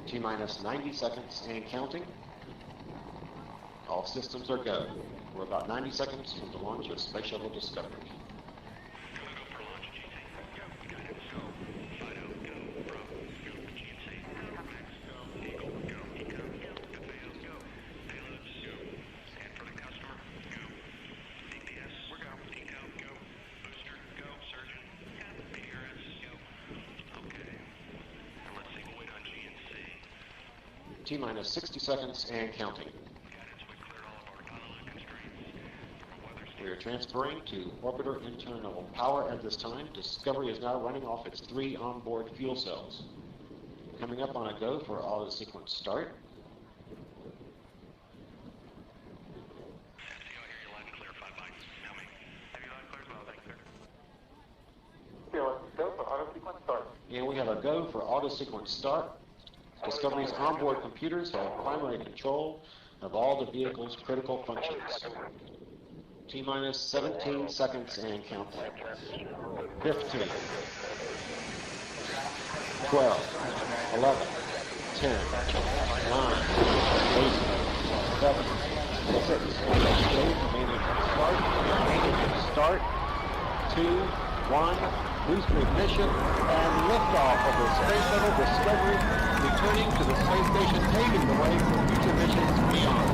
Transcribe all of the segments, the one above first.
T-minus 90 seconds and counting. All systems are go. We're about 90 seconds from the launch of Space Shuttle Discovery. T-minus 60 seconds and counting. We are transferring to orbiter internal power at this time. Discovery is now running off its 3 onboard fuel cells. Coming up on a go for auto sequence start. And we have a go for auto sequence start. Discovery's onboard computers have primary control of all the vehicle's critical functions. T-minus 17 seconds and counting. 15, 12, 11, 10, 9, 8, 7, 6, start, 2, 1, booster ignition, and liftoff of the Space Shuttle Discovery, returning to the space station, paving the way for future missions beyond.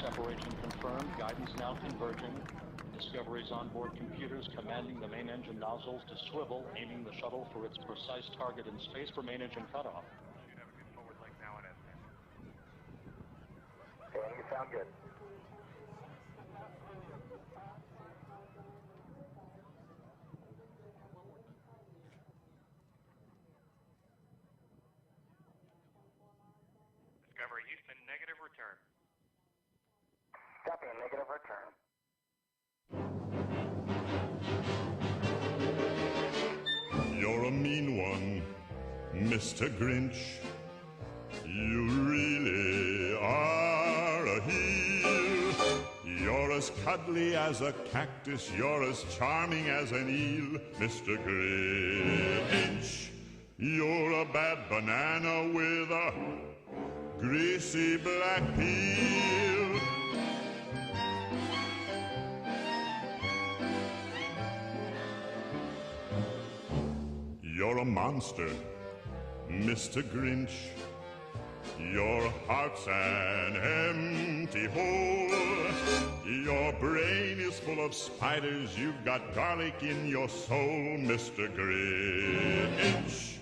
Separation confirmed. Guidance now converging. Discovery's onboard computers commanding the main engine nozzles to swivel, aiming the shuttle for its precise target in space for main engine cutoff. Should have a good forward link now and okay, you sound good. Discovery Houston, negative return. Copy, negative return. You're a mean one, Mr. Grinch. You really are a heel. You're as cuddly as a cactus. You're as charming as an eel, Mr. Grinch. You're a bad banana with a greasy black peel. You're a monster, Mr. Grinch. Your heart's an empty hole. Your brain is full of spiders. You've got garlic in your soul, Mr. Grinch.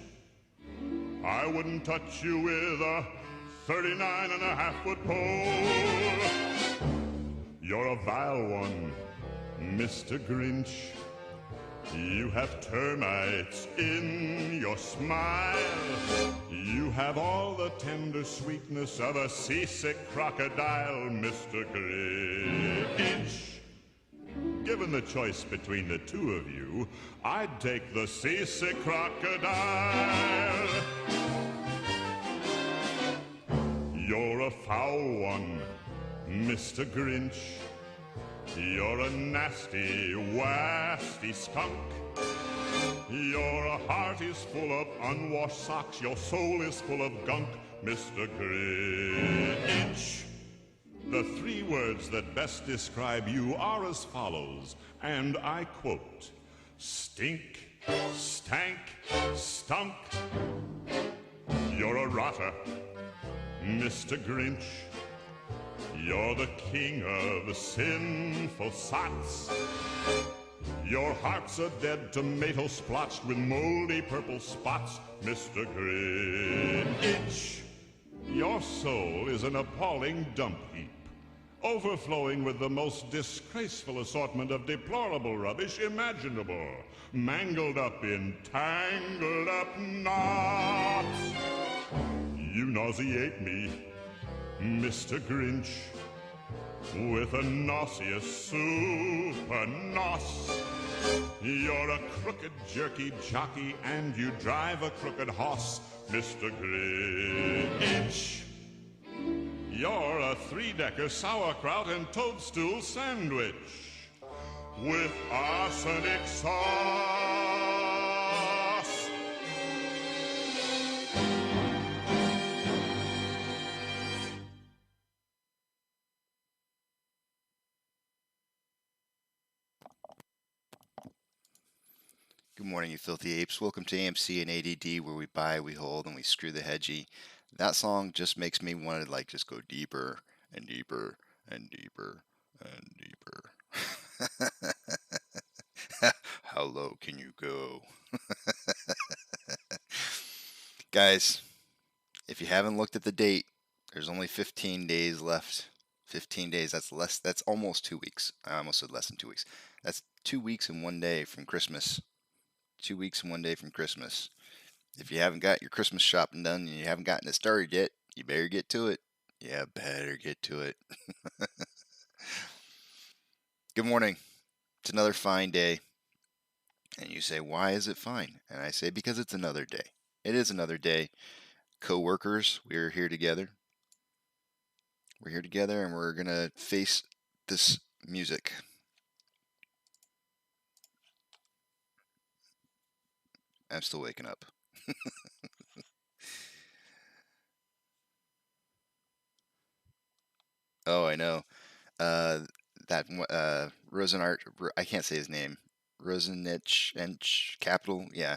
I wouldn't touch you with a 39.5-foot pole. You're a vile one, Mr. Grinch. You have termites in your smile. You have all the tender sweetness of a seasick crocodile, Mr. Grinch. Given the choice between the two of you, I'd take the seasick crocodile. You're a foul one, Mr. Grinch. You're a nasty, wasty skunk. Your heart is full of unwashed socks. Your soul is full of gunk, Mr. Grinch. The 3 words that best describe you are as follows, and I quote, stink, stank, stunk. You're a rotter, Mr. Grinch. You're the king of sinful sots. Your heart's a dead tomato splotched with moldy purple spots, Mr. Grinch. Your soul is an appalling dump heap, overflowing with the most disgraceful assortment of deplorable rubbish imaginable, mangled up in tangled up knots. You nauseate me, Mr. Grinch, with a nauseous super nos. You're a crooked jerky jockey and you drive a crooked hoss, Mr. Grinch. You're a 3-decker sauerkraut and toadstool sandwich with arsenic sauce. Good morning, you filthy apes. Welcome to AMC and ADD, where we buy, we hold, and we screw the hedgy. That song just makes me want to just go deeper and deeper and deeper and deeper. How low can you go? Guys, if you haven't looked at the date, there's only 15 days left. 15 days, that's almost 2 weeks. I almost said less than 2 weeks. That's 2 weeks and 1 day from Christmas. 2 weeks and 1 day from Christmas. If you haven't got your Christmas shopping done and you haven't gotten it started yet, you better get to it. Yeah, better get to it. Good morning. It's another fine day. And you say, why is it fine? And I say, because it's another day. It is another day. Co-workers, we're here together. We're here together and we're going to face this music. I'm still waking up. Oh, I know. That Rosenart, I can't say his name. Rosenich Capital, yeah.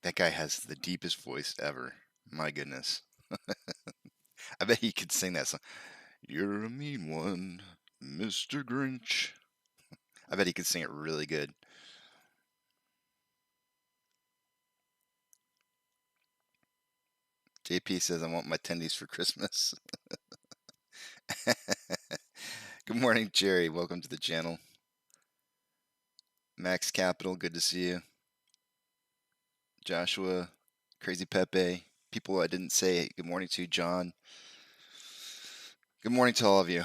That guy has the deepest voice ever. My goodness. I bet he could sing that song. You're a mean one, Mr. Grinch. I bet he could sing it really good. JP says, I want my tendies for Christmas. Good morning, Jerry. Welcome to the channel. Max Capital, good to see you. Joshua, Crazy Pepe, people I didn't say good morning to, John. Good morning to all of you.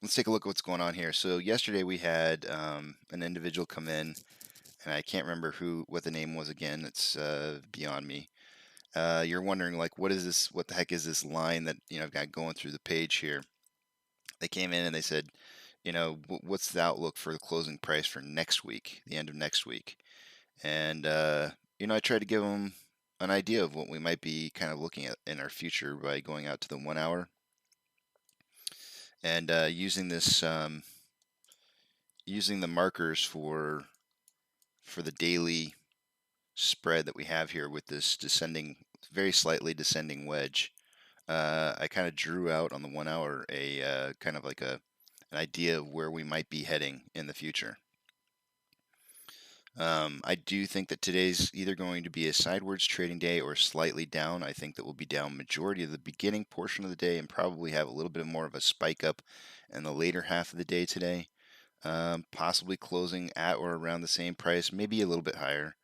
Let's take a look at what's going on here. So yesterday we had an individual come in, and I can't remember what the name was again. It's beyond me. You're wondering, what is this? What the heck is this line that I've got going through the page here? They came in and they said, what's the outlook for the closing price for next week, the end of next week? And I tried to give them an idea of what we might be kind of looking at in our future by going out to the 1 hour and using this, using the markers for the daily spread that we have here with this descending, very slightly descending wedge. I kind of drew out on the 1 hour a kind of like an idea of where we might be heading in the future. I do think that today's either going to be a sideways trading day or slightly down. I think that we'll be down majority of the beginning portion of the day and probably have a little bit more of a spike up in the later half of the day today. Possibly closing at or around the same price, maybe a little bit higher.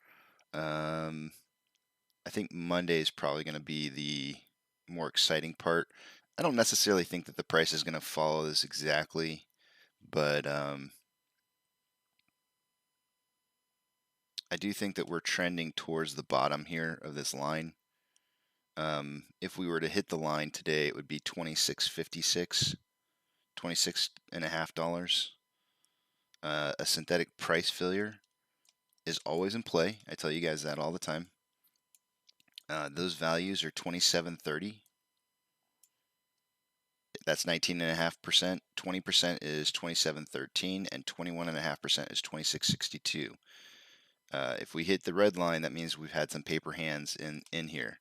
I think Monday is probably going to be the more exciting part. I don't necessarily think that the price is going to follow this exactly, but I do think that we're trending towards the bottom here of this line. If we were to hit the line today, it would be 26.56. $26.50. A synthetic price failure is always in play. I tell you guys that all the time. Those values are 27.30. That's 19.5%. 20% is 27.13, and 21.5% is 26.62. If we hit the red line, that means we've had some paper hands in here.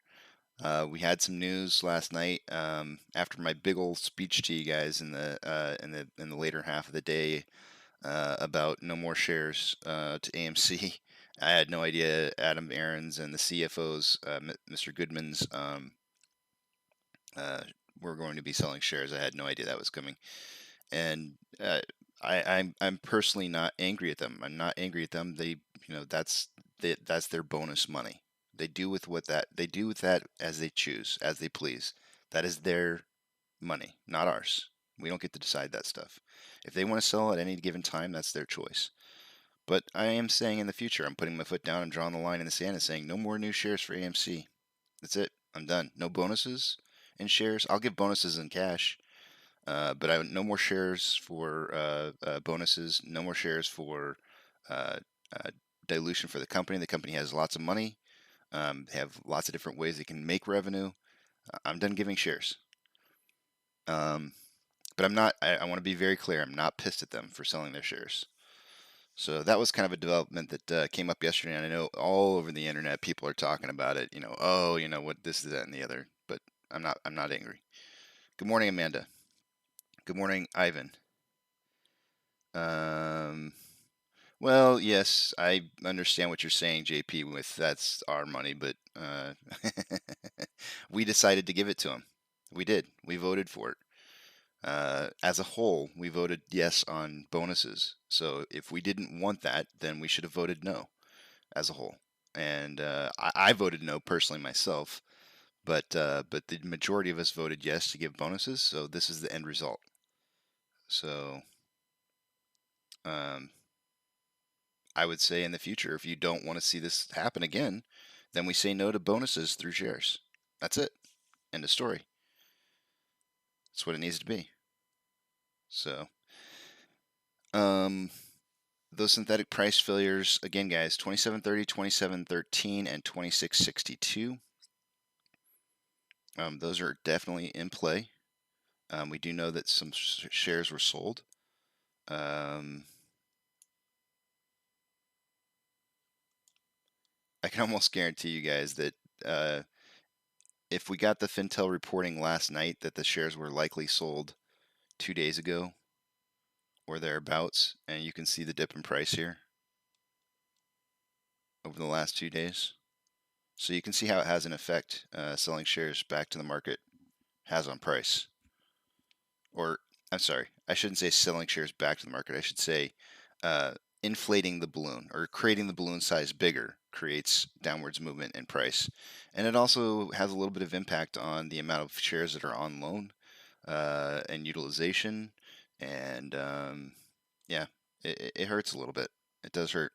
We had some news last night after my big old speech to you guys in the later half of the day about no more shares to AMC. I had no idea Adam Aarons and the CFO's Mr. Goodman's were going to be selling shares. I had no idea that was coming, and I'm personally not angry at them. I'm not angry at them. They, that's their bonus money. They do with that as they choose, as they please. That is their money, not ours. We don't get to decide that stuff. If they want to sell at any given time, that's their choice. But I am saying in the future, I'm putting my foot down, I'm drawing the line in the sand and saying no more new shares for AMC. That's it. I'm done. No bonuses in shares. I'll give bonuses in cash, but no more shares for bonuses. No more shares for dilution for the company. The company has lots of money. They have lots of different ways they can make revenue. I'm done giving shares. But I'm not, I want to be very clear, I'm not pissed at them for selling their shares. So that was kind of a development that came up yesterday, and I know all over the internet people are talking about it. What this, that, and the other. But I'm not angry. Good morning, Amanda. Good morning, Ivan. Well, yes, I understand what you're saying, JP, with that's our money, but we decided to give it to him. We did. We voted for it. As a whole, we voted yes on bonuses. So if we didn't want that, then we should have voted no as a whole. And I voted no personally myself, but the majority of us voted yes to give bonuses. So this is the end result. So I would say in the future, if you don't want to see this happen again, then we say no to bonuses through shares. That's it. End of story. That's what it needs to be. So, those synthetic price failures, again, guys, 27.30, 27.13, and 26.62. Those are definitely in play. We do know that some shares were sold. I can almost guarantee you guys that if we got the Fintel reporting last night that the shares were likely sold 2 days ago or thereabouts, and you can see the dip in price here over the last 2 days. So you can see how it has an effect, selling shares back to the market has on price. Or, I'm sorry, I shouldn't say selling shares back to the market. I should say inflating the balloon or creating the balloon size bigger creates downwards movement in price. And it also has a little bit of impact on the amount of shares that are on loan and utilization. And yeah, it hurts a little bit. It does hurt.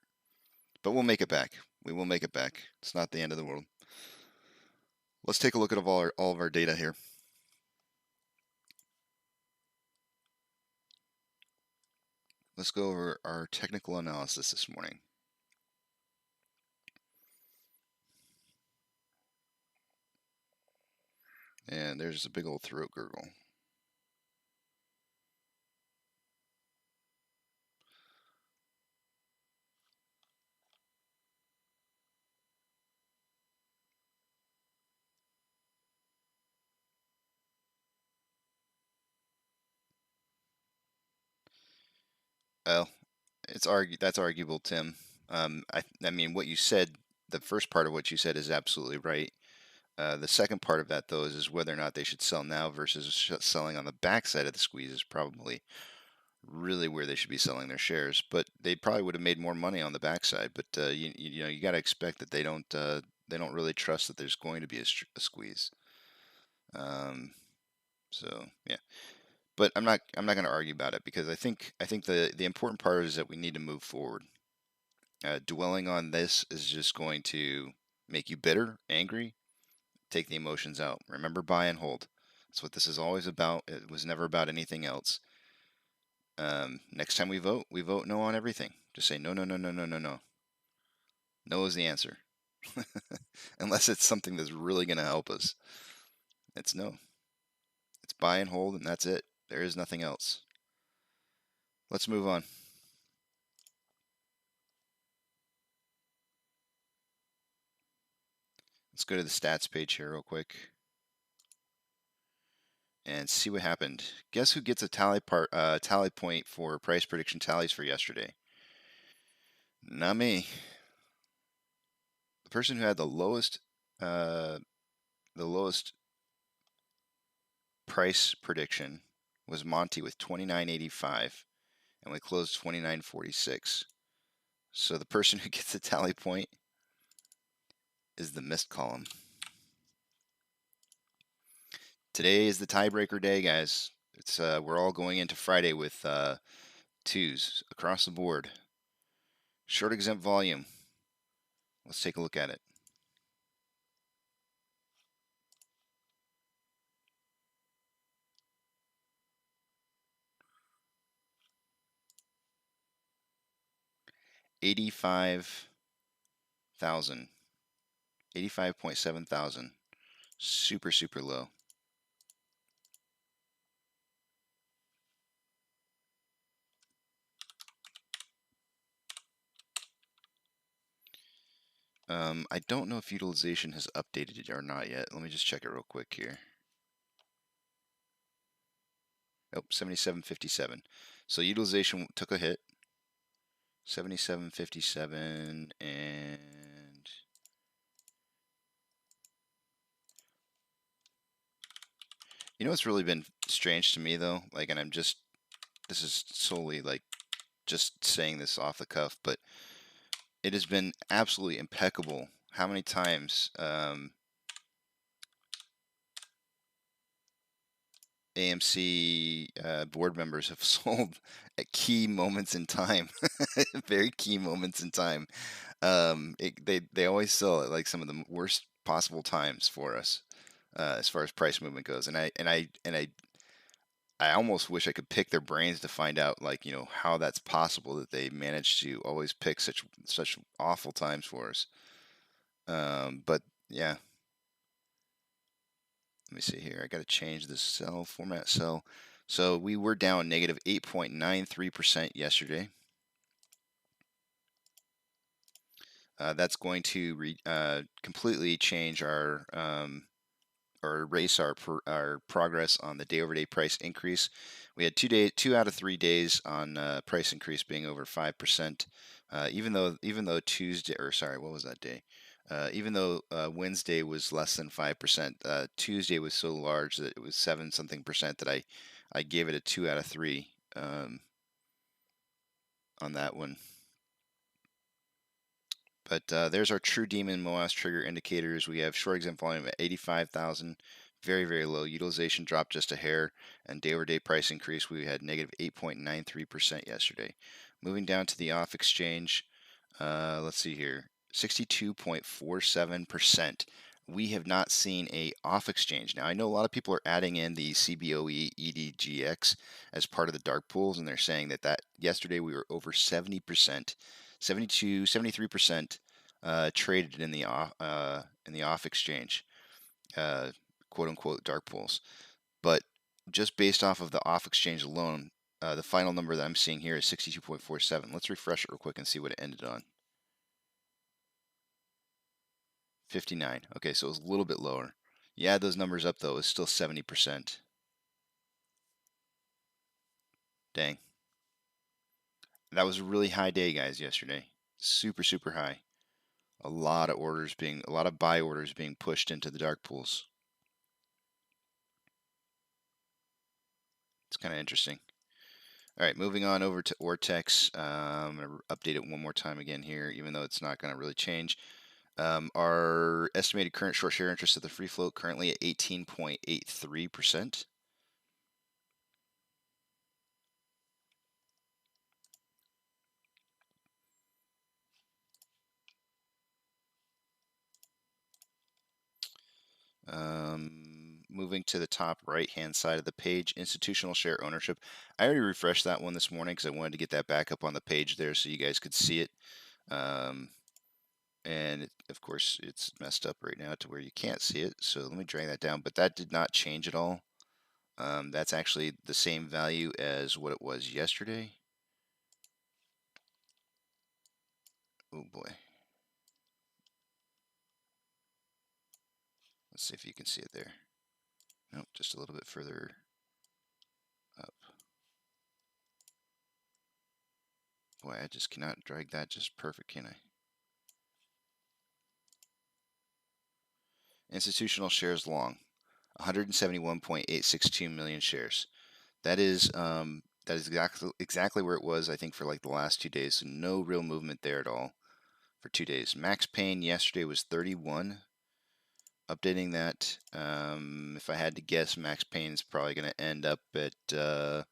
But we'll make it back. We will make it back. It's not the end of the world. Let's take a look at all of our data here. Let's go over our technical analysis this morning. And there's a big old throat gurgle. Well, that's arguable, Tim. I mean, what you said, the first part of what you said is absolutely right. The second part of that, though, is whether or not they should sell now versus selling on the backside of the squeeze is probably really where they should be selling their shares. But they probably would have made more money on the backside. But you got to expect that they don't really trust that there's going to be a squeeze. So yeah. But I'm not going to argue about it because I think the important part is that we need to move forward. Dwelling on this is just going to make you bitter, angry, take the emotions out. Remember, buy and hold. That's what this is always about. It was never about anything else. Next time we vote no on everything. Just say no, no, no, no, no, no, no. No is the answer. Unless it's something that's really going to help us. It's no. It's buy and hold, and that's it. There is nothing else. Let's move on. Let's go to the stats page here real quick and see what happened. Guess who gets a tally point for price prediction tallies for yesterday? Not me. The person who had the lowest price prediction was Monty with 29.85, and we closed 29.46. So the person who gets the tally point is the missed column. Today is the tiebreaker day, guys. It's we're all going into Friday with 2s across the board. Short exempt volume. Let's take a look at it. $85,000. 85.7 thousand. Super, super low. I don't know if utilization has updated it or not yet. Let me just check it real quick here. Oh, 77.57. So utilization took a hit. 77.57, and you know what's really been strange to me though? Like, and this is solely like just saying this off the cuff, but it has been absolutely impeccable how many times AMC board members have sold at key moments in time, very key moments in time. They always sell at like some of the worst possible times for us as far as price movement goes, and I almost wish I could pick their brains to find out, like, you know, how that's possible that they manage to always pick such awful times for us. But yeah, let me see here. I got to change the cell format cell. So we were down negative 8.93% yesterday. That's going to completely change our or erase our progress on the day-over-day price increase. We had 2 out of 3 days on price increase being over 5%. Even though Tuesday, or sorry, what was that day? Even though Wednesday was less than 5%, Tuesday was so large that it was 7 something percent that I gave it a 2 out of 3 on that one. But there's our true demon MOASS trigger indicators. We have short exempt volume at 85,000, very, very low. Utilization dropped just a hair, and day-over-day price increase, we had negative 8.93% yesterday. Moving down to the off exchange, let's see here, 62.47%. We have not seen a off exchange. Now, I know a lot of people are adding in the CBOE EDGX as part of the dark pools, and they're saying that yesterday we were over 70%. 72, 73% traded in the off exchange, quote unquote dark pools. But just based off of the off exchange alone, the final number that I'm seeing here is 62.47. Let's refresh it real quick and see what it ended on. 59. Okay, so it was a little bit lower. You add those numbers up though, it's still 70%. Dang. That was a really high day, guys, yesterday. Super, super high. A lot of buy orders being pushed into the dark pools. It's kind of interesting. All right, moving on over to Ortex. I'm going to update it one more time again here, even though it's not going to really change. Our estimated current short share interest of the free float currently at 18.83%. moving to the top right-hand side of the page, institutional share ownership. I already refreshed that one this morning because I wanted to get that back up on the page there so you guys could see it. And of course, it's messed up right now to where you can't see it. So let me drag that down. But that did not change at all. That's actually the same value as what it was yesterday. Oh boy. Let's see if you can see it there. Nope, just a little bit further up. Boy, I just cannot drag that just perfect, can I? Institutional shares long, 171.862 million shares. That is exactly where it was, I think, for like the last 2 days. So no real movement there at all for 2 days. Max pain yesterday was 31. Updating that, if I had to guess, max pain is probably going to end up at, is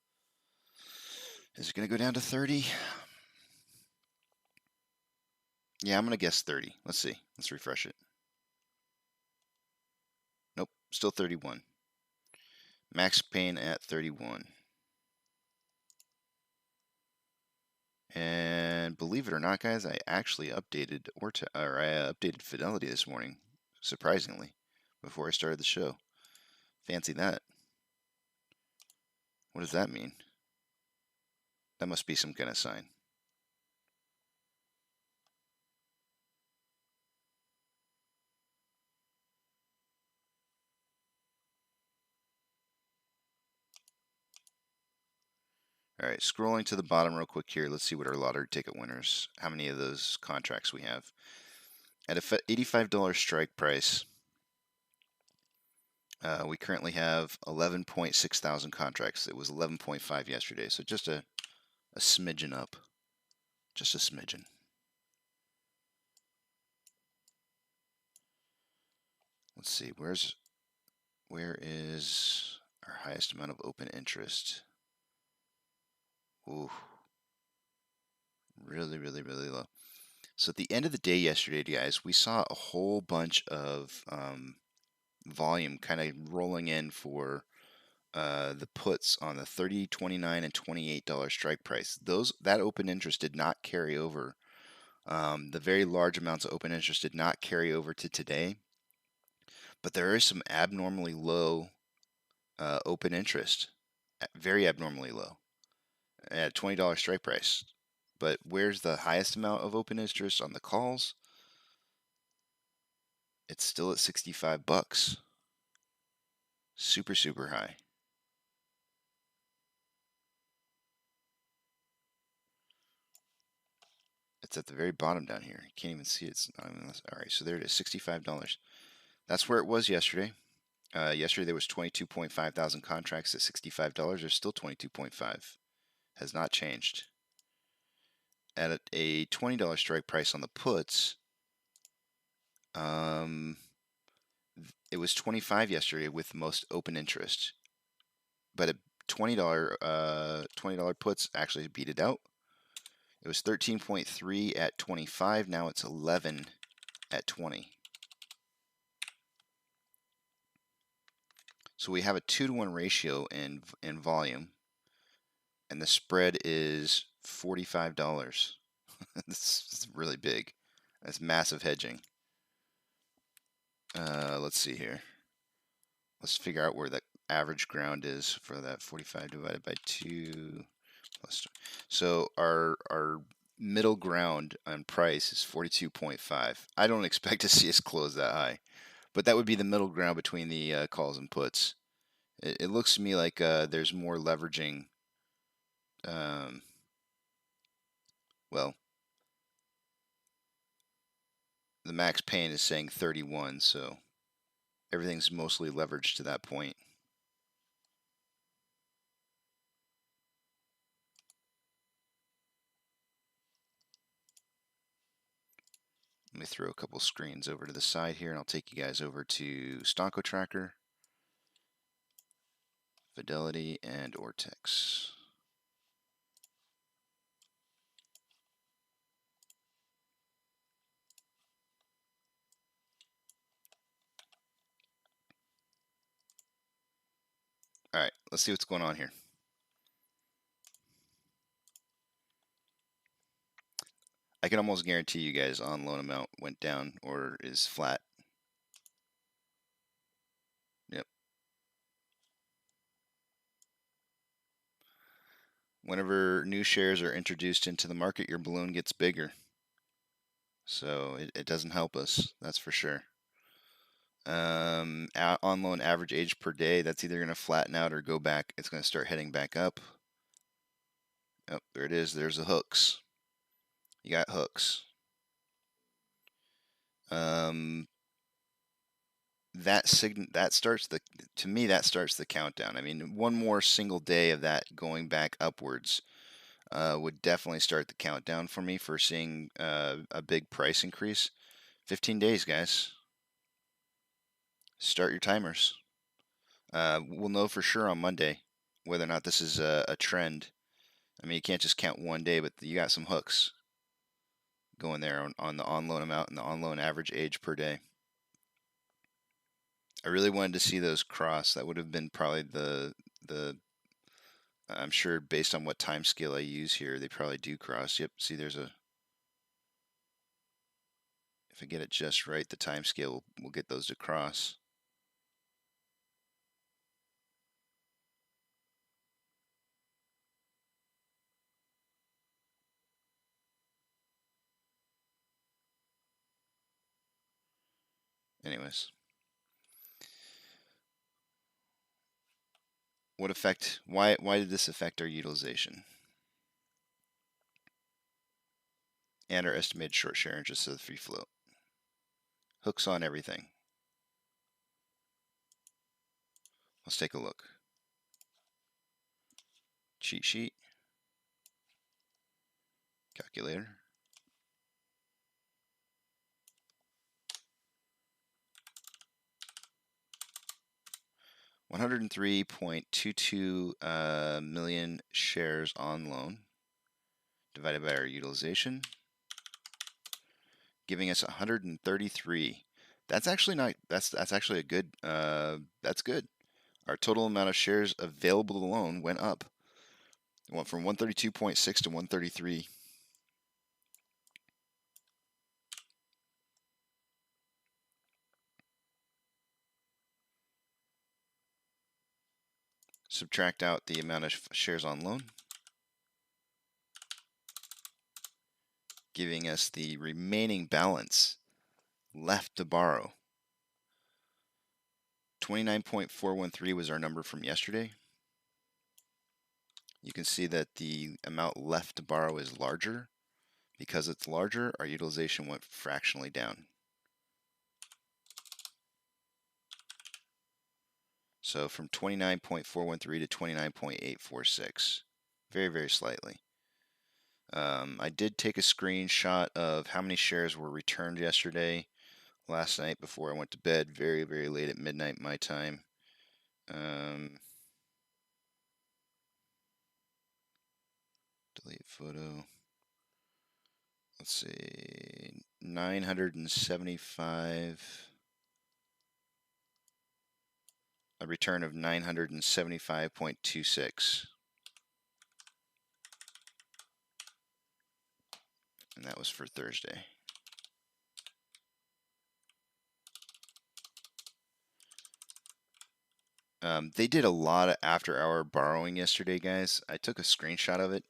it going to go down to 30? Yeah, I'm going to guess 30. Let's see. Let's refresh it. Nope, still 31. Max pain at 31. And believe it or not, guys, I actually updated updated Fidelity this morning, surprisingly, before I started the show. Fancy that. What does that mean? That must be some kind of sign. All right, scrolling to the bottom real quick here. Let's see what our lottery ticket winners, how many of those contracts we have. At a $85 strike price, we currently have 11.6 thousand contracts. It was 11.5 yesterday, so just a smidgen up. Just a smidgen. Let's see, where is our highest amount of open interest? Ooh, really, really, really low. So at the end of the day yesterday, guys, we saw a whole bunch of volume kind of rolling in for the puts on the $30, $29, and $28 strike price. That open interest did not carry over. The very large amounts of open interest did not carry over to today, but there is some abnormally low open interest, very abnormally low, at $20 strike price. But where's the highest amount of open interest on the calls? It's still at 65 bucks. Super, super high. It's at the very bottom down here. You can't even see it. It's not even, all right, so there it is, $65. That's where it was yesterday. Yesterday there was 22.5 thousand contracts at $65. There's still 22.5. Has not changed. At a $20 strike price on the puts, it was 25 yesterday with most open interest. But at $20 puts actually beat it out. It was 13.3 at 25. Now it's 11 at 20. So we have a 2-to-1 ratio in volume, and the spread is $45. This is really big. That's massive hedging. Let's see here. Let's figure out where the average ground is for that 45 divided by 2 plus. So our middle ground on price is 42.5. I don't expect to see us close that high, but that would be the middle ground between the calls and puts. It looks to me like there's more leveraging. Well, the max pain is saying 31, so everything's mostly leveraged to that point. Let me throw a couple screens over to the side here, and I'll take you guys over to Stonko Tracker, Fidelity, and Ortex. let's see what's going on here. I can almost guarantee you guys on loan amount went down or is flat. Yep. Whenever new shares are introduced into the market, your balloon gets bigger. So it doesn't help us, that's for sure. On loan average age per day, that's either going to flatten out or go back. It's going to start heading back up. Oh, there it is. There's the hooks. You got hooks. That starts the, to me, that starts the countdown. I mean, one more single day of that going back upwards would definitely start the countdown for me for seeing a big price increase. 15 days, guys. Start your timers. We'll know for sure on Monday whether or not this is a trend. I mean, you can't just count one day, but you got some hooks going there on the on loan amount and the on loan average age per day. I really wanted to see those cross. That would have been probably the I'm sure based on what time scale I use here, they probably do cross. Yep, see there's a, if I get it just right, the time scale will get those to cross. Anyways. What effect, why did this affect our utilization? And our estimated short share interest of the free float. Hooks on everything. Let's take a look. Cheat sheet. Calculator. $103.22 million shares on loan divided by our utilization, giving us 133. That's actually not. That's actually a good. That's good. Our total amount of shares available to loan went up. It went from 132.6 to 133. Subtract out the amount of shares on loan, giving us the remaining balance left to borrow. 29.413 was our number from yesterday. You can see that the amount left to borrow is larger. Because it's larger, our utilization went fractionally down. So from 29.413 to 29.846. Very, very slightly. I did take a screenshot of how many shares were returned yesterday, last night before I went to bed, very, very late at midnight my time. Delete photo. Let's see, 975. A return of 975.26. And that was for Thursday. They did a lot of after-hour borrowing yesterday, guys. I took a screenshot of it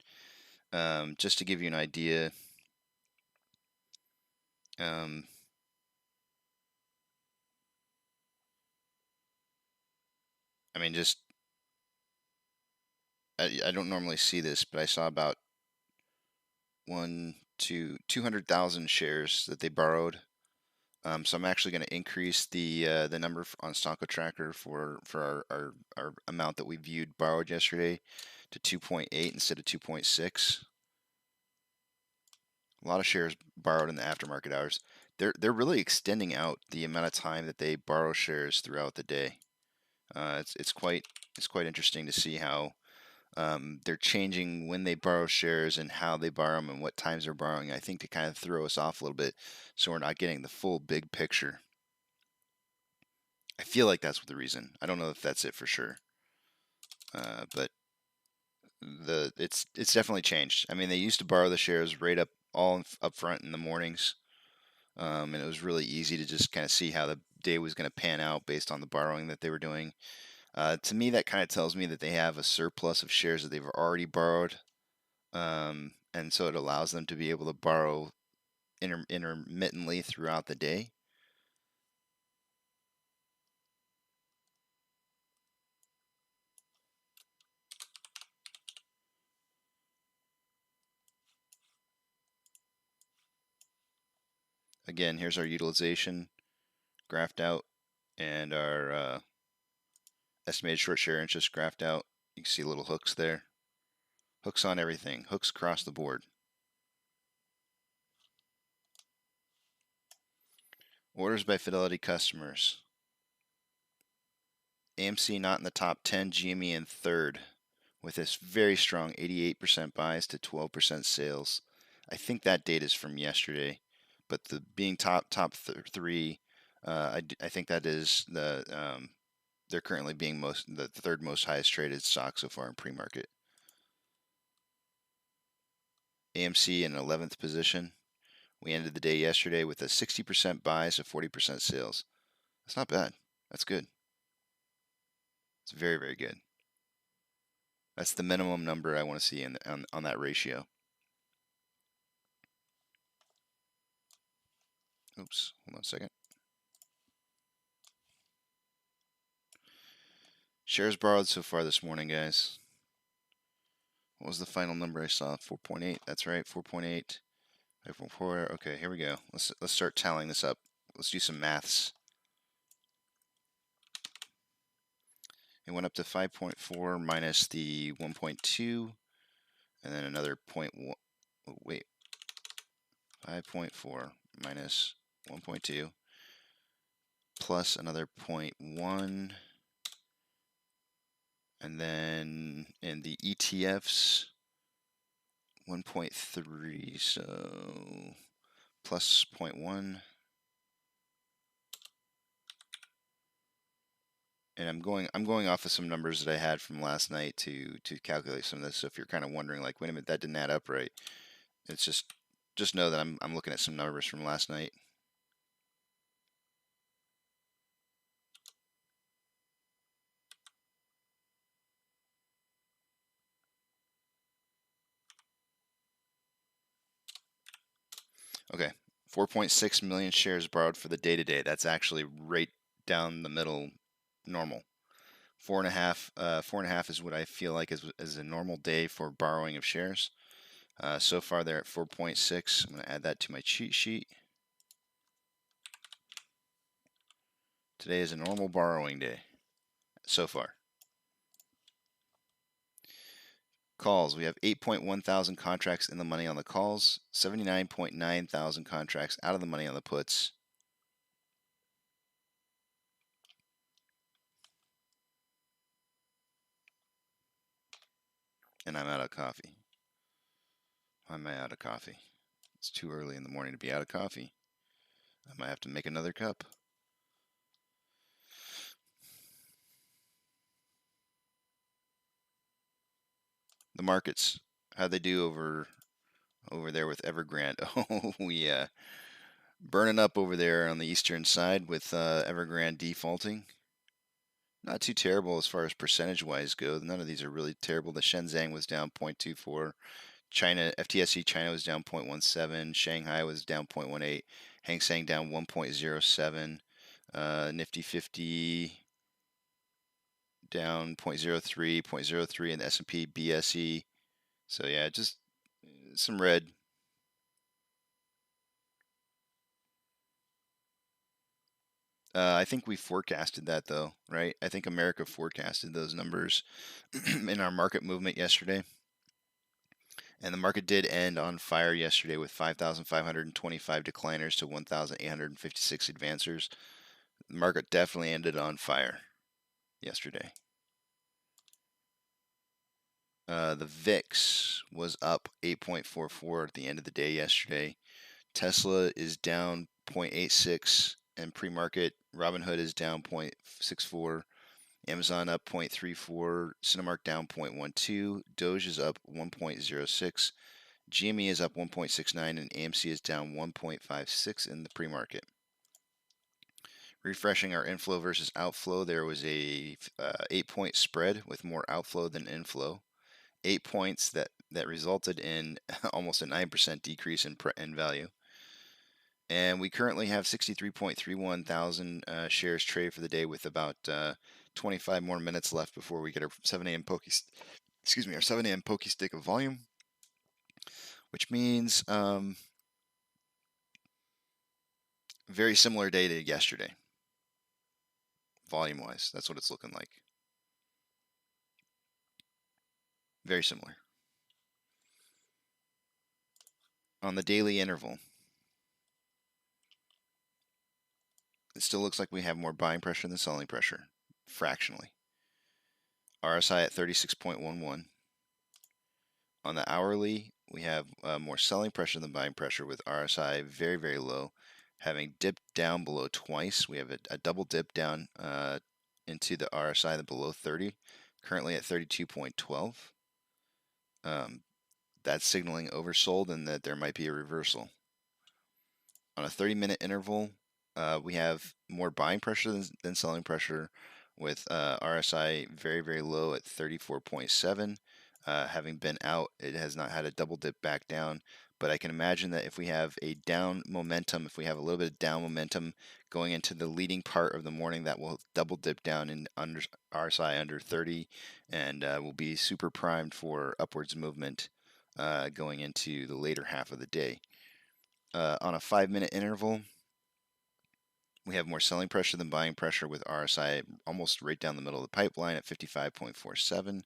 just to give you an idea. I mean, just I don't normally see this, but I saw about 200,000 shares that they borrowed. So I'm actually going to increase the number on Stonko Tracker for our amount that we viewed borrowed yesterday to 2.8 instead of 2.6. A lot of shares borrowed in the aftermarket hours. They're really extending out the amount of time that they borrow shares throughout the day. It's quite interesting to see how they're changing when they borrow shares and how they borrow them and what times they're borrowing. I think to kind of throw us off a little bit, so we're not getting the full big picture. I feel like that's the reason. I don't know if that's it for sure. but it's definitely changed. I mean, they used to borrow the shares right up front in the mornings, and it was really easy to just kind of see how the day was going to pan out based on the borrowing that they were doing. To me, that kind of tells me that they have a surplus of shares that they've already borrowed, and so it allows them to be able to borrow intermittently throughout the day. Again, here's our utilization graphed out, and our estimated short share interest graphed out. You can see little hooks there. Hooks on everything. Hooks across the board. Orders by Fidelity customers. AMC not in the top 10, GME in third, with this very strong 88% buys to 12% sales. I think that data is from yesterday, but the being top three, I think that is they're currently being the third most highest traded stock so far in pre-market. AMC in 11th position. We ended the day yesterday with a 60% buys to 40% sales. That's not bad. That's good. It's very, very good. That's the minimum number I want to see on that ratio. Oops, hold on a second. Shares borrowed so far this morning, guys. What was the final number I saw? 4.8. That's right, 4.8. 5.4. Okay, here we go. Let's start tallying this up. Let's do some maths. It went up to 5.4 minus the 1.2, and then another 0.1. Oh, wait. 5.4 minus 1.2 plus another 0.1, and then in the ETFs 1.3, so plus 0.1, and I'm going off of some numbers that I had from last night to calculate some of this. So if you're kind of wondering, like, wait a minute, that didn't add up right, it's just know that I'm looking at some numbers from last night. Okay, 4.6 million shares borrowed for the day-to-day. That's actually right down the middle, normal. 4.5 is what I feel like is a normal day for borrowing of shares. So far they're at 4.6. I'm going to add that to my cheat sheet. Today is a normal borrowing day so far. Calls. We have 8.1 thousand contracts in the money on the calls, 79.9 thousand contracts out of the money on the puts. And I'm out of coffee. Why am I out of coffee? It's too early in the morning to be out of coffee. I might have to make another cup. The markets, how'd they do over there with Evergrande? Oh, we burning up over there on the eastern side with Evergrande defaulting. Not too terrible as far as percentage-wise go. None of these are really terrible. The Shenzhen was down 0.24. China, FTSE China was down 0.17. Shanghai was down 0.18. Hang Seng down 1.07. Nifty 50 down 0.03, 0.03 in the S&P BSE. So yeah, just some red. I think we forecasted that though, right? I think America forecasted those numbers in our market movement yesterday. And the market did end on fire yesterday with 5,525 decliners to 1,856 advancers. The market definitely ended on fire yesterday. The VIX was up 8.44 at the end of the day yesterday. Tesla is down 0.86 and pre-market. Robinhood is down 0.64. Amazon up 0.34, Cinemark down 0.12, Doge is up 1.06, GME is up 1.69, and AMC is down 1.56 in the pre-market. Refreshing our inflow versus outflow, there was a 8-point spread with more outflow than inflow. 8 points that resulted in almost a 9% decrease in value. And we currently have 63.31 thousand shares traded for the day, with about 25 more minutes left before we get our 7 a.m. our 7 a.m. pokey stick of volume, which means very similar day to yesterday, volume-wise. That's what it's looking like. Very similar. On the daily interval, it still looks like we have more buying pressure than selling pressure, fractionally. RSI at 36.11. On the hourly, we have more selling pressure than buying pressure, with RSI very, very low, having dipped down below twice. We have a double dip down into the RSI below 30, currently at 32.12. That's signaling oversold and that there might be a reversal. On a 30-minute interval, we have more buying pressure than selling pressure, with RSI very, very low at 34.7. Having been out, it has not had a double dip back down, but I can imagine that if we have a down momentum, if we have a little bit of down momentum going into the leading part of the morning, that will double dip down in under RSI under 30, and will be super primed for upwards movement going into the later half of the day. On a 5-minute interval, we have more selling pressure than buying pressure, with RSI almost right down the middle of the pipeline at 55.47.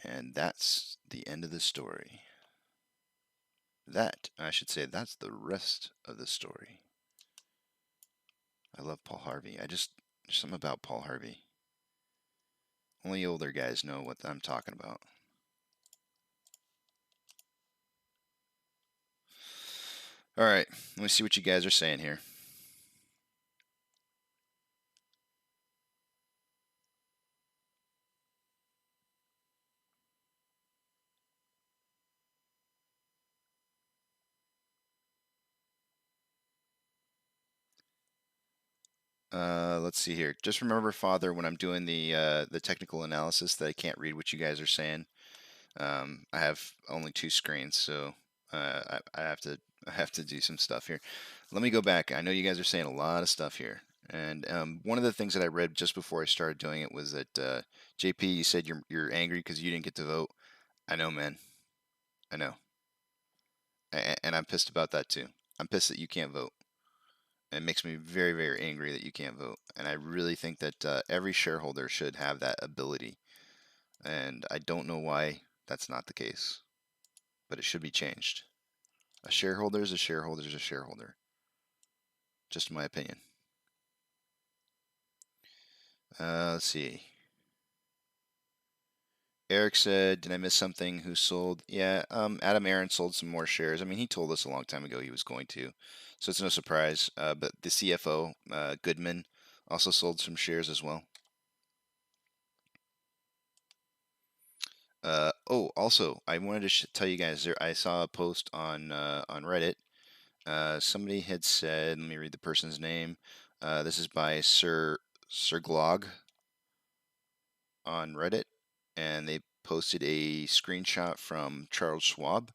And that's the end of the story. That's the rest of the story. I love Paul Harvey. There's something about Paul Harvey. Only older guys know what I'm talking about. All right, let me see what you guys are saying here. Let's see here. Just remember, Father, when I'm doing the technical analysis, that I can't read what you guys are saying. I have only 2 screens, so I have to do some stuff here. Let me go back. I know you guys are saying a lot of stuff here, and one of the things that I read just before I started doing it was that JP, you said you're angry because you didn't get to vote. I know, man. I know, and I'm pissed about that too. I'm pissed that you can't vote. It makes me very, very angry that you can't vote, and I really think that every shareholder should have that ability, and I don't know why that's not the case, but it should be changed. A shareholder is a shareholder is a shareholder. Just my opinion. Let's see. Eric said, did I miss something? Who sold? Yeah, Adam Aaron sold some more shares. I mean, he told us a long time ago he was going to, so it's no surprise. But the CFO, Goodman, also sold some shares as well. Also, I wanted to tell you guys, I saw a post on Reddit. Somebody had said, let me read the person's name. This is by Sir Glog on Reddit, and they posted a screenshot from Charles Schwab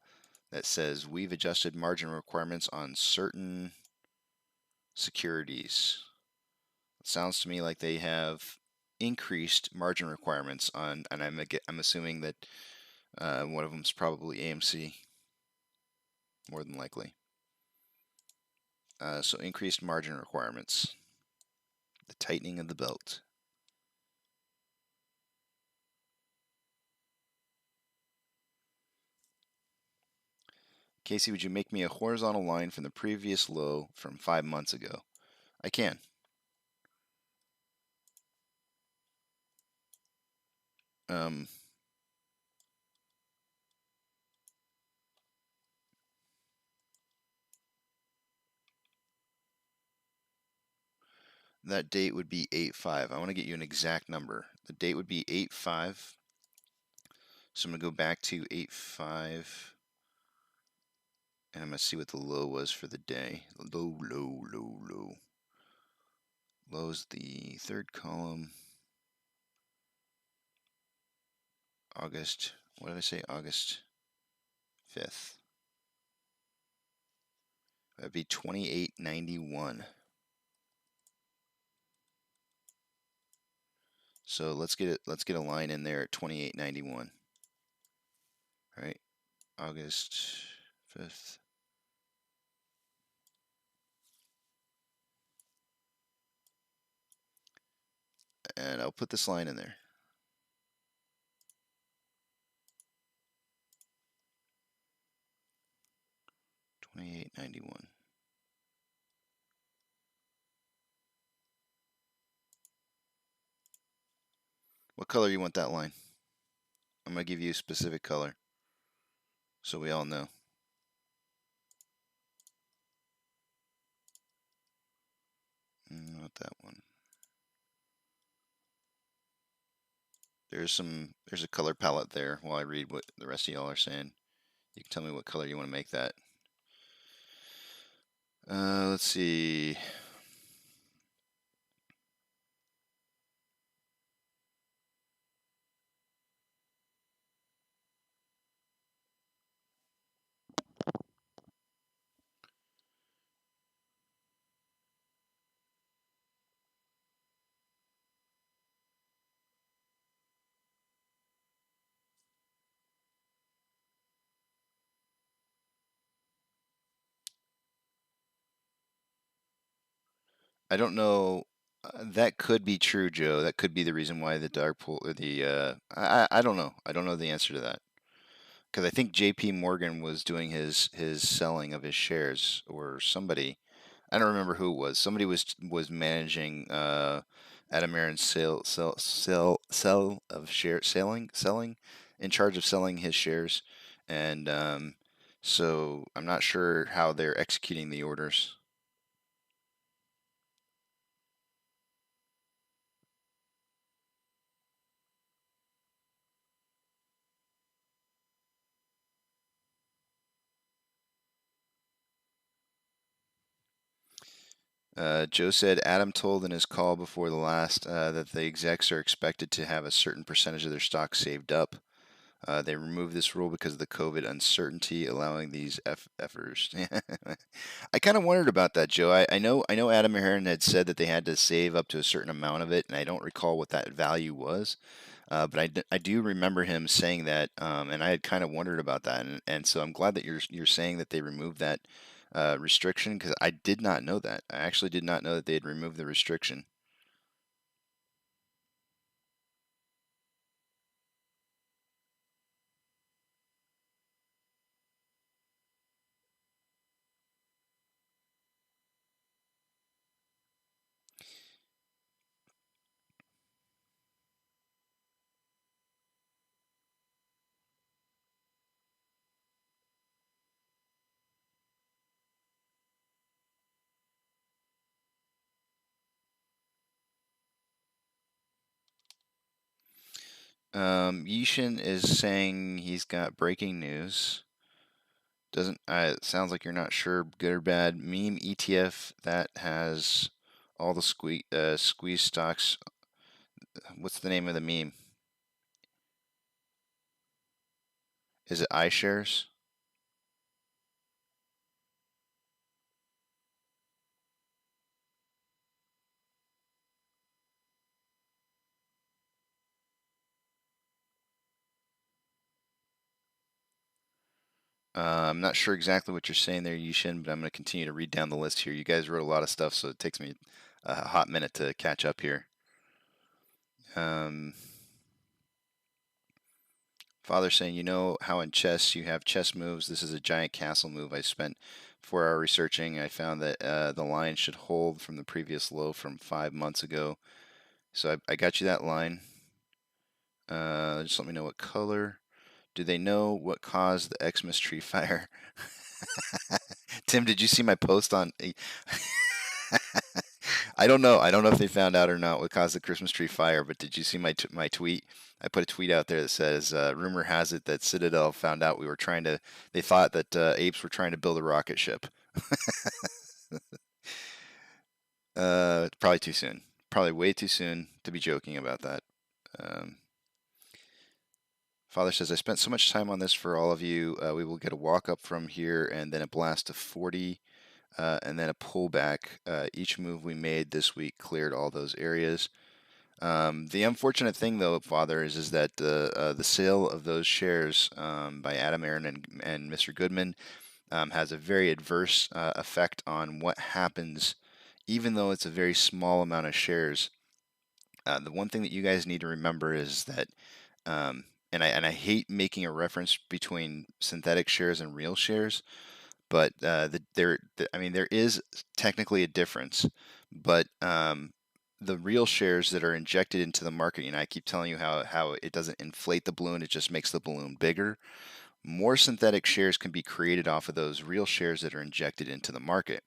that says, we've adjusted margin requirements on certain securities. It sounds to me like they have increased margin requirements on, and I'm assuming that one of them is probably AMC, more than likely. So increased margin requirements, the tightening of the belt. Casey, would you make me a horizontal line from the previous low from 5 months ago? I can. that date would be 8/5. I want to get you an exact number. The date would be 8/5. So I'm going to go back to 8/5. And I'm going to see what the low was for the day. Low, low, low, low. Low's the third column. August, what did I say? August 5th. That'd be 28.91. So let's get a line in there at 28.91. All right, August 5th. And I'll put this line in there. $28.91. What color you want that line? I'm gonna give you a specific color, so we all know. Not that one. There's a color palette there while I read what the rest of y'all are saying. You can tell me what color you want to make that. Let's see. I don't know. That could be true, Joe. That could be the reason why the dark pool, or I don't know. I don't know the answer to that. Because I think J.P. Morgan was doing his selling of his shares, or somebody. I don't remember who it was. Somebody was managing Adam Aaron's sell of share selling, in charge of selling his shares, and so I'm not sure how they're executing the orders. Joe said Adam told in his call before the last that the execs are expected to have a certain percentage of their stock saved up. They removed this rule because of the COVID uncertainty, allowing these efforts. I kind of wondered about that, Joe. I know Adam Aaron had said that they had to save up to a certain amount of it, and I don't recall what that value was. But I do remember him saying that, and I had kind of wondered about that, and so I'm glad that you're saying that they removed that restriction, because I did not know that. I actually did not know that they had removed the restriction. Yishin is saying he's got breaking news. Doesn't it sounds like you're not sure, good or bad. Meme ETF that has all the squeeze stocks. What's the name of the meme? Is it iShares? I'm not sure exactly what you're saying there, Yishin, but I'm going to continue to read down the list here. You guys wrote a lot of stuff, so it takes me a hot minute to catch up here. Father saying, you know how in chess you have chess moves. This is a giant castle move. I spent 4 hours researching. I found that the line should hold from the previous low from 5 months ago. So I got you that line. Just let me know what color. Do they know what caused the Xmas tree fire? Tim, did you see my post on? I don't know. I don't know if they found out or not what caused the Christmas tree fire, but did you see my tweet? I put a tweet out there that says, "Rumor has it that Citadel found out we were trying to. They thought that apes were trying to build a rocket ship. Probably too soon. Probably way too soon to be joking about that." Um, Father says, "I spent so much time on this for all of you. We will get a walk up from here and then a blast to 40, and then a pullback. Each move we made this week cleared all those areas." The unfortunate thing, though, Father, is that the sale of those shares by Adam Aaron and Mr. Goodman has a very adverse effect on what happens, even though it's a very small amount of shares. The one thing that you guys need to remember is that, and I hate making a reference between synthetic shares and real shares, but there is technically a difference, but the real shares that are injected into the market, I keep telling you how it doesn't inflate the balloon, it just makes the balloon bigger. More synthetic shares can be created off of those real shares that are injected into the market.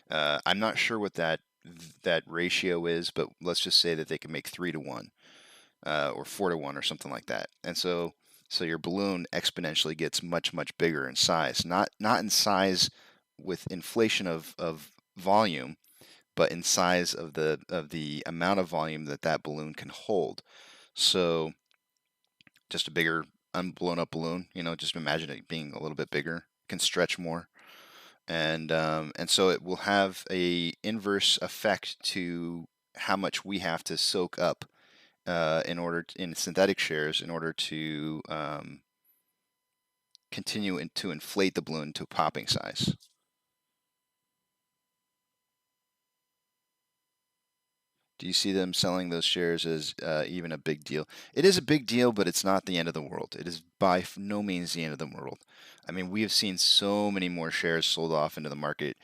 I'm not sure what that ratio is, but let's just say that they can make 3 to 1, or 4 to 1, or something like that. And so your balloon exponentially gets much bigger in size. Not in size with inflation of volume, but in size of the amount of volume that balloon can hold. So just a bigger unblown up balloon, just imagine it being a little bit bigger, can stretch more. And so it will have a inverse effect to how much we have to soak up in synthetic shares in order to continue to inflate the balloon to popping size. Do you see them selling those shares as even a big deal? It is a big deal, but it's not the end of the world. It is by no means the end of the world. I mean, we have seen so many more shares sold off into the market.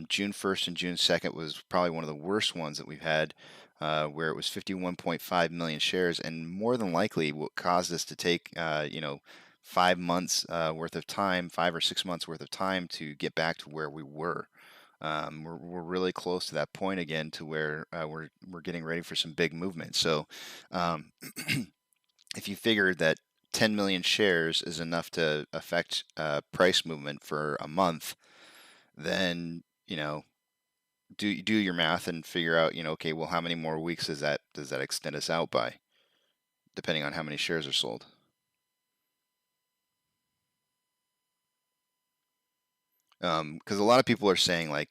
June 1st and June 2nd was probably one of the worst ones that we've had, where it was 51.5 million shares, and more than likely what caused us to take 5 months worth of time, 5 or 6 months worth of time to get back to where we were. We're really close to that point again, to where we're getting ready for some big movement. So if you figure that 10 million shares is enough to affect price movement for a month, then do your math and figure out, okay, well, how many more weeks does that extend us out by, depending on how many shares are sold. Because a lot of people are saying, like,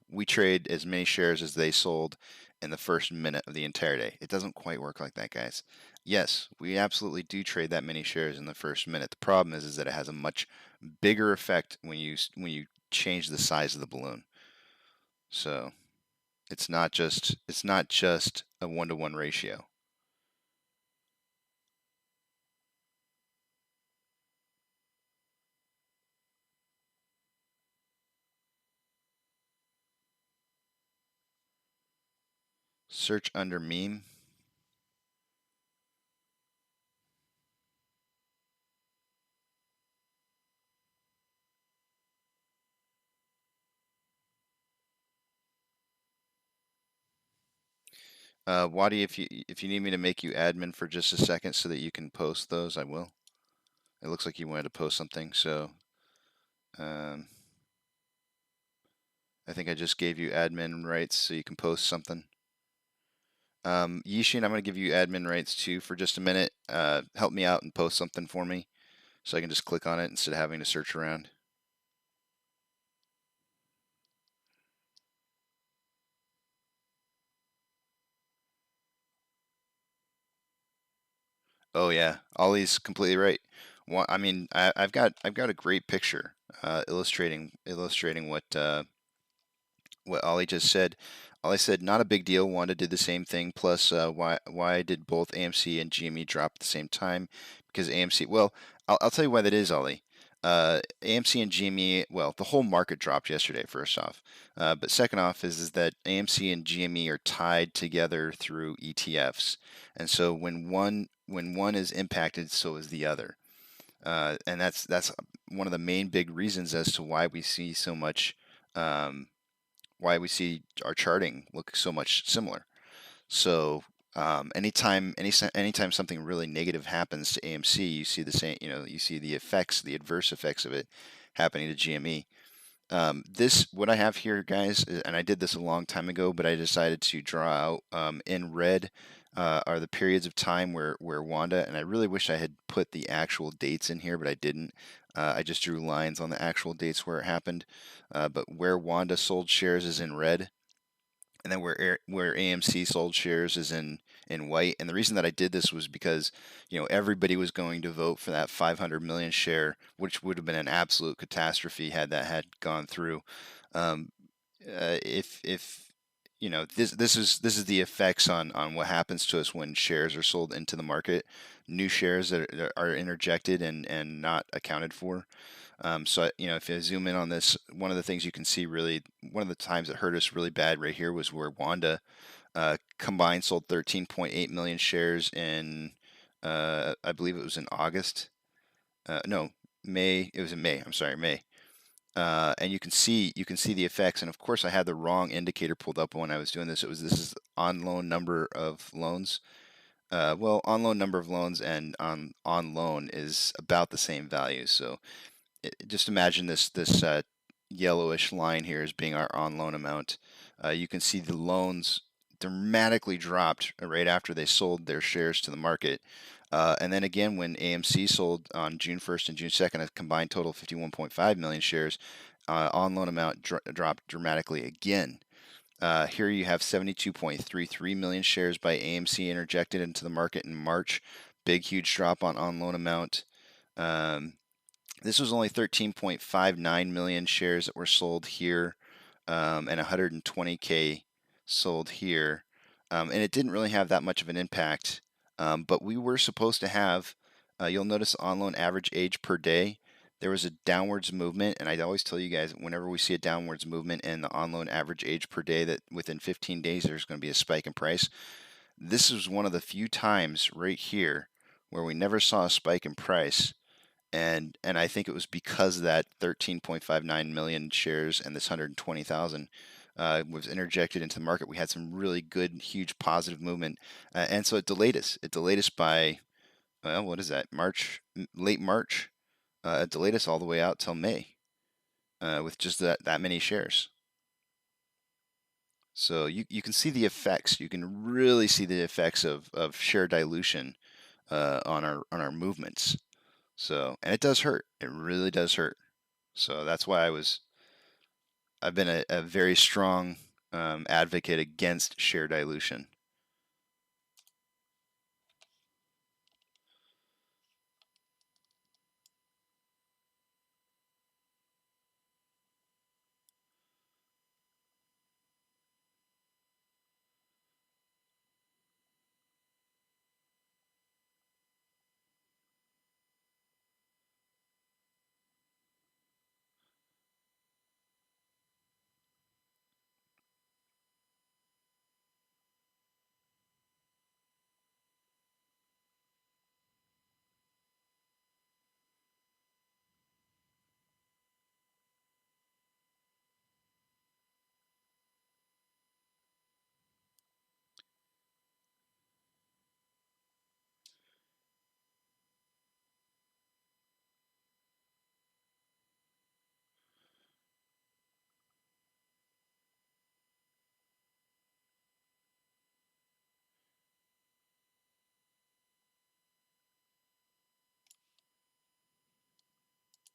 we trade as many shares as they sold in the first minute of the entire day. It doesn't quite work like that, guys. Yes, we absolutely do trade that many shares in the first minute. The problem is that it has a much bigger effect when you change the size of the balloon. So it's not just a 1-to-1 ratio. Search under meme. Wadi, if you need me to make you admin for just a second so that you can post those, I will. It looks like you wanted to post something, so I think I just gave you admin rights so you can post something. Yishin, I'm going to give you admin rights too for just a minute. Help me out and post something for me so I can just click on it instead of having to search around. Oh yeah, Ollie's completely right. I mean, I've got a great picture illustrating what Ollie just said. Ollie said, not a big deal. Wanda did the same thing. Plus, why did both AMC and GME drop at the same time? Because AMC, well, I'll tell you why that is, Ollie. AMC and GME, well, the whole market dropped yesterday, first off. But second off is that AMC and GME are tied together through ETFs. And so when one is impacted, so is the other. And that's one of the main big reasons as to why we see so much why we see our charting look so much similar. So anytime something really negative happens to AMC, you see the same, you see the effects, the adverse effects of it happening to GME. What I have here, guys, and I did this a long time ago, but I decided to draw out in red are the periods of time where Wanda, and I really wish I had put the actual dates in here, but I didn't. I just drew lines on the actual dates where it happened. But where Wanda sold shares is in red, and then where AMC sold shares is in white. And the reason that I did this was because everybody was going to vote for that 500 million share, which would have been an absolute catastrophe had that had gone through. If this is the effects on what happens to us when shares are sold into the market, new shares that are interjected and not accounted for. So if I zoom in on this, one of the things you can see really, one of the times it hurt us really bad right here was where Wanda combined sold 13.8 million shares in, I believe it was in August. No, May. It was in May. I'm sorry, May. And you can see the effects. And of course, I had the wrong indicator pulled up when I was doing this. This is on loan number of loans. Well, on loan number of loans and on loan is about the same value. So just imagine this yellowish line here as being our on loan amount. You can see the loans dramatically dropped right after they sold their shares to the market. And then again, when AMC sold on June 1st and June 2nd, a combined total of 51.5 million shares, on loan amount dropped dramatically again. Here you have 72.33 million shares by AMC interjected into the market in March. Big, huge drop on loan amount. This was only 13.59 million shares that were sold here, and 120K sold here. And it didn't really have that much of an impact, but we were supposed to have, you'll notice on loan average age per day, there was a downwards movement, and I always tell you guys, whenever we see a downwards movement in the on loan average age per day, that within 15 days there's going to be a spike in price. This is one of the few times right here where we never saw a spike in price. And I think it was because that 13.59 million shares and this 120,000 was interjected into the market. We had some really good, huge positive movement, and so it delayed us. It delayed us by, well, what is that? Late March. It delayed us all the way out till May, with just that many shares. So you can see the effects. You can really see the effects of share dilution on our movements. So, and it does hurt. It really does hurt. So that's why I've been a very strong advocate against share dilution.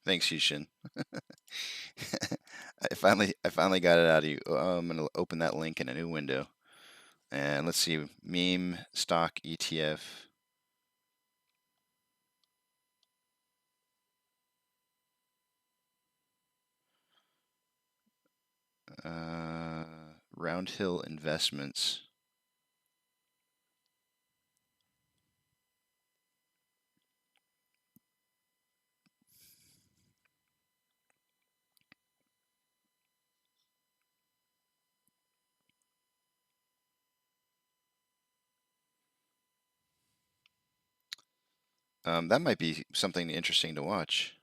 Thanks, Yushin. I finally got it out of you. I'm gonna open that link in a new window, and let's see, meme stock ETF. Roundhill Investments. That might be something interesting to watch.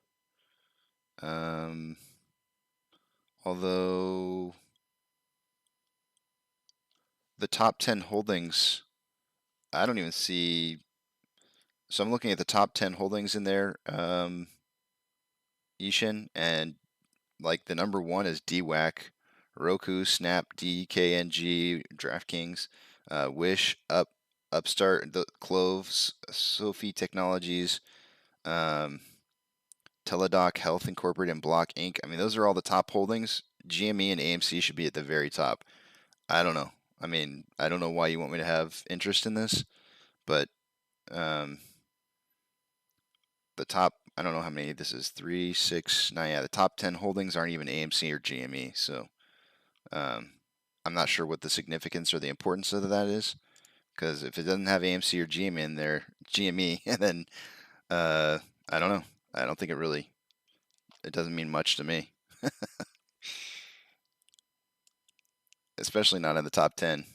Although the top 10 holdings, I don't even see. So I'm looking at the top 10 holdings in there, Ishin, and like the number one is DWAC, Roku, Snap, DKNG, DraftKings, Wish, Upstart, the Cloves, Sophie Technologies, um, Teladoc Health Incorporated, and Block Inc. I mean, those are all the top holdings. GME and AMC should be at the very top. I don't know. I mean, I don't know why you want me to have interest in this, but um, the top, I don't know how many this is, 3, 6, 9. Yeah, the top 10 holdings aren't even AMC or GME. So I'm not sure what the significance or the importance of that is, because if it doesn't have AMC or GME in there, GME, then I don't know. I don't think it doesn't mean much to me, especially not in the top 10.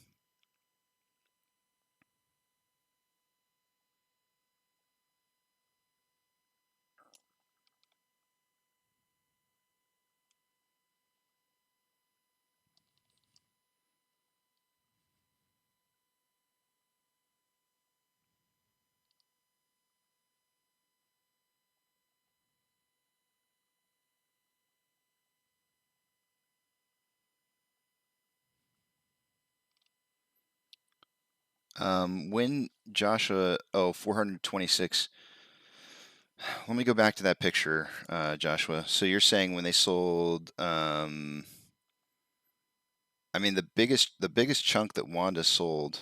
When Joshua, 426. Let me go back to that picture, Joshua. So you're saying when they sold, I mean the biggest chunk that Wanda sold,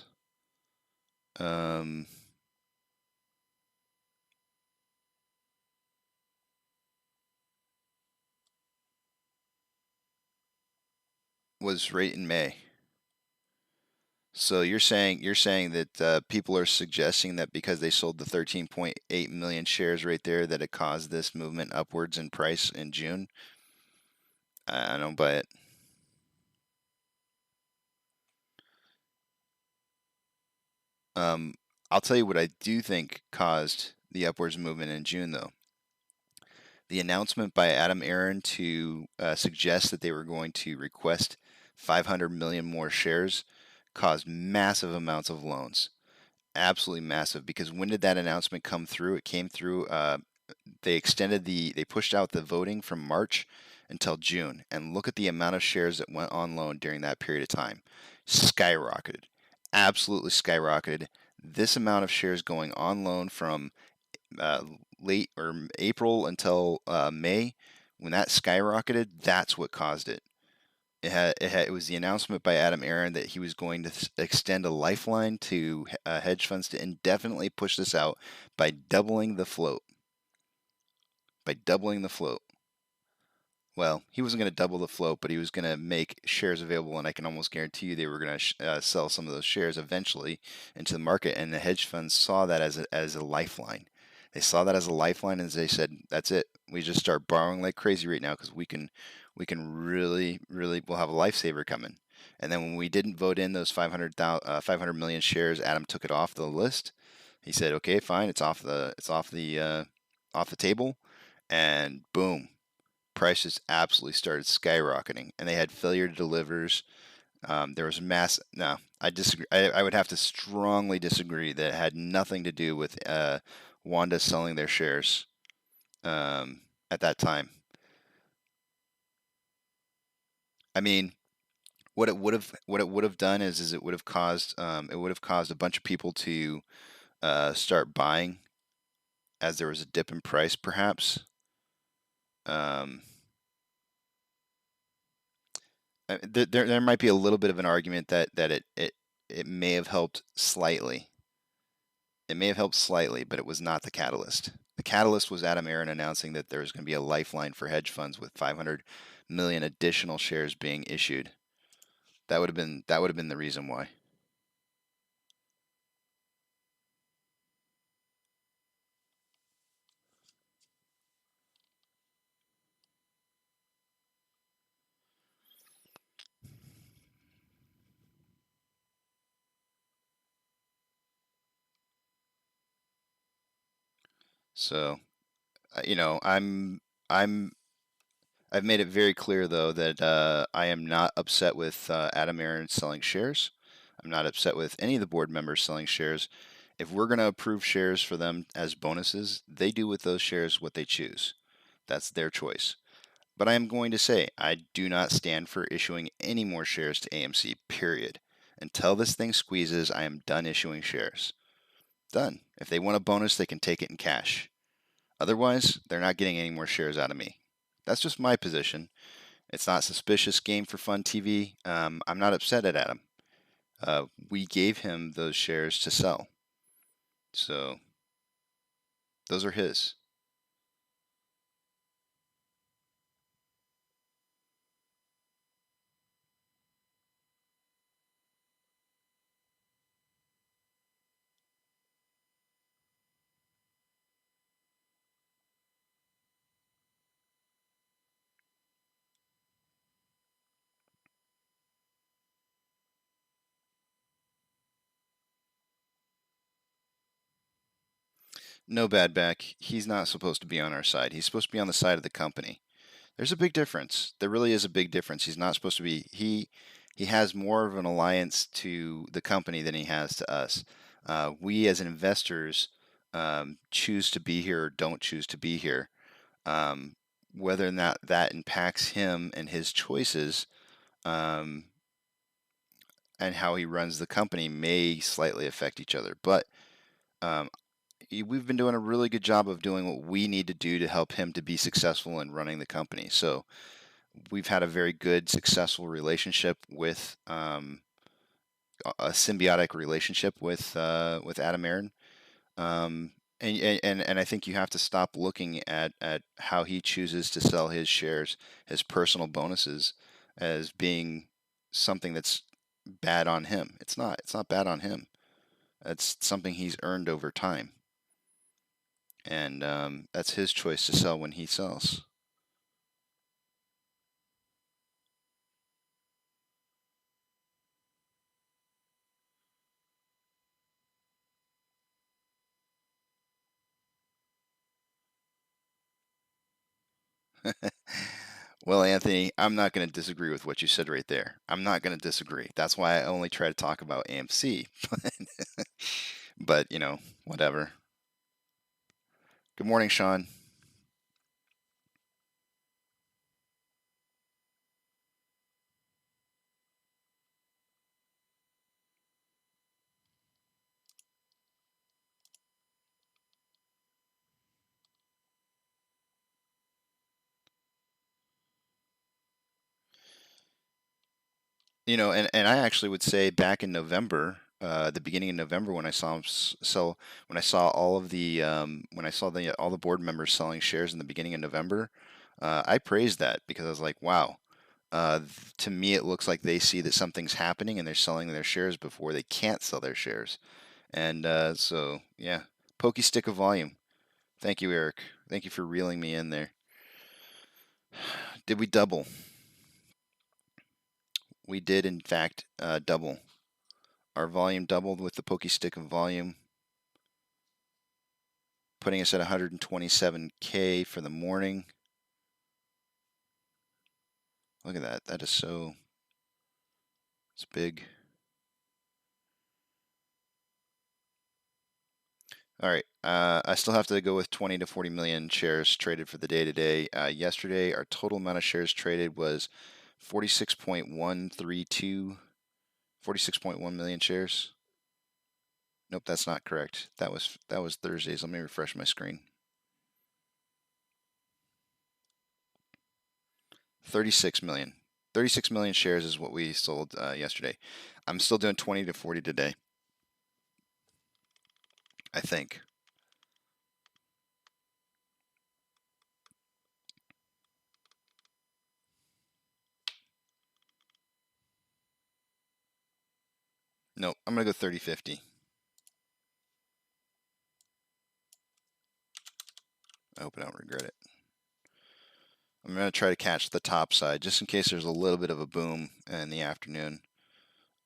was right in May. So you're saying that people are suggesting that because they sold the 13.8 million shares right there, that it caused this movement upwards in price in June. I don't buy it. I'll tell you what I do think caused the upwards movement in June, though. The announcement by Adam Aaron to suggest that they were going to request 500 million more shares caused massive amounts of loans. Absolutely massive. Because when did that announcement come through? It came through. They pushed out the voting from March until June, and look at the amount of shares that went on loan during that period of time. Skyrocketed. Absolutely skyrocketed. This amount of shares going on loan from late or April until May, when that skyrocketed, that's what caused it. It was the announcement by Adam Aaron that he was going to extend a lifeline to hedge funds to indefinitely push this out by doubling the float. Well, he wasn't going to double the float, but he was going to make shares available, and I can almost guarantee you they were going to sell some of those shares eventually into the market, and the hedge funds saw that as a lifeline. They saw that as a lifeline, and they said, "That's it. We just start borrowing like crazy right now because we can really, we'll have a lifesaver coming." And then when we didn't vote in those 500 million shares, Adam took it off the list. He said, "Okay, fine, it's off the table," and boom, prices absolutely started skyrocketing, and they had failure to delivers. There was mass. No, I disagree. I would have to strongly disagree that it had nothing to do with Wanda selling their shares at that time. I mean, what it would have done is it would have caused a bunch of people to start buying as there was a dip in price, perhaps. There might be a little bit of an argument that it may have helped slightly. It may have helped slightly, but it was not the catalyst. The catalyst was Adam Aaron announcing that there was going to be a lifeline for hedge funds with 500 million additional shares being issued. That would have been the reason why. So, I've made it very clear though that I am not upset with Adam Aaron selling shares. I'm not upset with any of the board members selling shares. If we're going to approve shares for them as bonuses, they do with those shares what they choose. That's their choice. But I am going to say, I do not stand for issuing any more shares to AMC, period. Until this thing squeezes, I am done issuing shares. Done. If they want a bonus, they can take it in cash. Otherwise, they're not getting any more shares out of me. That's just my position. It's not suspicious game for fun TV. I'm not upset at Adam. We gave him those shares to sell. So those are his. No bad back. He's not supposed to be on our side. He's supposed to be on the side of the company. There's a big difference. There really is a big difference. He's not supposed to be. He has more of an alliance to the company than he has to us. We as investors choose to be here or don't choose to be here. Whether or not that impacts him and his choices and how he runs the company may slightly affect each other. But we've been doing a really good job of doing what we need to do to help him to be successful in running the company. So we've had a very good, successful relationship with a symbiotic relationship with Adam Aaron. And I think you have to stop looking at how he chooses to sell his shares, his personal bonuses, as being something that's bad on him. It's not. It's not bad on him. It's something he's earned over time. And that's his choice to sell when he sells. Well, Anthony, I'm not going to disagree with what you said right there. I'm not going to disagree. That's why I only try to talk about AMC. But, you know, whatever. Good morning, Sean. You know, and I actually would say back in November, the beginning of November, when I saw him when I saw all of the when I saw all the board members selling shares in the beginning of November, I praised that because I was like, wow. To me, it looks like they see that something's happening and they're selling their shares before they can't sell their shares. And so, yeah, pokey stick of volume. Thank you, Eric. Thank you for reeling me in there. Did we double? We did, in fact, double. Our volume doubled with the pokey stick of volume, putting us at 127K for the morning. Look at that. That is so. It's big. All right. I still have to go with 20 to 40 million shares traded for the day today. Yesterday, our total amount of shares traded was 46.132, 46.1 million shares. Nope, that's not correct. That was Thursday's. Let me refresh my screen. 36 million. 36 million shares is what we sold yesterday. I'm still doing 20 to 40 today. I think. Nope, I'm going to go 30-50. I hope I don't regret it. I'm going to try to catch the top side just in case there's a little bit of a boom in the afternoon.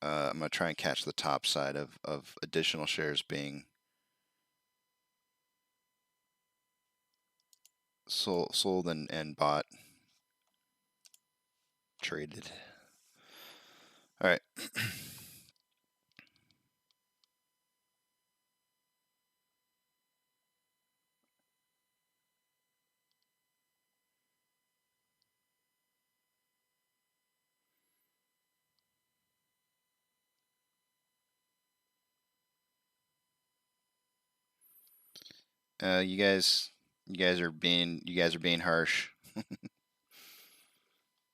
I'm going to try and catch the top side of additional shares being sold and bought, traded. All right. You guys are being harsh.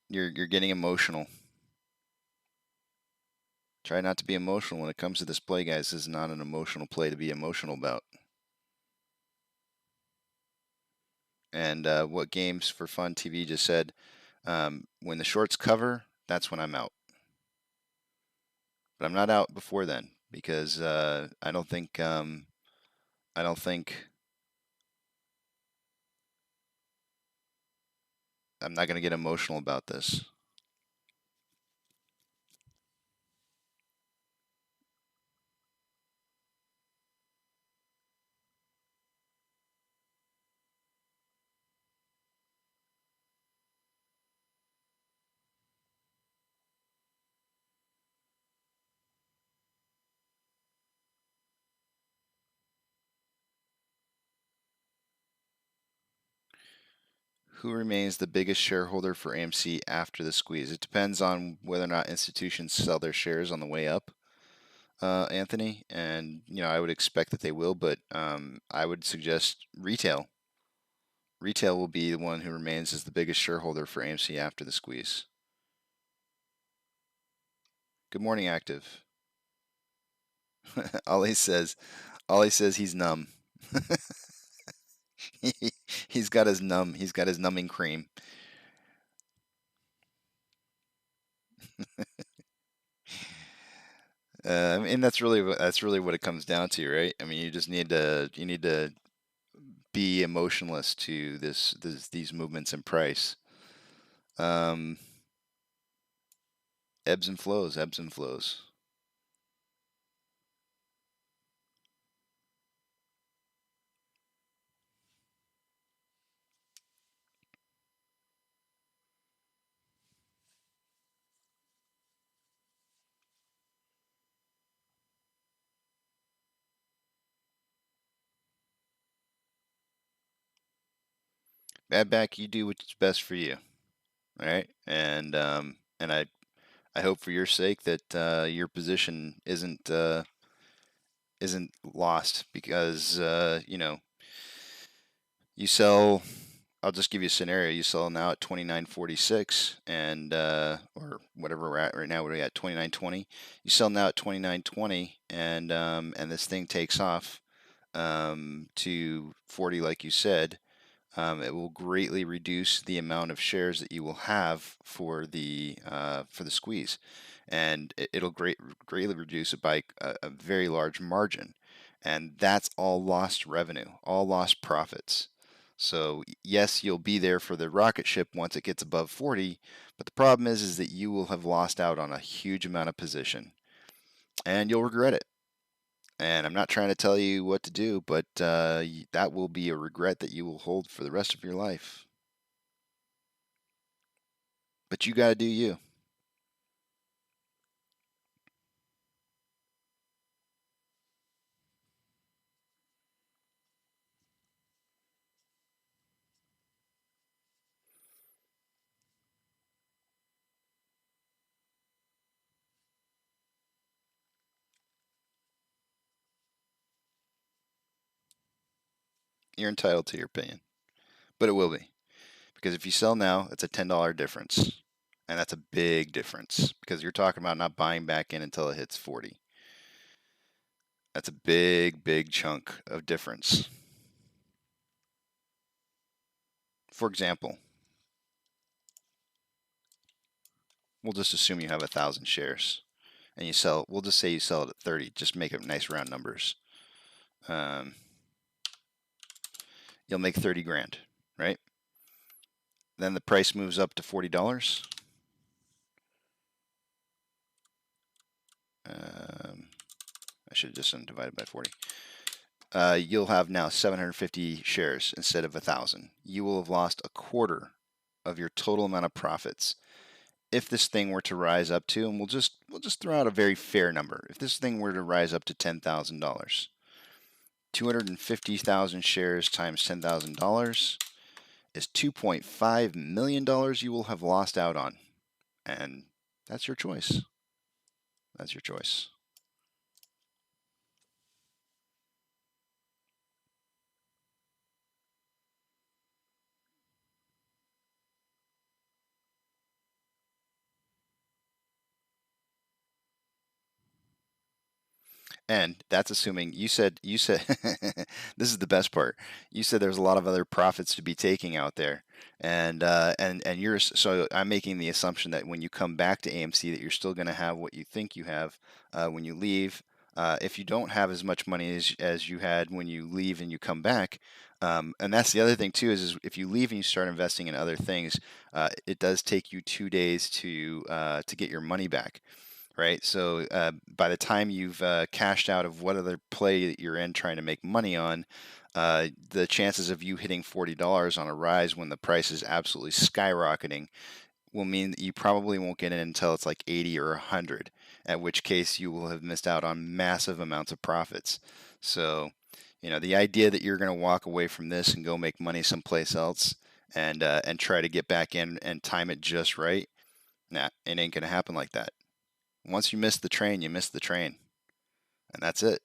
You're getting emotional. Try not to be emotional when it comes to this play, guys. This is not an emotional play to be emotional about. And what Games for Fun TV just said, when the shorts cover, that's when I'm out. But I'm not out before then because I don't think I'm not going to get emotional about this. Who remains the biggest shareholder for AMC after the squeeze? It depends on whether or not institutions sell their shares on the way up, Anthony. And I would expect that they will, but I would suggest retail. Retail will be the one who remains as the biggest shareholder for AMC after the squeeze. Good morning, Active. Ollie says he's numb. He's got his numbing cream. And that's really what it comes down to, right? I mean, you just need to be emotionless to these movements in price. Ebbs and flows, ebbs and flows. Bad back, you do what's best for you, all right? And I hope for your sake that your position isn't lost because you sell. I'll just give you a scenario. You sell now at 29.46 and or whatever we're at right now. We're at 29.20. You sell now at 29.20 and this thing takes off to 40, like you said. It will greatly reduce the amount of shares that you will have for the squeeze, and it'll greatly reduce it by a very large margin, and that's all lost revenue, all lost profits. So yes, you'll be there for the rocket ship once it gets above 40, but the problem is that you will have lost out on a huge amount of position, and you'll regret it. And I'm not trying to tell you what to do, but that will be a regret that you will hold for the rest of your life. But you got to do you. You're entitled to your opinion, but it will be. Because if you sell now, it's a $10 difference. And that's a big difference because you're talking about not buying back in until it hits 40. That's a big, big chunk of difference. For example, we'll just assume you have 1,000 shares and you sell, we'll just say you sell it at 30, just make it nice round numbers. You'll make 30 grand, right? Then the price moves up to $40. I should have just divided by 40. You'll have now 750 shares instead of 1,000. You will have lost a quarter of your total amount of profits. If this thing were to rise up to, and we'll just throw out a very fair number. If this thing were to rise up to $10,000, 250,000 shares times $10,000 is $2.5 million you will have lost out on. And that's your choice. That's your choice. And that's assuming you said this is the best part. You said there's a lot of other profits to be taking out there, and you're so I'm making the assumption that when you come back to AMC that you're still going to have what you think you have when you leave. If you don't have as much money as you had when you leave and you come back, and that's the other thing too is if you leave and you start investing in other things, it does take you 2 days to get your money back. Right. So by the time you've cashed out of what other play that you're in trying to make money on, the chances of you hitting $40 on a rise when the price is absolutely skyrocketing will mean that you probably won't get in until it's like 80 or 100, at which case you will have missed out on massive amounts of profits. So, the idea that you're going to walk away from this and go make money someplace else and try to get back in and time it just right, nah, it ain't going to happen like that. Once you miss the train, you miss the train. And that's it.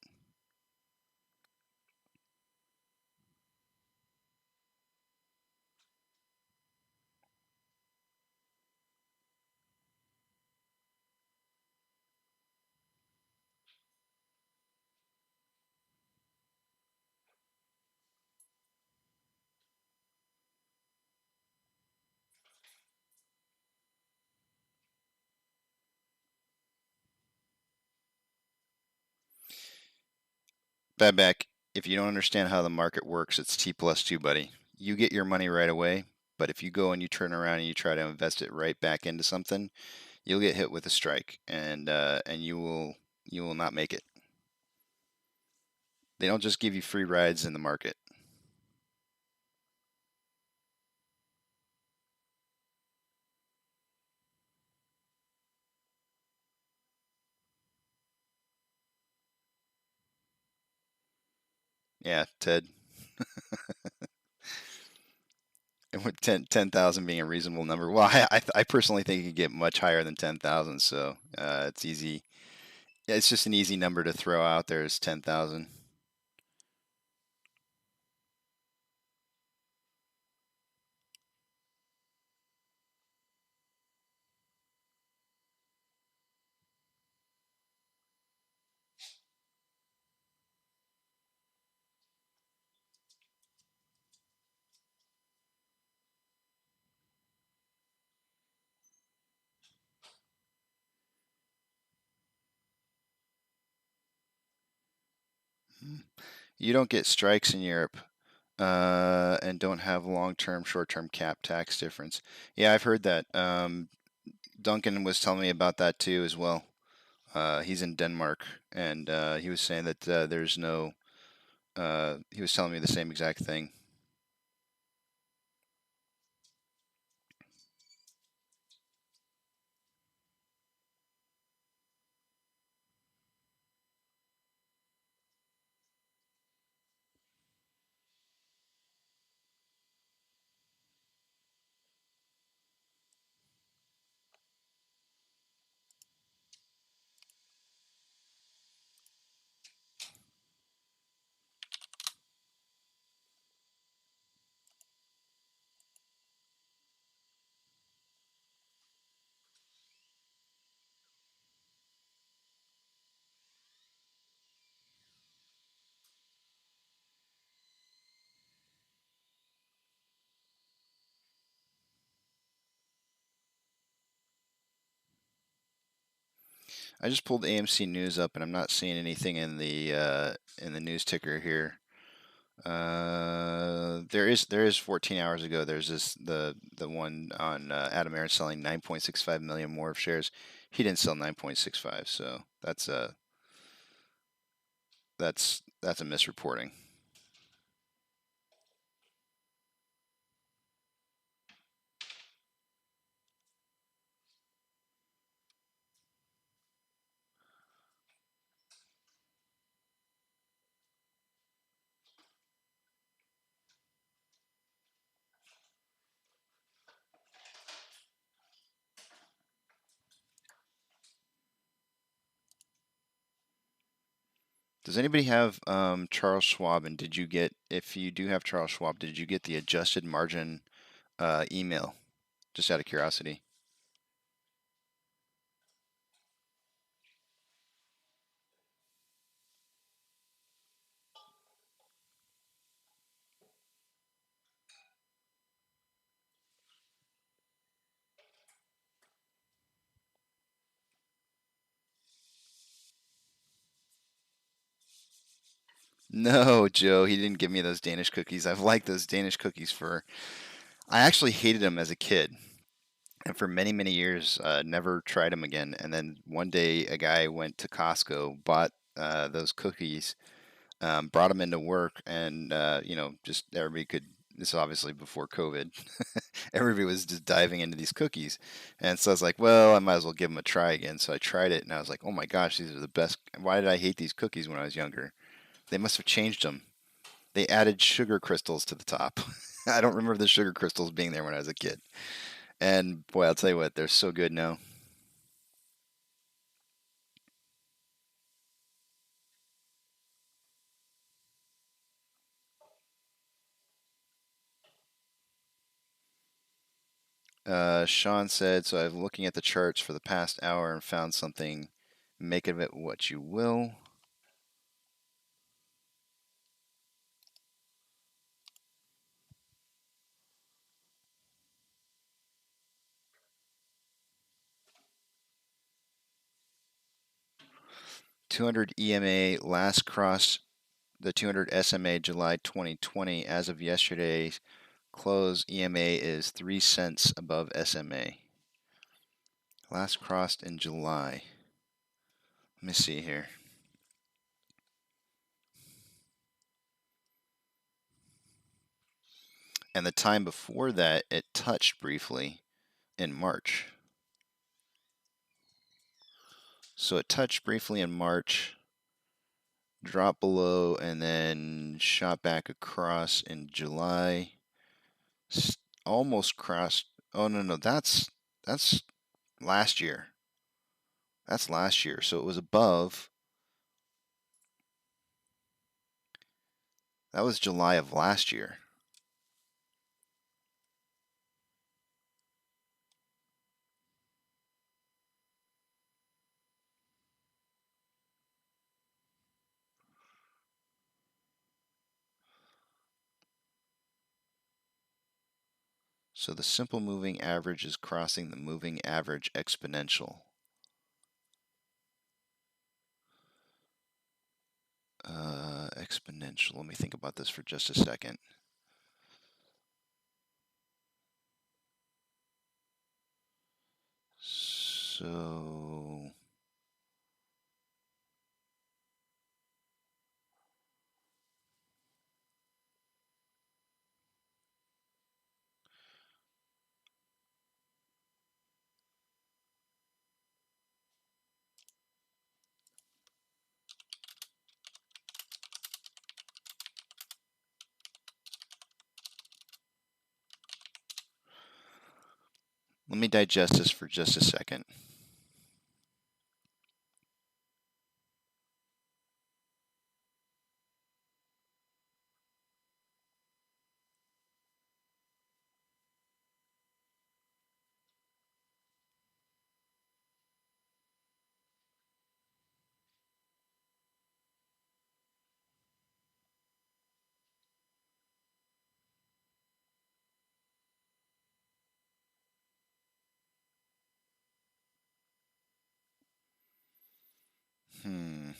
Badback, if you don't understand how the market works, it's T plus 2, buddy. You get your money right away, but if you go and you turn around and you try to invest it right back into something, you'll get hit with a strike, and you will not make it. They don't just give you free rides in the market. Yeah, Ted. And with 10,000 being a reasonable number, well, I personally think it could get much higher than 10,000. So it's easy. Yeah, it's just an easy number to throw out there is 10,000. You don't get strikes in Europe, and don't have long-term, short-term cap tax difference. Yeah, I've heard that. Duncan was telling me about that too as well. He's in Denmark, and he was saying that there's no. He was telling me the same exact thing. I just pulled AMC News up, and I'm not seeing anything in the news ticker here. There is 14 hours ago. There's the one on Adam Aaron selling 9.65 million more of shares. He didn't sell 9.65, so that's a misreporting. Does anybody have Charles Schwab? And did you get, if you do have Charles Schwab, did you get the adjusted margin email? Just out of curiosity. No, Joe, he didn't give me those Danish cookies. I've liked those Danish cookies for. I actually hated them as a kid, and for many, many years, never tried them again. And then one day, a guy went to Costco, bought those cookies, brought them into work, and just everybody could. This is obviously before COVID. Everybody was just diving into these cookies, and so I was like, well, I might as well give them a try again. So I tried it, and I was like, oh my gosh, these are the best. Why did I hate these cookies when I was younger? They must have changed them. They added sugar crystals to the top. I don't remember the sugar crystals being there when I was a kid. And boy, I'll tell you what, they're so good now. Sean said, so I'm looking at the charts for the past hour and found something. Make of it what you will. $200 EMA last cross the 200 SMA July 2020. As of yesterday's close, EMA is 3 cents above SMA. Last crossed in July. Let me see here. And the time before that, it touched briefly in March. So it touched briefly in March, dropped below, and then shot back across in July. Almost crossed. Oh no, that's last year. That's last year. So it was above. That was July of last year. So the simple moving average is crossing the moving average exponential. Exponential. Let me think about this for just a second. So let me digest this for just a second. Hmm.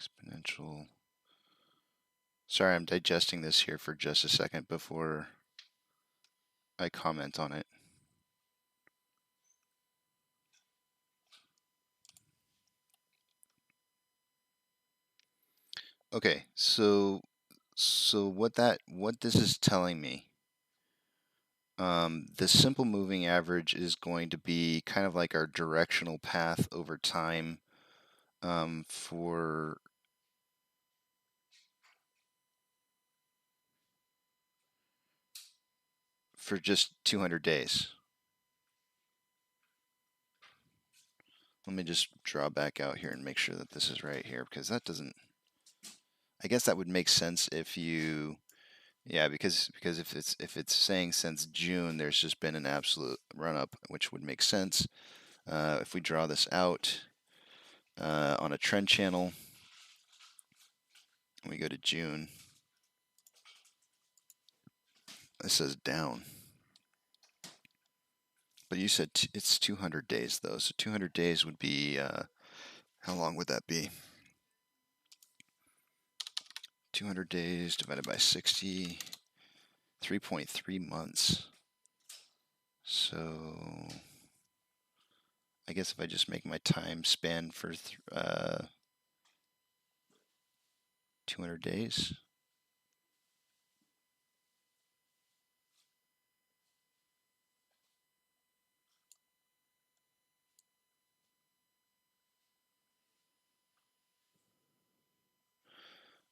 exponential. Sorry, I'm digesting this here for just a second before I comment on it. Okay, so what this is telling me, the simple moving average is going to be kind of like our directional path over time for just 200 days. Let me just draw back out here and make sure that this is right here, because that doesn't, I guess that would make sense if you, yeah, because if it's saying since June there's just been an absolute run up, which would make sense. If we draw this out on a trend channel, and we go to June, this says down. But you said it's 200 days though, so 200 days would be, how long would that be? 200 days divided by 60, 3.3 months. So I guess if I just make my time span for 200 days.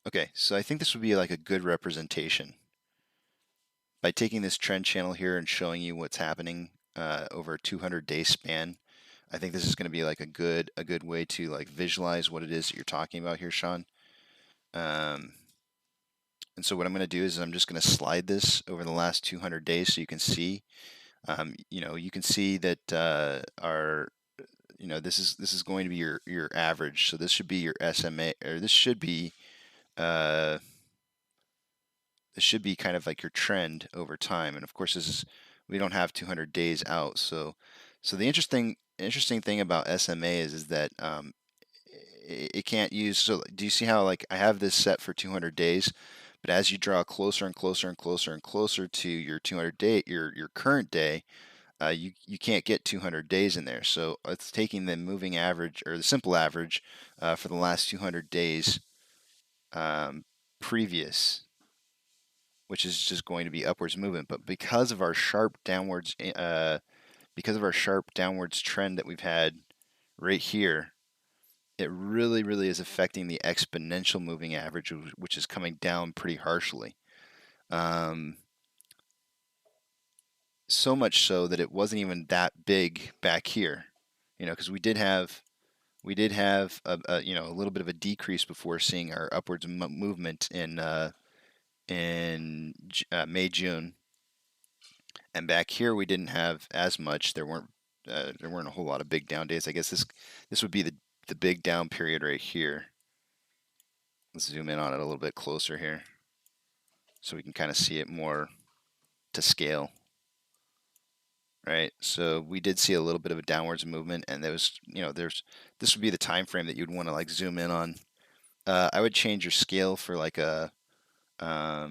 Okay, so I think this would be like a good representation. By taking this trend channel here and showing you what's happening over a 200-day span, I think this is going to be like a good way to like visualize what it is that you're talking about here, Sean. And so what I'm going to do is I'm just going to slide this over the last 200 days so you can see. You know, you can see that our, you know, this is going to be your average. So this should be your SMA, or this should be kind of like your trend over time. And of course, we don't have 200 days out. So the interesting thing about SMA is that it can't use. So do you see how like I have this set for 200 days, but as you draw closer and closer and closer and closer to your 200 day, your current day, you can't get 200 days in there. So it's taking the moving average or the simple average for the last 200 days previous, which is just going to be upwards movement. But because of our sharp downwards, trend that we've had right here, it really is affecting the exponential moving average, which is coming down pretty harshly. So much so that it wasn't even that big back here, you know, because we did have a you know, a little bit of a decrease before seeing our upwards movement in May, June, and back here we didn't have as much. There weren't a whole lot of big down days. I guess this would be the big down period right here. Let's zoom in on it a little bit closer here, so we can kind of see it more to scale. Right, so we did see a little bit of a downwards movement, and there was, you know, this would be the time frame that you'd want to like zoom in on. I would change your scale for like a I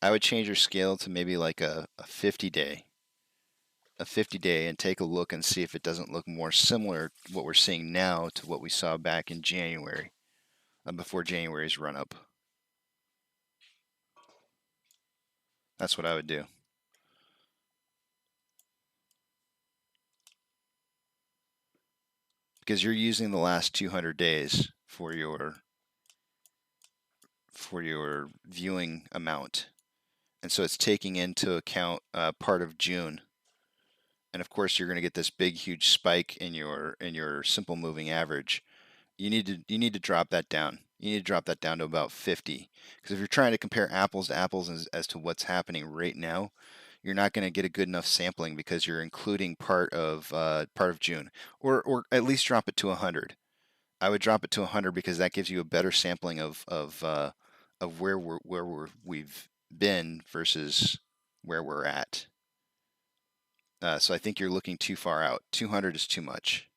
would change your scale to maybe like a 50 day, and take a look and see if it doesn't look more similar to what we're seeing now to what we saw back in January, before January's run up. That's what I would do. Because you're using the last 200 days for your viewing amount. And so it's taking into account part of June. And of course, you're going to get this big, huge spike in your simple moving average. You need to drop that down. You need to drop that down to about 50. Because if you're trying to compare apples to apples as to what's happening right now, you're not going to get a good enough sampling because you're including part of June, or at least drop it to 100. I would drop it to 100 because that gives you a better sampling of where we've been versus where we're at. So I think you're looking too far out. 200 is too much.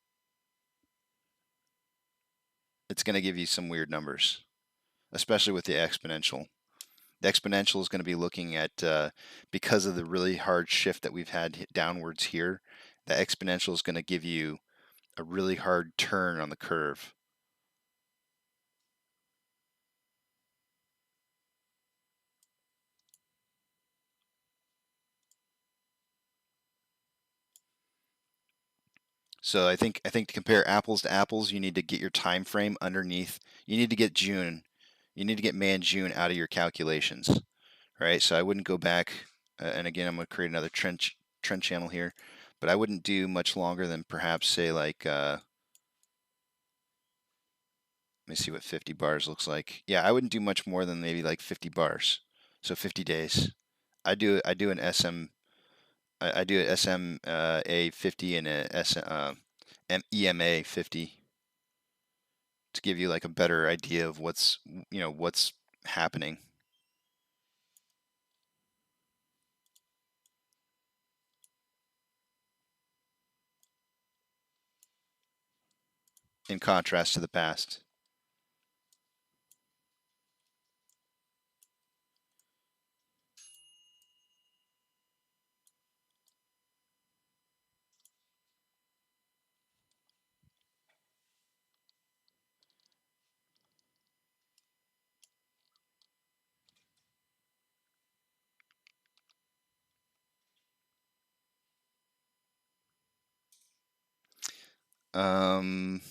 it's going to give you some weird numbers, especially with the exponential. The exponential is going to be looking at, because of the really hard shift that we've had downwards here, the exponential is going to give you a really hard turn on the curve. So I think to compare apples to apples, you need to get your time frame underneath. You need to get June. You need to get May and June out of your calculations, right? So I wouldn't go back. And again, I'm going to create another trend channel here, but I wouldn't do much longer than perhaps say like. Let me see what 50 bars looks like. Yeah, I wouldn't do much more than maybe like 50 bars. So 50 days. I do an SM. I do a SMA 50 and a EMA 50 to give you like a better idea of what's happening. In contrast to the past. Um,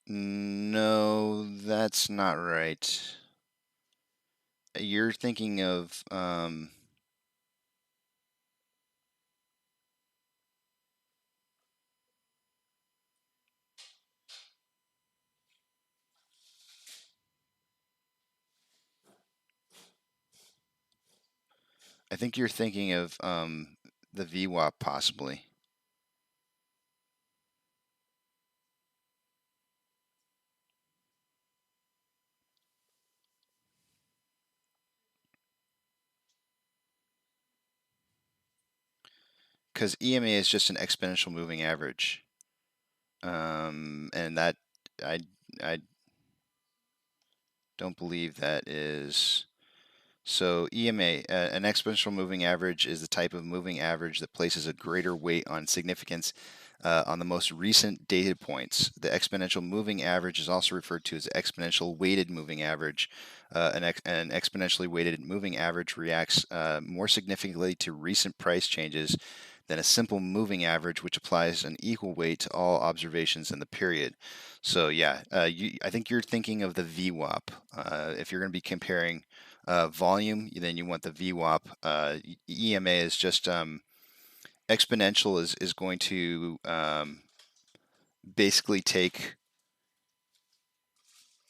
no, that's not right. You're thinking of I think you're thinking of the VWAP possibly. Because EMA is just an exponential moving average, and that I don't believe that is. So EMA, an exponential moving average, is the type of moving average that places a greater weight on significance on the most recent data points. The exponential moving average is also referred to as exponential weighted moving average. An exponentially weighted moving average reacts more significantly to recent price changes than a simple moving average, which applies an equal weight to all observations in the period. So yeah, I think you're thinking of the VWAP. If you're going to be comparing volume, then you want the VWAP. EMA is just exponential is going to basically take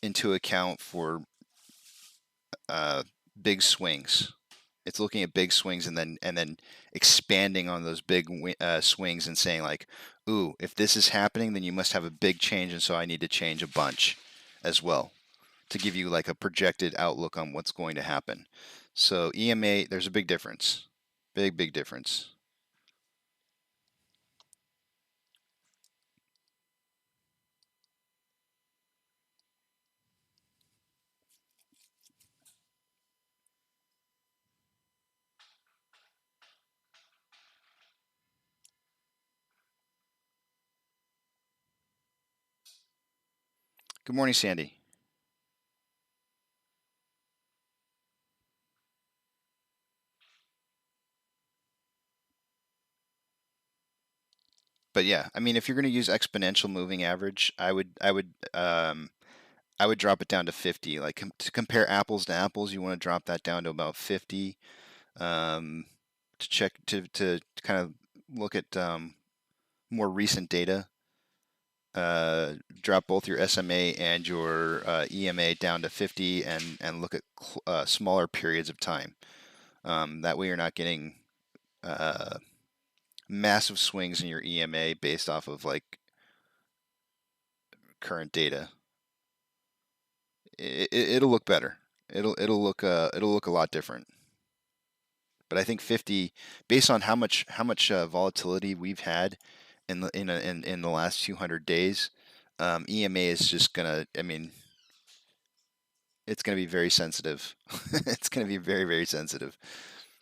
into account for big swings. It's looking at big swings and then expanding on those big swings and saying like, ooh, if this is happening, then you must have a big change, and so I need to change a bunch as well to give you like a projected outlook on what's going to happen. So EMA, there's a big difference. Big difference. Good morning, Sandy. But yeah, I mean, if you're going to use exponential moving average, I would drop it down to 50. Like to compare apples to apples, you want to drop that down to about 50. To check to kind of look at more recent data. Drop both your SMA and your EMA down to 50 and look at smaller periods of time. That way you're not getting massive swings in your EMA based off of like current data, it'll look better. It'll look a lot different. But I think 50, based on how much volatility we've had in the last 200 days, EMA is just gonna. I mean, it's gonna be very sensitive. It's gonna be very, very sensitive.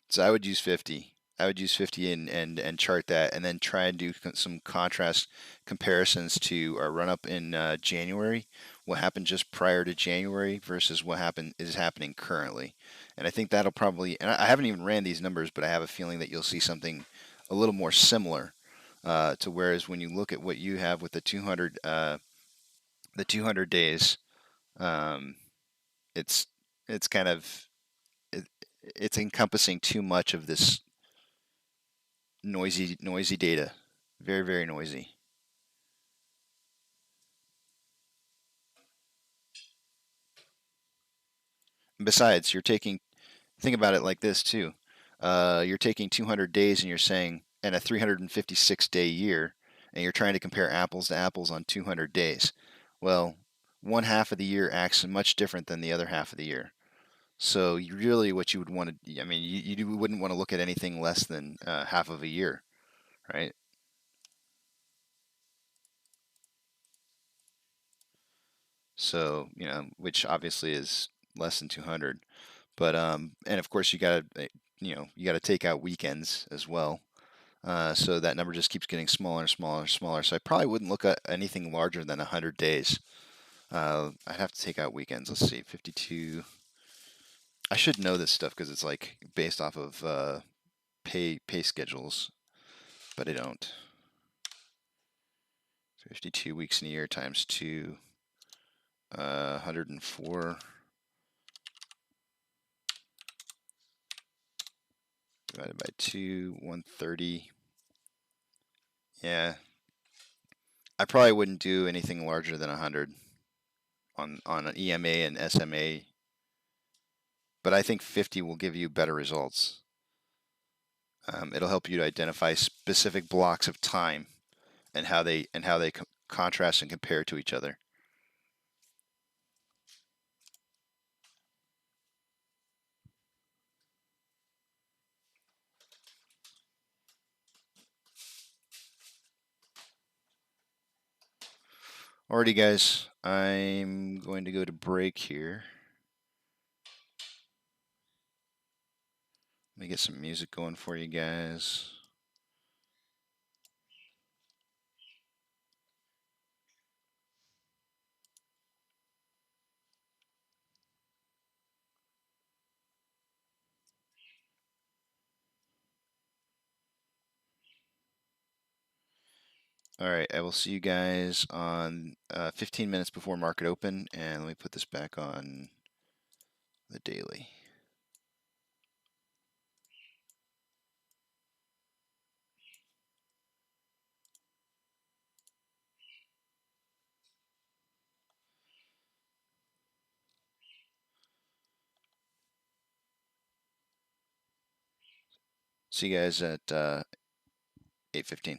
So I would use 50. I would use 50 and chart that, and then try and do some contrast comparisons to our run up in January, what happened just prior to January versus what is happening currently. And I think that'll probably, and I haven't even ran these numbers, but I have a feeling that you'll see something a little more similar to whereas when you look at what you have with the 200 days, um, it's kind of it's encompassing too much of this noisy data, very, very noisy. And besides, think about it like this too. You're taking 200 days and you're saying, and a 356-day year, and you're trying to compare apples to apples on 200 days. Well, one half of the year acts much different than the other half of the year. So what you would want to, I mean, you wouldn't want to look at anything less than half of a year, right? So, which obviously is less than 200. But and of course you got to take out weekends as well. So that number just keeps getting smaller and smaller and smaller. So I probably wouldn't look at anything larger than 100 days. I'd have to take out weekends. Let's see, 52. I should know this stuff because it's like based off of pay schedules, but I don't. 52 weeks in a year times 2, 104 divided by 2, 130. Yeah, I probably wouldn't do anything larger than 100 on an EMA and SMA, but I think 50 will give you better results. It'll help you to identify specific blocks of time and how they contrast and compare to each other. Alrighty, guys, I'm going to go to break here. Let me get some music going for you guys. All right, I will see you guys on 15 minutes before market open, and let me put this back on the daily. See you guys at 8:15.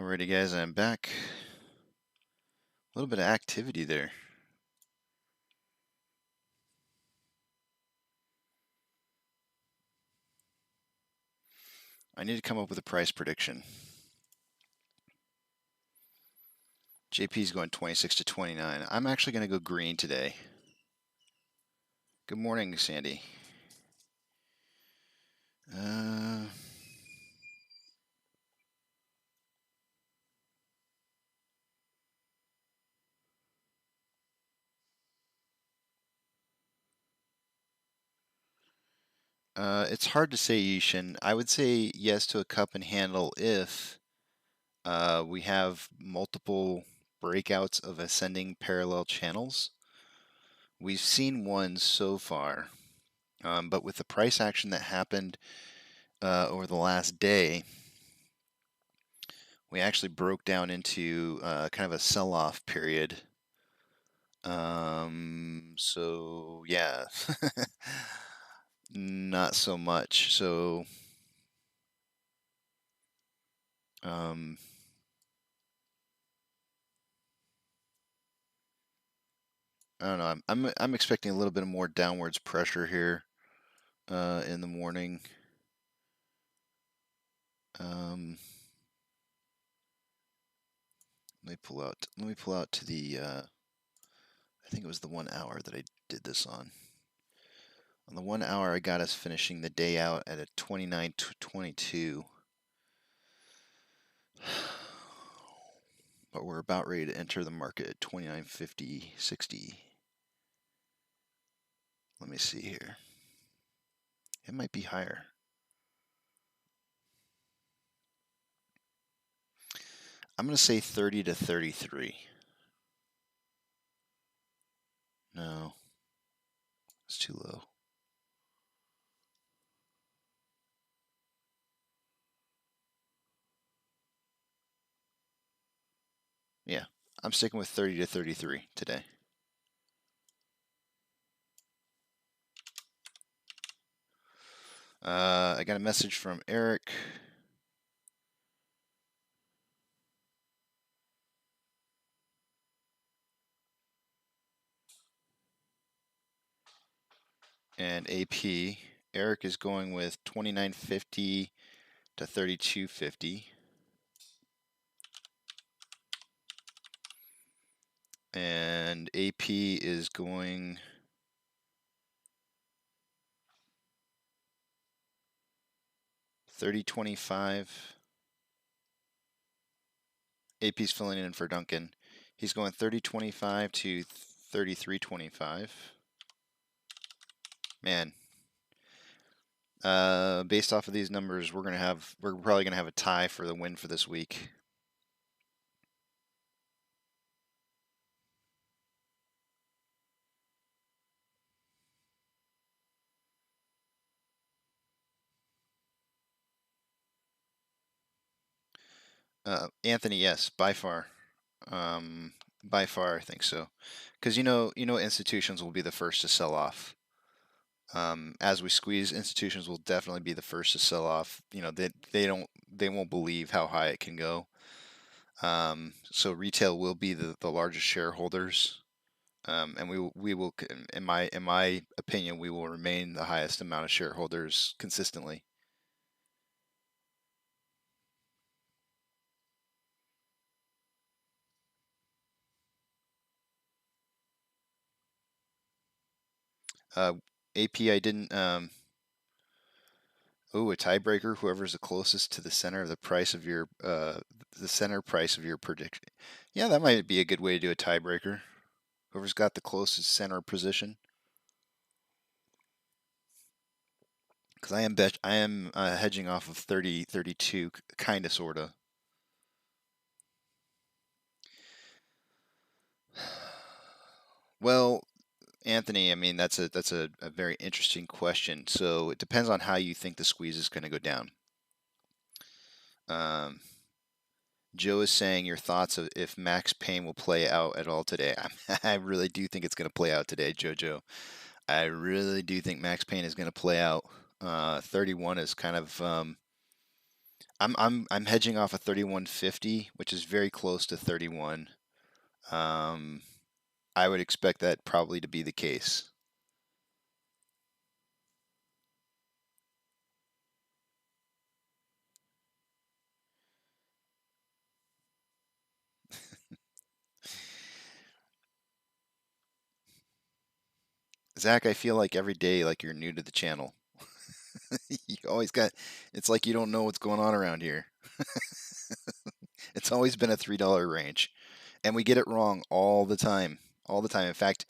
Alrighty, guys, I'm back. A little bit of activity there. I need to come up with a price prediction. JP's going 26 to 29. I'm actually going to go green today. Good morning, Sandy. It's hard to say, Yishin. I would say yes to a cup and handle if we have multiple breakouts of ascending parallel channels. We've seen one so far, but with the price action that happened over the last day, we actually broke down into kind of a sell-off period. So yeah, not so much. So I don't know. I'm expecting a little bit more downwards pressure here in the morning. Let me pull out. Let me pull out to the. I think it was the 1 hour that I did this on. On the 1 hour, I got us finishing the day out at a 29.22. But we're about ready to enter the market at 29.50.60. Let me see here. It might be higher. I'm going to say 30 to 33. No, it's too low. Yeah, I'm sticking with 30 to 33 today. I got a message from Eric. And AP. Eric is going with 29.50 to 32.50. And AP is going 30.25. AP's filling in for Duncan. He's going 30.25 to 33.25. Man, based off of these numbers, we're probably gonna have a tie for the win for this week. Anthony, yes, by far. By far, I think so. Because you know, institutions will be the first to sell off. As we squeeze, institutions will definitely be the first to sell off. You know, they won't believe how high it can go. So retail will be the largest shareholders, and we will, in my opinion, we will remain the highest amount of shareholders consistently. AP, I didn't. Oh, a tiebreaker. Whoever's the closest to the center of the price of your the center price of your prediction. Yeah, that might be a good way to do a tiebreaker. Whoever's got the closest center position. Because I am hedging off of 30, 32, kind of, sorta. Well, Anthony, I mean that's a very interesting question. So it depends on how you think the squeeze is going to go down. Joe is saying your thoughts of if Max Payne will play out at all today. I really do think it's going to play out today, Jojo. I really do think Max Payne is going to play out. 31 is kind of I'm hedging off a 31.50, which is very close to 31. I would expect that probably to be the case. Zach, I feel like every day like you're new to the channel. You always got, it's like you don't know what's going on around here. It's always been a $3 range. And we get it wrong all the time. All the time. In fact,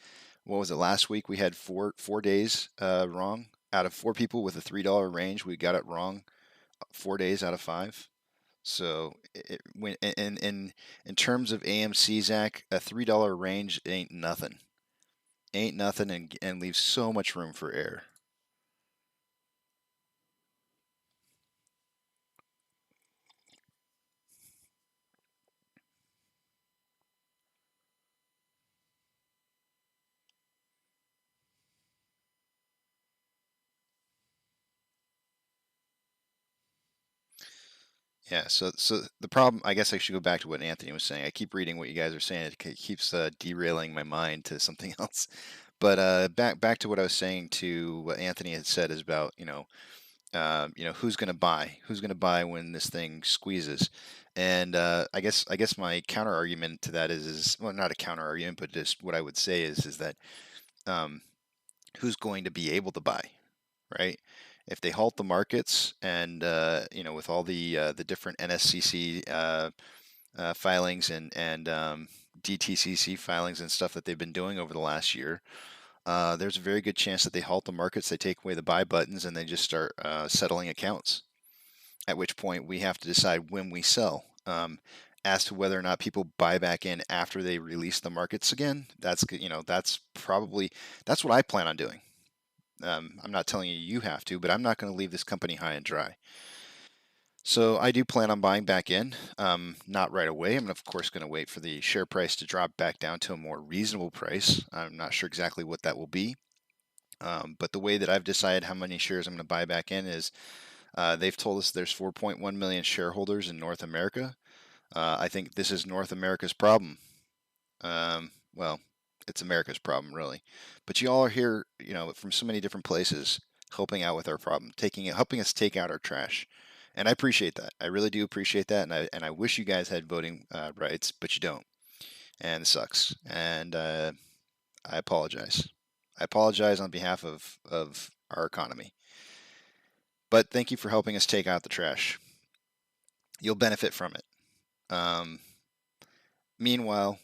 what was it? Last week we had four days wrong. Out of 4 people with a $3 range, we got it wrong 4 days out of 5. So when in terms of AMC, Zach, a $3 range ain't nothing. Ain't nothing, and leaves so much room for error. Yeah, so the problem, I guess I should go back to what Anthony was saying. I keep reading what you guys are saying. It keeps derailing my mind to something else. But back to what I was saying to what Anthony had said is about, who's going to buy? Who's going to buy when this thing squeezes? And I guess my counter argument to that is well, not a counter argument, but just what I would say is that um, who's going to be able to buy, right? If they halt the markets and with all the different NSCC filings and DTCC filings and stuff that they've been doing over the last year, there's a very good chance that they halt the markets, they take away the buy buttons, and they just start settling accounts. At which point we have to decide when we sell. As to whether or not people buy back in after they release the markets again, that's that's what I plan on doing. I'm not telling you you have to, but I'm not going to leave this company high and dry. So I do plan on buying back in, not right away. I'm of course going to wait for the share price to drop back down to a more reasonable price. I'm not sure exactly what that will be. But the way that I've decided how many shares I'm going to buy back in is they've told us there's 4.1 million shareholders in North America. I think this is North America's problem. Well, it's America's problem, really. But you all are here, from so many different places, helping out with our problem, helping us take out our trash. And I appreciate that. I really do appreciate that, and I wish you guys had voting rights, but you don't, and it sucks. And I apologize. I apologize on behalf of our economy. But thank you for helping us take out the trash. You'll benefit from it. Meanwhile,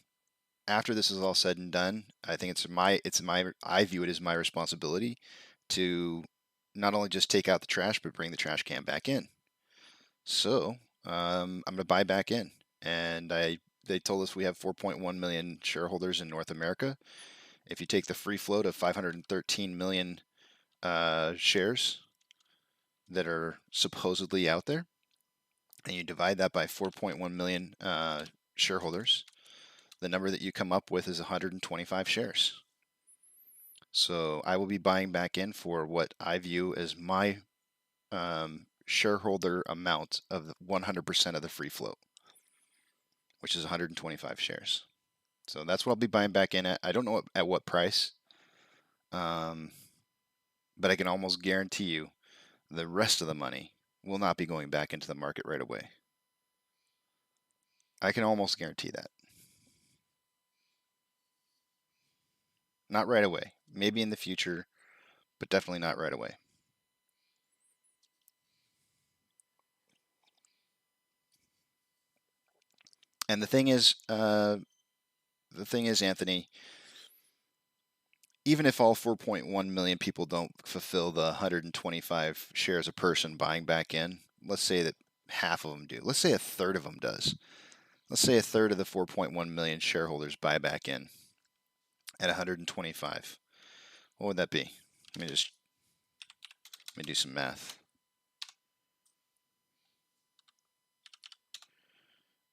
after this is all said and done, I think I view it as my responsibility to not only just take out the trash, but bring the trash can back in. So I'm going to buy back in, and they told us we have 4.1 million shareholders in North America. If you take the free float of 513 million shares that are supposedly out there, and you divide that by 4.1 million shareholders, the number that you come up with is 125 shares. So I will be buying back in for what I view as my shareholder amount of 100% of the free float, which is 125 shares. So that's what I'll be buying back in at. I don't know at what price, but I can almost guarantee you the rest of the money will not be going back into the market right away. I can almost guarantee that. Not right away. Maybe in the future, but definitely not right away. And the thing is, Anthony, even if all 4.1 million people don't fulfill the 125 shares a person buying back in, let's say that half of them do. Let's say a third of them does. Let's say a third of the 4.1 million shareholders buy back in at 125. What would that be? Let me do some math.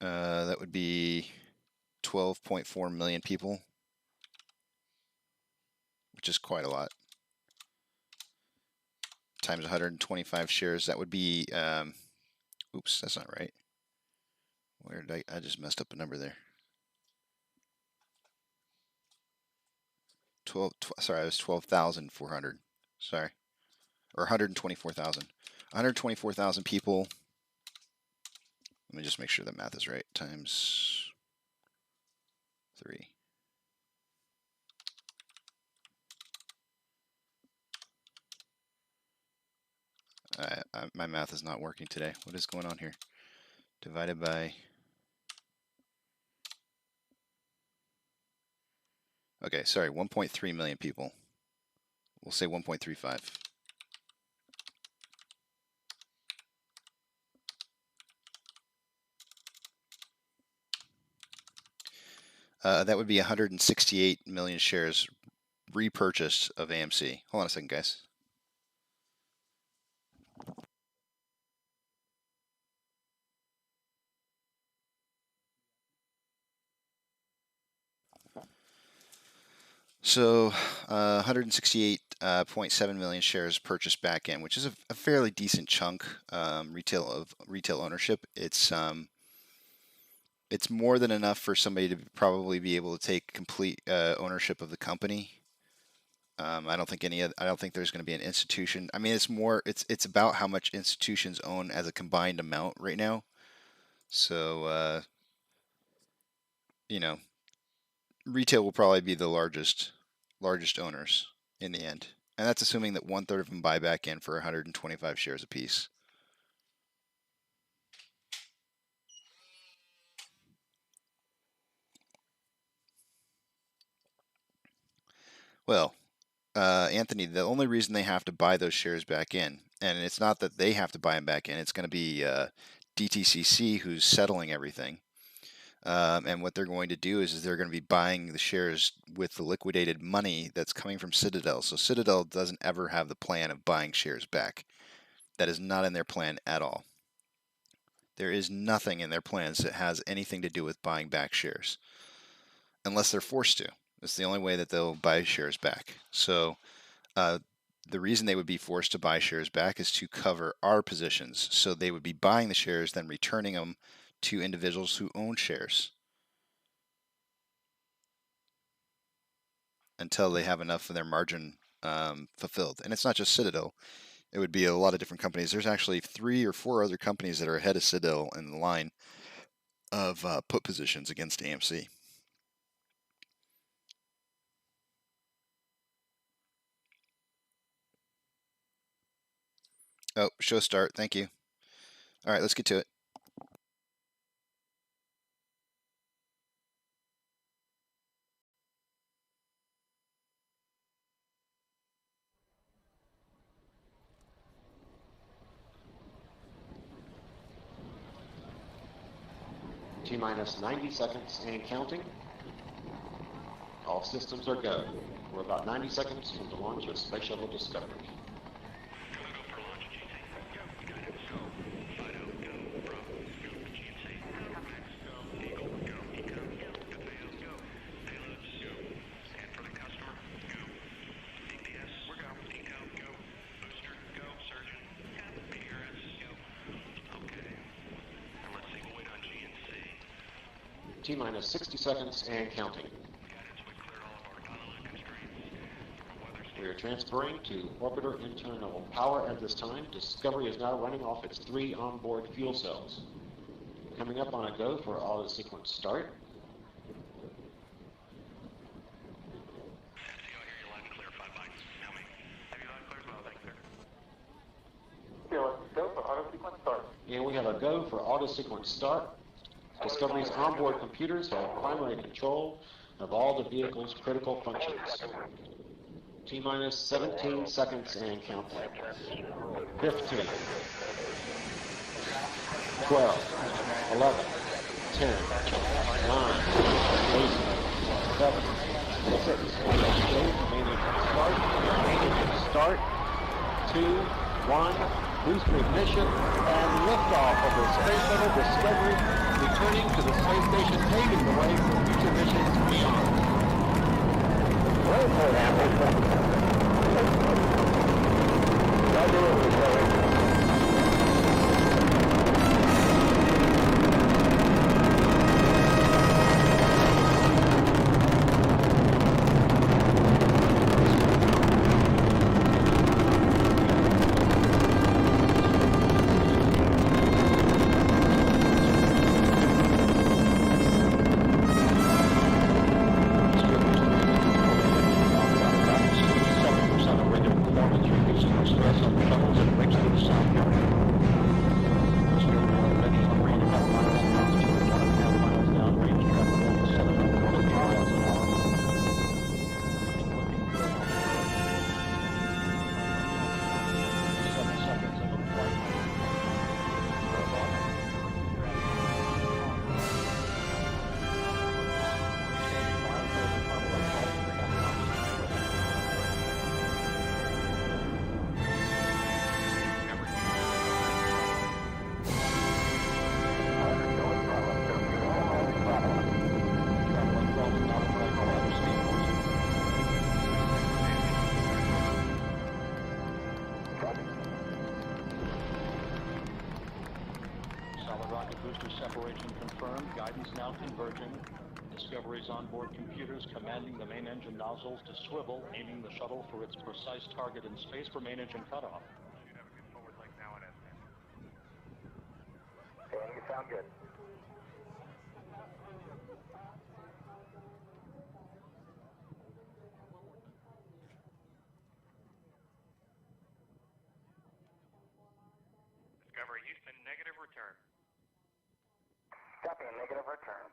That would be 12.4 million people, which is quite a lot. Times 125 shares, that would be Oops, that's not right. Where did I just messed up a number there. 12, sorry, it was 12,400. Sorry. Or 124,000. 124,000 people. Let me just make sure the math is right. Times 3. My math is not working today. What is going on here? Divided by... Okay, sorry, 1.3 million people. We'll say 1.35. That would be 168 million shares repurchased of AMC. Hold on a second, guys. So 168.7 million shares purchased back in, which is a fairly decent chunk retail ownership. It's more than enough for somebody to probably be able to take complete ownership of the company. I don't think there's going to be an institution. I mean, it's about how much institutions own as a combined amount right now. So you know, retail will probably be the largest owners in the end, and that's assuming that 1/3 of them buy back in for 125 shares apiece. Well, Anthony, the only reason they have to buy those shares back in, and it's not that they have to buy them back in, it's going to be DTCC who's settling everything. And what they're going to do is they're going to be buying the shares with the liquidated money that's coming from Citadel. So Citadel doesn't ever have the plan of buying shares back. That is not in their plan at all. There is nothing in their plans that has anything to do with buying back shares, unless they're forced to. It's the only way that they'll buy shares back. So the reason they would be forced to buy shares back is to cover our positions. So they would be buying the shares, then returning them to individuals who own shares until they have enough of their margin fulfilled. And it's not just Citadel. It would be a lot of different companies. There's actually 3 or 4 other companies that are ahead of Citadel in the line of put positions against AMC. Oh, show start. Thank you. All right, let's get to it. T-minus 90 seconds and counting. All systems are go. We're about 90 seconds from the launch of Space Shuttle Discovery. T-minus 60 seconds and counting. We are transferring to orbiter internal power at this time. Discovery is now running off its 3 onboard fuel cells. Coming up on a go for auto sequence start. And we have a go for auto sequence start. Discovery's onboard computers have primary control of all the vehicle's critical functions. T-minus 17 seconds and counting. 15, 12, 11, 10, 9, 8, 7, 6, start, 2, 1, booster ignition, and liftoff of the Space Shuttle Discovery, returning to the space station, paving the way for future missions beyond. rocket booster separation confirmed. Guidance now converging. Discovery's onboard computers commanding the main engine nozzles to swivel, aiming the shuttle for its precise target in space for main engine cutoff. Should have a good forward leg now in estimate. Dan, you sound good. Discovery Houston, negative return. Copy, negative return.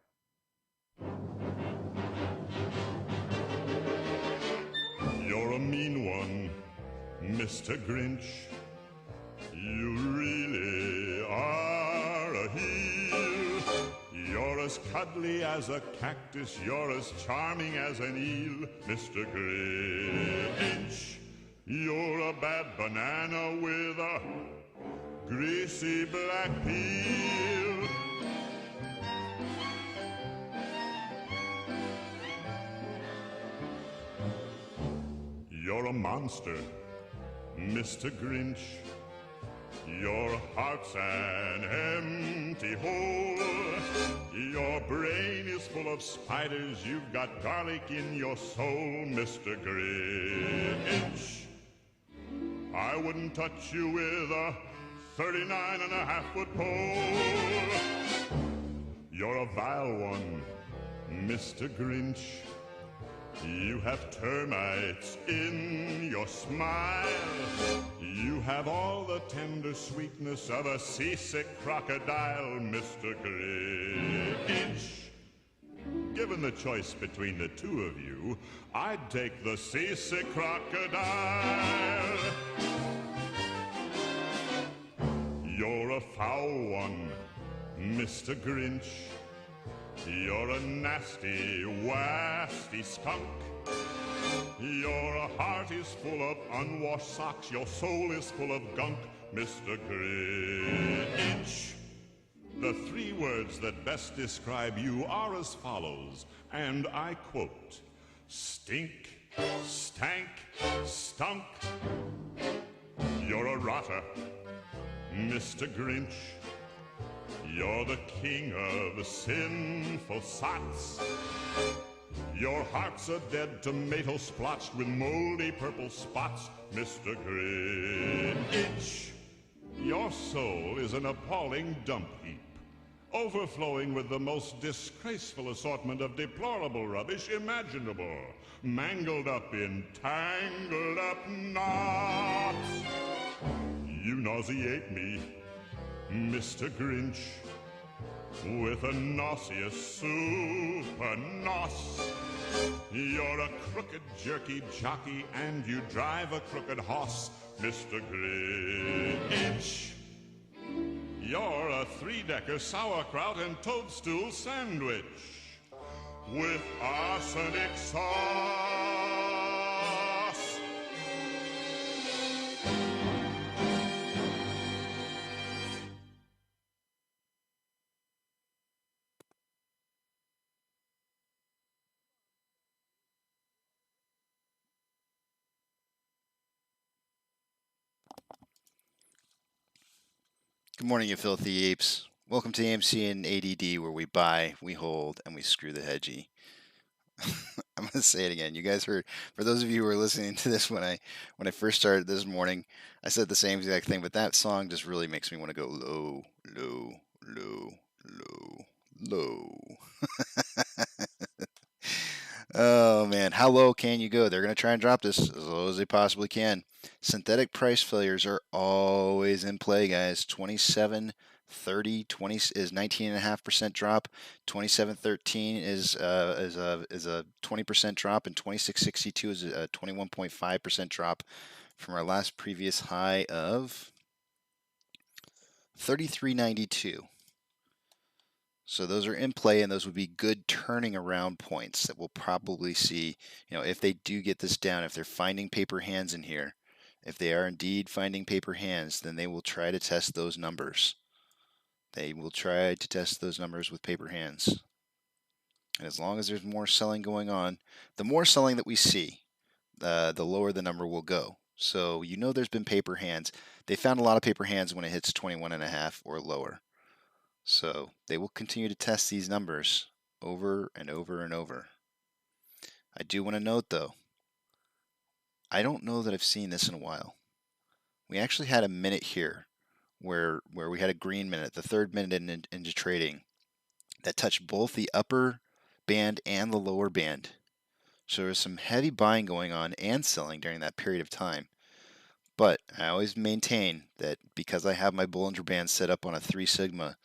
You're a mean one, Mr. Grinch. You really are a heel. You're as cuddly as a cactus. You're as charming as an eel, Mr. Grinch. You're a bad banana with a greasy black peel. You're a monster, Mr. Grinch. Your heart's an empty hole. Your brain is full of spiders. You've got garlic in your soul, Mr. Grinch. I wouldn't touch you with a 39.5-foot pole. You're a vile one, Mr. Grinch. You have termites in your smile. You have all the tender sweetness of a seasick crocodile, Mr. Grinch. Given the choice between the two of you, I'd take the seasick crocodile. You're a foul one, Mr. Grinch. You're a nasty, wasty skunk. Your heart is full of unwashed socks. Your soul is full of gunk, Mr. Grinch. The three words that best describe you are as follows, and I quote: stink, stank, stunk. You're a rotter, Mr. Grinch. You're the king of sinful sots. Your heart's a dead tomato splotched with moldy purple spots, Mr. Grinch. Your soul is an appalling dump heap, overflowing with the most disgraceful assortment of deplorable rubbish imaginable, mangled up in tangled up knots. You nauseate me, Mr. Grinch, with a nauseous super nos. You're a crooked jerky jockey and you drive a crooked hoss, Mr. Grinch. You're a three-decker sauerkraut and toadstool sandwich with arsenic sauce. Good morning, you filthy apes. Welcome to AMC and ADD, where we buy, we hold, and we screw the hedgie. I'm gonna say it again. You guys heard. For those of you who are listening to this, when I first started this morning, I said the same exact thing. But that song just really makes me want to go low, low, low, low, low. Oh man, how low can you go? They're gonna try and drop this as low as they possibly can. Synthetic price failures are always in play, guys. 27.30 20 is 19.5% drop. 27.13 is a 20% drop, and 26.62 is a 21.5% drop from our last previous high of 33.92. So those are in play, and those would be good turning around points that we'll probably see, if they do get this down, if they're finding paper hands in here. If they are indeed finding paper hands, then they will try to test those numbers. They will try to test those numbers with paper hands. And as long as there's more selling going on, the more selling that we see, the lower the number will go. So there's been paper hands. They found a lot of paper hands when it hits 21.5 or lower. So they will continue to test these numbers over and over and over. I do want to note though, I don't know that I've seen this in a while. We actually had a minute here where we had a green minute, the third minute into trading, that touched both the upper band and the lower band. So there was some heavy buying going on and selling during that period of time. But I always maintain that because I have my Bollinger Band set up on a 3 sigma,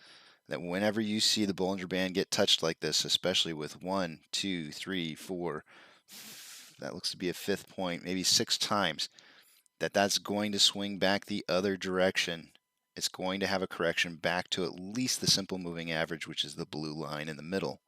that whenever you see the Bollinger Band get touched like this, especially with 1, 2, 3, 4, that looks to be a 5th point, maybe 6 times, that's going to swing back the other direction. It's going to have a correction back to at least the simple moving average, which is the blue line in the middle.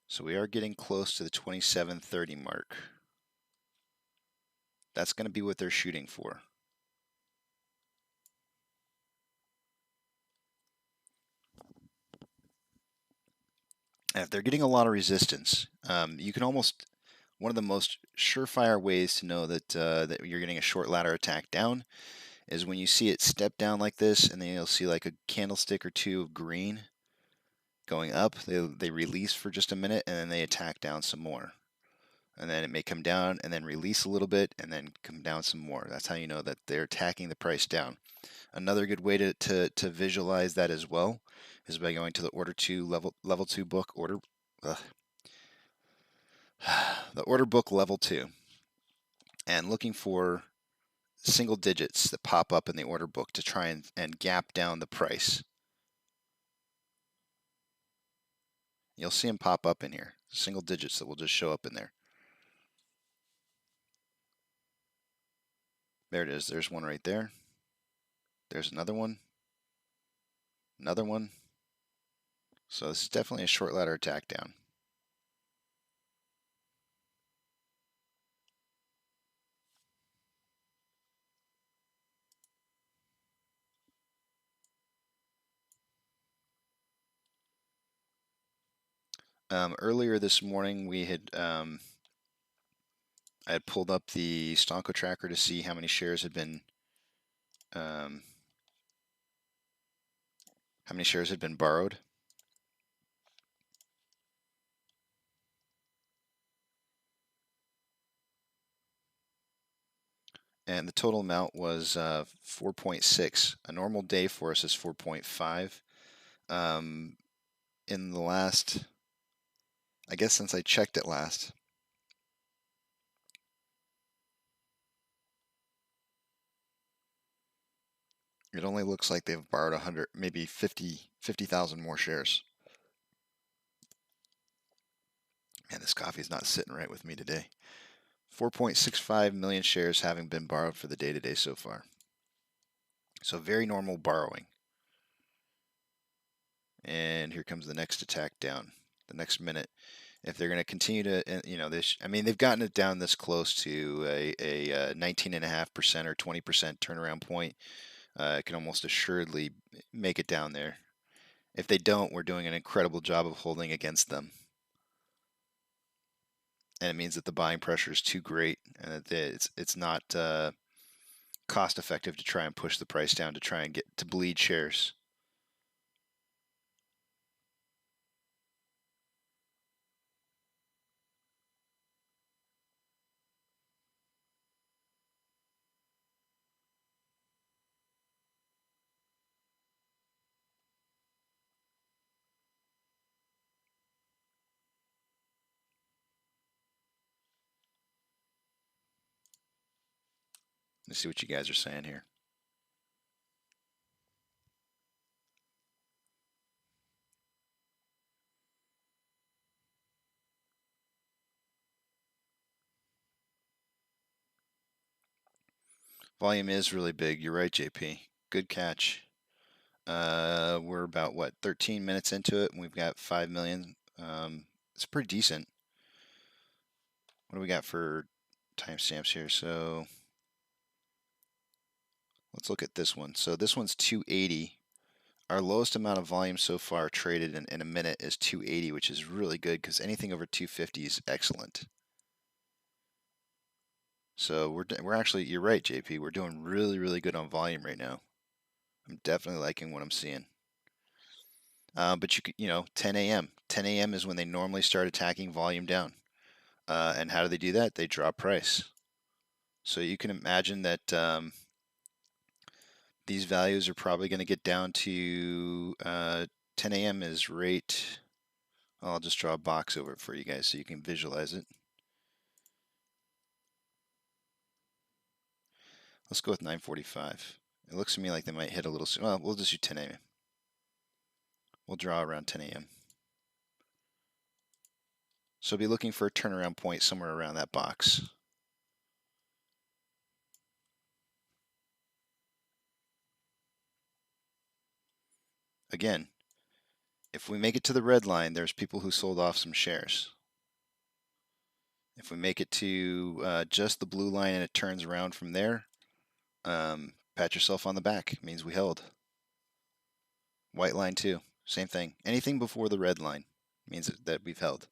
So we are getting close to the 2730 mark. That's going to be what they're shooting for. And if they're getting a lot of resistance, you can almost, one of the most surefire ways to know that that you're getting a short ladder attack down is when you see it step down like this, and then you'll see like a candlestick or two of green going up. They release for just a minute, and then they attack down some more. And then it may come down and then release a little bit and then come down some more. That's how you know that they're attacking the price down. Another good way to visualize that as well is by going to the order 2 level 2 book order the order book level 2 and looking for single digits that pop up in the order book to try and gap down the price. You'll see them pop up in here, single digits that will just show up in there. There it is. There's one right there. There's another one. Another one. So this is definitely a short ladder attack down. Earlier this morning, we had I had pulled up the Stonko tracker to see how many shares had been borrowed. And the total amount was 4.6. A normal day for us is 4.5. In the last, I guess since I checked it last, it only looks like they've borrowed 100, maybe 50,000 more shares. And this coffee is not sitting right with me today. 4.65 million shares having been borrowed for the day today so far. So very normal borrowing. And here comes the next attack down, the next minute. If they're going to continue to, you know, I mean, they've gotten it down this close to a 19.5% or 20% turnaround point. It can almost assuredly make it down there. If they don't, we're doing an incredible job of holding against them. And it means that the buying pressure is too great, and that it's not cost effective to try and push the price down to try and get to bleed shares. Let's see what you guys are saying here. Volume is really big. You're right, JP. Good catch. We're about, what, 13 minutes into it, and we've got 5 million. It's pretty decent. What do we got for timestamps here. So let's look at this one. So this one's 280. Our lowest amount of volume so far traded in a minute is 280, which is really good because anything over 250 is excellent. So we're actually, you're right, JP. We're doing really, really good on volume right now. I'm definitely liking what I'm seeing. But you could, 10 a.m. 10 a.m. is when they normally start attacking volume down. And how do they do that? They drop price. So you can imagine that these values are probably going to get down to 10 a.m. is rate. I'll just draw a box over it for you guys so you can visualize it. Let's go with 9:45. It looks to me like they might hit a little soon. Well, we'll just do 10 a.m. We'll draw around 10 a.m. So be looking for a turnaround point somewhere around that box. Again, if we make it to the red line, there's people who sold off some shares. If we make it to just the blue line and it turns around from there, pat yourself on the back. It means we held. White line too, same thing. Anything before the red line means that we've held.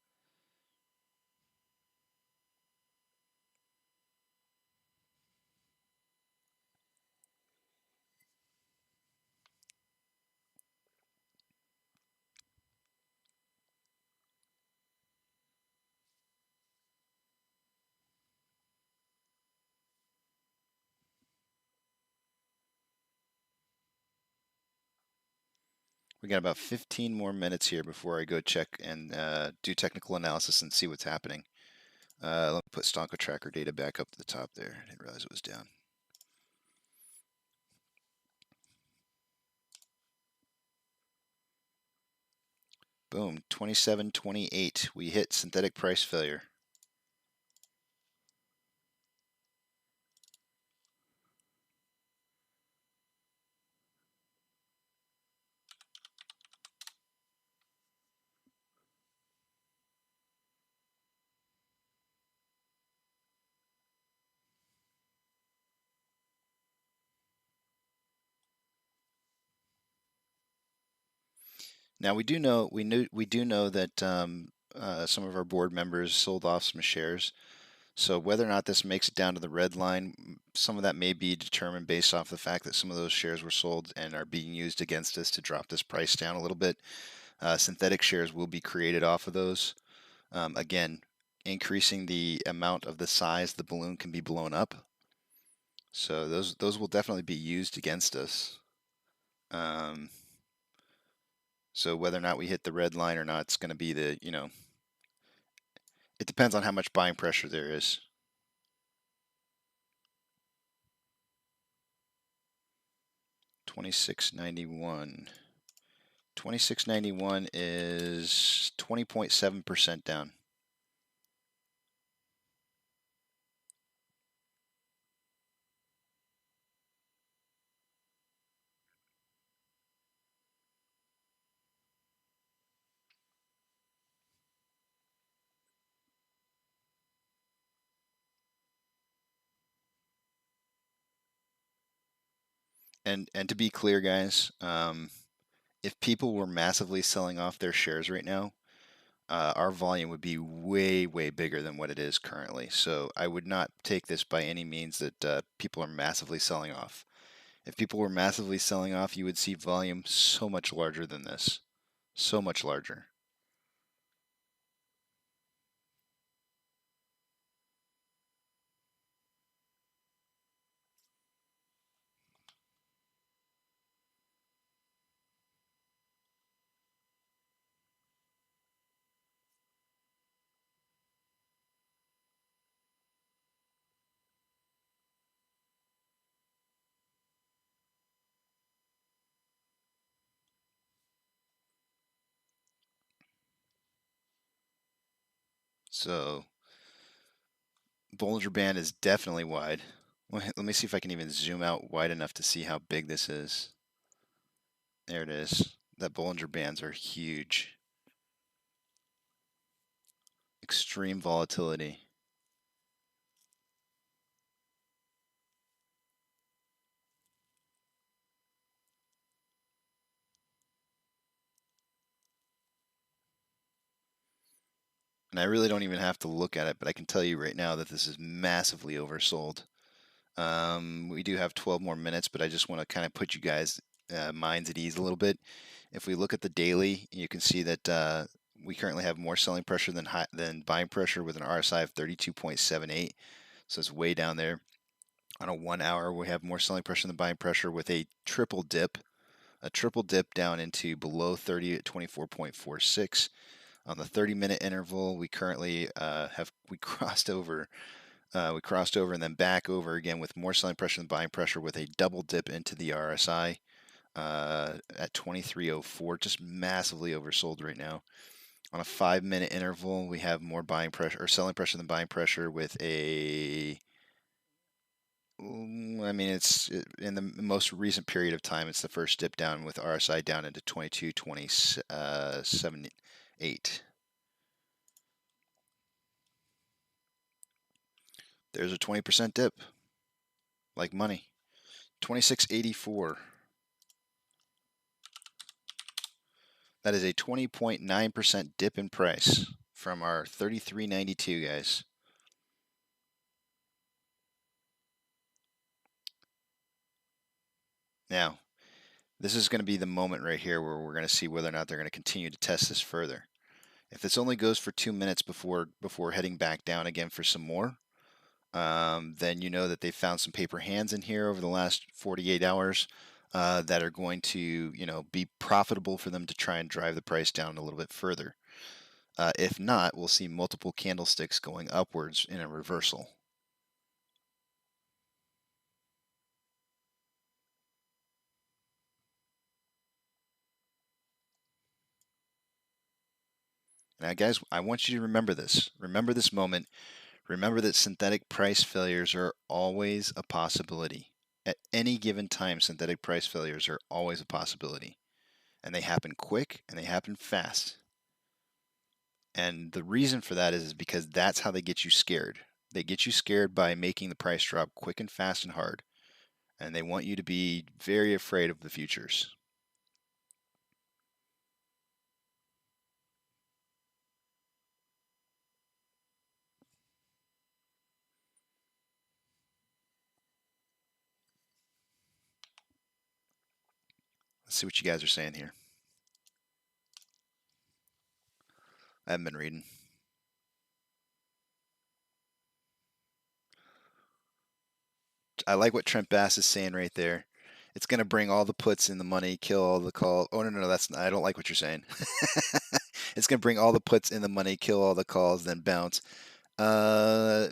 We got about 15 more minutes here before I go check and do technical analysis and see what's happening. Let me put Stonko tracker data back up to the top there. I didn't realize it was down. Boom, 27.28. We hit synthetic price failure. Now we do know that some of our board members sold off some shares. So whether or not this makes it down to the red line, some of that may be determined based off the fact that some of those shares were sold and are being used against us to drop this price down a little bit. Synthetic shares will be created off of those. Again, increasing the amount of the size the balloon can be blown up. So those will definitely be used against us. So whether or not we hit the red line or not, it's going to be the, it depends on how much buying pressure there is. $26.91. 26.91 is 20.7% down. And to be clear, guys, if people were massively selling off their shares right now, our volume would be way, way bigger than what it is currently. So I would not take this by any means that people are massively selling off. If people were massively selling off, you would see volume so much larger than this. So much larger. So Bollinger Band is definitely wide. Let me see if I can even zoom out wide enough to see how big this is. There it is. That Bollinger Bands are huge. Extreme volatility. And I really don't even have to look at it, but I can tell you right now that this is massively oversold. We do have 12 more minutes, but I just want to kind of put you guys minds at ease a little bit. If we look at the daily, you can see that we currently have more selling pressure than buying pressure with an RSI of 32.78. So it's way down there. On a 1 hour, we have more selling pressure than buying pressure with a triple dip down into below 30 at 24.46. On the 30-minute interval, we currently we crossed over and then back over again with more selling pressure than buying pressure with a double dip into the RSI at 23.04, just massively oversold right now. On a 5-minute interval, we have more buying pressure or selling pressure than buying pressure with a, I mean, it's in the most recent period of time, it's the first dip down with RSI down into 22.27.8. There's a 20% dip, like money. 26.84. That is a 20.9% dip in price from our 33.92, guys. Now, this is going to be the moment right here where we're going to see whether or not they're going to continue to test this further. If this only goes for 2 minutes before heading back down again for some more, then you know that they found some paper hands in here over the last 48 hours that are going to, be profitable for them to try and drive the price down a little bit further. If not, we'll see multiple candlesticks going upwards in a reversal. Now, guys, I want you to remember this. Remember this moment. Remember that synthetic price failures are always a possibility. At any given time, synthetic price failures are always a possibility. And they happen quick and they happen fast. And the reason for that is because that's how they get you scared. They get you scared by making the price drop quick and fast and hard. And they want you to be very afraid of the futures. Let's see what you guys are saying here. I haven't been reading. I like what Trent Bass is saying right there. It's going to bring all the puts in the money, kill all the calls. Oh, no, that's not, I don't like what you're saying. It's going to bring all the puts in the money, kill all the calls, then bounce. I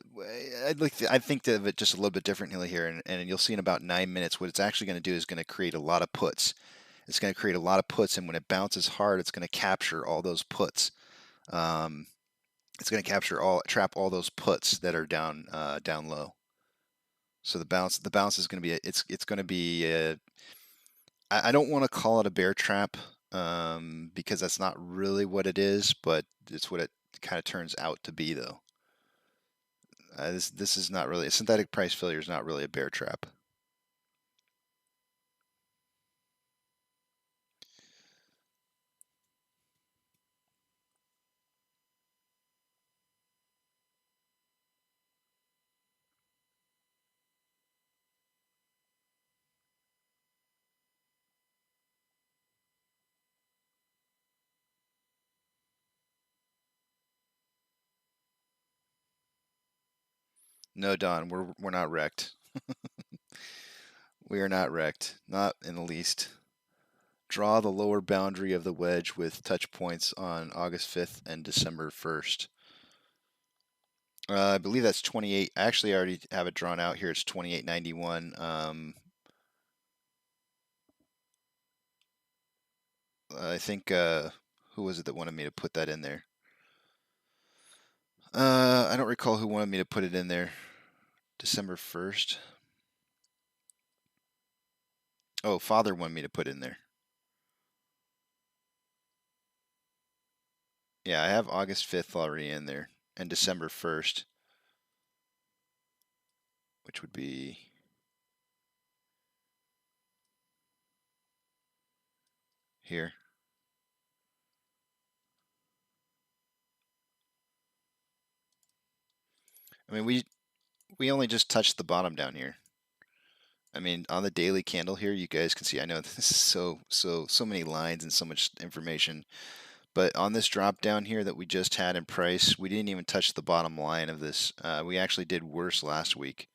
think of it just a little bit differently here, and you'll see in about 9 minutes what it's actually going to do is going to create a lot of puts. It's going to create a lot of puts, and when it bounces hard, it's going to capture all those puts. It's going to trap all those puts that are down low. So the bounce is going to be it's going to be I don't want to call it a bear trap because that's not really what it is, but it's what it kind of turns out to be, though. This is not really a synthetic price failure. Is not really a bear trap. No, Don, we're not wrecked. We are not wrecked, not in the least. Draw the lower boundary of the wedge with touch points on August 5th and December 1st. I believe that's 28. Actually, I already have it drawn out here. It's 28.91. I think who was it that wanted me to put that in there? I don't recall who wanted me to put it in there. December 1st. Oh, Father wanted me to put it in there. Yeah, I have August 5th already in there, and December 1st, which would be here. I mean, we only just touched the bottom down here. I mean, on the daily candle here, you guys can see, I know this is so many lines and so much information, but on this drop down here that we just had in price, we didn't even touch the bottom line of this. We actually did worse last week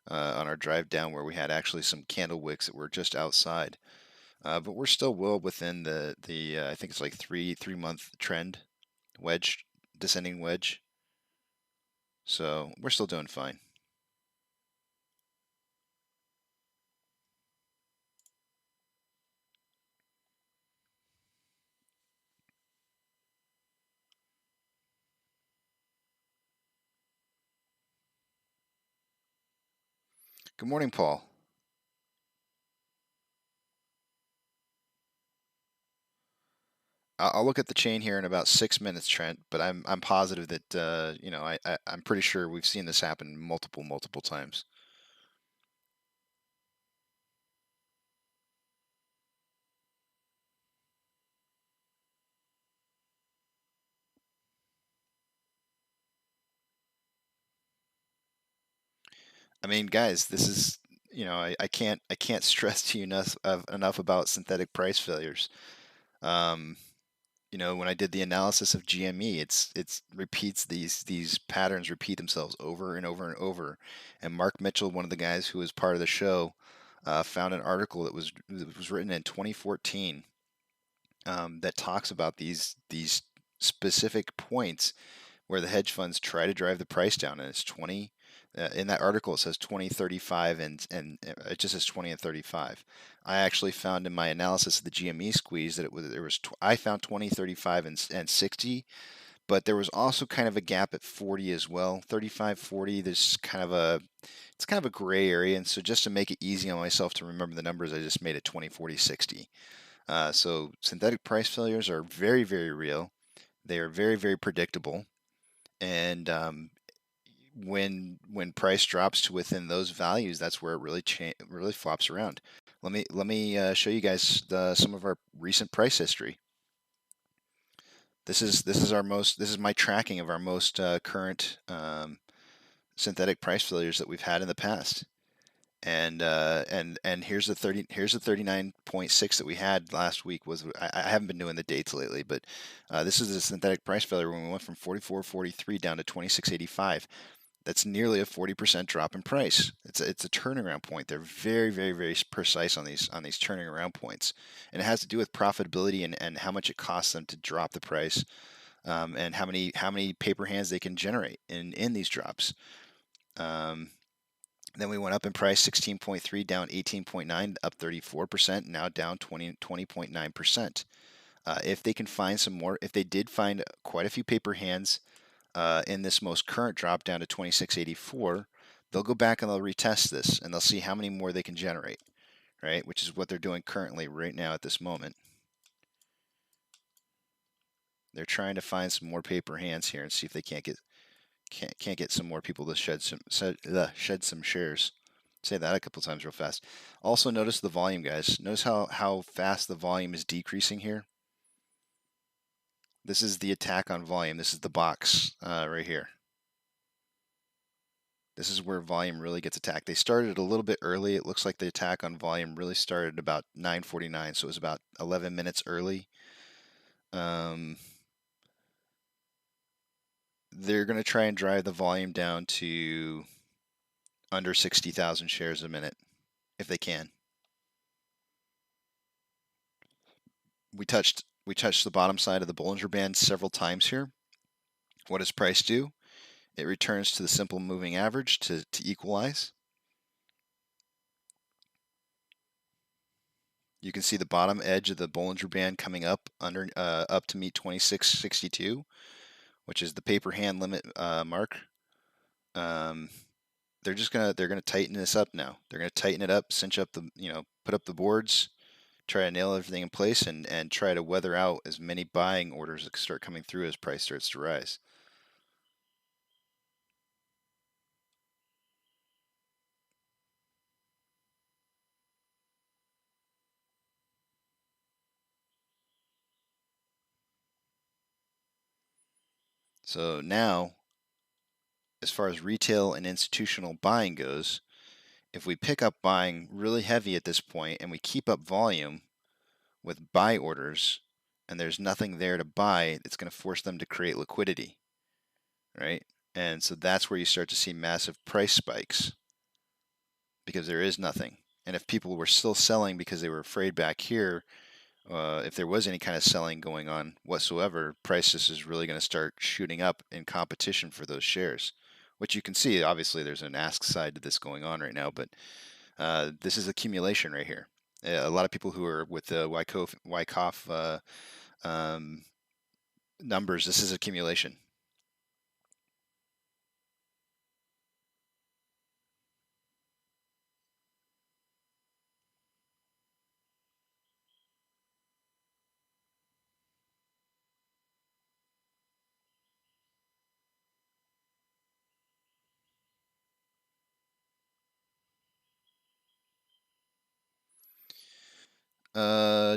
on our drive down, where we had actually some candle wicks that were just outside. But we're still well within the I think it's like three month trend wedge, descending wedge. So we're still doing fine. Good morning, Paul. I'll look at the chain here in about 6 minutes, Trent. But I'm positive that you know, I'm pretty sure we've seen this happen multiple times. I mean, guys, this is, you know, I can't stress to you enough about synthetic price failures. You know, when I did the analysis of GME, it's repeats these patterns repeat themselves over and over and over. And Mark Mitchell, one of the guys who was part of the show, found an article that was written in 2014 that talks about these specific points where the hedge funds try to drive the price down, and it's 20. In that article, it says 20, 35, and it just says 20 and 35. I actually found in my analysis of the GME squeeze that I found 20, 35, and 60, but there was also kind of a gap at 40 as well. 35, 40. It's kind of a gray area, and so just to make it easy on myself to remember the numbers, I just made it 20, 40, 60. So synthetic price failures are very real. They are very predictable, and when price drops to within those values, that's where it really flops around. Let me show you guys some of our recent price history. This is my tracking of our most current synthetic price failures that we've had in the past. And here's the 39.6 that we had last week. I haven't been doing the dates lately, but this is a synthetic price failure when we went from 44.43 down to 26.85. That's nearly a 40% drop in price. It's a turnaround point. They're very precise on these turning around points, and it has to do with profitability and how much it costs them to drop the price, and how many paper hands they can generate in these drops. Then we went up in price 16.3, down 18.9, up 34%, now down 20.9%. If they can find some more, if they did find quite a few paper hands in this most current drop down to 26.84, they'll go back and they'll retest this, and they'll see how many more they can generate, right? Which is what they're doing currently right now at this moment. They're trying to find some more paper hands here and see if they can't get some more people to shed some shares. Say that a couple times real fast. Also notice the volume, guys. Notice how fast the volume is decreasing here. This is the attack on volume. This is the box right here. This is where volume really gets attacked. They started a little bit early. It looks like the attack on volume really started about 9:49, so it was about 11 minutes early. They're going to try and drive the volume down to under 60,000 shares a minute, if they can. We touched the bottom side of the Bollinger Band several times here. What does price do? It returns to the simple moving average to equalize. You can see the bottom edge of the Bollinger Band coming up up to meet 26.62, which is the paper hand limit mark. They're gonna tighten this up now. They're gonna tighten it up, cinch up put up the boards, try to nail everything in place, and try to weather out as many buying orders that start coming through as price starts to rise. So now as far as retail and institutional buying goes, if we pick up buying really heavy at this point and we keep up volume with buy orders and there's nothing there to buy, it's going to force them to create liquidity, right? And so that's where you start to see massive price spikes because there is nothing. And if people were still selling because they were afraid back here, if there was any kind of selling going on whatsoever, prices is really going to start shooting up in competition for those shares, which you can see. Obviously, there's an ask side to this going on right now, but this is accumulation right here. A lot of people who are with the Wyckoff numbers, this is accumulation.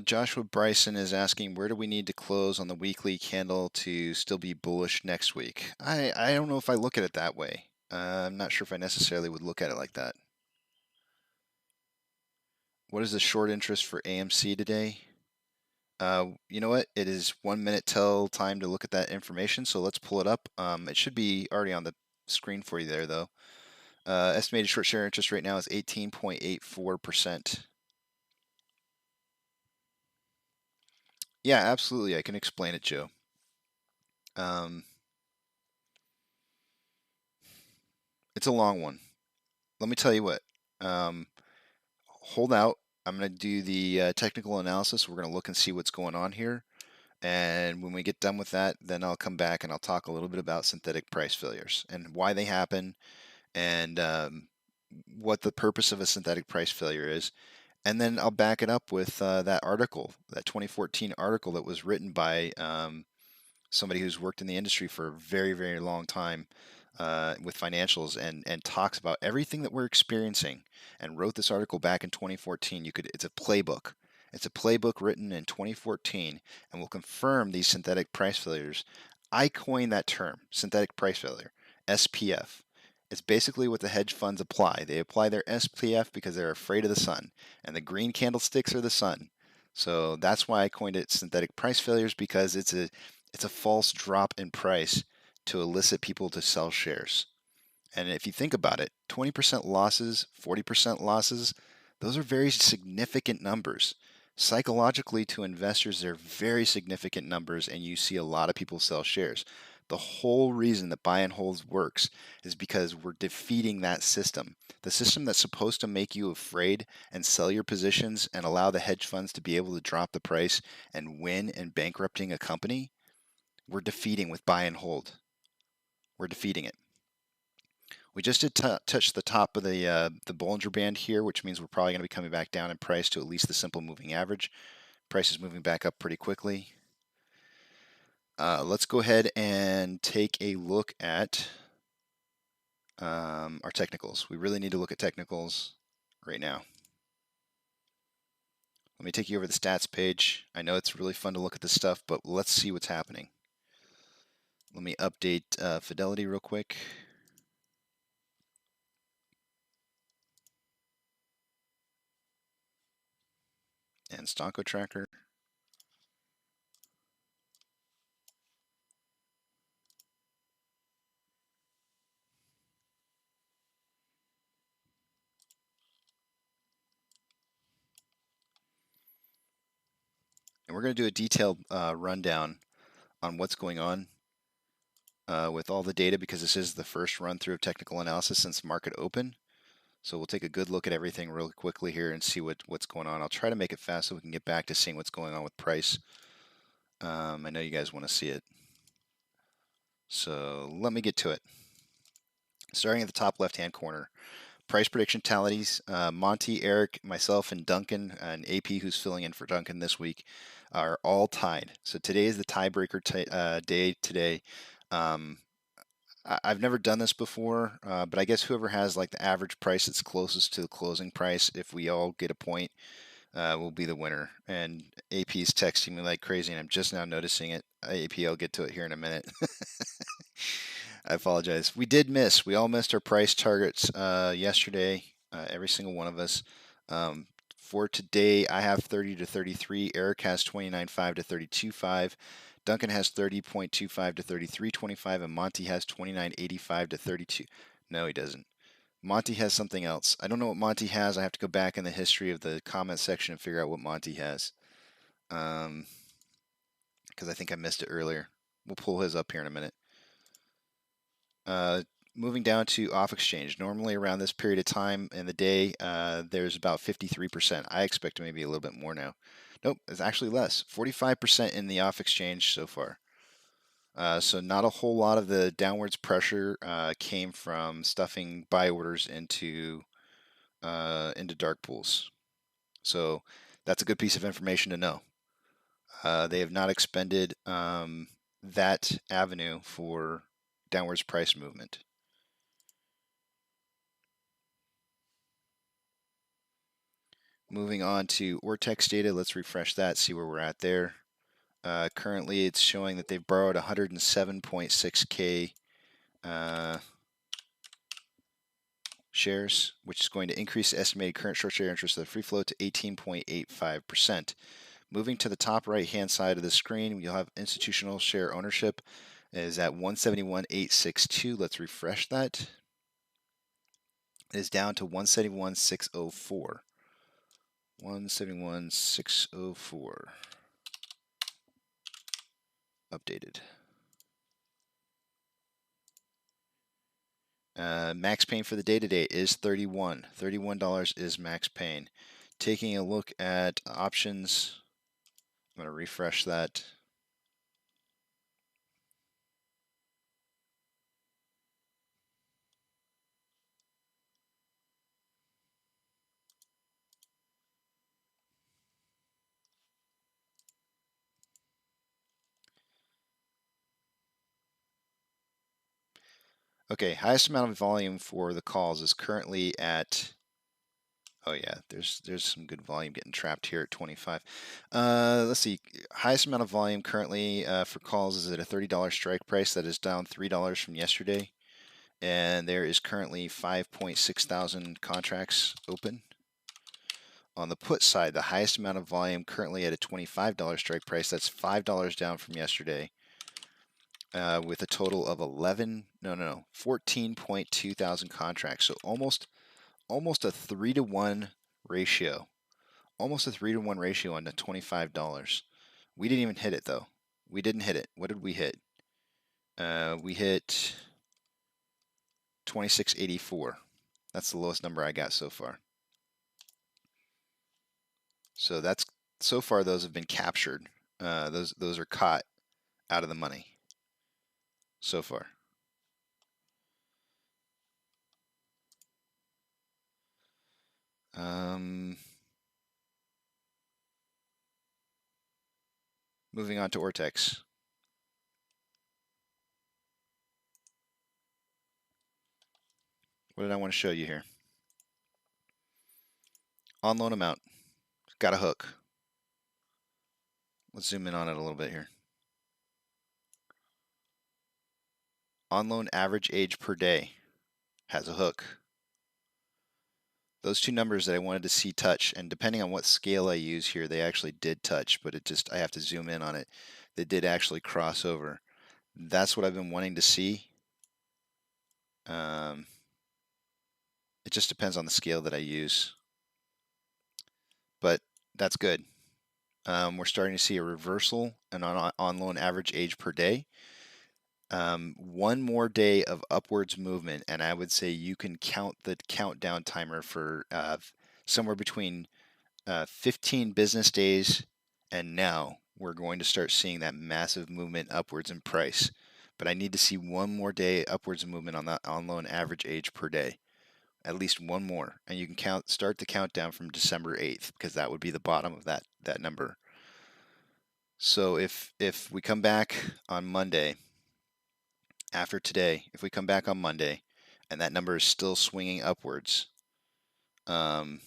Joshua Bryson is asking, where do we need to close on the weekly candle to still be bullish next week? I don't know if I look at it that way. I'm not sure if I necessarily would look at it like that. What is the short interest for AMC today? You know what? It is 1 minute till time to look at that information, so let's pull it up. It should be already on the screen for you there, though. Estimated short share interest right now is 18.84%. Yeah, absolutely. I can explain it, Joe. It's a long one. Let me tell you what. Hold out. I'm going to do the technical analysis. We're going to look and see what's going on here. And when we get done with that, then I'll come back and I'll talk a little bit about synthetic price failures and why they happen and what the purpose of a synthetic price failure is. And then I'll back it up with that article, that 2014 article that was written by somebody who's worked in the industry for a very, very long time with financials and talks about everything that we're experiencing and wrote this article back in 2014. It's a playbook. It's a playbook written in 2014 and will confirm these synthetic price failures. I coined that term, synthetic price failure, SPF. It's basically what the hedge funds apply. They apply their SPF because they're afraid of the sun, and the green candlesticks are the sun. So that's why I coined it synthetic price failures, because it's a false drop in price to elicit people to sell shares. And if you think about it, 20% losses, 40% losses, those are very significant numbers. Psychologically, to investors, they're very significant numbers, and you see a lot of people sell shares. The whole reason that buy and hold works is because we're defeating that system. The system that's supposed to make you afraid and sell your positions and allow the hedge funds to be able to drop the price and win and bankrupting a company, we're defeating with buy and hold. We're defeating it. We just did touch the top of the Bollinger Band here, which means we're probably going to be coming back down in price to at least the simple moving average. Price is moving back up pretty quickly. Let's go ahead and take a look at our technicals. We really need to look at technicals right now. Let me take you over the stats page. I know it's really fun to look at this stuff, but let's see what's happening. Let me update Fidelity real quick. And Stonko Tracker. And we're going to do a detailed rundown on what's going on with all the data, because this is the first run through of technical analysis since market open. So we'll take a good look at everything really quickly here and see what's going on. I'll try to make it fast so we can get back to seeing what's going on with price. I know you guys want to see it. So let me get to it. Starting at the top left-hand corner, price prediction tallies. Monty, Eric, myself, and Duncan, and AP, who's filling in for Duncan this week, are all tied. So today is the tiebreaker day today. I've never done this before, but I guess whoever has like the average price that's closest to the closing price, if we all get a point, will be the winner. And AP's texting me like crazy, and I'm just now noticing it. AP, I'll get to it here in a minute. I apologize. We did miss. We all missed our price targets yesterday. Every single one of us. For today, I have 30 to 33. Eric has 29.5 to 32.5. Duncan has 30.25 to 33.25, and Monty has 29.85 to 32. No, he doesn't. Monty has something else. I don't know what Monty has. I have to go back in the history of the comment section and figure out what Monty has. Because I think I missed it earlier. We'll pull his up here in a minute. Moving down to off exchange. Normally around this period of time in the day, there's about 53%. I expect maybe a little bit more now. Nope, it's actually less. 45% in the off exchange so far. So not a whole lot of the downwards pressure came from stuffing buy orders into dark pools. So that's a good piece of information to know. They have not expended that avenue for downwards price movement. Moving on to Ortex data, let's refresh that, see where we're at there. Currently, it's showing that they've borrowed 107.6K shares, which is going to increase the estimated current short share interest of the free float to 18.85%. Moving to the top right-hand side of the screen, you'll have institutional share ownership is at 171.862. Let's refresh that. It is down to 171.604. 171.604. Updated. Max pain for the day today is $31. $31 is max pain. Taking a look at options, I'm going to refresh that. Okay, highest amount of volume for the calls is currently at, oh yeah, there's some good volume getting trapped here at 25. Let's see, highest amount of volume currently for calls is at a $30 strike price. That is down $3 from yesterday. And there is currently 5.6 thousand contracts open. On the put side, the highest amount of volume currently at a $25 strike price. That's $5 down from yesterday. With a total of 14.2 thousand contracts. So almost a 3-to-1 ratio. Almost a 3-to-1 ratio on the $25. We didn't even hit it though. We didn't hit it. What did we hit? We hit 26.84. That's the lowest number I got so far. So that's so far those have been captured. Those are caught out of the money so far. Moving on to Ortex. What did I want to show you here? On loan amount. Got a hook. Let's zoom in on it a little bit here. On loan average age per day has a hook. Those two numbers that I wanted to see touch, and depending on what scale I use here, they actually did touch, but I have to zoom in on it. They did actually cross over. That's what I've been wanting to see. It just depends on the scale that I use. But that's good. We're starting to see a reversal and on loan average age per day. One more day of upwards movement, and I would say you can count the countdown timer for somewhere between 15 business days and now. We're going to start seeing that massive movement upwards in price. But I need to see one more day upwards movement on that on loan average age per day. At least one more, and you can start the countdown from December 8th, because that would be the bottom of that number. So if we come back on Monday, after today, if we come back on Monday, and that number is still swinging upwards, then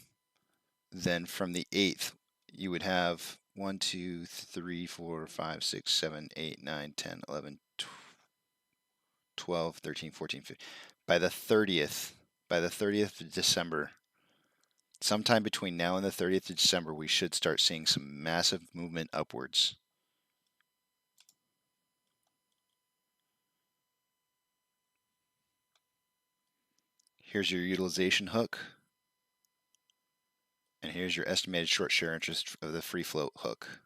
from the 8th, you would have 1, 2, 3, 4, 5, 6, 7, 8, 9, 10, 11, 12, 13, 14, 15. By the 30th of December, sometime between now and the 30th of December, we should start seeing some massive movement upwards. Here's your utilization hook. And here's your estimated short share interest of the free float hook.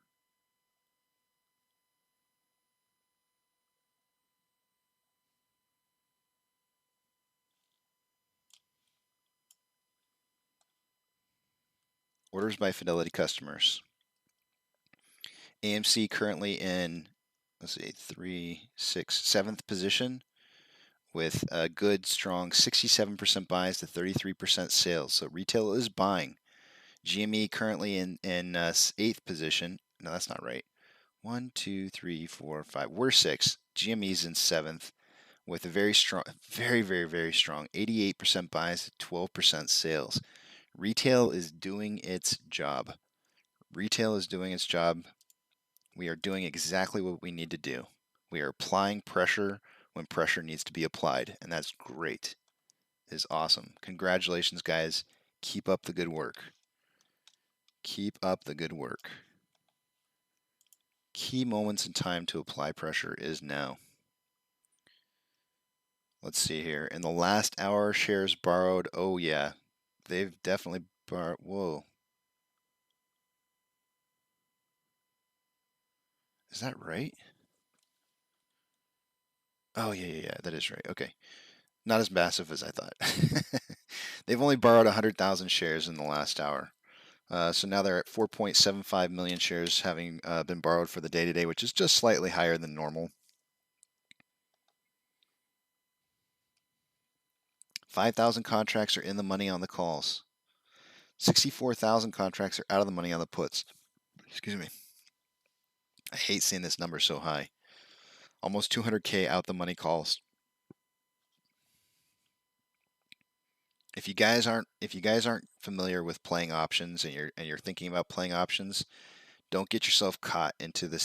Orders by Fidelity customers. AMC currently in, let's see, 3, 6, 7th position with a good, strong 67% buys to 33% sales. So retail is buying. GME currently in 8th position. No, that's not right. 1, 2, 3, 4, 5. We're 6th. GME's in 7th with a very strong, very strong 88% buys to 12% sales. Retail is doing its job. Retail is doing its job. We are doing exactly what we need to do. We are applying pressure when pressure needs to be applied, and that's great. It is awesome. Congratulations, guys. Keep up the good work. Keep up the good work. Key moments in time to apply pressure is now. Let's see here. In the last hour, shares borrowed. Oh, yeah. They've definitely borrowed. Whoa. Is that right? Oh, yeah. That is right. Okay. Not as massive as I thought. They've only borrowed 100,000 shares in the last hour. So now they're at 4.75 million shares having been borrowed for the day today, which is just slightly higher than normal. 5,000 contracts are in the money on the calls. 64,000 contracts are out of the money on the puts. Excuse me. I hate seeing this number so high. Almost 200K out the money calls. If you guys aren't familiar with playing options and you're thinking about playing options, don't get yourself caught into the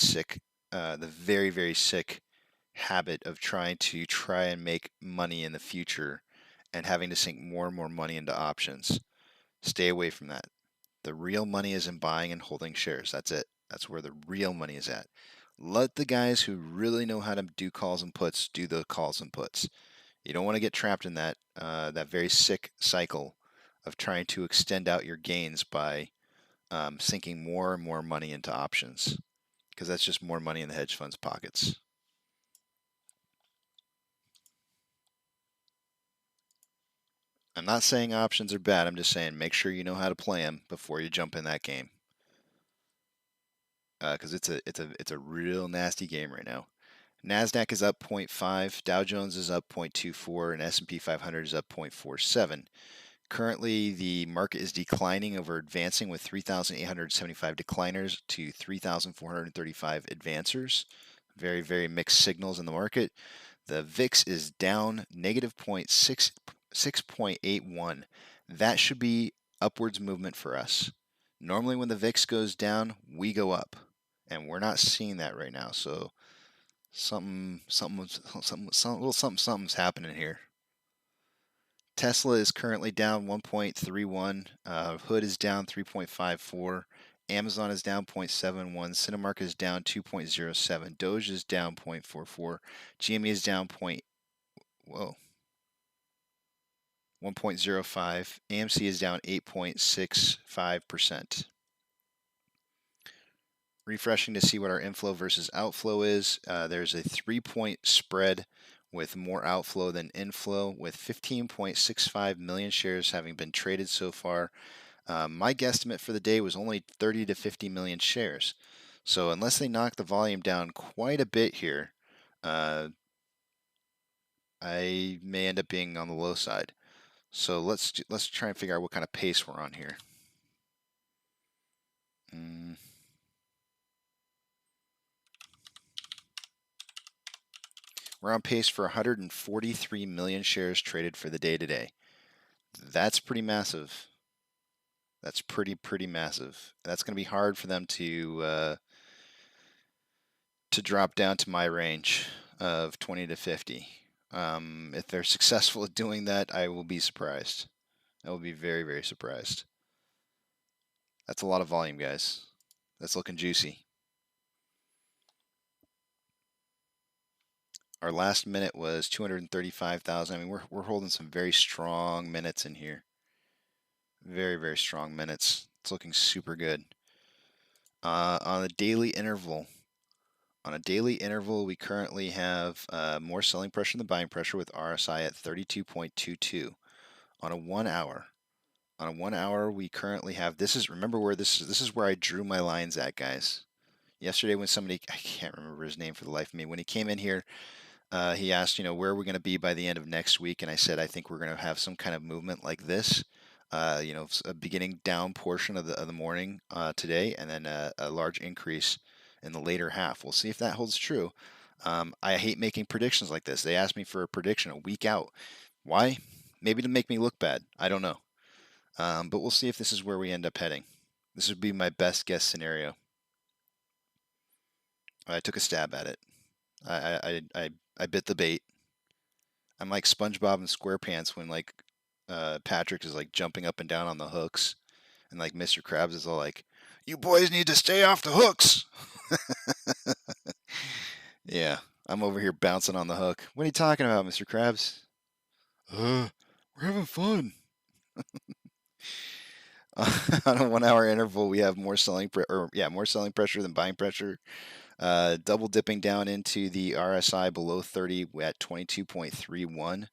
very sick habit of trying and make money in the future and having to sink more and more money into options. Stay away from that. The real money is in buying and holding shares. That's it. That's where the real money is at. Let the guys who really know how to do calls and puts do the calls and puts. You don't want to get trapped in that very sick cycle of trying to extend out your gains by sinking more and more money into options, because that's just more money in the hedge fund's pockets. I'm not saying options are bad. I'm just saying make sure you know how to play them before you jump in that game, because it's a real nasty game right now. NASDAQ is up 0.5, Dow Jones is up 0.24, and S&P 500 is up 0.47. Currently, the market is declining over advancing, with 3,875 decliners to 3,435 advancers. Very mixed signals in the market. The VIX is down negative 6.81. That should be upwards movement for us. Normally when the VIX goes down, we go up, and we're not seeing that right now. So something's happening here. Tesla is currently down 1.31. Hood is down 3.54. Amazon is down 0.71. Cinemark is down 2.07. Doge is down 0.44. GME is down 1.05. AMC is down 8.65%. Refreshing to see what our inflow versus outflow is. There's a 3-point spread with more outflow than inflow, with 15.65 million shares having been traded so far. My guesstimate for the day was only 30 to 50 million shares. So unless they knock the volume down quite a bit here, I may end up being on the low side. So let's try and figure out what kind of pace we're on here. We're on pace for 143 million shares traded for the day today. That's pretty massive. That's pretty massive. That's going to be hard for them to drop down to my range of 20 to 50. If they're successful at doing that, I will be surprised. I will be very, very surprised. That's a lot of volume, guys. That's looking juicy. Our last minute was 235,000. I mean, we're holding some very strong minutes in here. Very, very strong minutes. It's looking super good. On a daily interval, we currently have more selling pressure than buying pressure with RSI at 32.22. On a 1 hour, we currently have, remember where this is where I drew my lines at, guys. Yesterday when somebody, I can't remember his name for the life of me, when he came in here, he asked, where are we going to be by the end of next week? And I said, I think we're going to have some kind of movement like this. A beginning down portion of the morning today, and then a large increase in the later half. We'll see if that holds true. I hate making predictions like this. They asked me for a prediction a week out. Why? Maybe to make me look bad. I don't know. But we'll see if this is where we end up heading. This would be my best guess scenario. I took a stab at it. I bit the bait. I'm like SpongeBob and SquarePants when like Patrick is like jumping up and down on the hooks, and like Mr. Krabs is all like, "You boys need to stay off the hooks." Yeah, I'm over here bouncing on the hook. What are you talking about, Mr. Krabs? We're having fun. On a 1 hour interval, we have more selling pressure than buying pressure. Double dipping down into the RSI below 30 at 22.31.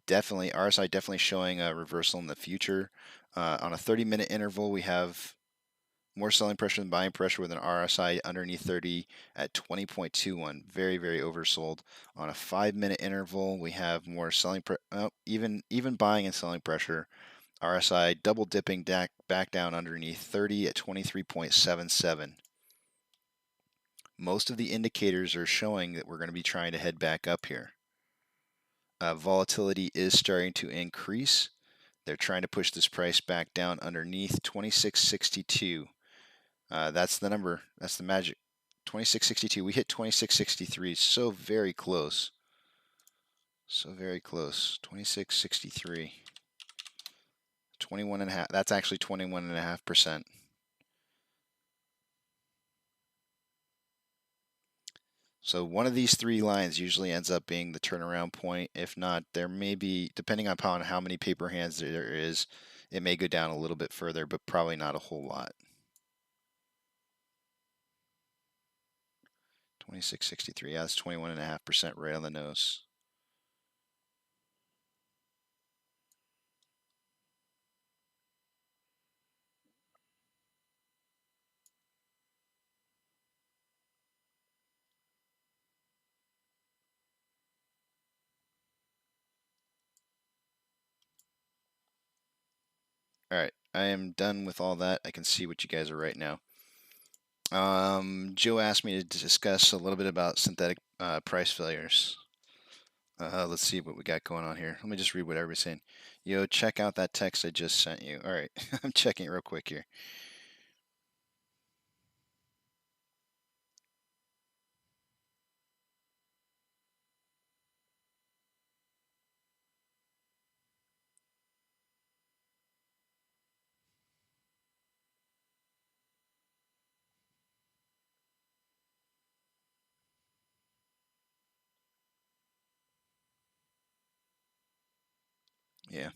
RSI definitely showing a reversal in the future. On a 30-minute interval, we have more selling pressure than buying pressure with an RSI underneath 30 at 20.21. Very, very oversold. On a 5-minute interval, we have more selling even buying and selling pressure. RSI double dipping back down underneath 30 at 23.77. Most of the indicators are showing that we're going to be trying to head back up here. Volatility is starting to increase. They're trying to push this price back down underneath 2662. That's the number. That's the magic. 2662. We hit 2663. So very close. So very close. 2663. 21.5. That's actually 21.5%. So one of these three lines usually ends up being the turnaround point. If not, there may be, depending upon how many paper hands there is, it may go down a little bit further, but probably not a whole lot. 2663, yeah, that's 21.5% right on the nose. All right, I am done with all that. I can see what you guys are right now. Joe asked me to discuss a little bit about synthetic price failures. Let's see what we got going on here. Let me just read what everybody's saying. Yo, check out that text I just sent you. All right, I'm checking it real quick here. Yeah.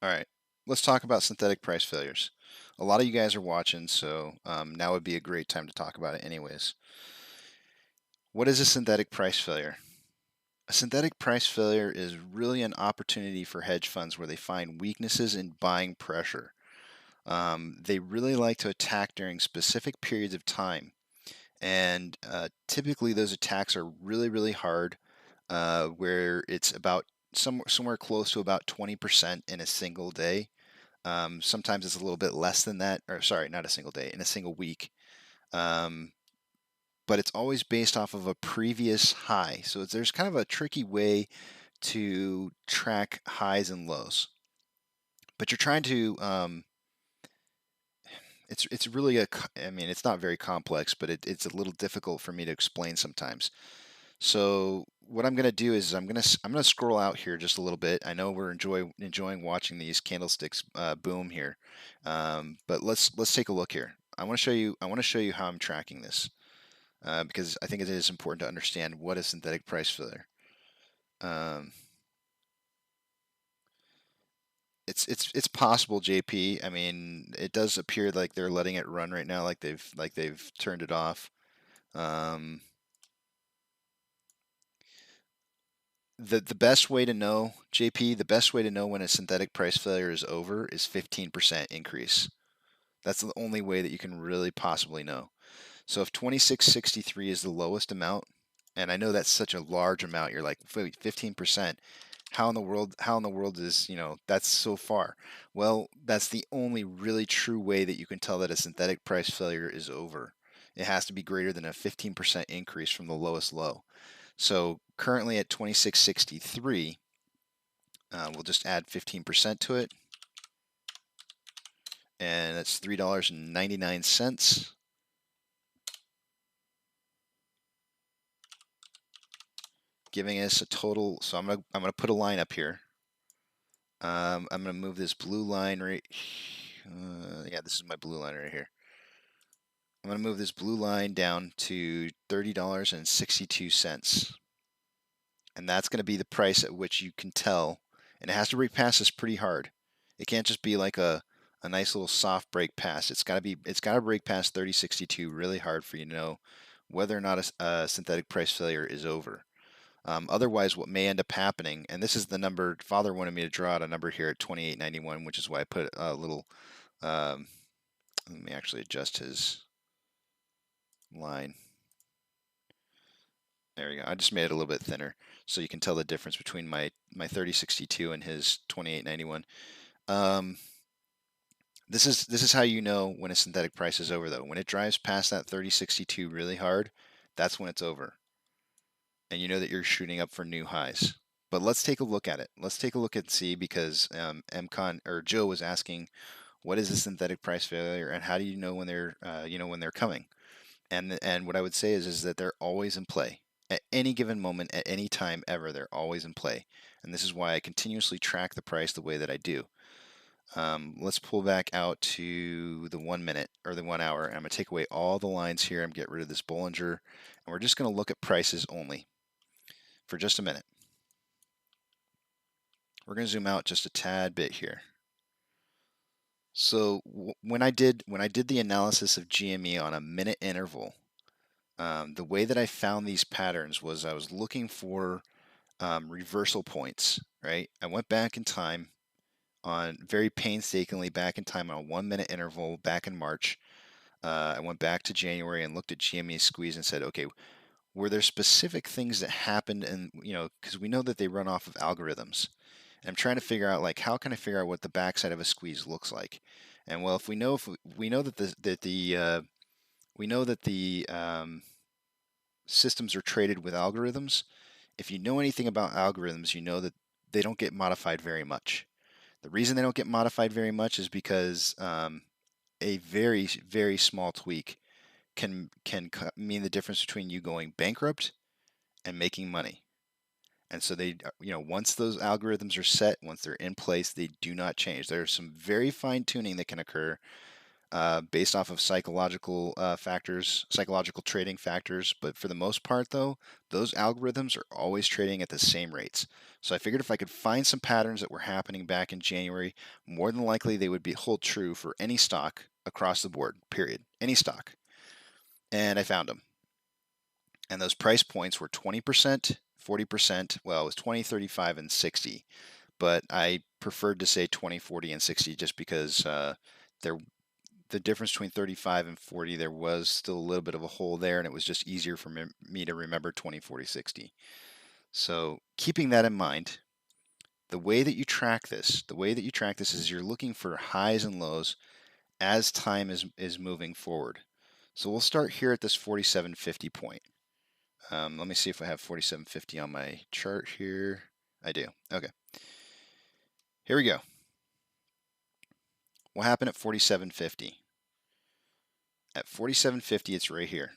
All right, let's talk about synthetic price failures. A lot of you guys are watching, so now would be a great time to talk about it anyways. What is a synthetic price failure? A synthetic price failure is really an opportunity for hedge funds where they find weaknesses in buying pressure. They really like to attack during specific periods of time. And typically those attacks are really, really hard, where it's about somewhere close to about 20% in a single day. Sometimes it's a little bit less than that, or sorry, not a single day, in a single week. But it's always based off of a previous high. So there's kind of a tricky way to track highs and lows. But you're trying to, it's really I mean, it's not very complex, but it's a little difficult for me to explain sometimes. So what I'm going to do is I'm going to scroll out here just a little bit. I know we're enjoying watching these candlesticks boom here, but let's take a look here. I want to show you how I'm tracking this because I think it is important to understand what is synthetic price failure. It's possible, JP. I mean, it does appear like they're letting it run right now, like they've turned it off. The best way to know, JP, the best way to know when a synthetic price failure is over is 15% increase. That's the only way that you can really possibly know. So if 2663 is the lowest amount, and I know that's such a large amount, you're like, wait, 15%. How in the world is, that's so far? Well, that's the only really true way that you can tell that a synthetic price failure is over. It has to be greater than a 15% increase from the lowest low. So currently at 2663, we'll just add 15% to it. And that's $3.99. Giving us a total, so I'm gonna put a line up here. I'm gonna move this blue line right. Yeah, this is my blue line right here. I'm gonna move this blue line down to $30.62, and that's gonna be the price at which you can tell, and it has to break past this pretty hard. It can't just be like a nice little soft break pass. It's gotta break past 30.62 really hard for you to know whether or not a synthetic price failure is over. Otherwise, what may end up happening, and this is the number, Father wanted me to draw out a number here at 28.91, which is why I put a little, let me actually adjust his line. There we go. I just made it a little bit thinner so you can tell the difference between my 30.62 and his 28.91. This is how you know when a synthetic price is over, though. When it drives past that 30.62 really hard, that's when it's over. And you know that you're shooting up for new highs. But let's take a look at it. Let's take a look and see, because Joe was asking, what is a synthetic price failure, and how do you know when they're when they're coming? And what I would say is that they're always in play at any given moment, at any time ever. They're always in play, and this is why I continuously track the price the way that I do. Let's pull back out to the 1 minute or the 1 hour. I'm going to take away all the lines here. I'm going to get rid of this Bollinger, and we're just going to look at prices only for just a minute. We're going to zoom out just a tad bit here. So when I did the analysis of GME on a minute interval, the way that I found these patterns was I was looking for reversal points, right? I went back in time very painstakingly back in time on a 1 minute interval back in March. I went back to January and looked at GME squeeze and said, okay, were there specific things that happened? And, because we know that they run off of algorithms. And I'm trying to figure out, like, how can I figure out what the backside of a squeeze looks like? And well, if we know that the systems are traded with algorithms, if you know anything about algorithms, you know that they don't get modified very much. The reason they don't get modified very much is because a very, very small tweak can mean the difference between you going bankrupt and making money. And so they, once those algorithms are set, once they're in place, they do not change. There's some very fine tuning that can occur based off of psychological factors, psychological trading factors. But for the most part, though, those algorithms are always trading at the same rates. So I figured if I could find some patterns that were happening back in January, more than likely they would hold true for any stock across the board, period. Any stock. And I found them. And those price points were 20%, 40%. Well, it was 20, 35, and 60. But I preferred to say 20, 40, and 60 just because the difference between 35 and 40, there was still a little bit of a hole there, and it was just easier for me to remember 20, 40, 60. So keeping that in mind, the way that you track this is you're looking for highs and lows as time is moving forward. So we'll start here at this 47.50 point. Let me see if I have 47.50 on my chart here. I do. Okay. Here we go. What happened at 47.50? At 47.50, it's right here.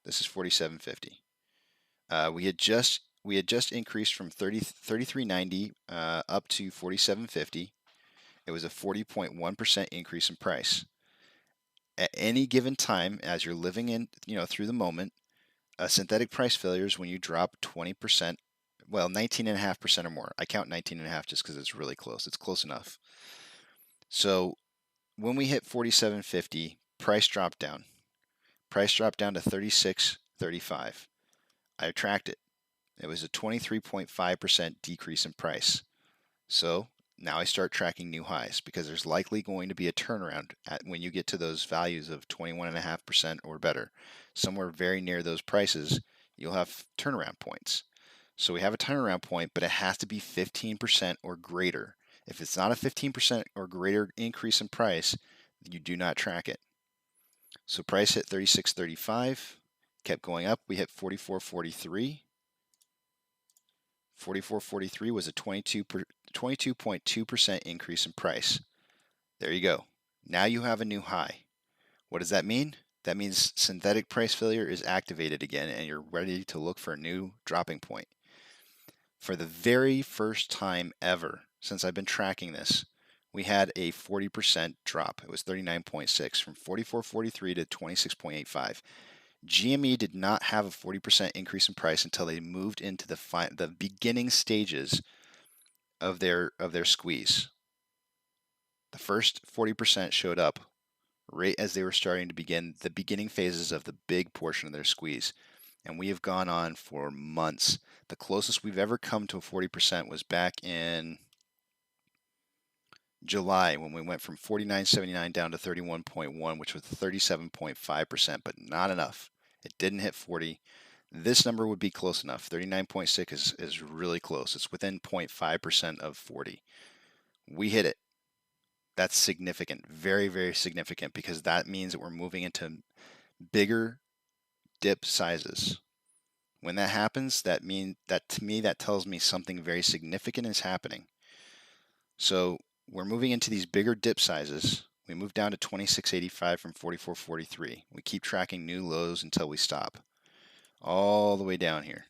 This is 47.50. We had just increased from 33.90 up to 47.50. It was a 40.1% increase in price. At any given time, as you're living in, through the moment, synthetic price failure is when you drop 20%, well, 19.5% or more. I count 19.5 just because it's really close. It's close enough. So when we hit 47.50, price dropped down. Price dropped down to 36.35. I tracked it. It was a 23.5% decrease in price. So now I start tracking new highs because there's likely going to be a turnaround when you get to those values of 21.5% or better. Somewhere very near those prices, you'll have turnaround points. So we have a turnaround point, but it has to be 15% or greater. If it's not a 15% or greater increase in price, you do not track it. So price hit 36.35, kept going up. We hit 44.43. 44.43 was a 22.2% increase in price. There you go. Now you have a new high. What does that mean? That means synthetic price failure is activated again and you're ready to look for a new dropping point. For the very first time ever since I've been tracking this, we had a 40% drop. It was 39.6 from 44.43 to 26.85. GME did not have a 40% increase in price until they moved into the beginning stages of their squeeze. The first 40% showed up right as they were starting to begin the beginning phases of the big portion of their squeeze. And we have gone on for months. The closest we've ever come to a 40% was back in July when we went from 49.79 down to 31.1, which was 37.5%, but not enough. It didn't hit 40. This number would be close enough. 39.6 is really close. It's within 0.5% of 40. We hit it. That's significant. Very, very significant because that means that we're moving into bigger dip sizes. When that happens, to me that tells me something very significant is happening. So we're moving into these bigger dip sizes. We move down to 26.85 from 44.43. We keep tracking new lows until we stop. All the way down here.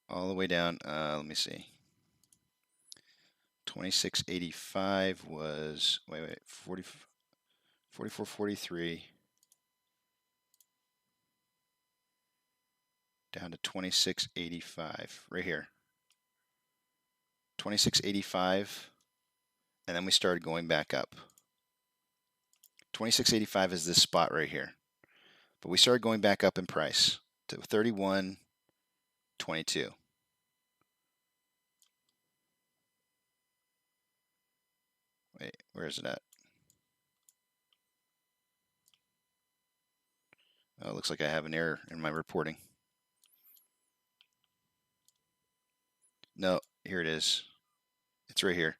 All the way down, let me see. 26.85 was, 44.43. Down to 26.85, right here. 26.85, and then we started going back up. 26.85 is this spot right here. But we started going back up in price to 31.22. Wait, where is it at? Oh, it looks like I have an error in my reporting. No, here it is. It's right here.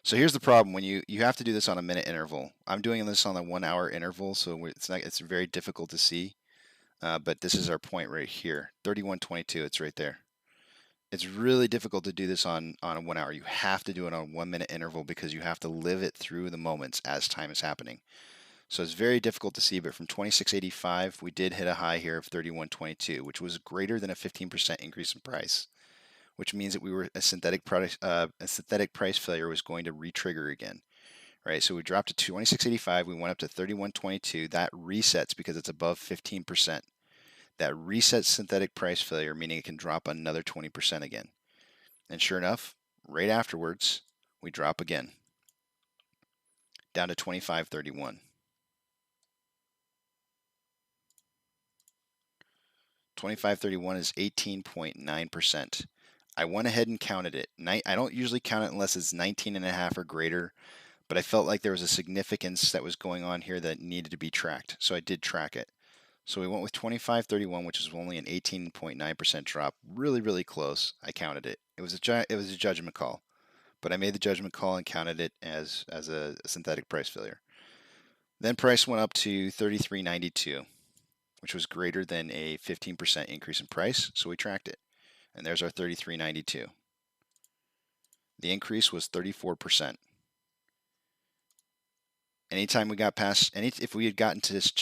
So here's the problem when you have to do this on a minute interval. I'm doing this on a 1 hour interval, so it's very difficult to see. But this is our point right here, 31.22. It's right there. It's really difficult to do this on a 1 hour. You have to do it on a 1 minute interval because you have to live it through the moments as time is happening. So it's very difficult to see, but from 26.85, we did hit a high here of 31.22, which was greater than a 15% increase in price, which means that we were a synthetic price failure was going to re-trigger again. Right, so we dropped to 26.85, we went up to 31.22. That resets because it's above 15%. That resets synthetic price failure, meaning it can drop another 20% again. And sure enough, right afterwards, we drop again, down to 25.31. 25.31 is 18.9%. I went ahead and counted it. I don't usually count it unless it's 19.5 or greater, but I felt like there was a significance that was going on here that needed to be tracked, so I did track it. So we went with 25.31, which is only an 18.9% drop. Really, really close. I counted it. It was a judgment call, but I made the judgment call and counted it as a synthetic price failure. Then price went up to 33.92, which was greater than a 15% increase in price, so we tracked it. And there's our 33.92. The increase was 34%. Anytime we got past if we had gotten to this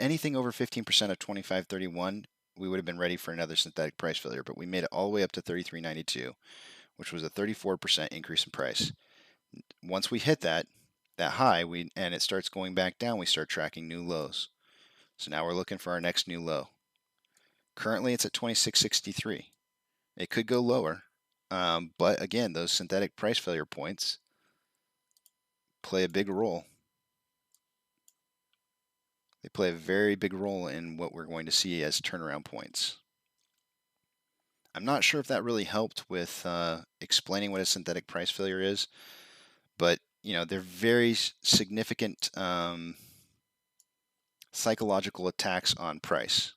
anything over 15% of 25.31, we would have been ready for another synthetic price failure. But we made it all the way up to 33.92, which was a 34% increase in price. Once we hit that high, and it starts going back down, we start tracking new lows. So now we're looking for our next new low. Currently, it's at 26.63. It could go lower, but again, those synthetic price failure points play a big role. They play a very big role in what we're going to see as turnaround points. I'm not sure if that really helped with explaining what a synthetic price failure is, but they're very significant psychological attacks on price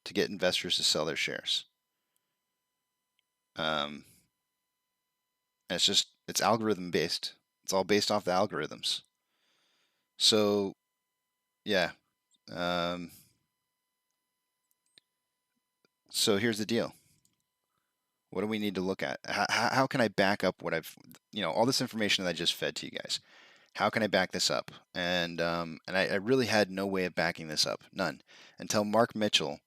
to get investors to sell their shares. And it's algorithm based. It's all based off the algorithms. So, yeah. So here's the deal. What do we need to look at? How can I back up what I've, all this information that I just fed to you guys? How can I back this up? And I really had no way of backing this up, none, until Mark Mitchell,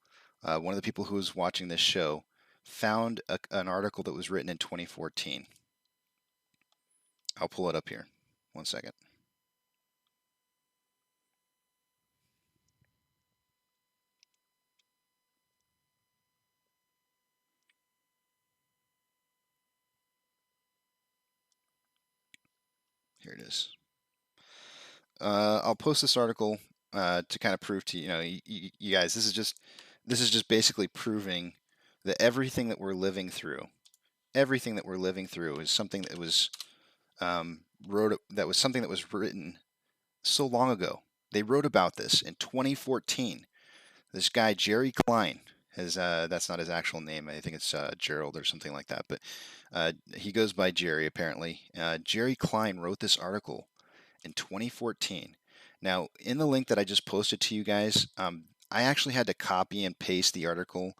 one of the people who was watching this show, found an article that was written in 2014. I'll pull it up here. One second. Here it is. I'll post this article to kind of prove to you guys, this is just basically proving that everything that we're living through is something that was something that was written so long ago. They wrote about this in 2014. This guy Jerry Klein that's not his actual name. I think it's Gerald or something like that, but he goes by Jerry apparently. Jerry Klein wrote this article in 2014. Now, in the link that I just posted to you guys, I actually had to copy and paste the article.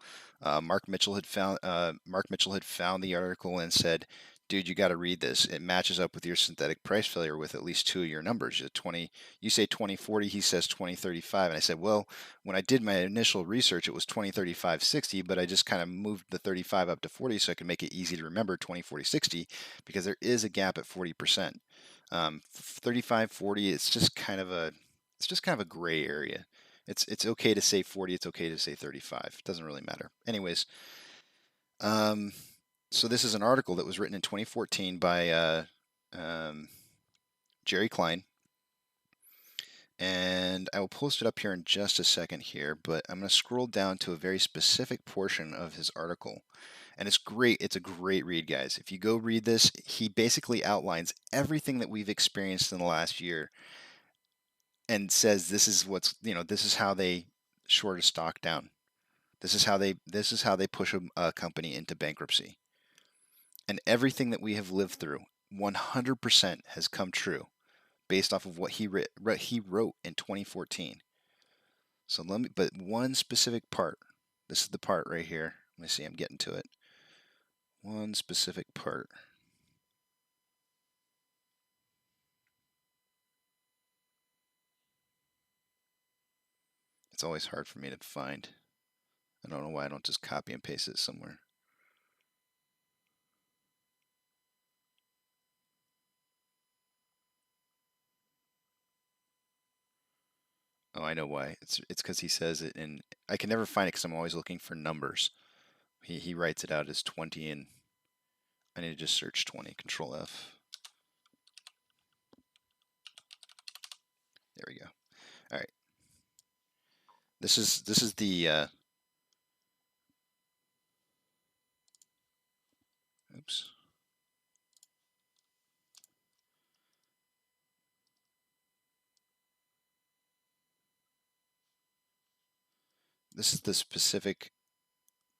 Mark Mitchell had found the article and said, "Dude, you got to read this. It matches up with your synthetic price failure with at least two of your numbers. You say 2040, he says 2035." And I said, "Well, when I did my initial research, it was 2035.60, but I just kind of moved the 35 up to 40 so I could make it easy to remember 2040.60 because there is a gap at 40%. 35.40, it's just kind of a gray area. It's okay to say 40, it's okay to say 35. It doesn't really matter. Anyways, so this is an article that was written in 2014 by Jerry Klein, and I will post it up here in just a second here, but I'm going to scroll down to a very specific portion of his article. And it's great. It's a great read, guys. If you go read this, he basically outlines everything that we've experienced in the last year and says this is how they short a stock down. This is how they push a company into bankruptcy. And everything that we have lived through, 100% has come true based off of what he wrote in 2014. So but one specific part. This is the part right here. Let me see, I'm getting to it. One specific part. It's always hard for me to find. I don't know why I don't just copy and paste it somewhere. Oh, I know why. It's because he says it, and I can never find it because I'm always looking for numbers. He writes it out as 20, and I need to just search 20. Control F. There we go. All right. This is the oops. This is the specific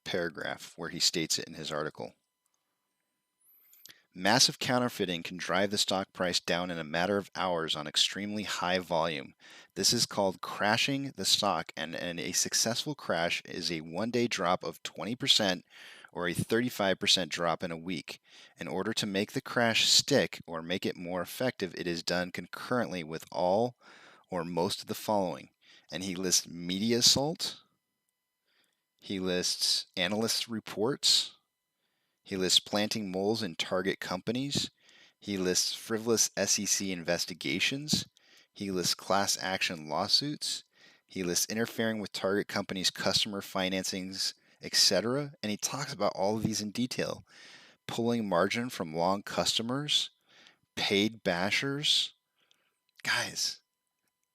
paragraph where he states it in his article. Massive counterfeiting can drive the stock price down in a matter of hours on extremely high volume. This is called crashing the stock, and a successful crash is a one-day drop of 20% or a 35% drop in a week. In order to make the crash stick or make it more effective, it is done concurrently with all or most of the following. And he lists media assault. He lists analyst reports. He lists planting moles in target companies. He lists frivolous SEC investigations. He lists class action lawsuits. He lists interfering with target companies' customer financings, etc. And he talks about all of these in detail. Pulling margin from long customers, paid bashers. Guys,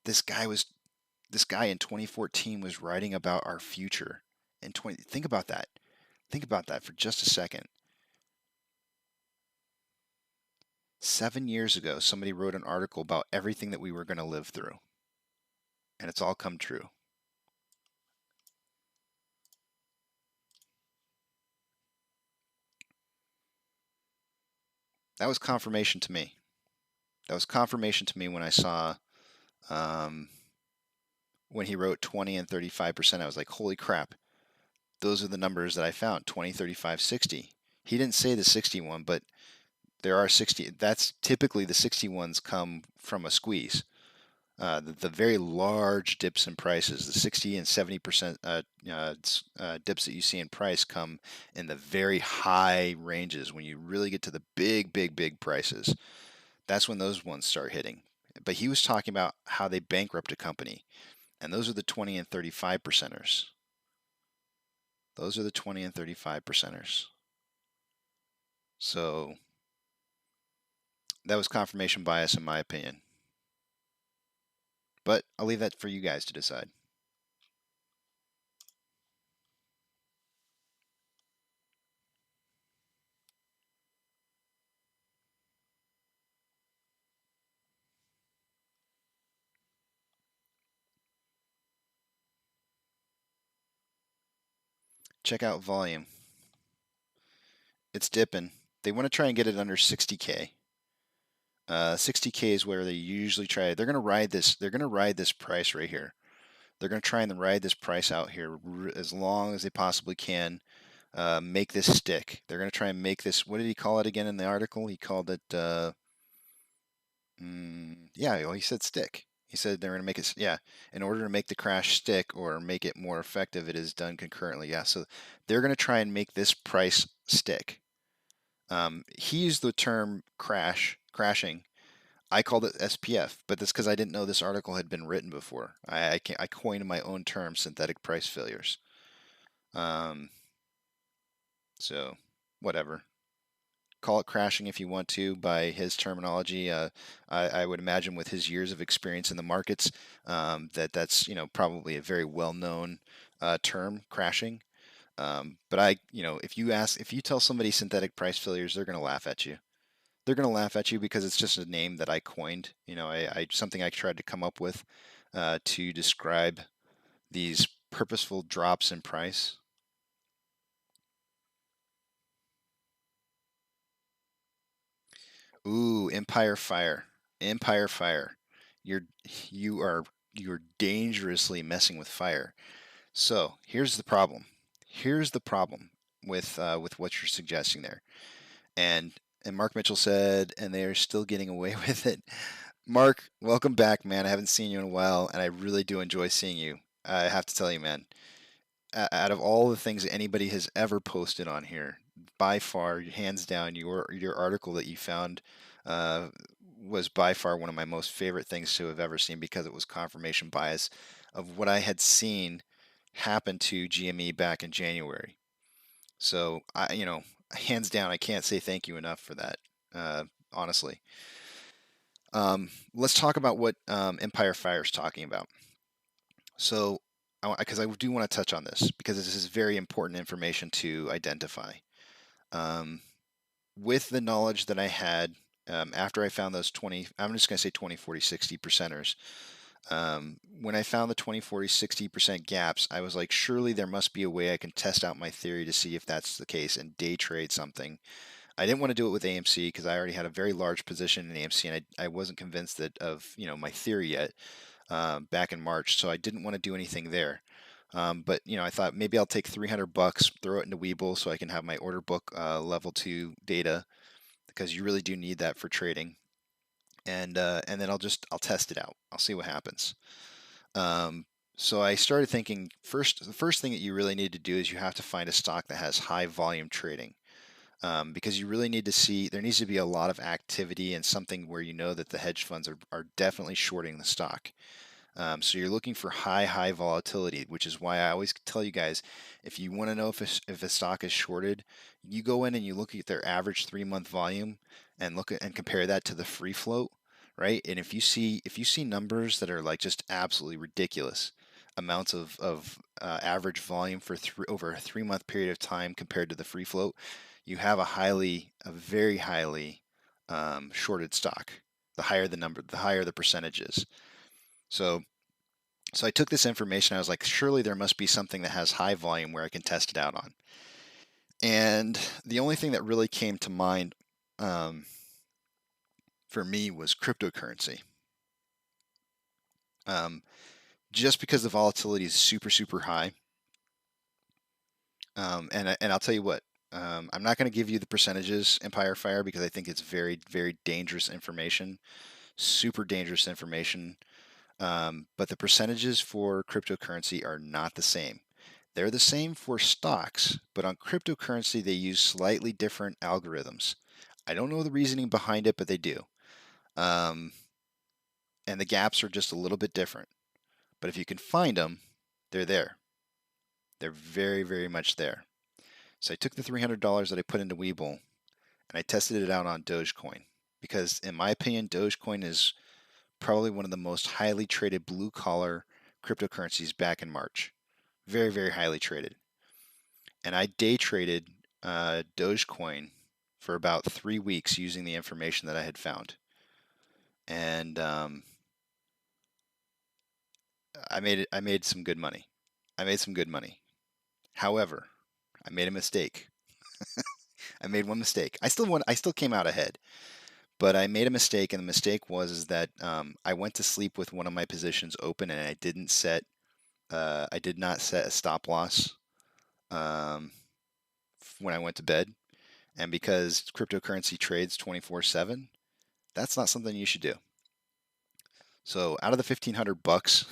this guy in 2014 was writing about our future. Think about that. Think about that for just a second. 7 years ago, somebody wrote an article about everything that we were going to live through. And it's all come true. That was confirmation to me. That was confirmation to me when I saw when he wrote 20 and 35%. I was like, holy crap. Those are the numbers that I found, 20, 35, 60. He didn't say the 61, but there are 60. That's typically the 61s come from a squeeze. The very large dips in prices, the 60 and 70% dips that you see in price come in the very high ranges. When you really get to the big prices, that's when those ones start hitting. But he was talking about how they bankrupt a company, and those are the 20 and 35 percenters. Those are the 20 and 35 percenters. So that was confirmation bias in my opinion. But I'll leave that for you guys to decide. Check out volume. It's dipping. They want to try and get it under 60K. 60K is where they usually try. They're going to ride this. They're going to ride this price right here. They're going to try and ride this price out here as long as they possibly can. Make this stick. They're going to try and make this. What did he call it again in the article? He called it. Yeah, well, he said stick. He said they're going to make it. Yeah, in order to make the crash stick or make it more effective, it is done concurrently. Yeah, so they're going to try and make this price stick. He used the term crashing. I called it SPF, but that's because I didn't know this article had been written before. I coined my own term, synthetic price failures. So whatever. Call it crashing if you want to by his terminology. I would imagine with his years of experience in the markets that's probably a very well-known term, crashing. But if you tell somebody synthetic price failures, they're going to laugh at you. They're going to laugh at you because it's just a name that I coined. Something I tried to come up with to describe these purposeful drops in price. Ooh, Empire Fire. Empire Fire. You're dangerously messing with fire. So here's the problem. Here's the problem with what you're suggesting there. And Mark Mitchell said, and they are still getting away with it. Mark, welcome back, man. I haven't seen you in a while, and I really do enjoy seeing you. I have to tell you, man, out of all the things that anybody has ever posted on here, by far, hands down, your article that you found was by far one of my most favorite things to have ever seen because it was confirmation bias of what I had seen happen to GME back in January. So hands down, I can't say thank you enough for that, honestly. Let's talk about what Empire Fire is talking about. So, because I do want to touch on this because this is very important information to identify. With the knowledge that I had after I found those 20, I'm just going to say 20, 40, 60 percenters. When I found the 20, 40, 60% gaps, I was like, surely there must be a way I can test out my theory to see if that's the case and day trade something. I didn't want to do it with AMC because I already had a very large position in AMC and I wasn't convinced of my theory yet back in March, so I didn't want to do anything there. But you know, I thought maybe I'll take $300, throw it into Webull so I can have my order book level 2 data, because you really do need that for trading. And then I'll test it out. I'll see what happens. So I started thinking, the first thing that you really need to do is you have to find a stock that has high volume trading. Because you really need to see, there needs to be a lot of activity and something where you know that the hedge funds are definitely shorting the stock. So you're looking for high volatility, which is why I always tell you guys, if you want to know if a stock is shorted, you go in and you look at their average 3-month volume and look at and compare that to the free float, right? And if you see numbers that are like just absolutely ridiculous amounts of average volume for over a 3-month period of time compared to the free float, you have a very highly shorted stock. The higher the number, the higher the percentages. So I took this information. I was like, surely there must be something that has high volume where I can test it out on. And the only thing that really came to mind for me was cryptocurrency. Just because the volatility is super high. And I'll tell you what, I'm not going to give you the percentages, Empire Fire, because I think it's very dangerous information, super dangerous information. But the percentages for cryptocurrency are not the same. They're the same for stocks, but on cryptocurrency, they use slightly different algorithms. I don't know the reasoning behind it, but they do. And the gaps are just a little bit different. But if you can find them, they're there. They're very much there. So I took the $300 that I put into Webull and I tested it out on Dogecoin, because in my opinion, Dogecoin is probably one of the most highly traded blue collar cryptocurrencies back in March. Very highly traded. And I day traded Dogecoin for about 3 weeks using the information that I had found. And I made some good money. However, I made a mistake. I made one mistake. I still came out ahead. But I made a mistake, and the mistake was that I went to sleep with one of my positions open, and I did not set a stop loss when I went to bed. And because cryptocurrency trades 24/7, that's not something you should do. So out of the $1,500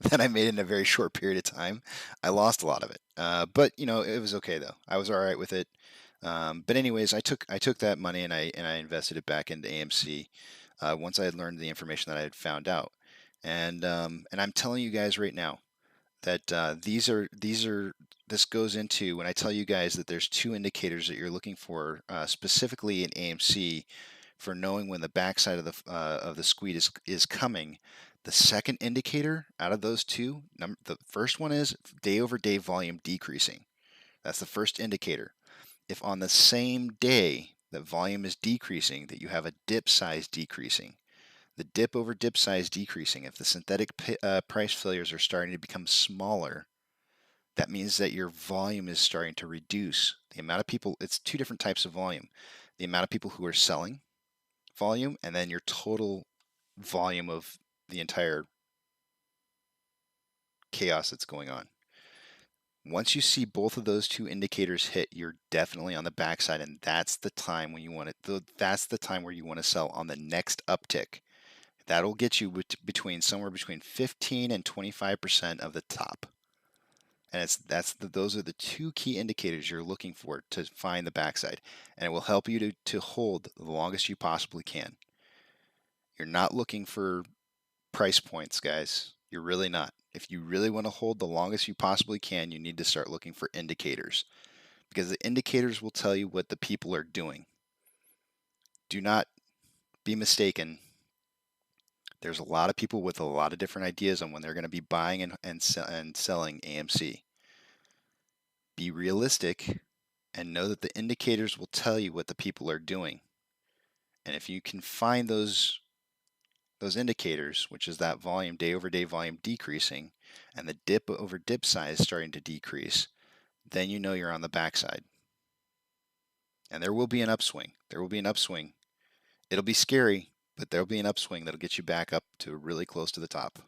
that I made in a very short period of time, I lost a lot of it. But you know, it was okay though. I was all right with it. But anyways, I took that money and I invested it back into AMC once I had learned the information that I had found out. And I'm telling you guys right now that this goes into when I tell you guys that there's 2 indicators that you're looking for specifically in AMC for knowing when the backside of the squeeze is coming. The second indicator out of those 2, the first one is day-over-day volume decreasing. That's the first indicator. If on the same day that volume is decreasing, that you have a dip size decreasing, the dip over dip size decreasing, if the synthetic price failures are starting to become smaller, that means that your volume is starting to reduce. The amount of people, it's 2 different types of volume. The amount of people who are selling volume, and then your total volume of the entire chaos that's going on. Once you see both of those 2 indicators hit, you're definitely on the backside, and that's the time when you want it. That's the time where you want to sell on the next uptick. That'll get you somewhere between 15 and 25% of the top. And those are the 2 key indicators you're looking for to find the backside, and it will help you to hold the longest you possibly can. You're not looking for price points, guys. You're really not. If you really want to hold the longest you possibly can, you need to start looking for indicators, because the indicators will tell you what the people are doing. Do not be mistaken. There's a lot of people with a lot of different ideas on when they're going to be buying and selling AMC. Be realistic and know that the indicators will tell you what the people are doing. And if you can find those indicators, which is that volume, day over day volume decreasing, and the dip over dip size starting to decrease, then you know you're on the backside. And there will be an upswing. It'll be scary, but there'll be an upswing that'll get you back up to really close to the top.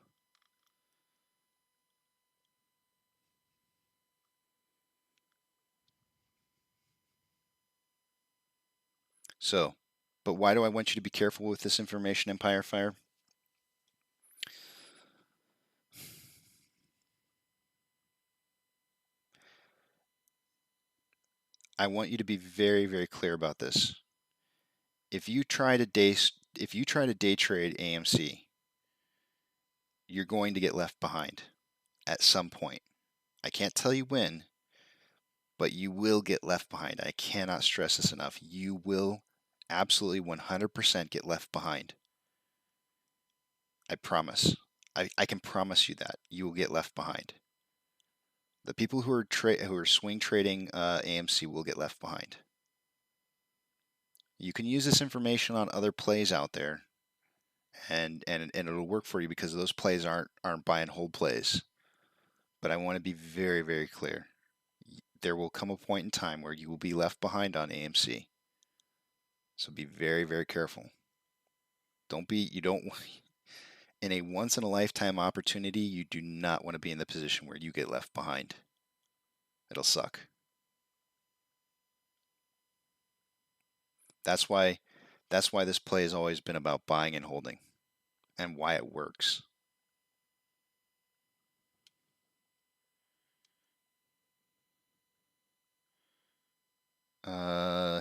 So, but why do I want you to be careful with this information, Empire Fire? I want you to be very, very clear about this. If you try to day trade AMC, you're going to get left behind at some point. I can't tell you when, but you will get left behind. I cannot stress this enough. You will absolutely 100% get left behind. I promise. I can promise you that you will get left behind. The people who are swing trading AMC will get left behind. You can use this information on other plays out there, and it'll work for you because those plays aren't buy and hold plays. But I want to be very, very clear. There will come a point in time where you will be left behind on AMC. So be very, very careful. In a once in a lifetime opportunity, you do not want to be in the position where you get left behind. It'll suck. That's why this play has always been about buying and holding and why it works.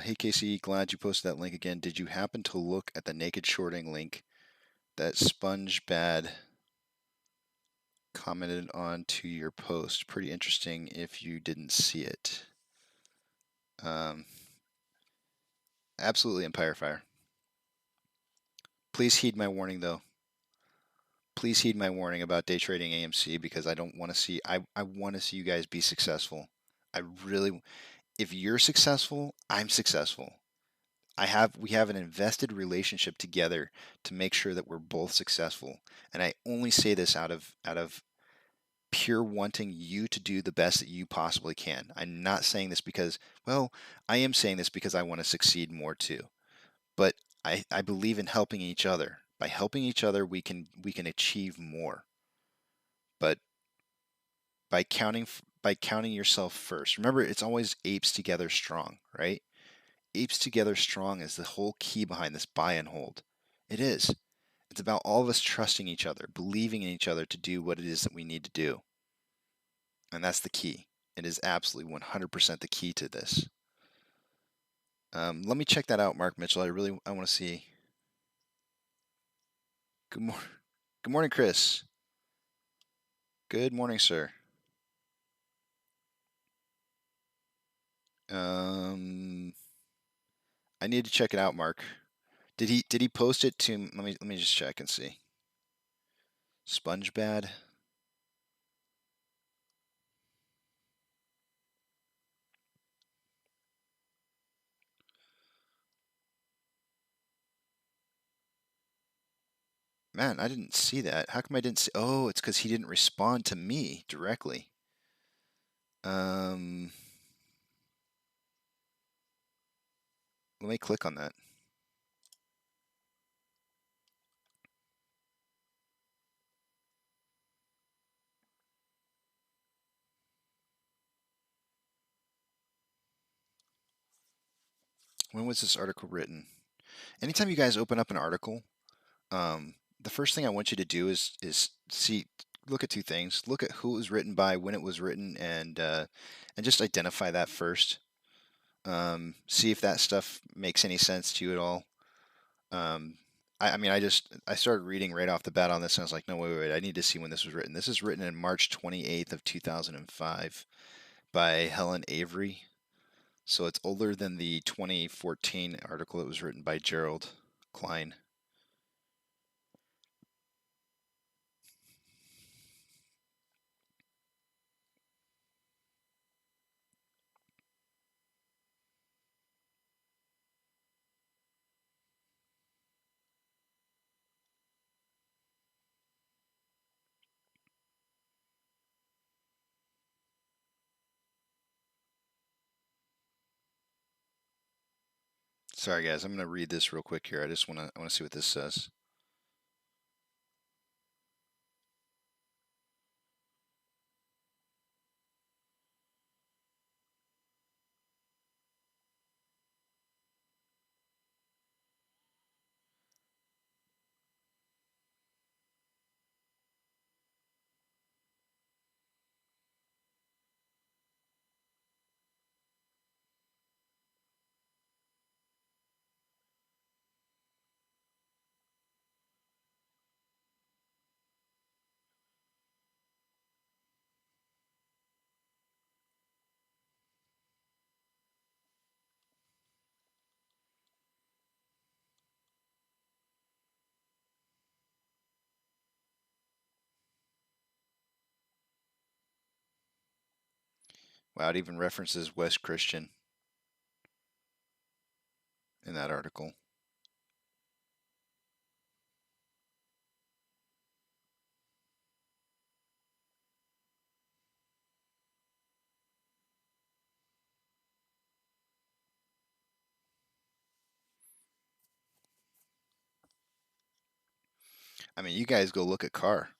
Hey Casey, glad you posted that link again. Did you happen to look at the naked shorting link that SpongeBad commented on to your post? Pretty interesting if you didn't see it. Absolutely, Empire Fire. Please heed my warning, though. Please heed my warning about day trading AMC because I don't want to see. I want to see you guys be successful. If you're successful, I'm successful. We have an invested relationship together to make sure that we're both successful. And I only say this out of pure wanting you to do the best that you possibly can. I'm not saying this because, well, I am saying this because I want to succeed more too. But I believe in helping each other. By helping each other, we can achieve more. But by counting yourself first. Remember, it's always apes together strong, right? Apes together strong is the whole key behind this buy and hold. It is. It's about all of us trusting each other, believing in each other to do what it is that we need to do. And that's the key. It is absolutely 100% the key to this. Let me check that out, Mark Mitchell. I want to see. Good morning, Chris. Good morning, sir. I need to check it out, Mark. Did he post it to? Let me just check and see. SpongeBad. Man, I didn't see that. How come I didn't see? Oh, it's because he didn't respond to me directly. Let me click on that. When was this article written? Anytime you guys open up an article, the first thing I want you to do is look at two things. Look at who it was written by, when it was written, and just identify that first. See if that stuff makes any sense to you at all. I mean, I started reading right off the bat on this, and I was like, no, wait, I need to see when this was written. This is written in March 28th of 2005 by Helen Avery. So it's older than the 2014 article that was written by Gerald Klein. Sorry, guys, I'm going to read this real quick here. I want to see what this says. Wow, it even references West Christian in that article. I mean, you guys go look at Car.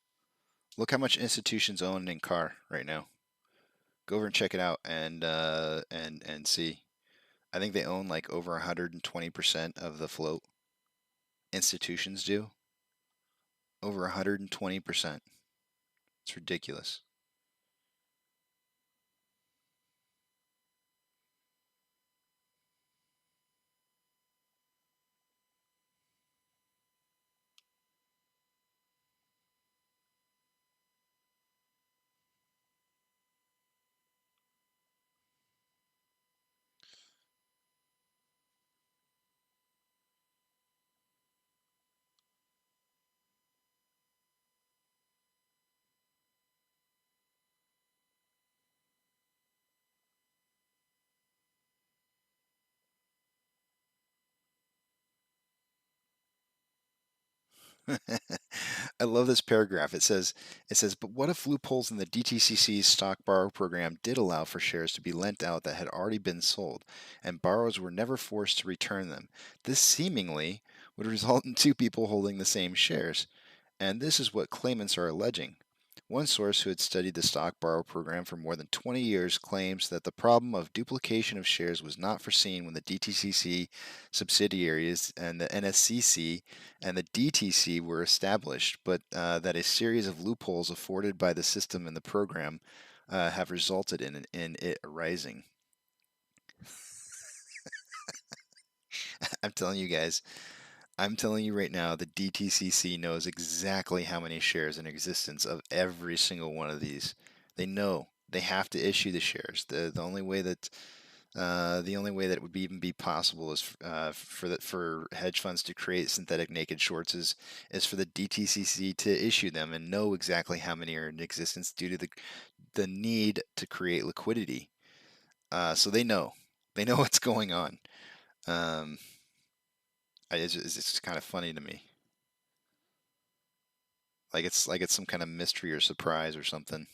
Look how much institutions own in Car right now. Go over and check it out and see. I think they own like over 120% of the float. Institutions do. Over 120%. It's ridiculous. I love this paragraph. It says, but what if loopholes in the DTCC's stock borrow program did allow for shares to be lent out that had already been sold, and borrowers were never forced to return them? This seemingly would result in two people holding the same shares, and this is what claimants are alleging. One source who had studied the stock borrow program for more than 20 years claims that the problem of duplication of shares was not foreseen when the DTCC subsidiaries and the NSCC and the DTC were established, but that a series of loopholes afforded by the system and the program have resulted in it arising. I'm telling you guys, I'm telling you right now, the DTCC knows exactly how many shares in existence of every single one of these. They know they have to issue the shares. The only way that it would even be possible is for hedge funds to create synthetic naked shorts is for the DTCC to issue them and know exactly how many are in existence due to the need to create liquidity. So they know what's going on. It's just kind of funny to me. Like it's some kind of mystery or surprise or something.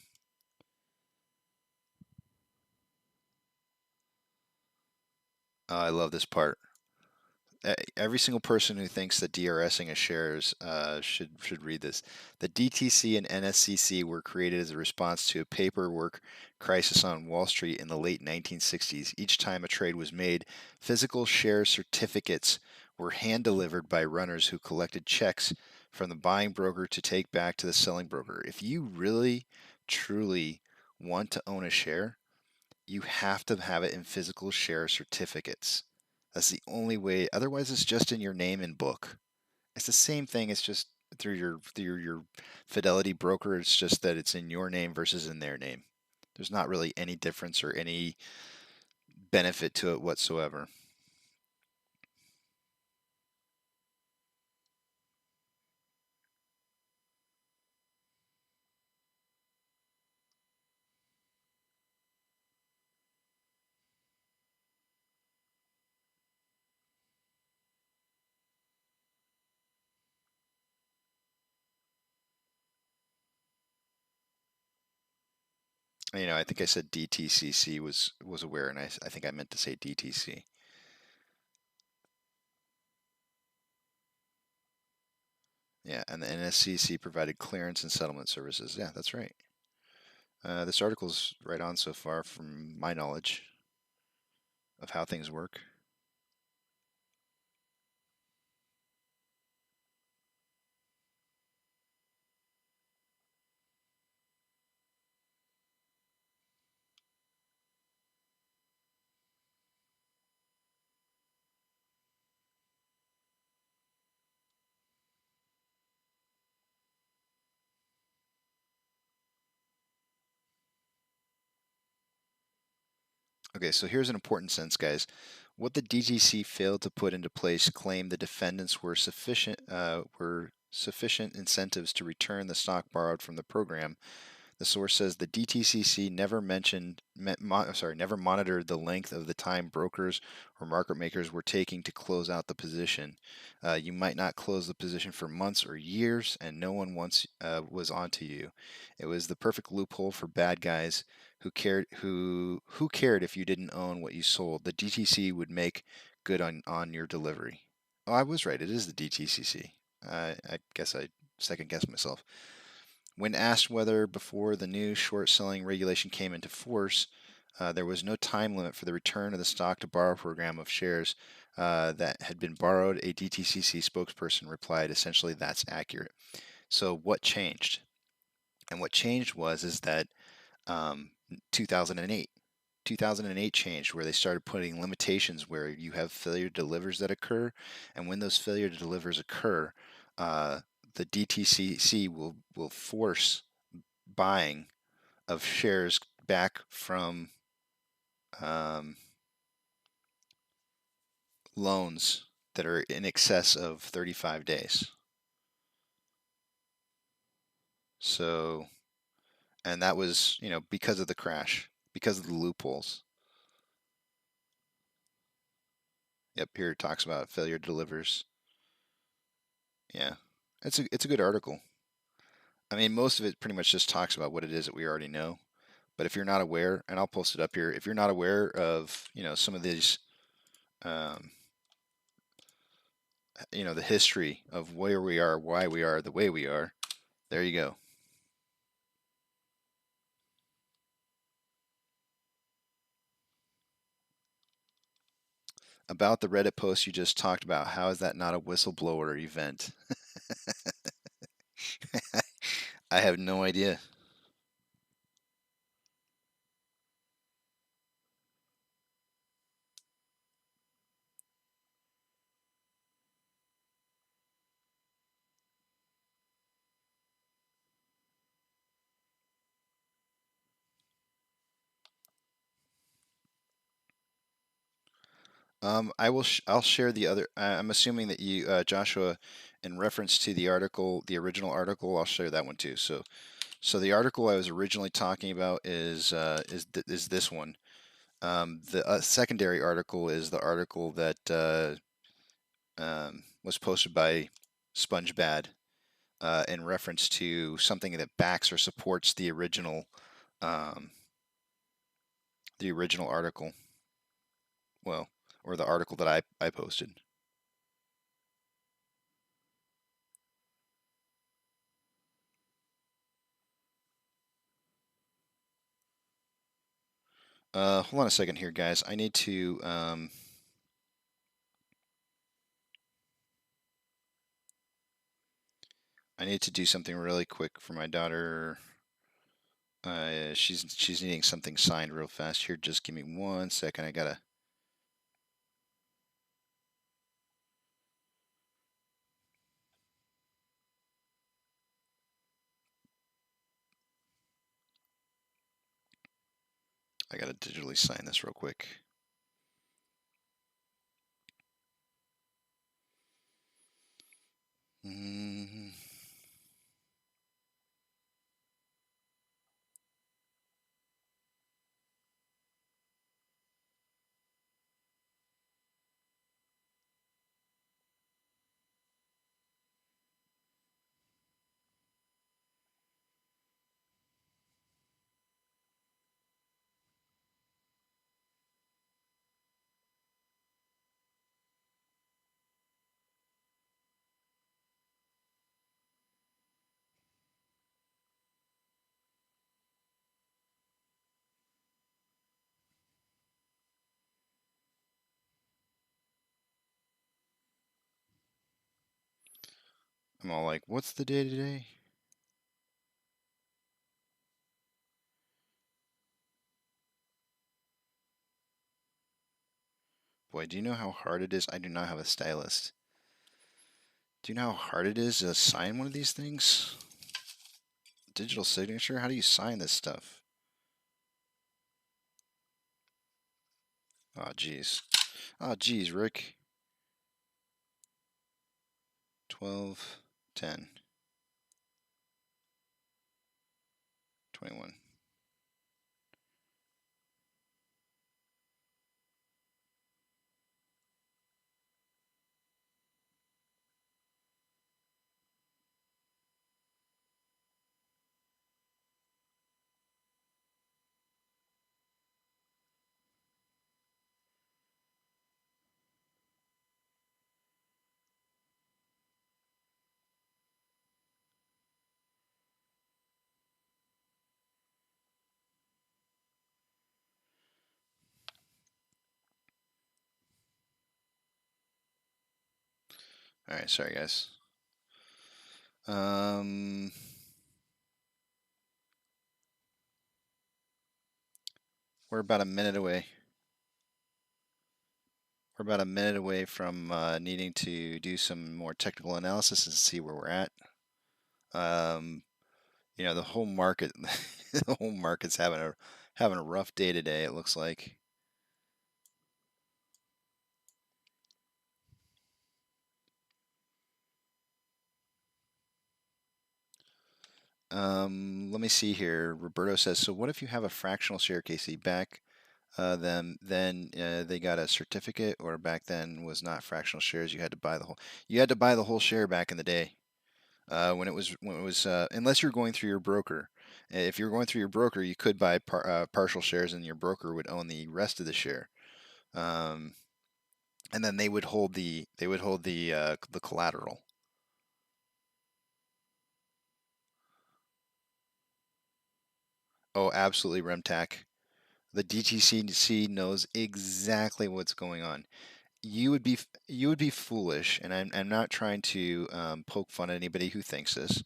I love this part. Every single person who thinks that DRSing a shares should read this. The DTC and NSCC were created as a response to a paperwork crisis on Wall Street in the late 1960s. Each time a trade was made, physical share certificates were hand-delivered by runners who collected checks from the buying broker to take back to the selling broker. If you really, truly want to own a share, you have to have it in physical share certificates. That's the only way. Otherwise, it's just in your name and book. It's the same thing. It's just through your Fidelity broker. It's just that it's in your name versus in their name. There's not really any difference or any benefit to it whatsoever. I think I said DTCC was aware, and I think I meant to say DTC. Yeah, and the NSCC provided clearance and settlement services. Yeah, that's right. This article's right on so far from my knowledge of how things work. Okay, so here's an important sense, guys. What the DTC failed to put into place claimed the defendants were sufficient incentives to return the stock borrowed from the program. The source says the DTCC never never monitored the length of the time brokers or market makers were taking to close out the position. You might not close the position for months or years, and no one once was onto you. It was the perfect loophole for bad guys who cared if you didn't own what you sold. The DTC would make good on your delivery. Oh, I was right. It is the DTCC. I guess I second guessed myself. When asked whether before the new short selling regulation came into force, there was no time limit for the return of the stock to borrow program of shares that had been borrowed, a DTCC spokesperson replied, essentially, that's accurate. So what changed? And what changed is that 2008. 2008 changed where they started putting limitations where you have failure delivers that occur, and when those failure delivers occur, the DTCC will force buying of shares back from loans that are in excess of 35 days. So, and that was, because of the crash, because of the loopholes. Yep, here it talks about failure delivers. Yeah, it's a good article. I mean, most of it pretty much just talks about what it is that we already know. But if you're not aware, and I'll post it up here, if you're not aware of, some of these, the history of where we are, why we are the way we are, there you go. About the Reddit post you just talked about, how is that not a whistleblower event? I have no idea. I'll share the other. I'm assuming that you, Joshua, in reference to the article, the original article, I'll share that one too. So the article I was originally talking about is this one. The secondary article is the article that was posted by SpongeBad in reference to something that backs or supports the original article. Well, or the article that I posted. Hold on a second here, guys. I need to do something really quick for my daughter. She's needing something signed real fast here. Just give me 1 second. I gotta. digitally sign this real quick. I'm all like, what's the day today? Boy, do you know how hard it is? I do not have a stylist. Do you know how hard it is to sign one of these things? Digital signature? How do you sign this stuff? Oh, geez. Oh, geez, Rick. 12, 10. 21. All right, sorry guys. We're about a minute away. We're about a minute away from needing to do some more technical analysis and see where we're at. You know, the whole market, the whole market's having a rough day today. It looks like. Let me see here. Roberto says, so what if you have a fractional share, Casey? Back then they got a certificate, or back then was not fractional shares. You had to buy the whole share back in the day. When it was unless you're going through your broker. If you're going through your broker, you could buy partial shares, and your broker would own the rest of the share. And then they would hold the collateral. Oh, absolutely, Remtac. The DTCC knows exactly what's going on. You would be foolish, and I'm not trying to poke fun at anybody who thinks this,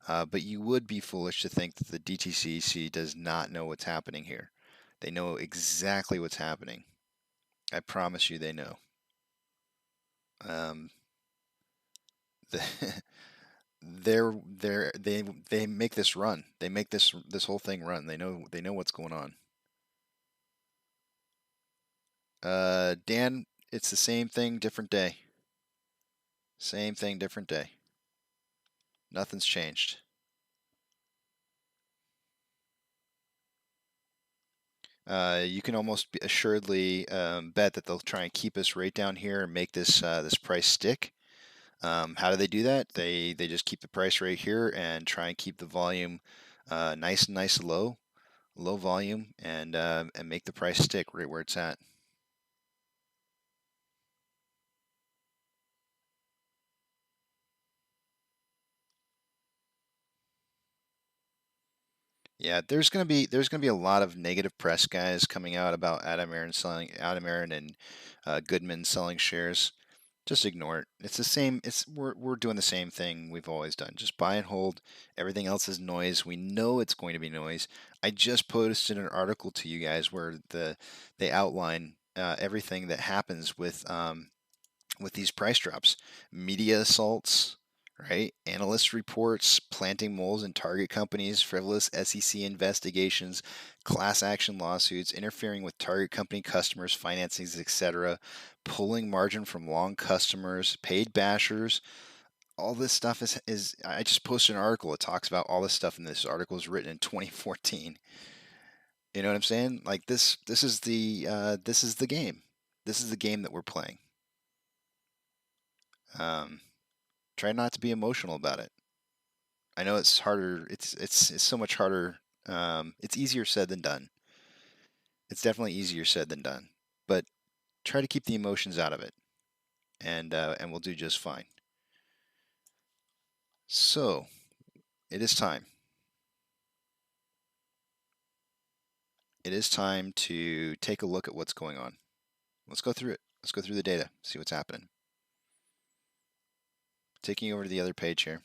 but you would be foolish to think that the DTCC does not know what's happening here. They know exactly what's happening. I promise you, they know. The they make this run. They make this whole thing run. They know what's going on. Dan, it's the same thing, different day. Same thing, different day. Nothing's changed. You can almost assuredly bet that they'll try and keep us right down here and make this this price stick. How do they do that? They just keep the price right here and try and keep the volume nice low volume, and make the price stick right where it's at. Yeah, there's gonna be a lot of negative press, guys, coming out about Adam Aron and Goodman selling shares. Just ignore it. It's the same. We're doing the same thing we've always done. Just buy and hold. Everything else is noise. We know it's going to be noise. I just posted an article to you guys where they outline everything that happens with these price drops, media assaults, right? Analyst reports, planting moles in target companies, frivolous SEC investigations, class action lawsuits, interfering with target company customers' financings, etc., pulling margin from long customers, paid bashers. All this stuff is I just posted an article that talks about all this stuff, and this article was written in 2014. You know what I'm saying? Like this is the game. This is the game that we're playing. Try not to be emotional about it. I know it's harder. It's so much harder. It's easier said than done. It's definitely easier said than done. But try to keep the emotions out of it, and we'll do just fine. So, it is time. It is time to take a look at what's going on. Let's go through it. Let's go through the data, see what's happening. Taking you over to the other page here.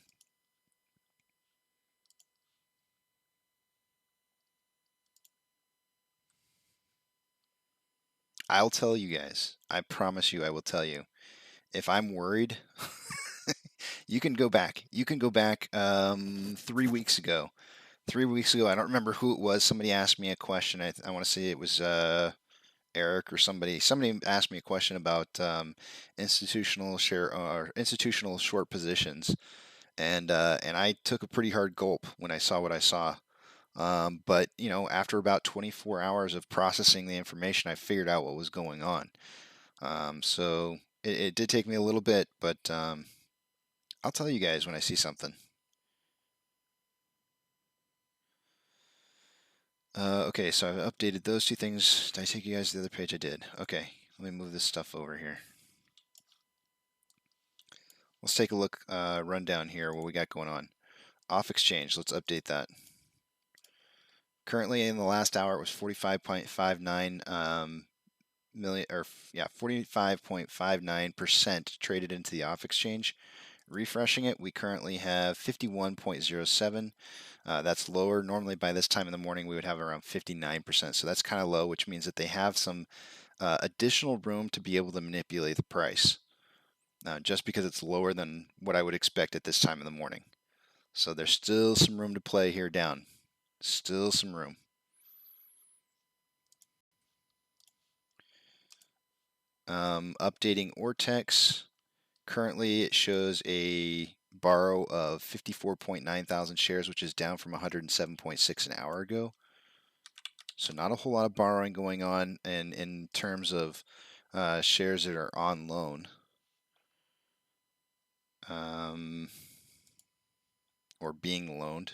I'll tell you guys. I promise you, I will tell you. If I'm worried, you can go back. You can go back 3 weeks ago. 3 weeks ago, I don't remember who it was. Somebody asked me a question. I want to say it was Eric or somebody. Somebody asked me a question about institutional short positions, and I took a pretty hard gulp when I saw what I saw. But, you know, after about 24 hours of processing the information, I figured out what was going on. So it did take me a little bit, but I'll tell you guys when I see something. Okay, so I've updated those two things. Did I take you guys to the other page? I did. Okay, let me move this stuff over here. Let's take a look, run down here, what we got going on. Off exchange, let's update that. Currently in the last hour, it was 45.59 million, or yeah, 45.59% traded into the off exchange. Refreshing it, we currently have 51.07. That's lower. Normally by this time in the morning, we would have around 59%. So that's kind of low, which means that they have some additional room to be able to manipulate the price, just because it's lower than what I would expect at this time in the morning. So there's still some room to play here down. Still some room. Updating Ortex. Currently, it shows a borrow of 54.9 thousand shares, which is down from 107.6 an hour ago. So not a whole lot of borrowing going on in terms of shares that are on loan. Or being loaned.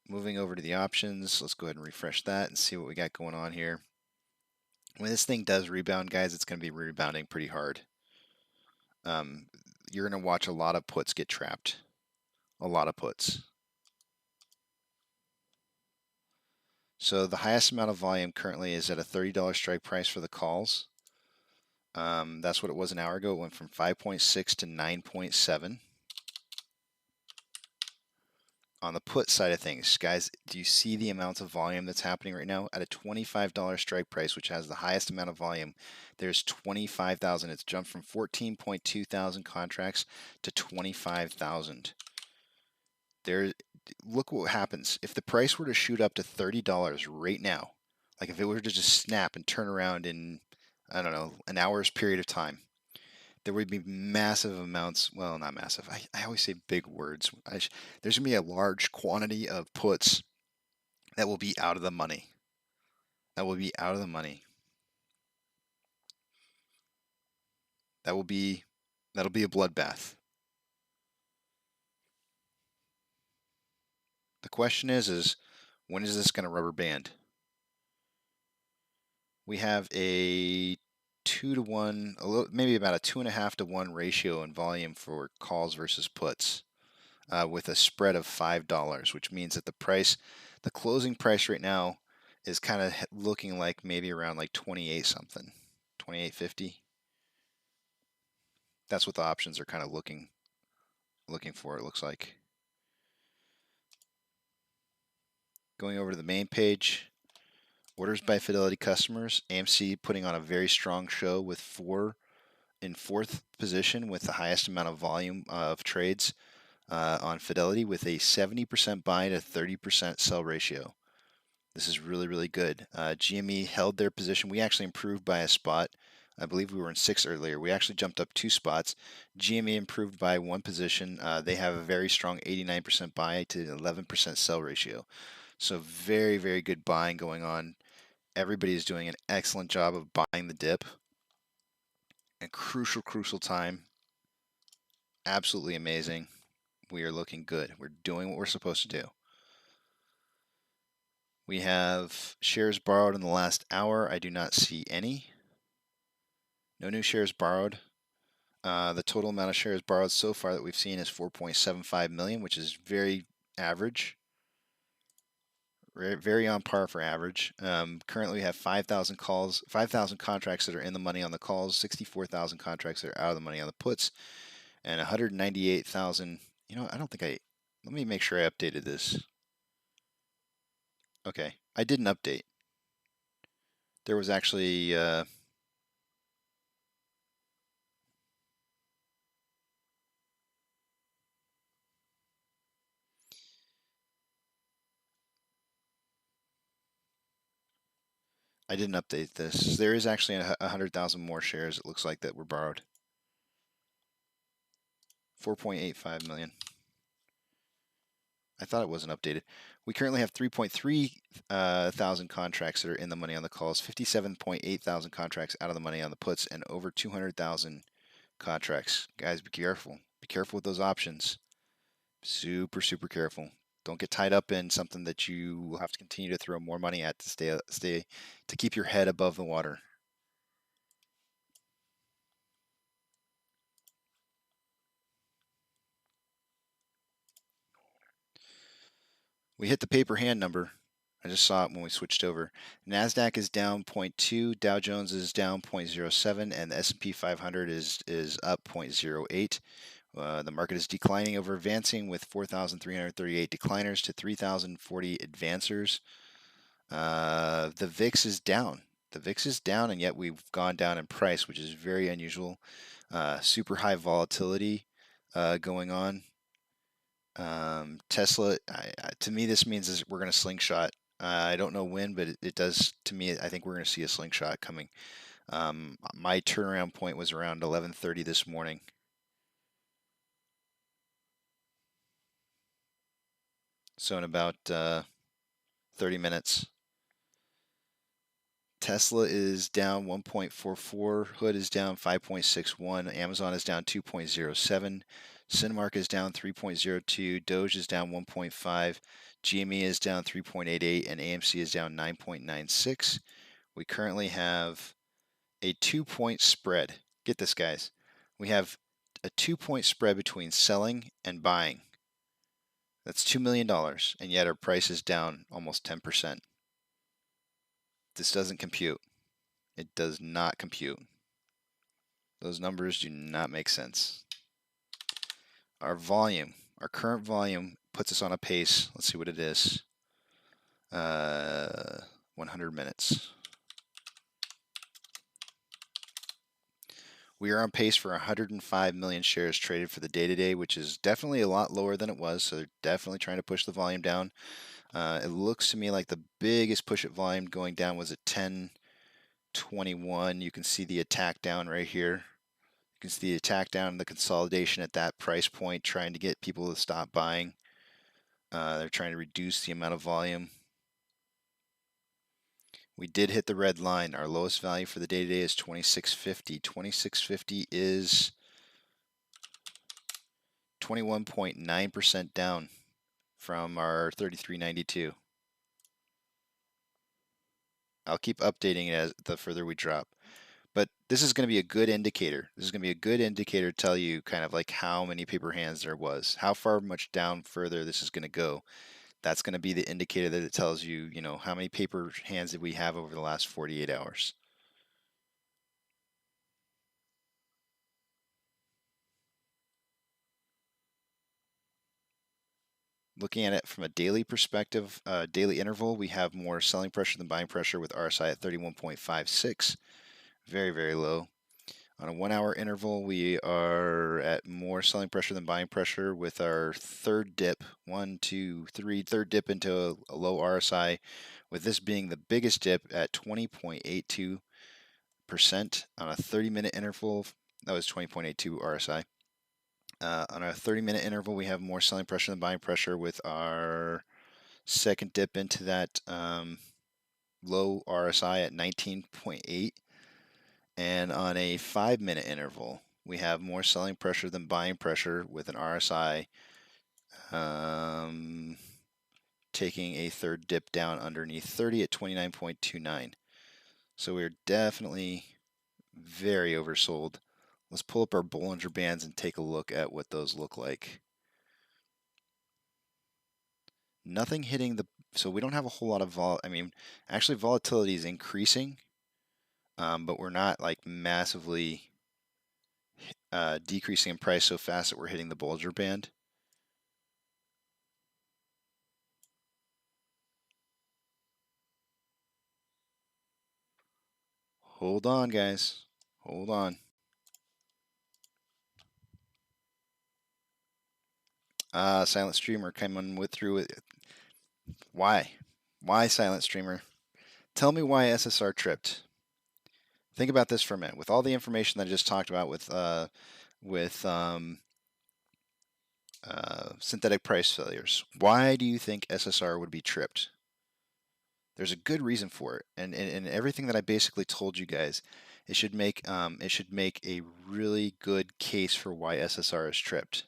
Moving over to the options, let's go ahead and refresh that and see what we got going on here. When this thing does rebound, guys, it's going to be rebounding pretty hard. You're going to watch a lot of puts get trapped. A lot of puts. So the highest amount of volume currently is at a $30 strike price for the calls. That's what it was an hour ago. It went from 5.6 to 9.7. On the put side of things, guys, do you see the amount of volume that's happening right now? At a $25 strike price, which has the highest amount of volume, there's 25,000. It's jumped from 14.2 thousand contracts to 25,000. Look what happens. If the price were to shoot up to $30 right now, like if it were to just snap and turn around in, I don't know, an hour's period of time, there would be massive amounts, well, not massive, I always say big words. There's going to be a large quantity of puts that will be out of the money. That will be out of the money. That'll be a bloodbath. The question is when is this going to rubber band? We have a 2 to 1, maybe about a 2.5 to 1 ratio in volume for calls versus puts, with a spread of $5, which means that the closing price right now is kind of looking like maybe around like 28 something, 28.50. That's what the options are kind of looking for, it looks like. Going over to the main page, orders by Fidelity customers. AMC putting on a very strong show with 4 in 4th position with the highest amount of volume of trades on Fidelity, with a 70% buy to 30% sell ratio. This is really, really good. GME held their position. We actually improved by a spot. I believe we were in 6 earlier. We actually jumped up 2 spots. GME improved by 1 position. They have a very strong 89% buy to 11% sell ratio. So very, very good buying going on. Everybody is doing an excellent job of buying the dip. A crucial, crucial time. Absolutely amazing. We are looking good. We're doing what we're supposed to do. We have shares borrowed in the last hour. I do not see any. No new shares borrowed. The total amount of shares borrowed so far that we've seen is 4.75 million, which is very average. Very on par for average. Currently we have 5,000 calls, 5,000 contracts that are in the money on the calls, 64,000 contracts that are out of the money on the puts, and 198,000. You know, I don't think let me make sure I updated this. Okay, I did an update. There was actually I didn't update this. There is actually 100,000 more shares, it looks like, that were borrowed. 4.85 million. I thought it wasn't updated. We currently have 3.3 thousand contracts that are in the money on the calls, 57.8 thousand contracts out of the money on the puts, and over 200,000 contracts. Guys, be careful. Be careful with those options. Super, super careful. Don't get tied up in something that you will have to continue to throw more money at to keep your head above the water. We hit the paper hand number. I just saw it when we switched over. NASDAQ is down 0.2, Dow Jones is down 0.07, and the S&P 500 is up 0.08. The market is declining over advancing with 4,338 decliners to 3,040 advancers. The VIX is down. The VIX is down, and yet we've gone down in price, which is very unusual. Super high volatility going on. Tesla, to me, this means we're going to slingshot. I don't know when, but it does to me. I think we're going to see a slingshot coming. My turnaround point was around 11:30 this morning. So in about 30 minutes. Tesla is down 1.44, Hood is down 5.61, Amazon is down 2.07, Cinemark is down 3.02, Doge is down 1.5, GME is down 3.88, and AMC is down 9.96. We currently have a 2-point spread. Get this, guys. We have a 2-point spread between selling and buying. That's $2 million, and yet our price is down almost 10%. This doesn't compute. It does not compute. Those numbers do not make sense. Our volume, our current volume puts us on a pace. Let's see what it is. 100 minutes. We are on pace for 105 million shares traded for the day today, which is definitely a lot lower than it was. So they're definitely trying to push the volume down. It looks to me like the biggest push at volume going down was at 10:21. You can see the attack down right here. You can see the attack down, the consolidation at that price point, trying to get people to stop buying. They're trying to reduce the amount of volume. We did hit the red line. Our lowest value for the day today is 2650. 2650 is 21.9% down from our 3392. I'll keep updating it as the further we drop. But this is going to be a good indicator. This is going to be a good indicator to tell you kind of like how many paper hands there was, how far much down further this is going to go. That's going to be the indicator that it tells you, you know, how many paper hands did we have over the last 48 hours. Looking at it from a daily perspective, daily interval, we have more selling pressure than buying pressure with RSI at 31.56. Very, very low. On a 1 hour interval, we are at more selling pressure than buying pressure with our third dip, third dip into a low RSI, with this being the biggest dip at 20.82%. On a 30-minute interval, that was 20.82 RSI. On our 30-minute interval, we have more selling pressure than buying pressure with our second dip into that low RSI at 19.8. And on a 5-minute interval, we have more selling pressure than buying pressure with an RSI taking a third dip down underneath 30 at 29.29. So we're definitely very oversold. Let's pull up our Bollinger Bands and take a look at what those look like. Nothing hitting the, so we don't have a whole lot of actually volatility is increasing, but we're not like massively decreasing in price so fast that we're hitting the Bollinger Band. Hold on, guys. Hold on. Silent Streamer coming through it. Why? Why, Silent Streamer? Tell me why SSR tripped. Think about this for a minute. With all the information that I just talked about with synthetic price failures. Why do you think SSR would be tripped? There's a good reason for it, and everything that I basically told you guys, it should make a really good case for why SSR is tripped.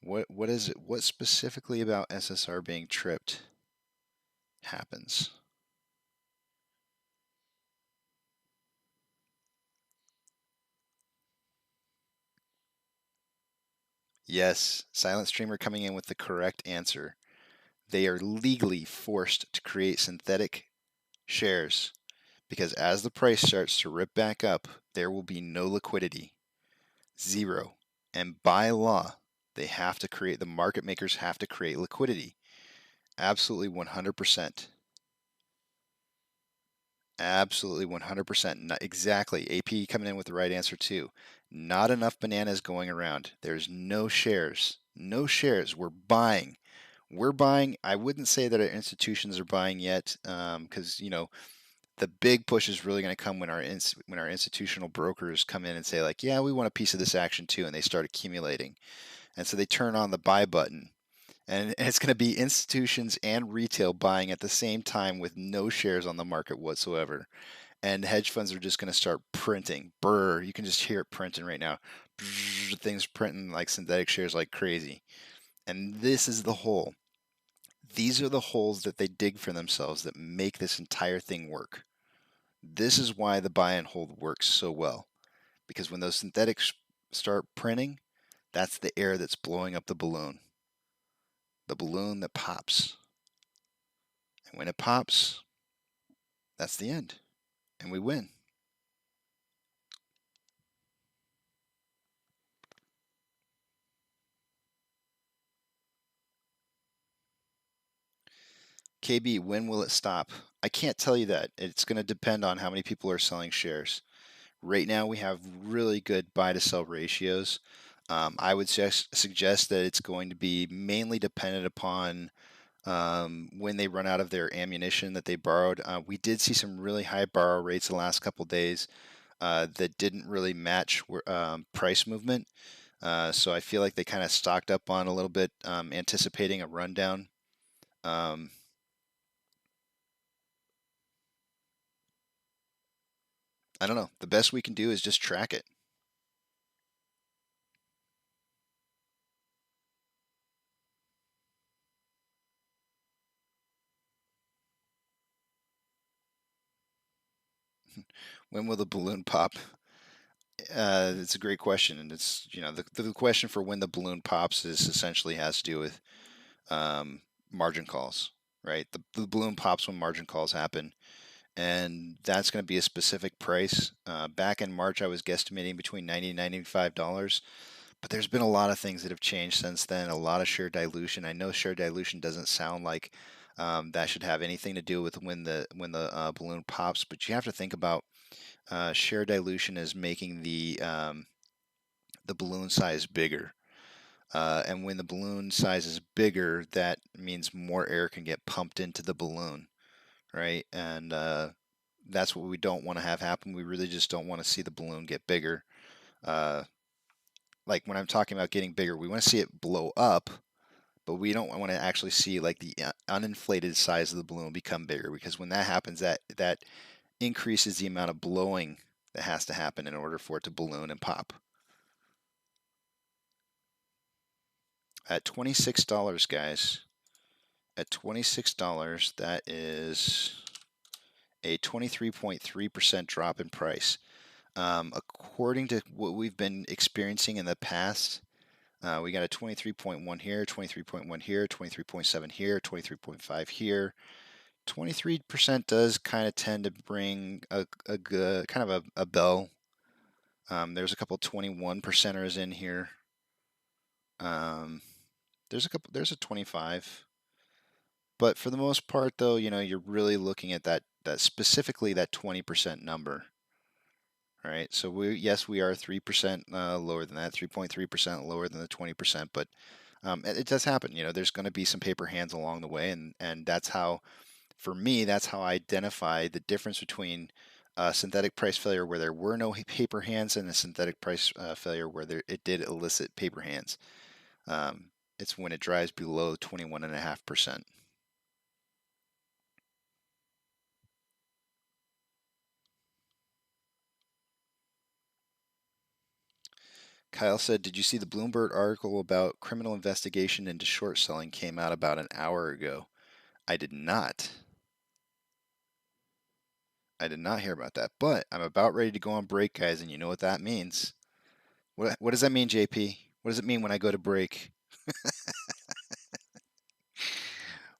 What is it? What specifically about SSR being tripped happens? Yes, Silent Streamer coming in with the correct answer. They are legally forced to create synthetic shares because as the price starts to rip back up, there will be no liquidity. Zero. And by law, they have to create, the market makers have to create liquidity. Absolutely 100%. Absolutely 100%. Not exactly. AP coming in with the right answer too. Not enough bananas going around. There's no shares. No shares. We're buying. We're buying. I wouldn't say that our institutions are buying yet, because the big push is really going to come when our institutional brokers come in and say like, yeah, we want a piece of this action too, and they start accumulating, and so they turn on the buy button, and it's going to be institutions and retail buying at the same time with no shares on the market whatsoever, and hedge funds are just going to start printing. Brr, you can just hear it printing right now. Things printing like synthetic shares like crazy, and this is the hole. These are the holes that they dig for themselves that make this entire thing work. This is why the buy and hold works so well, because when those synthetics start printing, that's the air that's blowing up the balloon that pops. And when it pops, that's the end, and we win. KB, when will it stop? I can't tell you that. It's going to depend on how many people are selling shares. Right now, we have really good buy to sell ratios. I would suggest that it's going to be mainly dependent upon when they run out of their ammunition that they borrowed. We did see some really high borrow rates the last couple days that didn't really match price movement. So I feel like they kind of stocked up on a little bit, anticipating a rundown. I don't know. The best we can do is just track it. When will the balloon pop? It's a great question, and it's the question for when the balloon pops is essentially has to do with margin calls, right? The balloon pops when margin calls happen, and that's going to be a specific price. Back in March, I was guesstimating between $90 and $95, but there's been a lot of things that have changed since then. A lot of share dilution. I know share dilution doesn't sound like that should have anything to do with when the balloon pops, but you have to think about share dilution is making the balloon size bigger. And when the balloon size is bigger, that means more air can get pumped into the balloon, right? And that's what we don't want to have happen. We really just don't want to see the balloon get bigger. Like when I'm talking about getting bigger, we want to see it blow up, but we don't want to actually see like the uninflated size of the balloon become bigger, because when that happens, that increases the amount of blowing that has to happen in order for it to balloon and pop. At $26, guys, at $26, that is a 23.3% drop in price. According to what we've been experiencing in the past, we got a 23.1 here, 23.1 here, 23.7 here, 23.5 here. 23% does kind of tend to bring a good kind of a bell. There's a couple 21%ers in here. There's a 25. But for the most part, though, you're really looking at that specifically that 20% number. All right, so we are 3% lower than that, 3.3% lower than the 20%, but it does happen. There's going to be some paper hands along the way, and that's how, for me, that's how I identify the difference between synthetic price failure where there were no paper hands, and a synthetic price failure where it did elicit paper hands. It's when it drives below 21.5%. Kyle said, did you see the Bloomberg article about criminal investigation into short selling came out about an hour ago? I did not. I did not hear about that, but I'm about ready to go on break, guys, and you know what that means. What does that mean, JP? What does it mean when I go to break?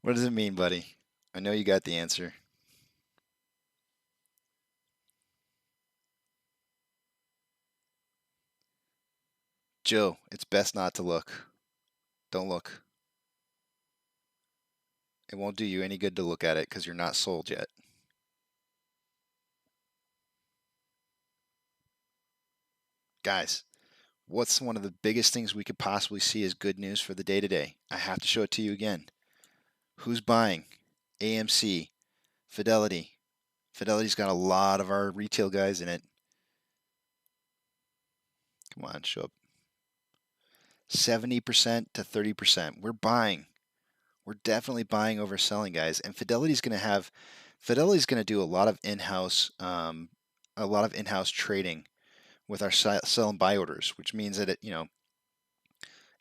What does it mean, buddy? I know you got the answer. Joe, it's best not to look. Don't look. It won't do you any good to look at it because you're not sold yet. Guys, what's one of the biggest things we could possibly see as good news for the day today? I have to show it to you again. Who's buying? AMC, Fidelity. Fidelity's got a lot of our retail guys in it. Come on, show up. 70% to 30%. We're buying. We're definitely buying over selling, guys. And Fidelity's going to do a lot of in-house trading with our sell and buy orders, which means that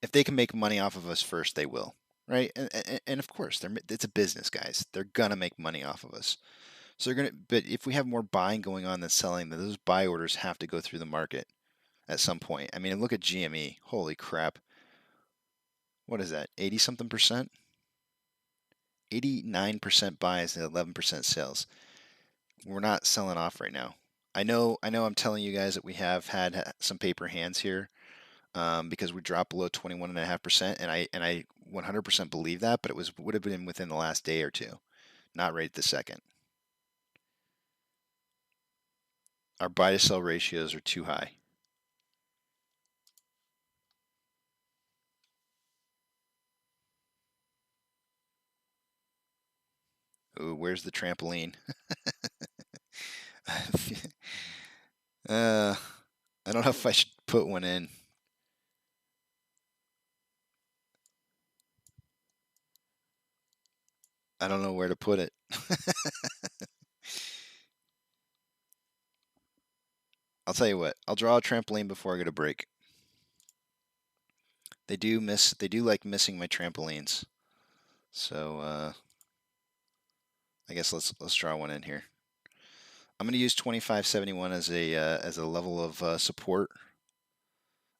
if they can make money off of us first, they will, right? And of course, it's a business, guys. They're gonna make money off of us. So but if we have more buying going on than selling, then those buy orders have to go through the market at some point. I mean, look at GME. Holy crap. What is that? 80 something percent? 89% buys and 11% sales. We're not selling off right now. I know I'm telling you guys that we have had some paper hands here because we dropped below 21.5%, and I 100% believe that, but would have been within the last day or two, not right this second. Our buy to sell ratios are too high. Ooh, where's the trampoline? I don't know if I should put one in. I don't know where to put it. I'll tell you what, I'll draw a trampoline before I go to break. They do like missing my trampolines. So I guess let's draw one in here. I'm going to use 2571 as a level of support,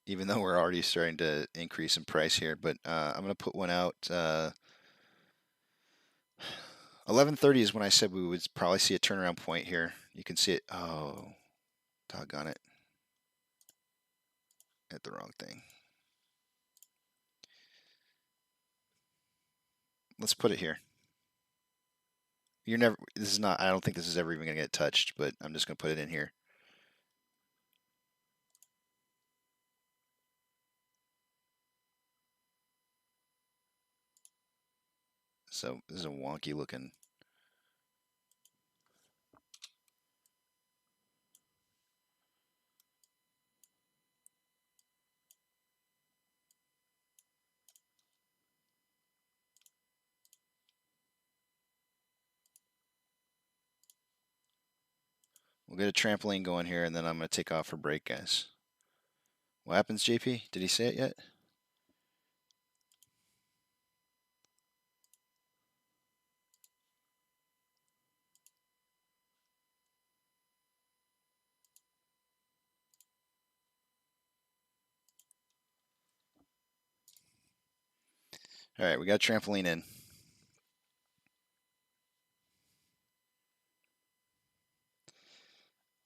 even though we're already starting to increase in price here. But I'm going to put one out. 1130 is when I said we would probably see a turnaround point here. You can see it. Oh, doggone it. Hit the wrong thing. Let's put it here. I don't think this is ever even going to get touched, but I'm just going to put it in here. So this is a wonky looking. We'll get a trampoline going here, and then I'm going to take off for break, guys. What happens, JP? Did he say it yet? All right, we got a trampoline in.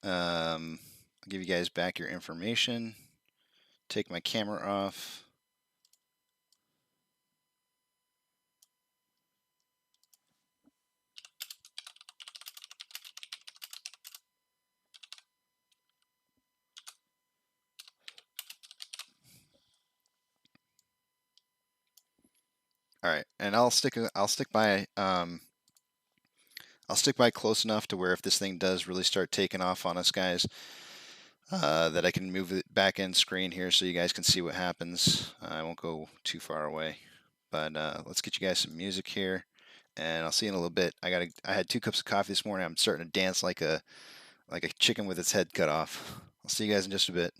I'll give you guys back your information. Take my camera off. All right, and I'll stick by. I'm I'll stick by close enough to where if this thing does really start taking off on us, guys, that I can move it back end screen here so you guys can see what happens. I won't go too far away, but let's get you guys some music here, and I'll see you in a little bit. I had 2 cups of coffee this morning. I'm starting to dance like a chicken with its head cut off. I'll see you guys in just a bit.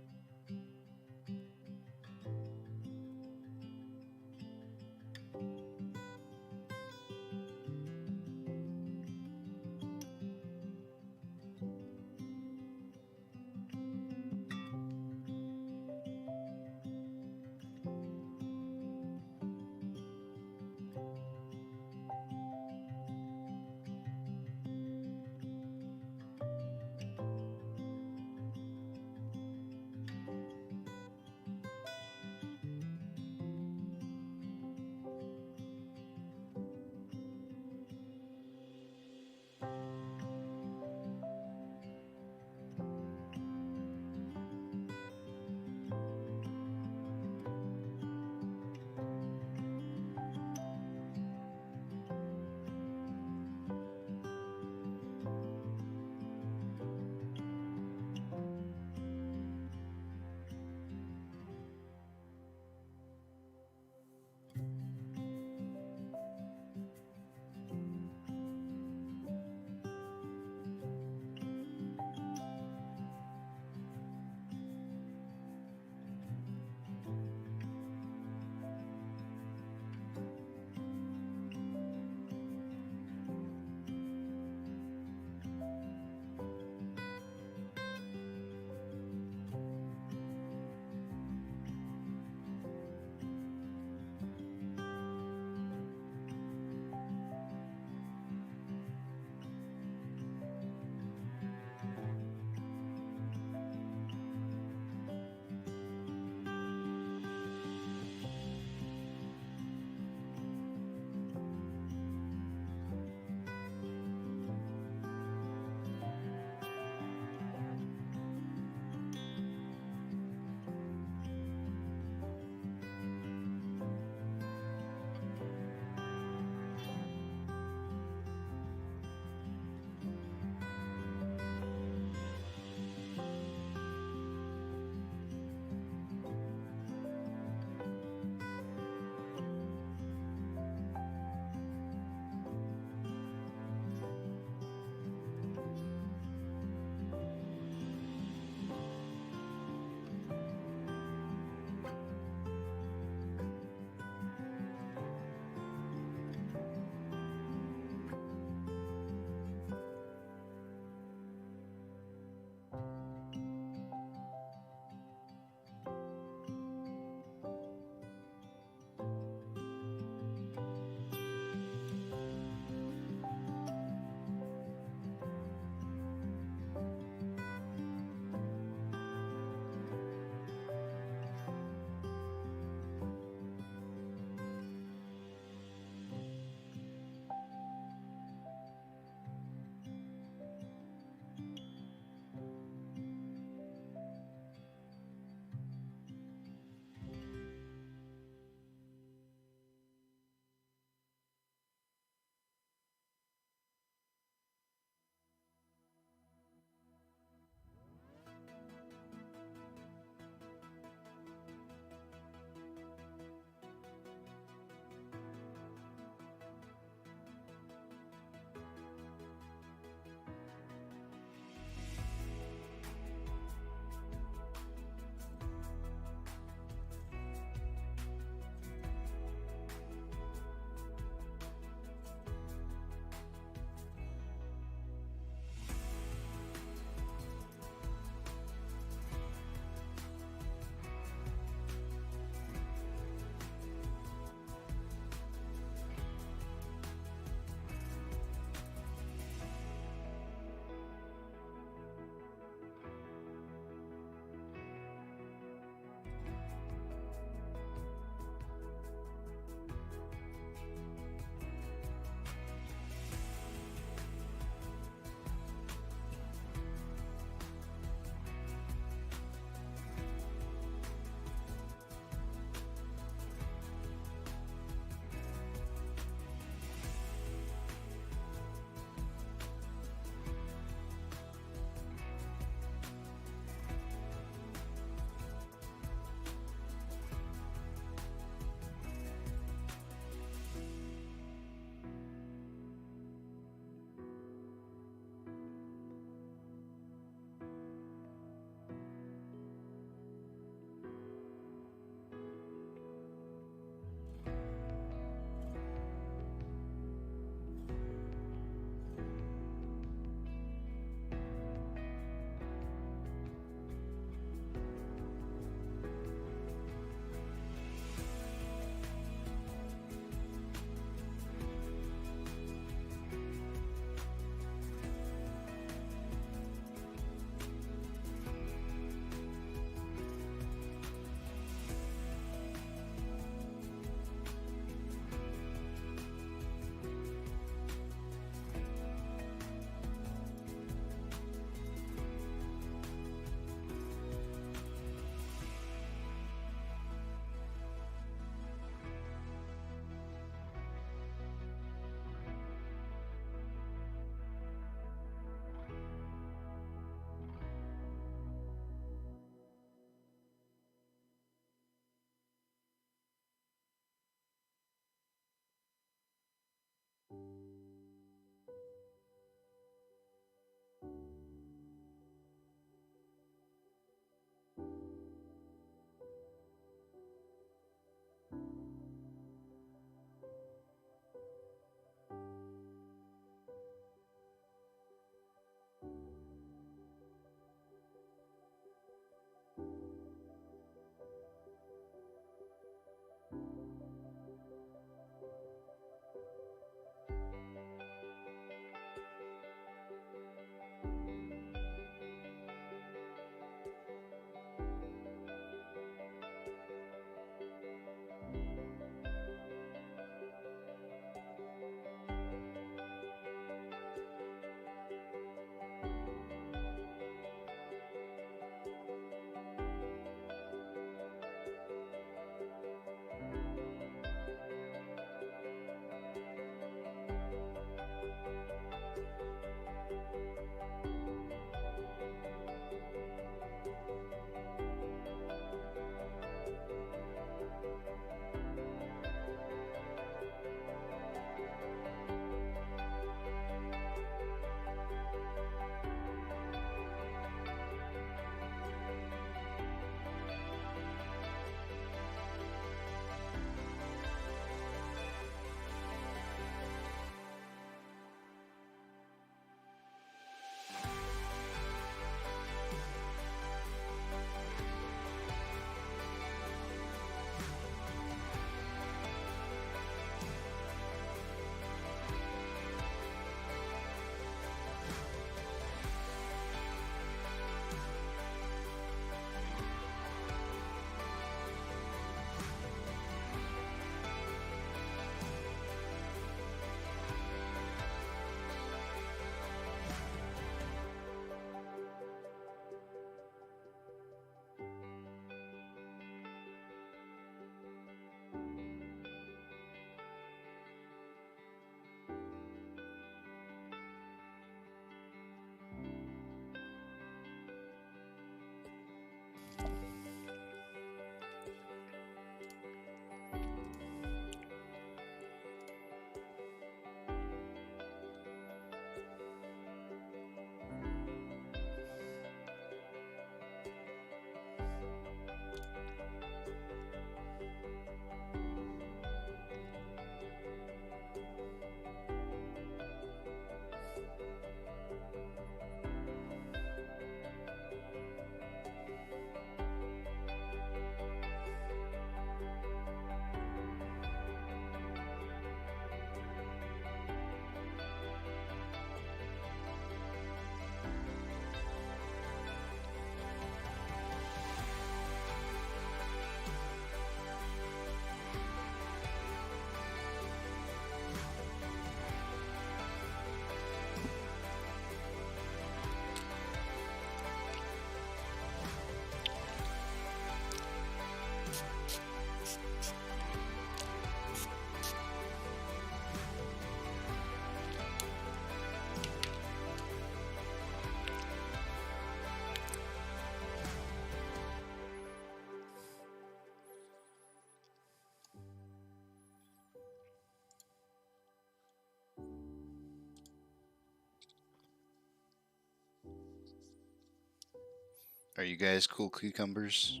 Are you guys cool cucumbers?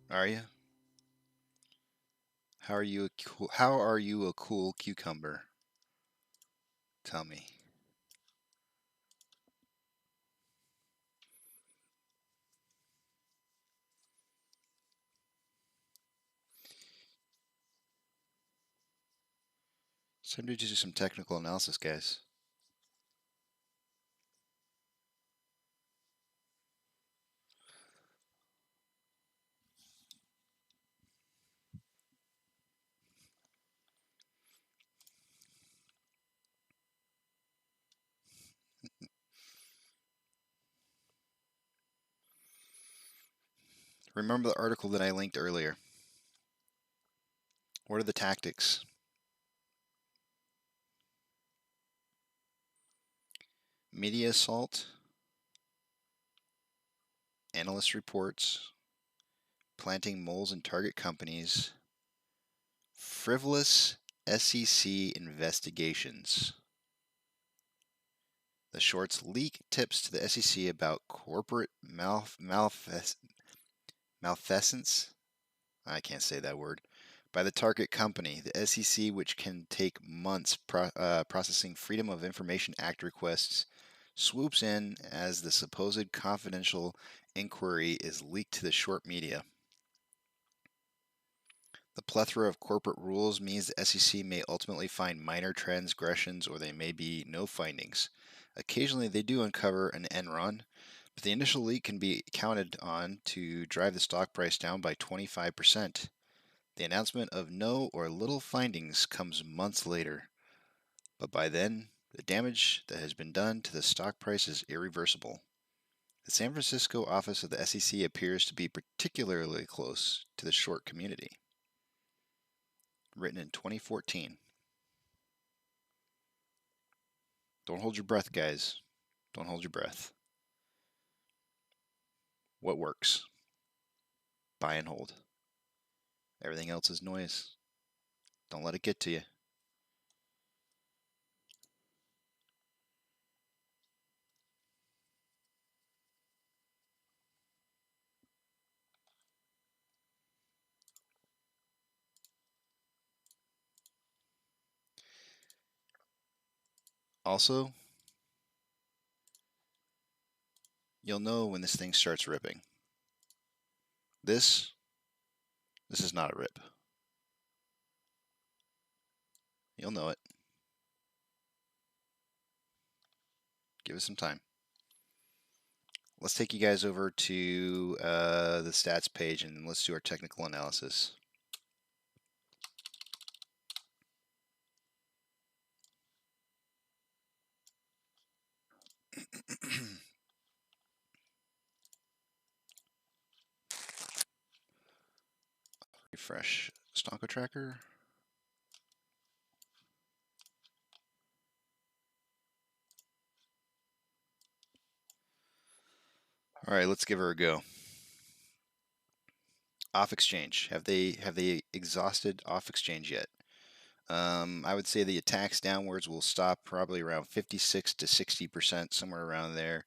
Are you? How are you a cool cucumber? Tell me. Somebody do some technical analysis, guys. Remember the article that I linked earlier. What are the tactics? Media assault, analyst reports, planting moles in target companies, frivolous SEC investigations. The shorts leak tips to the SEC about corporate malfeasance. I can't say that word. By the target company, the SEC, which can take months processing Freedom of Information Act requests, swoops in as the supposed confidential inquiry is leaked to the short media. The plethora of corporate rules means the SEC may ultimately find minor transgressions or there may be no findings. Occasionally they do uncover an end run, but the initial leak can be counted on to drive the stock price down by 25%. The announcement of no or little findings comes months later, but by then, the damage that has been done to the stock price is irreversible. The San Francisco office of the SEC appears to be particularly close to the short community. Written in 2014. Don't hold your breath, guys. Don't hold your breath. What works? Buy and hold. Everything else is noise. Don't let it get to you. Also, you'll know when this thing starts ripping. This is not a rip. You'll know it. Give it some time. Let's take you guys over to the stats page and let's do our technical analysis. Refresh Stonko Tracker. All right, let's give her a go. Off exchange. Have they exhausted off exchange yet? I would say the attacks downwards will stop probably around 56 to 60%, somewhere around there.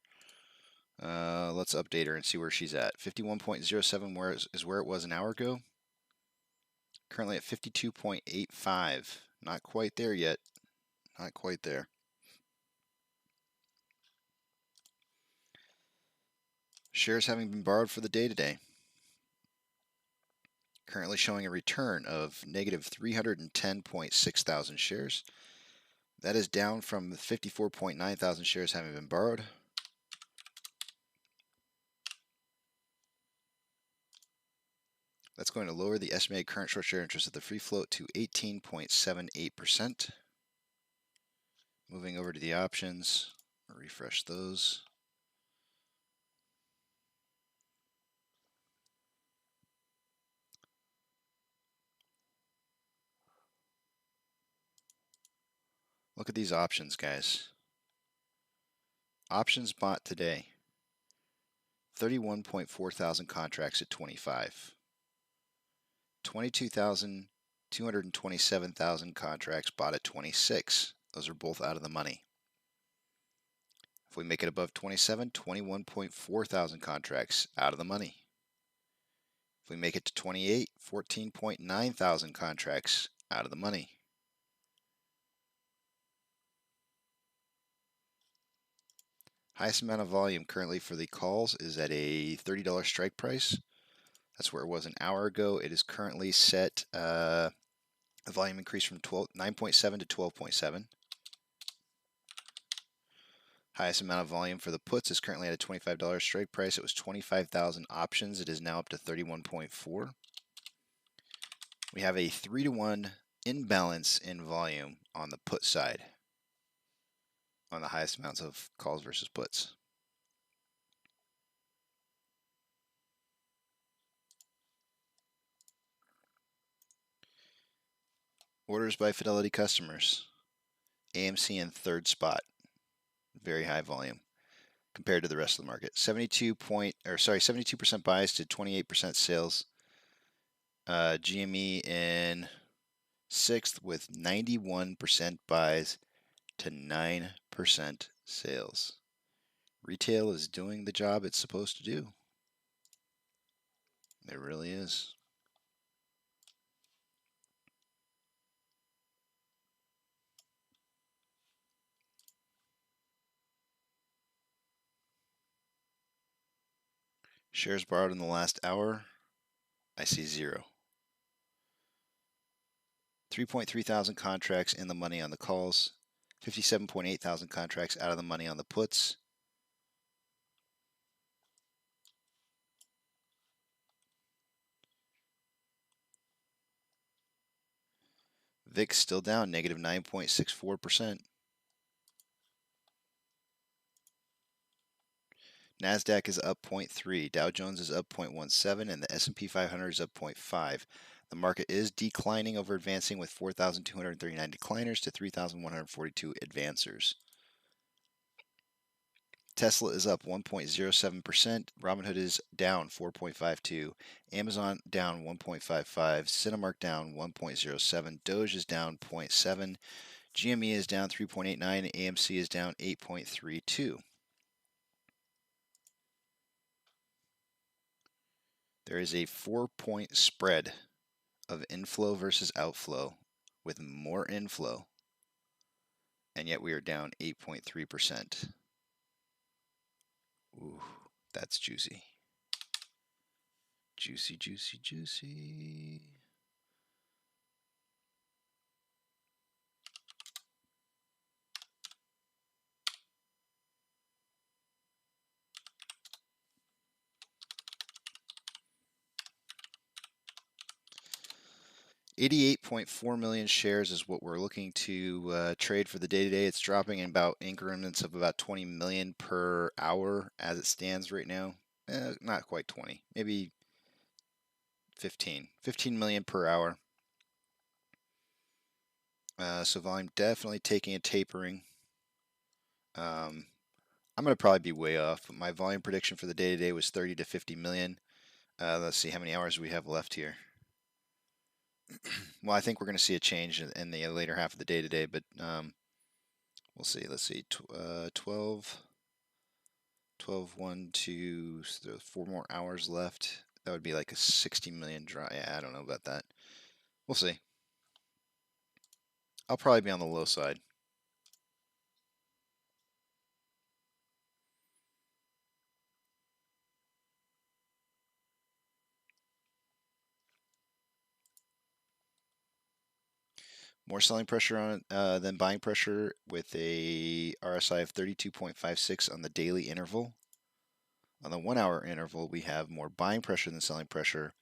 Let's update her and see where she's at. 51.07 is where it was an hour ago. Currently at 52.85. Not quite there yet. Not quite there. Shares having been borrowed for the day today. Currently showing a return of negative 310.6 thousand shares. That is down from the 54.9 thousand shares having been borrowed. That's going to lower the estimated current short share interest of the free float to 18.78%. Moving over to the options, refresh those. Look at these options, guys. Options bought today. 31.4 thousand contracts at 25. 22,227,000 contracts bought at 26. Those are both out of the money. If we make it above 27, 21.4 thousand contracts out of the money. If we make it to 28, 14.9 thousand contracts out of the money. Highest amount of volume currently for the calls is at a $30 strike price. That's where it was an hour ago. It is currently set, the volume increase from 9.7 to 12.7. Highest amount of volume for the puts is currently at a $25 strike price. It was 25,000 options. It is now up to 31.4. We have a 3-to-1 imbalance in volume on the put side on the highest amounts of calls versus puts. Orders by Fidelity customers. AMC in third spot. Very high volume compared to the rest of the market. 72% buys to 28% sales. GME in sixth with 91% buys to 9% sales. Retail is doing the job it's supposed to do. It really is. Shares borrowed in the last hour, I see 0. 3.3 thousand contracts in the money on the calls. 57.8 thousand contracts out of the money on the puts. VIX still down, negative 9.64%. NASDAQ is up 0.3, Dow Jones is up 0.17, and the S&P 500 is up 0.5. The market is declining over advancing with 4,239 decliners to 3,142 advancers. Tesla is up 1.07%, Robinhood is down 4.52%, Amazon down 1.55%, Cinemark down 1.07%, Doge is down 0.7%, GME is down 3.89%, and AMC is down 8.32%. There is a 4-point spread of inflow versus outflow with more inflow, and yet we are down 8.3%. Ooh, that's juicy. Juicy, juicy, juicy. $88.4 million shares is what we're looking to trade for the day-to-day. It's dropping in about increments of about 20 million per hour as it stands right now. Not quite 20, maybe 15 million per hour. So volume definitely taking a tapering. I'm going to probably be way off. My volume prediction for the day-to-day was 30 to 50 million. Let's see how many hours we have left here. Well, I think we're going to see a change in the later half of the day today, but we'll see. Let's see. 12, 1, 2, so 4 more hours left. That would be like a 60 million drop. Yeah, I don't know about that. We'll see. I'll probably be on the low side. More selling pressure on than buying pressure with a RSI of 32.56 on the daily interval. On the 1-hour interval, we have more buying pressure than selling pressure.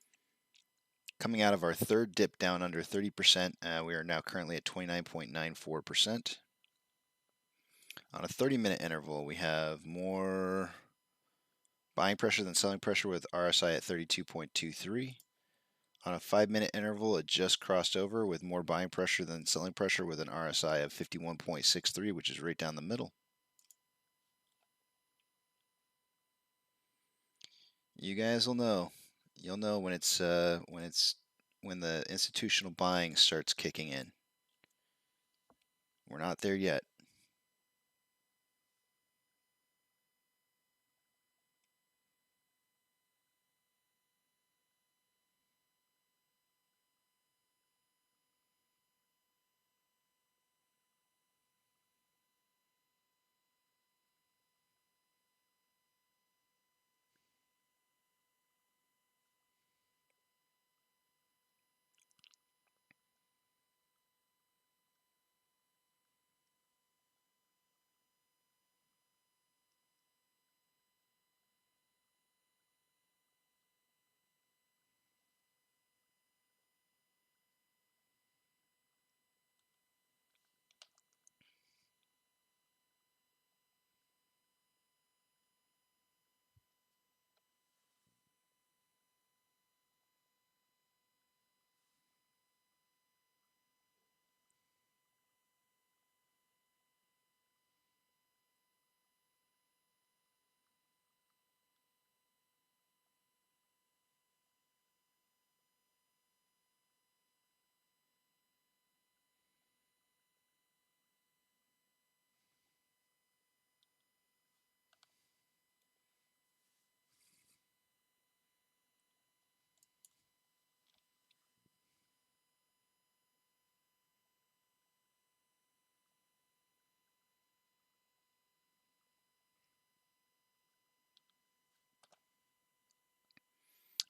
Coming out of our third dip down under 30%, we are now currently at 29.94%. On a 30-minute interval, we have more buying pressure than selling pressure with RSI at 32.23. On a 5-minute interval, it just crossed over with more buying pressure than selling pressure with an RSI of 51.63, which is right down the middle. You guys will know. You'll know when when the institutional buying starts kicking in. We're not there yet.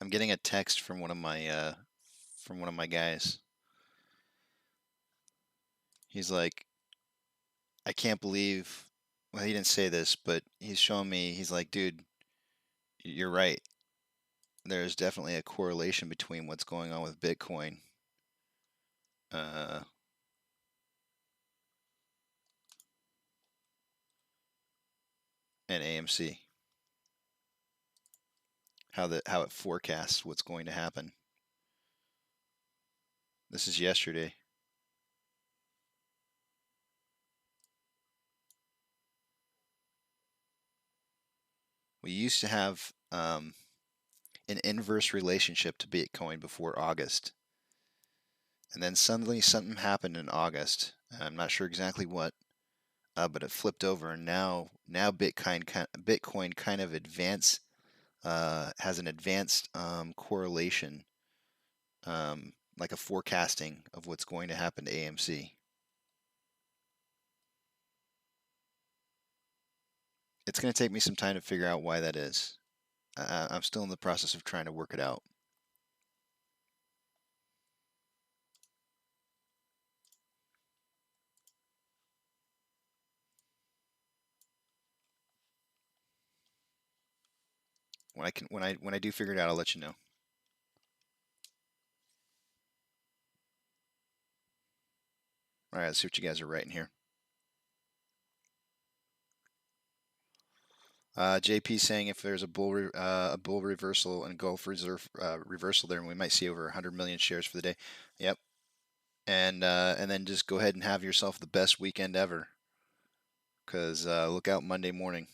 I'm getting a text from one of my guys. He's like, I can't believe. Well, he didn't say this, but he's showing me. He's like, dude, you're right. There's definitely a correlation between what's going on with Bitcoin. And AMC. How it forecasts what's going to happen. This is yesterday. We used to have an inverse relationship to Bitcoin before August. And then suddenly something happened in August. I'm not sure exactly what, but it flipped over, and now Bitcoin kind of has an advanced correlation, like a forecasting of what's going to happen to AMC. It's going to take me some time to figure out why that is. I'm still in the process of trying to work it out. When I do figure it out, I'll let you know. All right, let's see what you guys are writing here. JP saying if there's a bull reversal and Gulf reserve reversal there, we might see over 100 million shares for the day. Yep. And then just go ahead and have yourself the best weekend ever. Because look out Monday morning.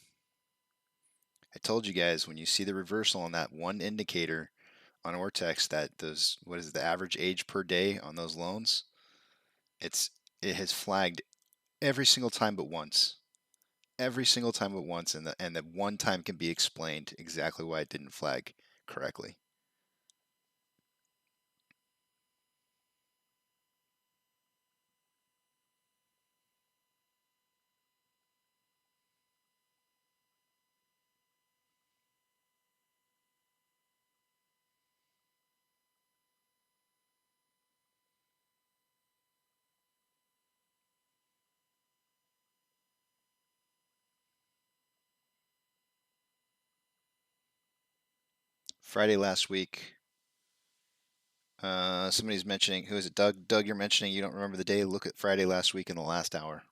I told you guys, when you see the reversal on that one indicator on Ortex, that those, what is the average age per day on those loans? It has flagged every single time but once. Every single time but once, and that one time can be explained exactly why it didn't flag correctly. Friday last week, somebody's mentioning, who is it? Doug. Doug, you're mentioning you don't remember the day. Look at Friday last week in the last hour.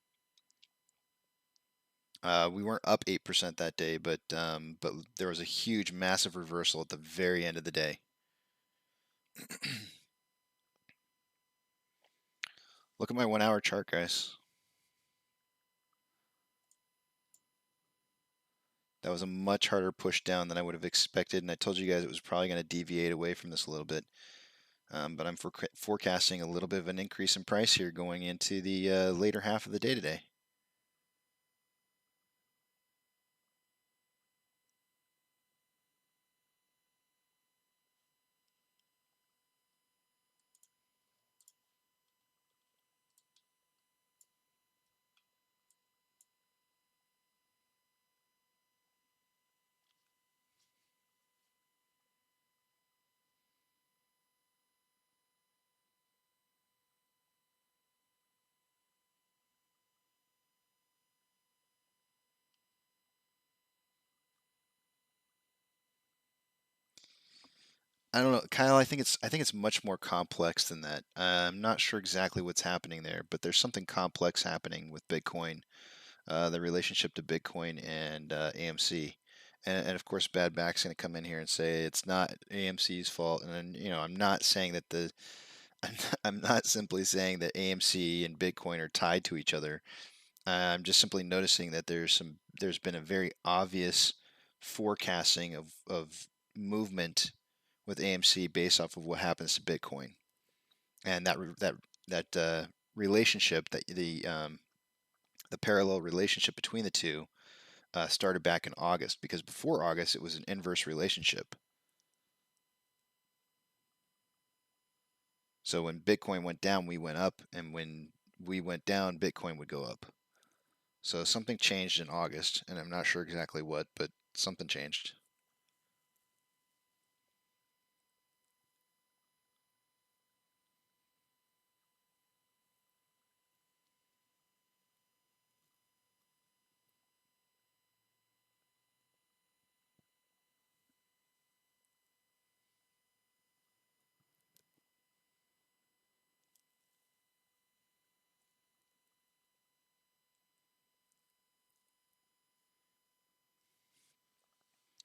We weren't up 8% that day, but there was a huge, massive reversal at the very end of the day. Look at my 1 hour chart, guys. That was a much harder push down than I would have expected, and I told you guys it was probably going to deviate away from this a little bit. But I'm forecasting a little bit of an increase in price here going into the later half of the day today. I don't know, Kyle. I think it's much more complex than that. I'm not sure exactly what's happening there, but there's something complex happening with Bitcoin, the relationship to Bitcoin and AMC, and of course, Bad Back's going to come in here and say it's not AMC's fault. And I'm not saying that I'm not simply saying that AMC and Bitcoin are tied to each other. I'm just simply noticing that there's been a very obvious forecasting of movement with AMC based off of what happens to Bitcoin, and that relationship, that the parallel relationship between the two started back in August, because before August it was an inverse relationship. So when Bitcoin went down, we went up, and when we went down, Bitcoin would go up. So something changed in August, and I'm not sure exactly what, but something changed.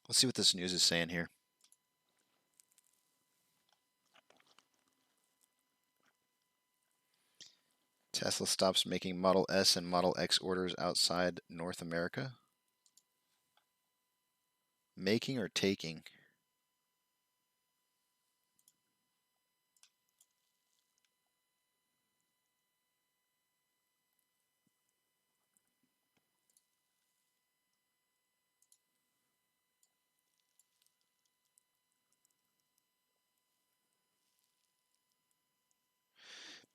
Let's see what this news is saying here. Tesla stops making Model S and Model X orders outside North America. Making or taking?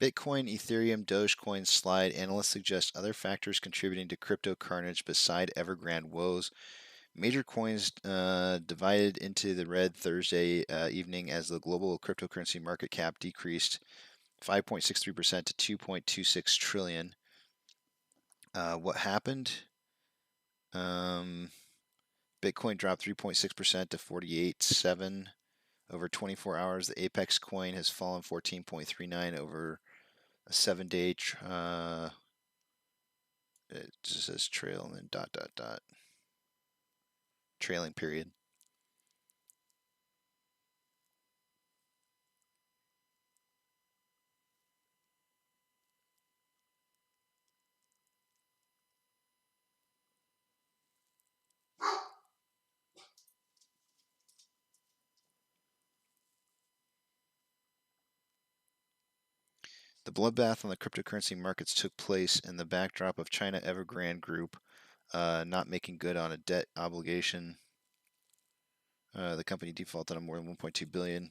Bitcoin, Ethereum, Dogecoin slide. Analysts suggest other factors contributing to crypto carnage beside Evergrande woes. Major coins divided into the red Thursday evening as the global cryptocurrency market cap decreased 5.63% to 2.26 trillion. What happened? Bitcoin dropped 3.6% to 48.7 over 24 hours. The Apex coin has fallen 14.39 over a 7-day. It just says trail and then ... trailing period. The bloodbath on the cryptocurrency markets took place in the backdrop of China Evergrande Group not making good on a debt obligation. The company defaulted on more than 1.2 billion.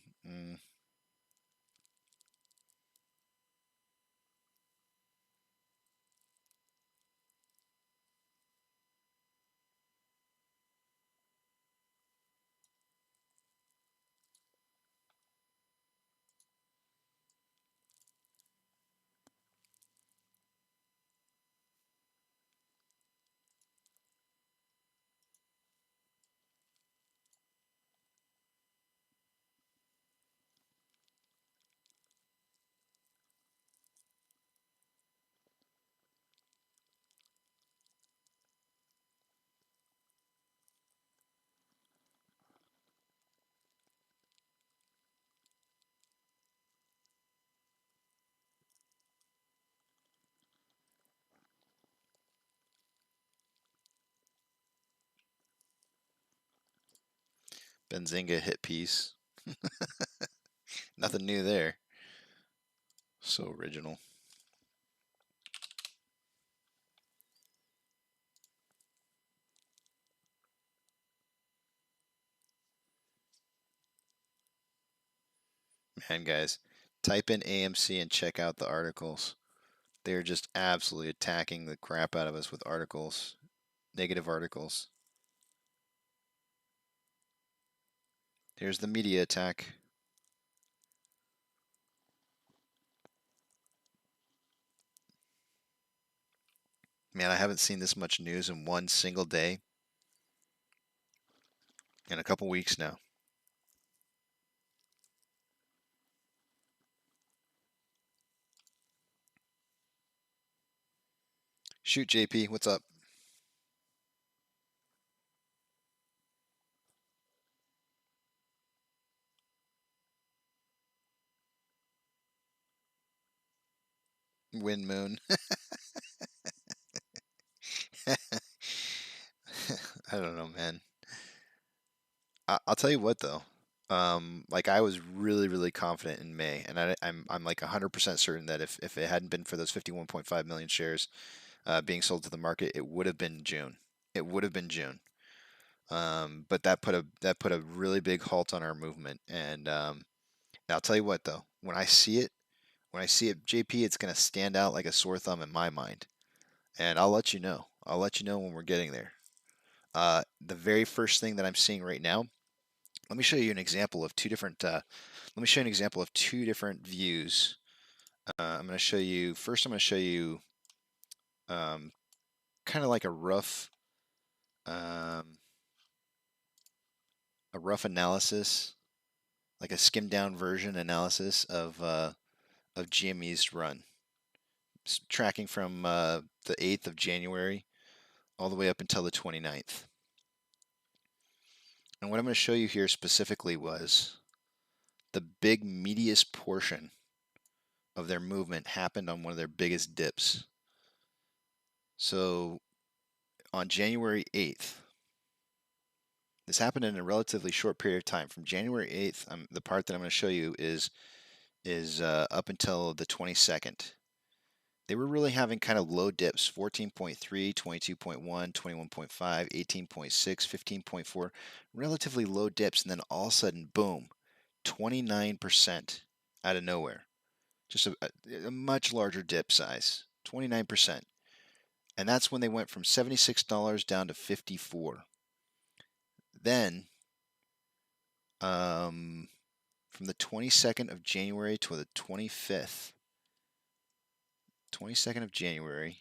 Benzinga hit piece. Nothing new there. So original. Man, guys, type in AMC and check out the articles. They're just absolutely attacking the crap out of us with articles, negative articles. Here's the media attack. Man, I haven't seen this much news in one single day in a couple weeks now. Shoot, JP, what's up? Wind Moon. I don't know, man. I'll tell you what, though. Like I was really confident in May, and I'm like 100% certain that if it hadn't been for those 51.5 million shares being sold to the market, it would have been June. It would have been June. But that put a really big halt on our movement. And now I'll tell you what, though, when I see it, JP, it's gonna stand out like a sore thumb in my mind. And I'll let you know. I'll let you know when we're getting there. The very first thing that I'm seeing right now. Let me show you an example of two different. Let me show you an example of two different views. I'm going to show you first. I'm going to show you kind of like a rough analysis, like a skimmed down version analysis of GME's run, tracking from the 8th of January all the way up until the 29th. And what I'm going to show you here specifically was the big meatiest portion of their movement happened on one of their biggest dips. So on January 8th, this happened in a relatively short period of time. From January 8th, the part that I'm going to show you is up until the 22nd. They were really having kind of low dips, 14.3, 22.1, 21.5, 18.6, 15.4, relatively low dips, and then all of a sudden, boom, 29% out of nowhere. Just a much larger dip size, 29%. And that's when they went from $76 down to $54. Then, from the 22nd of January to the 25th, 22nd of January,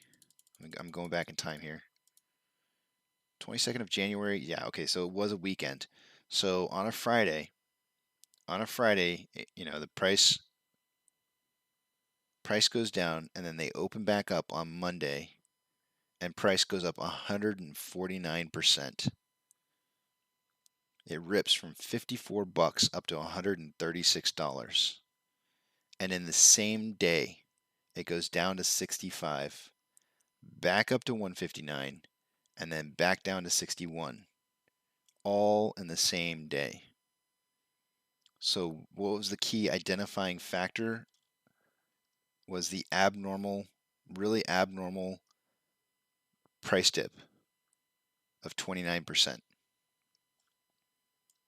I'm going back in time here. 22nd of January, yeah, okay, so it was a weekend. So on a Friday, you know, the price goes down, and then they open back up on Monday, and price goes up 149%. It rips from $54 up to $136. And in the same day, it goes down to 65, back up to 159, and then back down to 61, all in the same day. So what was the key identifying factor? Was the really abnormal price dip of 29%.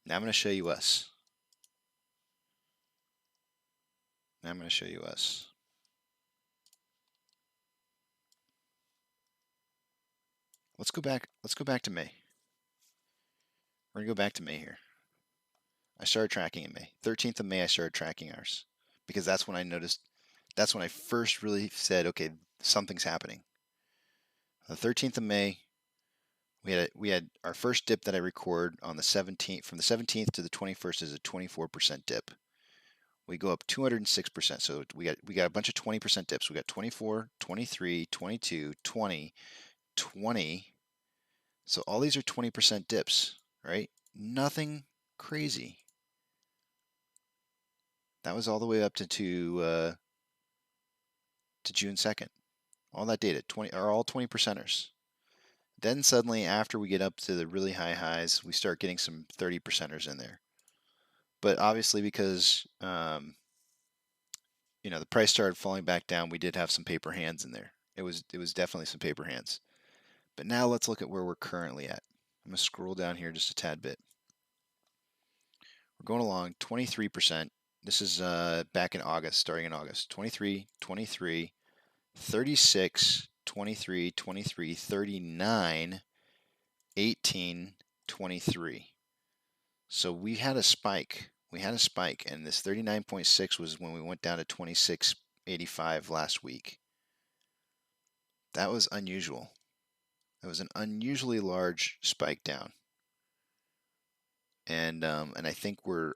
Now I'm going to show you us. Let's go back to May. We're going to go back to May here. I started tracking in May. 13th of May, I started tracking ours because that's when I noticed, that's when I first really said, okay, something's happening. The 13th of May, we had our first dip that I record on the 17th. From the 17th to the 21st is a 24% dip. We go up 206%. So we got a bunch of 20% dips. We got 24, 23, 22, 20, 20. So all these are 20% dips, right? Nothing crazy. That was all the way up to June 2nd. All that data are all 20%ers. Then suddenly, after we get up to the really high highs, we start getting some 30%ers in there. But obviously, because you know, the price started falling back down, we did have some paper hands in there. It was definitely some paper hands. But now let's look at where we're currently at. I'm going to scroll down here just a tad bit. We're going along 23%. This is back in August, starting in August. 23, 23, 36, 23, 23, 39, 18, 23. So we had a spike. And this 39.6 was when we went down to 26.85 last week. That was unusual. That was an unusually large spike down. And I think we're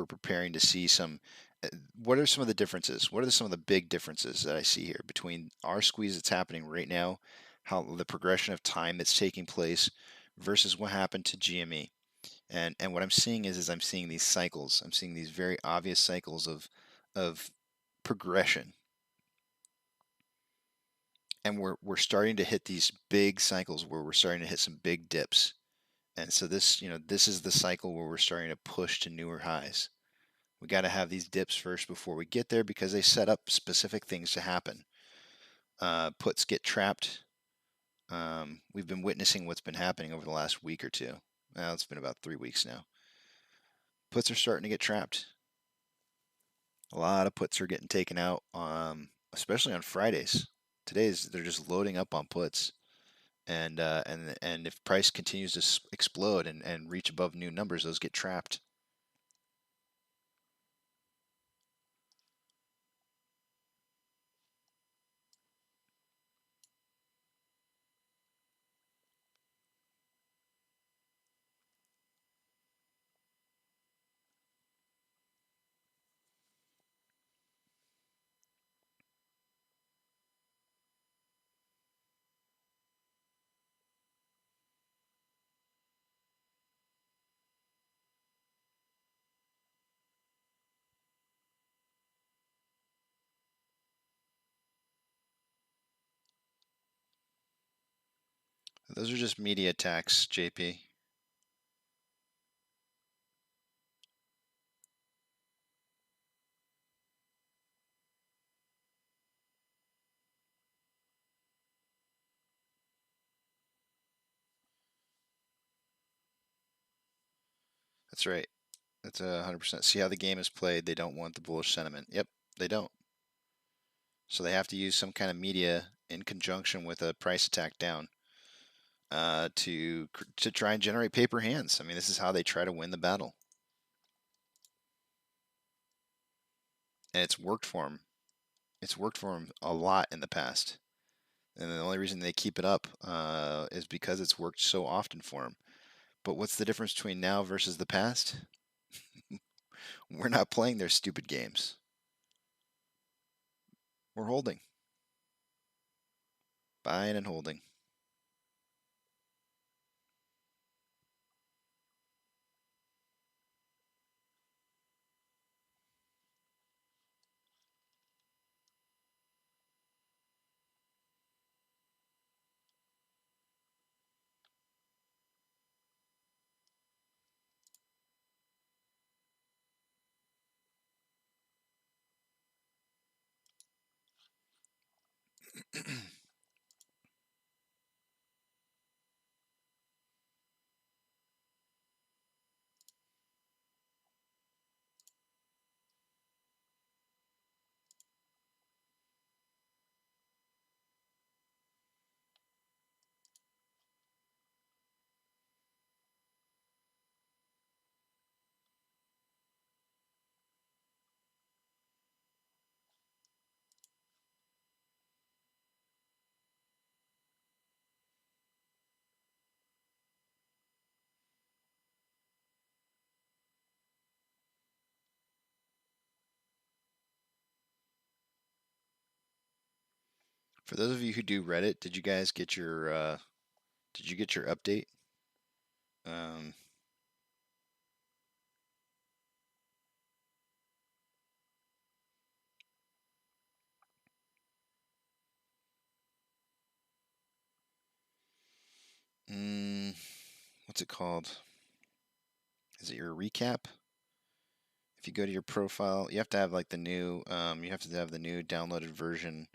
preparing to see some. What are some of the differences? What are some of the big differences that I see here between our squeeze that's happening right now, how the progression of time that's taking place, versus what happened to GME? And what I'm seeing is I'm seeing these cycles. I'm seeing these very obvious cycles of progression. And we're starting to hit these big cycles where we're starting to hit some big dips. And so this, you know, this is the cycle where we're starting to push to newer highs. We got to have these dips first before we get there because they set up specific things to happen. Puts get trapped. We've been witnessing what's been happening over the last week or two. Well, it's been about 3 weeks now. Puts are starting to get trapped. A lot of puts are getting taken out, especially on Fridays. They're just loading up on puts. And if price continues to explode and reach above new numbers, those get trapped. Those are just media attacks, JP. That's right. That's 100%. See how the game is played. They don't want the bullish sentiment. Yep, they don't. So they have to use some kind of media in conjunction with a price attack down to try and generate paper hands. I mean, this is how they try to win the battle. And it's worked for them. It's worked for them a lot in the past. And the only reason they keep it up is because it's worked so often for them. But what's the difference between now versus the past? We're not playing their stupid games. We're holding. Buying and holding. For those of you who do Reddit, did you guys get your update? What's it called? Is it your recap? If you go to your profile, you have to have like the new, you have to have the new downloaded version.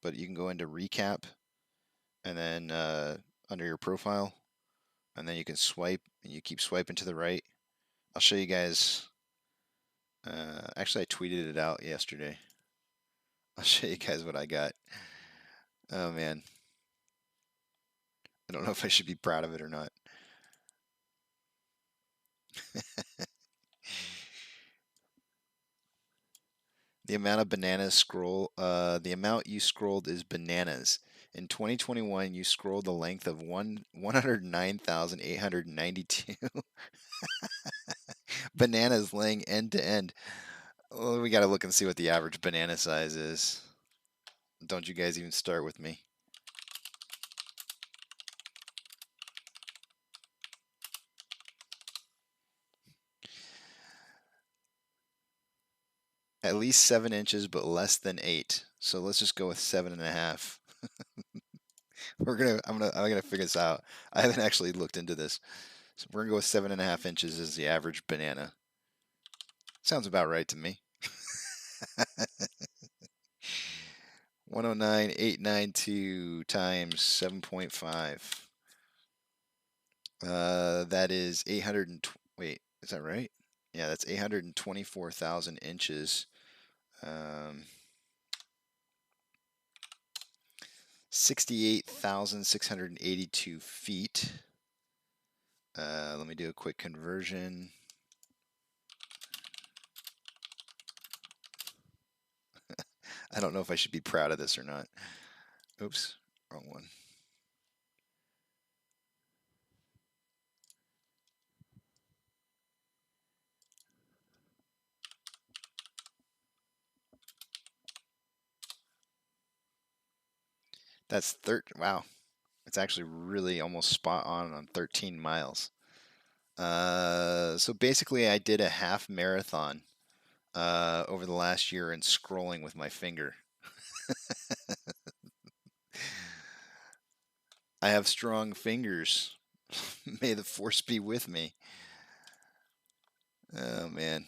But you can go into recap, and then under your profile, and then you can swipe, and you keep swiping to the right. I'll show you guys. Actually, I tweeted it out yesterday. I'll show you guys what I got. Oh man, I don't know if I should be proud of it or not. The amount of bananas the amount you scrolled is bananas. In 2021, you scrolled the length of 109,892 bananas laying end to end. Well, we got to look and see what the average banana size is. Don't you guys even start with me. At least 7 inches, but less than 8. So let's just go with 7.5. I'm gonna figure this out. I haven't actually looked into this. So we're gonna go with 7.5 inches as the average banana. Sounds about right to me. 109,892 times 7.5. That is 800. Wait, is that right? Yeah, that's 824,000 inches. 68,682 feet. Let me do a quick conversion. I don't know if I should be proud of this or not. Oops, wrong one. That's wow. It's actually really almost spot on 13 miles. So basically I did a half marathon over the last year and scrolling with my finger. I have strong fingers. May the force be with me. Oh, man.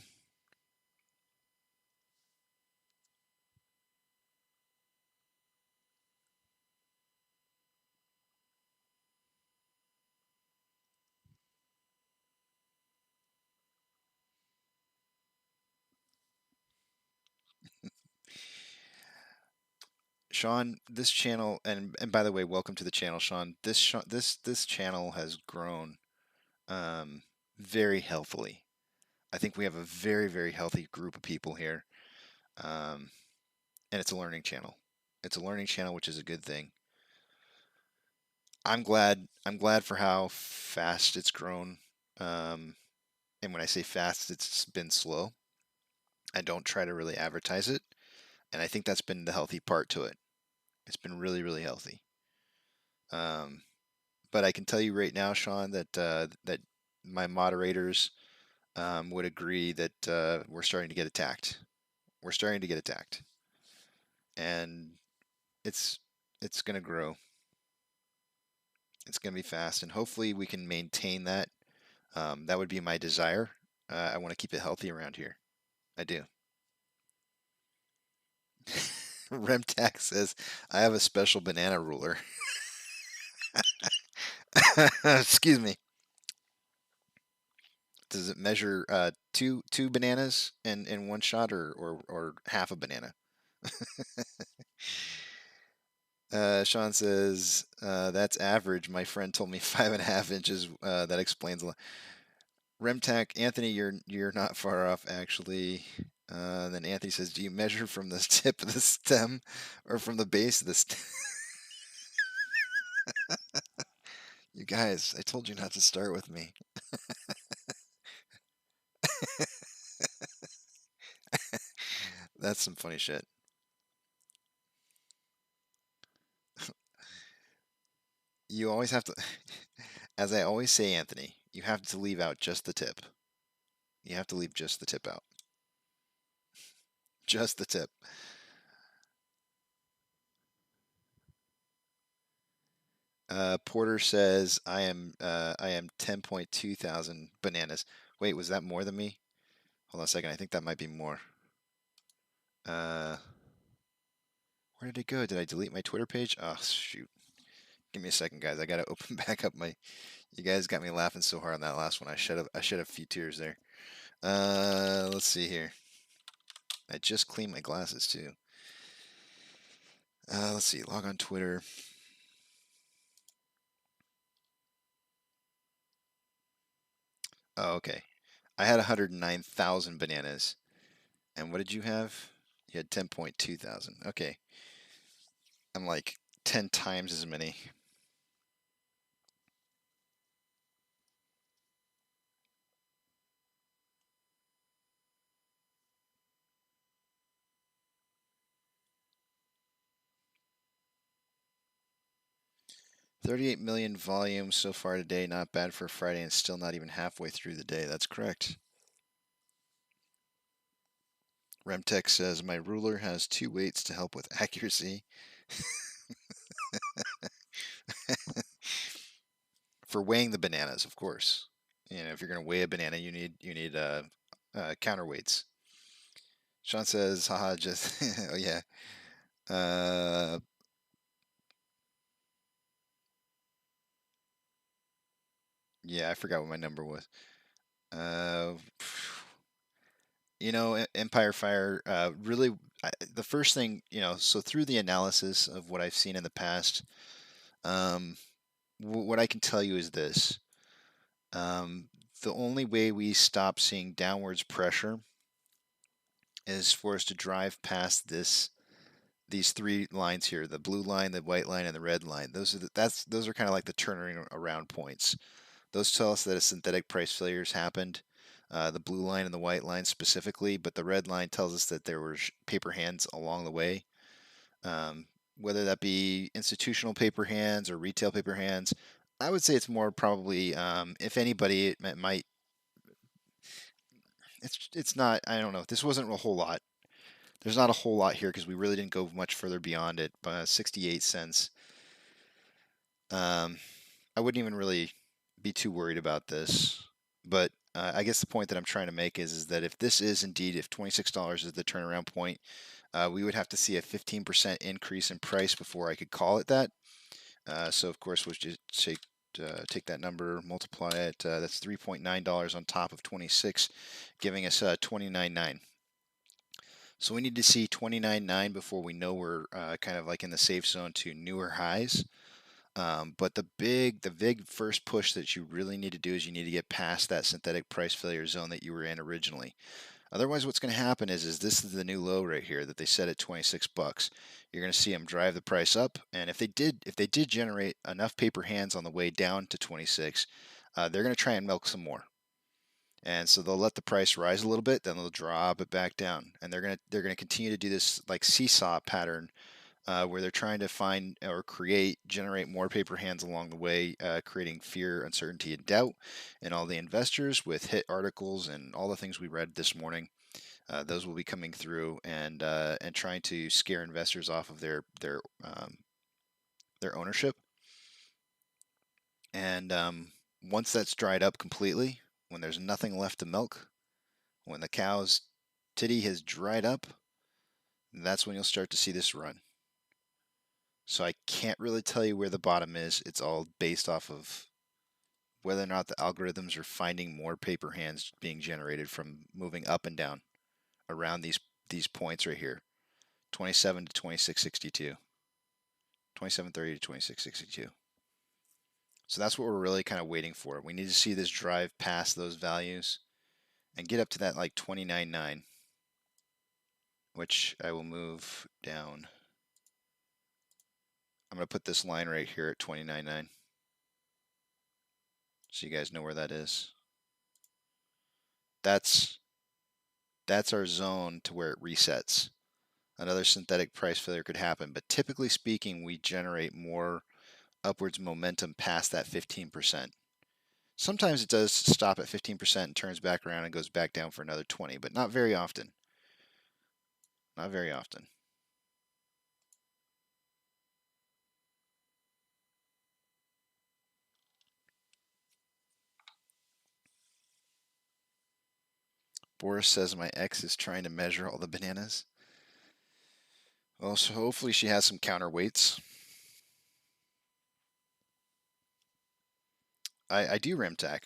Sean, this channel, and by the way, welcome to the channel, Sean. This channel has grown um, very healthily. I think we have a very, very healthy group of people here, um, and it's a learning channel. It's a learning channel, which is a good thing. I'm glad. I'm glad for how fast it's grown. Um, and when I say fast, it's been slow. I don't try to really advertise it, and I think that's been the healthy part to it. It's been really, really healthy. Um, but I can tell you right now, Sean, that my moderators would agree that we're starting to get attacked. We're starting to get attacked, and it's it's going to grow. It's going to be fast, and hopefully we can maintain that. That would be my desire. I want to keep it healthy around here. I do. Remtac says, I have a special banana ruler. Excuse me. Does it measure two bananas in one shot or half a banana? Sean says, that's average. My friend told me 5.5 inches. That explains a lot. Remtac, Anthony, you're not far off actually. Then Anthony says, do you measure from the tip of the stem or from the base of the stem? You guys, I told you not to start with me. That's some funny shit. You always have to, as I always say, Anthony, you have to leave out just the tip. You have to leave just the tip out. Just the tip. Porter says I am 10.2 thousand bananas. Wait, was that more than me? Hold on a second. I think that might be more. Where did it go? Did I delete my Twitter page? Oh shoot! Give me a second, guys. I gotta open back up my. You guys got me laughing so hard on that last one. I shed a few tears there. Let's see here. I just cleaned my glasses too. Let's see. Log on Twitter. Oh, okay. I had 109,000 bananas. And what did you have? You had 10.2 thousand. Okay. I'm like 10 times as many. $38 million volume so far today. Not bad for Friday and still not even halfway through the day. That's correct. Remtech says, my ruler has 2 weights to help with accuracy. For weighing the bananas, of course. You know, if you're going to weigh a banana, you need counterweights. Sean says, haha, just, oh yeah. Yeah, I forgot what my number was. You know, Empire Fire, really, the first thing, you know, so through the analysis of what I've seen in the past, what I can tell you is this. The only way we stop seeing downwards pressure is for us to drive past these 3 lines here: the blue line, the white line, and the red line. Those are kind of like the turning around points. Those tell us that a synthetic price failure has happened. The blue line and the white line specifically, but the red line tells us that there were paper hands along the way. Whether that be institutional paper hands or retail paper hands, I would say it's more probably, if anybody, it might. It's not. I don't know. This wasn't a whole lot. There's not a whole lot here because we really didn't go much further beyond it. 68 cents. I wouldn't even really be too worried about this, but I guess the point that I'm trying to make is that if this is indeed, if $26 is the turnaround point, we would have to see a 15% increase in price before I could call it that. So of course we'll just take that number, multiply it. That's $3.9 on top of 26, giving us $29.9. So we need to see $29.9 before we know we're kind of like in the safe zone to newer highs. But the big first push that you really need to do is you need to get past that synthetic price failure zone that you were in originally. Otherwise, what's going to happen is this is the new low right here that they set at 26 bucks. You're going to see them drive the price up, and if they did generate enough paper hands on the way down to 26, they're going to try and milk some more. And so they'll let the price rise a little bit, then they'll drop it back down, and they're going to continue to do this like seesaw pattern where they're trying to find or generate more paper hands along the way, creating fear, uncertainty, and doubt in all the investors with hit articles and all the things we read this morning. Those will be coming through and trying to scare investors off of their ownership. And once that's dried up completely, when there's nothing left to milk, when the cow's titty has dried up, that's when you'll start to see this run. So I can't really tell you where the bottom is. It's all based off of whether or not the algorithms are finding more paper hands being generated from moving up and down around these points right here. 27 to 2662. 2730 to 2662. So that's what we're really kind of waiting for. We need to see this drive past those values and get up to that like 29.9, which I will move down. I'm going to put this line right here at 29.9. So you guys know where that is. That's our zone to where it resets. Another synthetic price failure could happen, but typically speaking, we generate more upwards momentum past that 15%. Sometimes it does stop at 15% and turns back around and goes back down for another 20, but not very often. Not very often. Boris says my ex is trying to measure all the bananas. Well, so hopefully she has some counterweights. I do Remtac.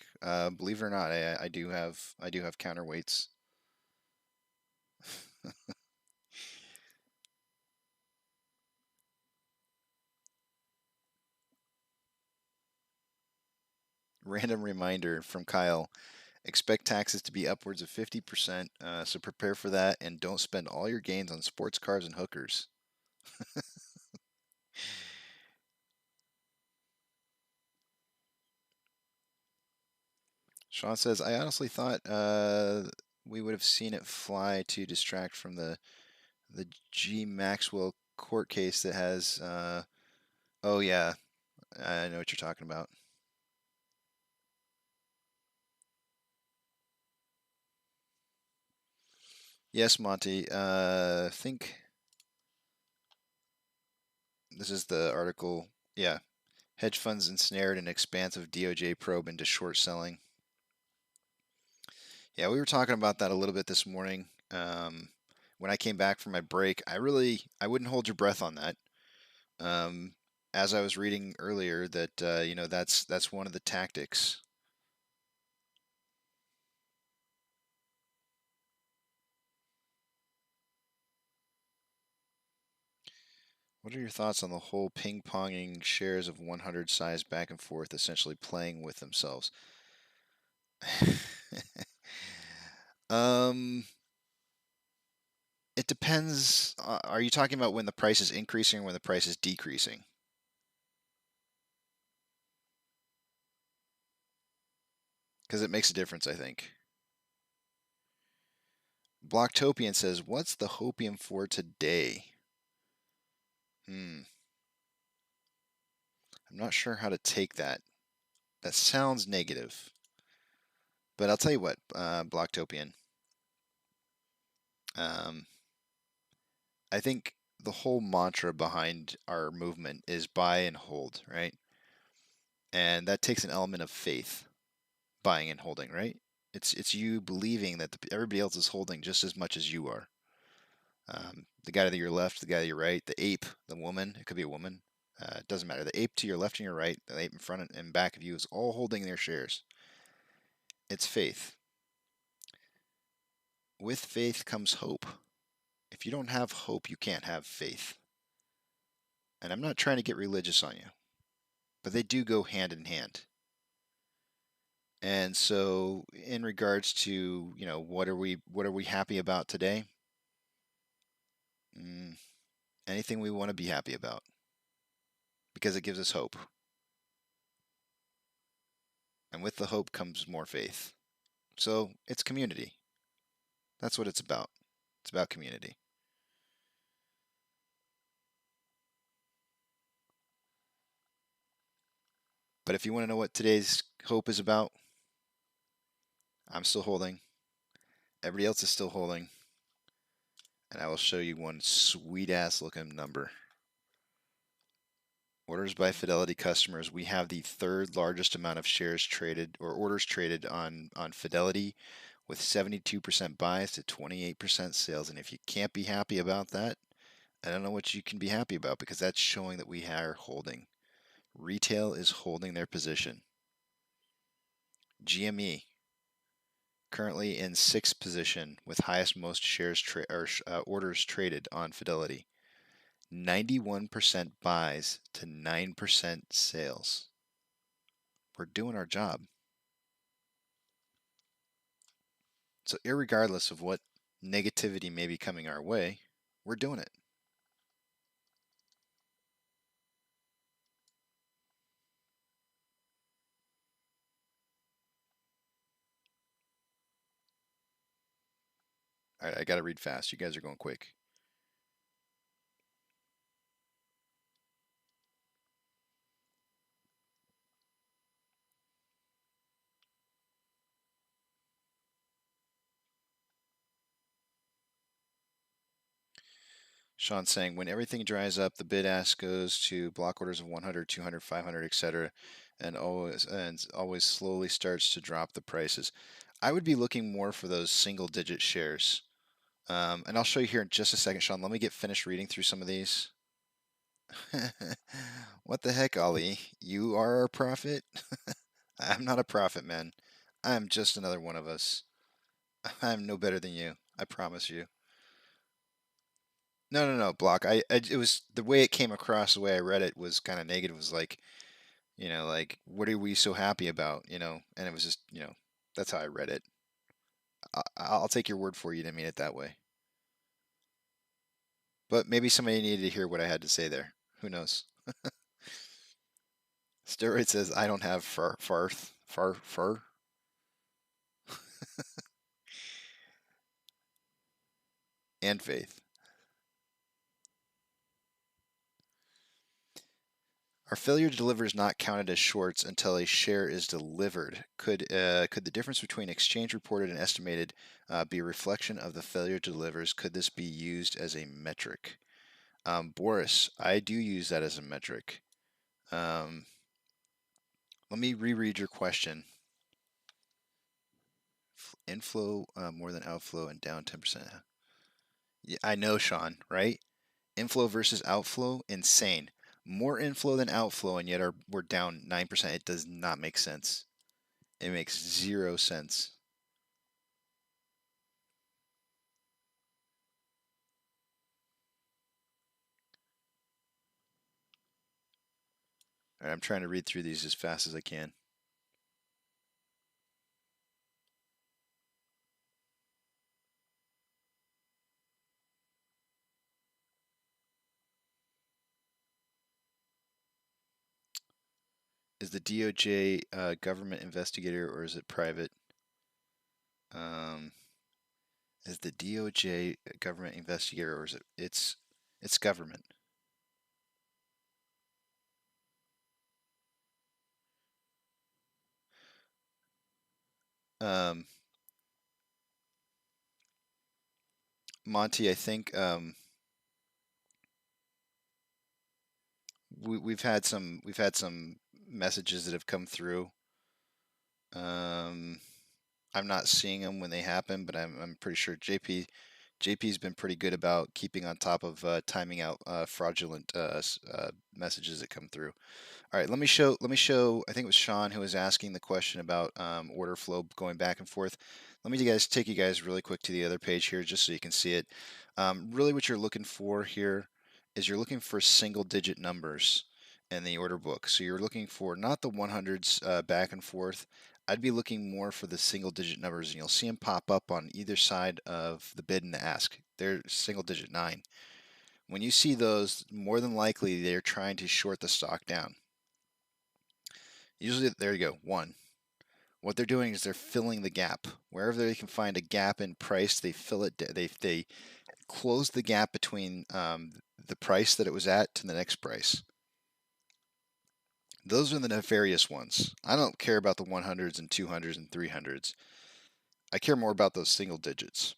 Believe it or not, I do have counterweights. Random reminder from Kyle. Expect taxes to be upwards of 50%, so prepare for that and don't spend all your gains on sports cars and hookers. Sean says, I honestly thought we would have seen it fly to distract from the G. Maxwell court case that has, oh yeah, I know what you're talking about. Yes, Monty, I think this is the article, yeah. Hedge funds ensnared in expansive DOJ probe into short selling. Yeah, we were talking about that a little bit this morning. When I came back from my break, I wouldn't hold your breath on that. As I was reading earlier, that that's one of the tactics. What are your thoughts on the whole ping-ponging shares of 100 size back and forth, essentially playing with themselves? It depends. Are you talking about when the price is increasing or when the price is decreasing? Because it makes a difference, I think. Blocktopian says, what's the hopium for today? I'm not sure how to take that. That sounds negative. But I'll tell you what, Blocktopian. I think the whole mantra behind our movement is buy and hold, right? And that takes an element of faith, buying and holding, right? It's you believing that everybody else is holding just as much as you are. The guy to your left, the guy to your right, the ape, the woman, it could be a woman. It doesn't matter. The ape to your left and your right, the ape in front and back of you is all holding their shares. It's faith. With faith comes hope. If you don't have hope, you can't have faith. And I'm not trying to get religious on you, but they do go hand in hand. And so, in regards to, what are we happy about today? Anything we want to be happy about, because it gives us hope. And with the hope comes more faith. So it's community. That's what it's about. It's about community. But if you want to know what today's hope is about, I'm still holding. Everybody else is still holding. And I will show you one sweet ass looking number. Orders by Fidelity customers. We have the third largest amount of shares traded or orders traded on Fidelity, with 72% buys to 28% sales. And if you can't be happy about that, I don't know what you can be happy about, because that's showing that we are holding. Retail is holding their position. GME currently in 6th position with highest most shares orders traded on Fidelity. 91% buys to 9% sales. We're doing our job. So irregardless of what negativity may be coming our way, we're doing it. All right, I got to read fast. You guys are going quick. Sean saying, when everything dries up, the bid ask goes to block orders of 100, 200, 500, etc., and always slowly starts to drop the prices. I would be looking more for those single-digit shares. And I'll show you here in just a second, Sean. Let me get finished reading through some of these. What the heck, Ali? You are our prophet? I'm not a prophet, man. I'm just another one of us. I'm no better than you. I promise you. No, Block. It was the way it came across, the way I read it was kind of negative. It was like, like, what are we so happy about? And it was just, that's how I read it. I'll take your word for you to mean it that way. But maybe somebody needed to hear what I had to say there. Who knows? Steroid says, I don't have fur. And faith. Our failure to deliver is not counted as shorts until a share is delivered. Could the difference between exchange reported and estimated be a reflection of the failure to deliver? Could this be used as a metric? Boris, I do use that as a metric. Let me reread your question. Inflow more than outflow and down 10%. Yeah, I know, Sean, right? Inflow versus outflow, insane. More inflow than outflow, and yet we're down 9%. It does not make sense. It makes 0 sense. All right, I'm trying to read through these as fast as I can. Is the DOJ government investigator, or is it private? Is the DOJ government investigator, or is it's government? Monty, I think we've had some messages that have come through. I'm not seeing them when they happen, but I'm pretty sure JP's been pretty good about keeping on top of timing out fraudulent messages that come through. All right, let me show. I think it was Sean who was asking the question about order flow going back and forth. Let me take you guys really quick to the other page here, just so you can see it. Really, what you're looking for here is you're looking for single-digit numbers in the order book. So you're looking for not the 100s back and forth. I'd be looking more for the single-digit numbers, and you'll see them pop up on either side of the bid and the ask. They're single-digit 9. When you see those, more than likely they're trying to short the stock down. Usually, there you go, 1. What they're doing is they're filling the gap. Wherever they can find a gap in price, they fill it. They close the gap between the price that it was at to the next price. Those are the nefarious ones. I don't care about the 100s and 200s and 300s. I care more about those single digits.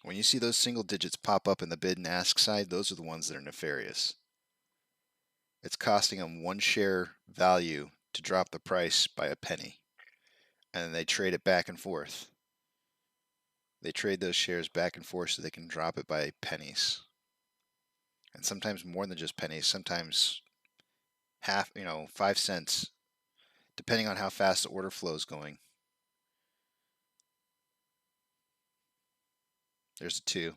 When you see those single digits pop up in the bid and ask side, those are the ones that are nefarious. It's costing them 1 share value to drop the price by a penny. And then they trade it back and forth. They trade those shares back and forth so they can drop it by pennies. And sometimes more than just pennies, sometimes 5 cents, depending on how fast the order flow is going. There's a 2.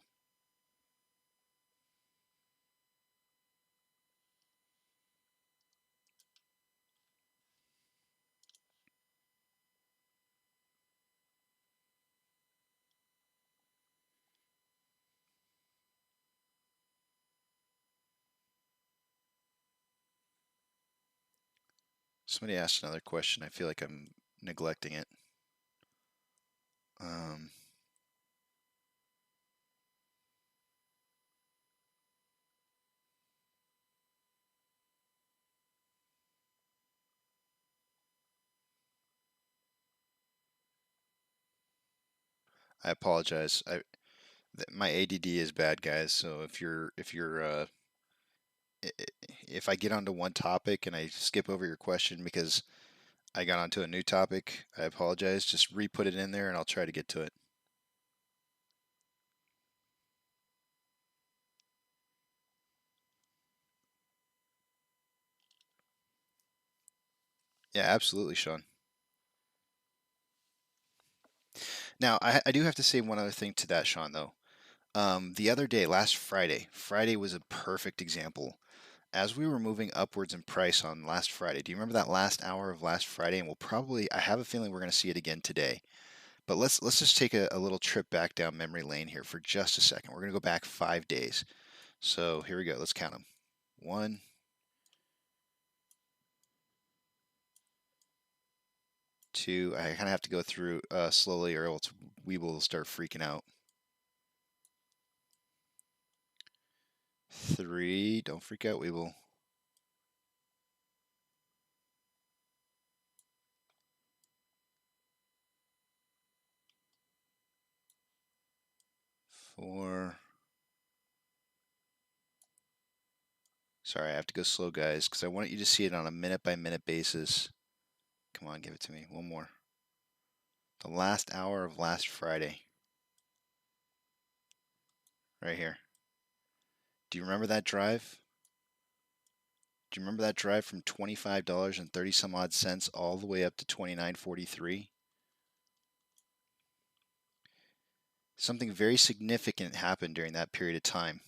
Somebody asked another question. I feel like I'm neglecting it. I apologize. My ADD is bad, guys. So if I get onto one topic and I skip over your question because I got onto a new topic, I apologize. Just re-put it in there and I'll try to get to it. Yeah, absolutely, Sean. Now, I do have to say one other thing to that, Sean, though. The other day, last Friday was a perfect example. As we were moving upwards in price on last Friday, do you remember that last hour of last Friday? And I have a feeling we're going to see it again today. But let's just take a little trip back down memory lane here for just a second. We're going to go back 5 days. So here we go. Let's count them. 1, 2. I kind of have to go through slowly or else we will start freaking out. 3. Don't freak out, Webull. 4. Sorry, I have to go slow, guys, because I want you to see it on a minute-by-minute basis. Come on, give it to me. One more. The last hour of last Friday. Right here. Do you remember that drive? Do you remember that drive from $25 and 30 some odd cents all the way up to $29.43? Something very significant happened during that period of time.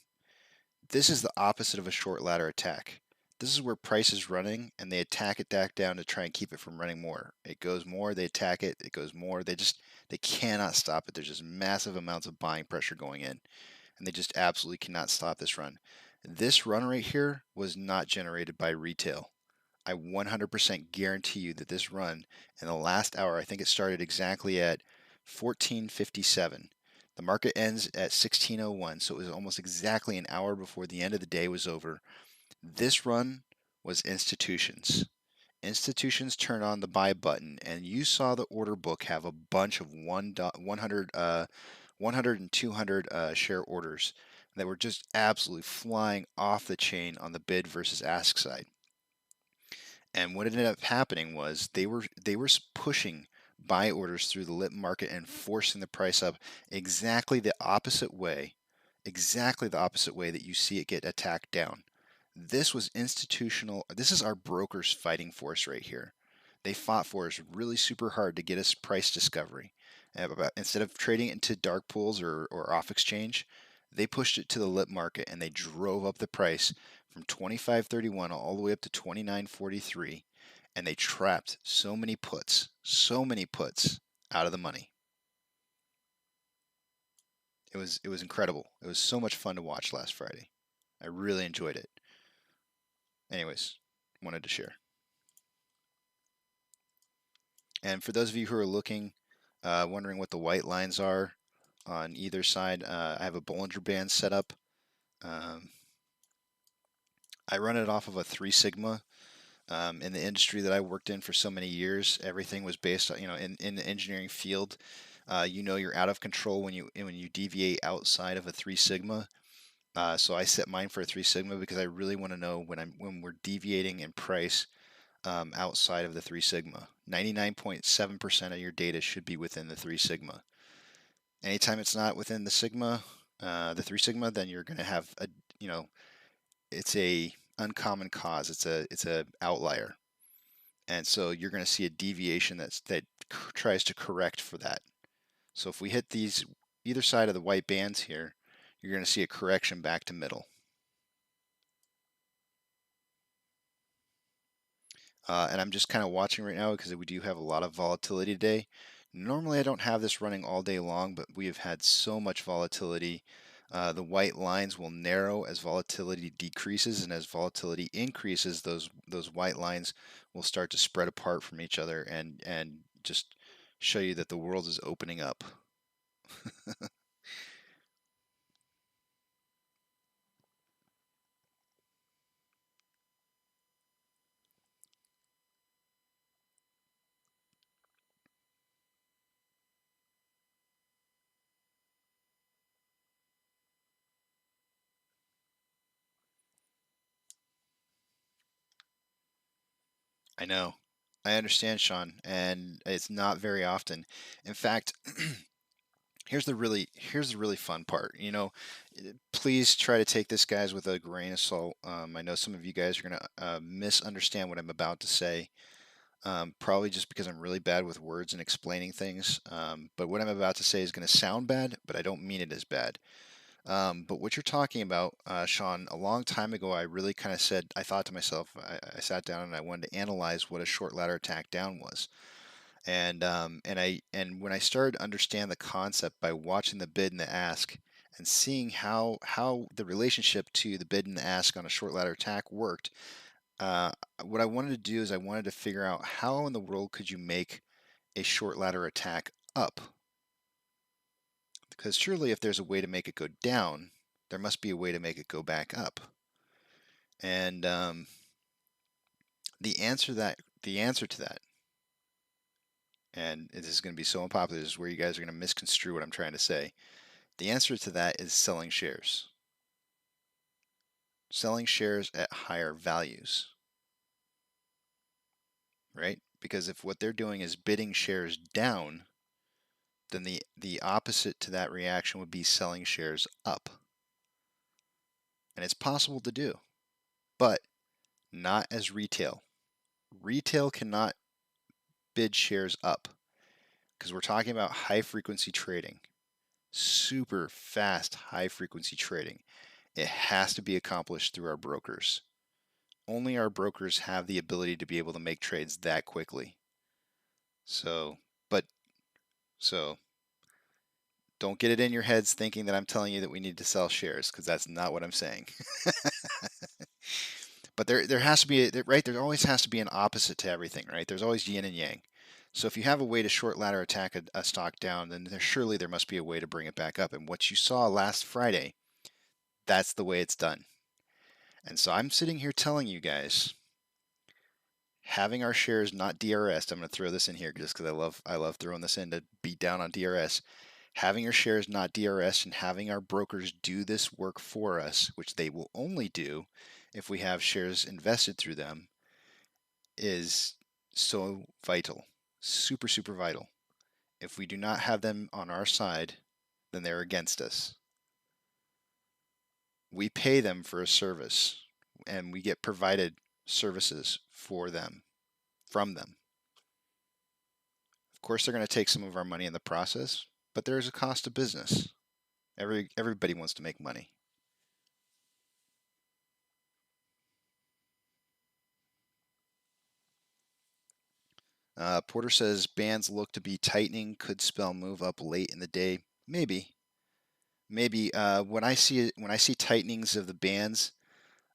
This is the opposite of a short ladder attack. This is where price is running and they attack it back down to try and keep it from running more. It goes more, they attack it, it goes more. They cannot stop it. There's just massive amounts of buying pressure going in and they just absolutely cannot stop this run. This run right here was not generated by retail. I 100% guarantee you that this run in the last hour, I think it started exactly at 14:57. The market ends at 16:01, so it was almost exactly an hour before the end of the day was over. This run was institutions. Institutions turned on the buy button, and you saw the order book have a bunch of 100 and 200 share orders. that were just absolutely flying off the chain on the bid versus ask side. And what ended up happening was they were pushing buy orders through the lit market and forcing the price up exactly the opposite way that you see it get attacked down. This was institutional. This is our brokers fighting for us right here. They fought for us really super hard to get us price discovery. Instead of trading it into dark pools or off exchange, they pushed it to the lit market and they drove up the price from 25.31 all the way up to 29.43, and they trapped so many puts out of the money. It was incredible. It was so much fun to watch last Friday. I really enjoyed it. Anyways, wanted to share. And for those of you who are looking, wondering what the white lines are on either side, I have a Bollinger Band set up. I run it off of a 3 sigma. In the industry that I worked in for so many years, everything was based on, in the engineering field, you're out of control when you deviate outside of a 3 sigma. So I set mine for a 3 sigma because I really want to know when we're deviating in price outside of the 3 sigma. 99.7% of your data should be within the 3 sigma. Anytime it's not within the sigma, the 3 sigma, then you're going to have it's a uncommon cause. It's a outlier, and so you're going to see a deviation that tries to correct for that. So if we hit either side of the white bands here, you're going to see a correction back to middle. And I'm just kind of watching right now because we do have a lot of volatility today. Normally I don't have this running all day long, but we have had so much volatility. The white lines will narrow as volatility decreases, and as volatility increases, those white lines will start to spread apart from each other and just show you that the world is opening up. I know. I understand, Sean, and it's not very often. In fact, here's the really fun part. Please try to take this, guys, with a grain of salt. I know some of you guys are gonna misunderstand what I'm about to say, probably just because I'm really bad with words and explaining things. But what I'm about to say is going to sound bad, but I don't mean it as bad. But what you're talking about, Sean, a long time ago, I really kind of said, I thought to myself, I sat down and I wanted to analyze what a short ladder attack down was. And when I started to understand the concept by watching the bid and the ask and seeing how the relationship to the bid and the ask on a short ladder attack worked, what I wanted to do is I wanted to figure out how in the world could you make a short ladder attack up? Because surely if there's a way to make it go down, there must be a way to make it go back up. And the answer to that, and this is going to be so unpopular, this is where you guys are going to misconstrue what I'm trying to say. The answer to that is selling shares. Selling shares at higher values. Right? Because if what they're doing is bidding shares down, then the opposite to that reaction would be selling shares up. And it's possible to do, but not as retail. Retail cannot bid shares up because we're talking about high frequency trading, super fast high frequency trading. It has to be accomplished through our brokers. Only our brokers have the ability to be able to make trades that quickly. So don't get it in your heads thinking that I'm telling you that we need to sell shares, because that's not what I'm saying. But there has to be, right? There always has to be an opposite to everything, right? There's always yin and yang. So if you have a way to short ladder attack a stock down, then surely there must be a way to bring it back up. And what you saw last Friday, that's the way it's done. And so I'm sitting here telling you guys, having our shares not DRS, I'm going to throw this in here just because I love throwing this in to beat down on DRS. having your shares not DRS and having our brokers do this work for us, which they will only do if we have shares invested through them, is so vital. Super, super vital. If we do not have them on our side, then they're against us. We pay them for a service, and we get provided services for them, from them. Of course, they're going to take some of our money in the process, but there's a cost of business. Everybody wants to make money. Porter says bands look to be tightening, could spell move up late in the day. Maybe. When I see tightenings of the bands,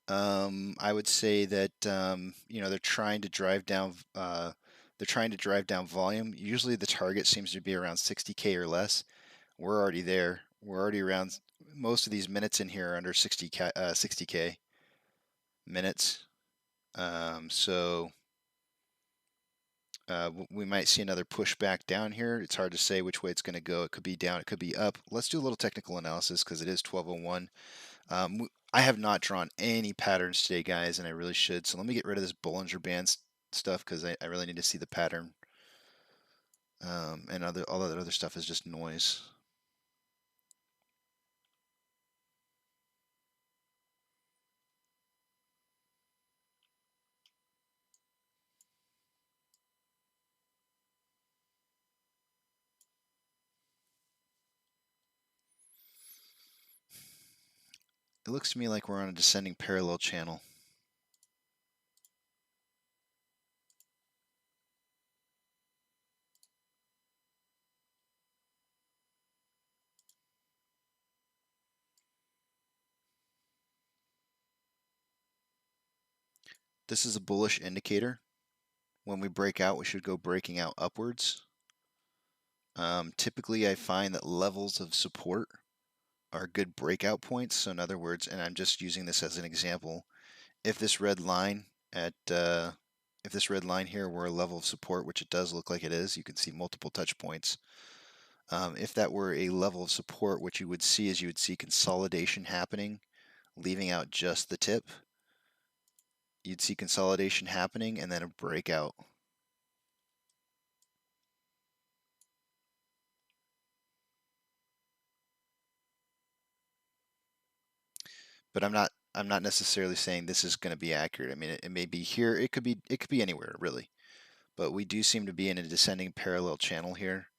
I would say that they're trying to drive down volume. Usually the target seems to be around 60K or less. We're already there. We're already around. Most of these minutes in here are under 60K minutes. So we might see another pushback down here. It's hard to say which way it's going to go. It could be down. It could be up. Let's do a little technical analysis because it is 12:01. I have not drawn any patterns today, guys, and I really should. So let me get rid of this Bollinger Band stuff because I really need to see the pattern. And all that other stuff is just noise. It looks to me like we're on a descending parallel channel. This is a bullish indicator. When we break out, we should go breaking out upwards. Typically, I find that levels of support are good breakout points. So in other words, and I'm just using this as an example, if this red line here were a level of support, which it does look like it is, you can see multiple touch points. If that were a level of support, what you would see is you would see consolidation happening, leaving out just the tip. You'd see consolidation happening and then a breakout. But I'm not necessarily saying this is going to be accurate. I mean, it may be here. It could be anywhere, really. But we do seem to be in a descending parallel channel here,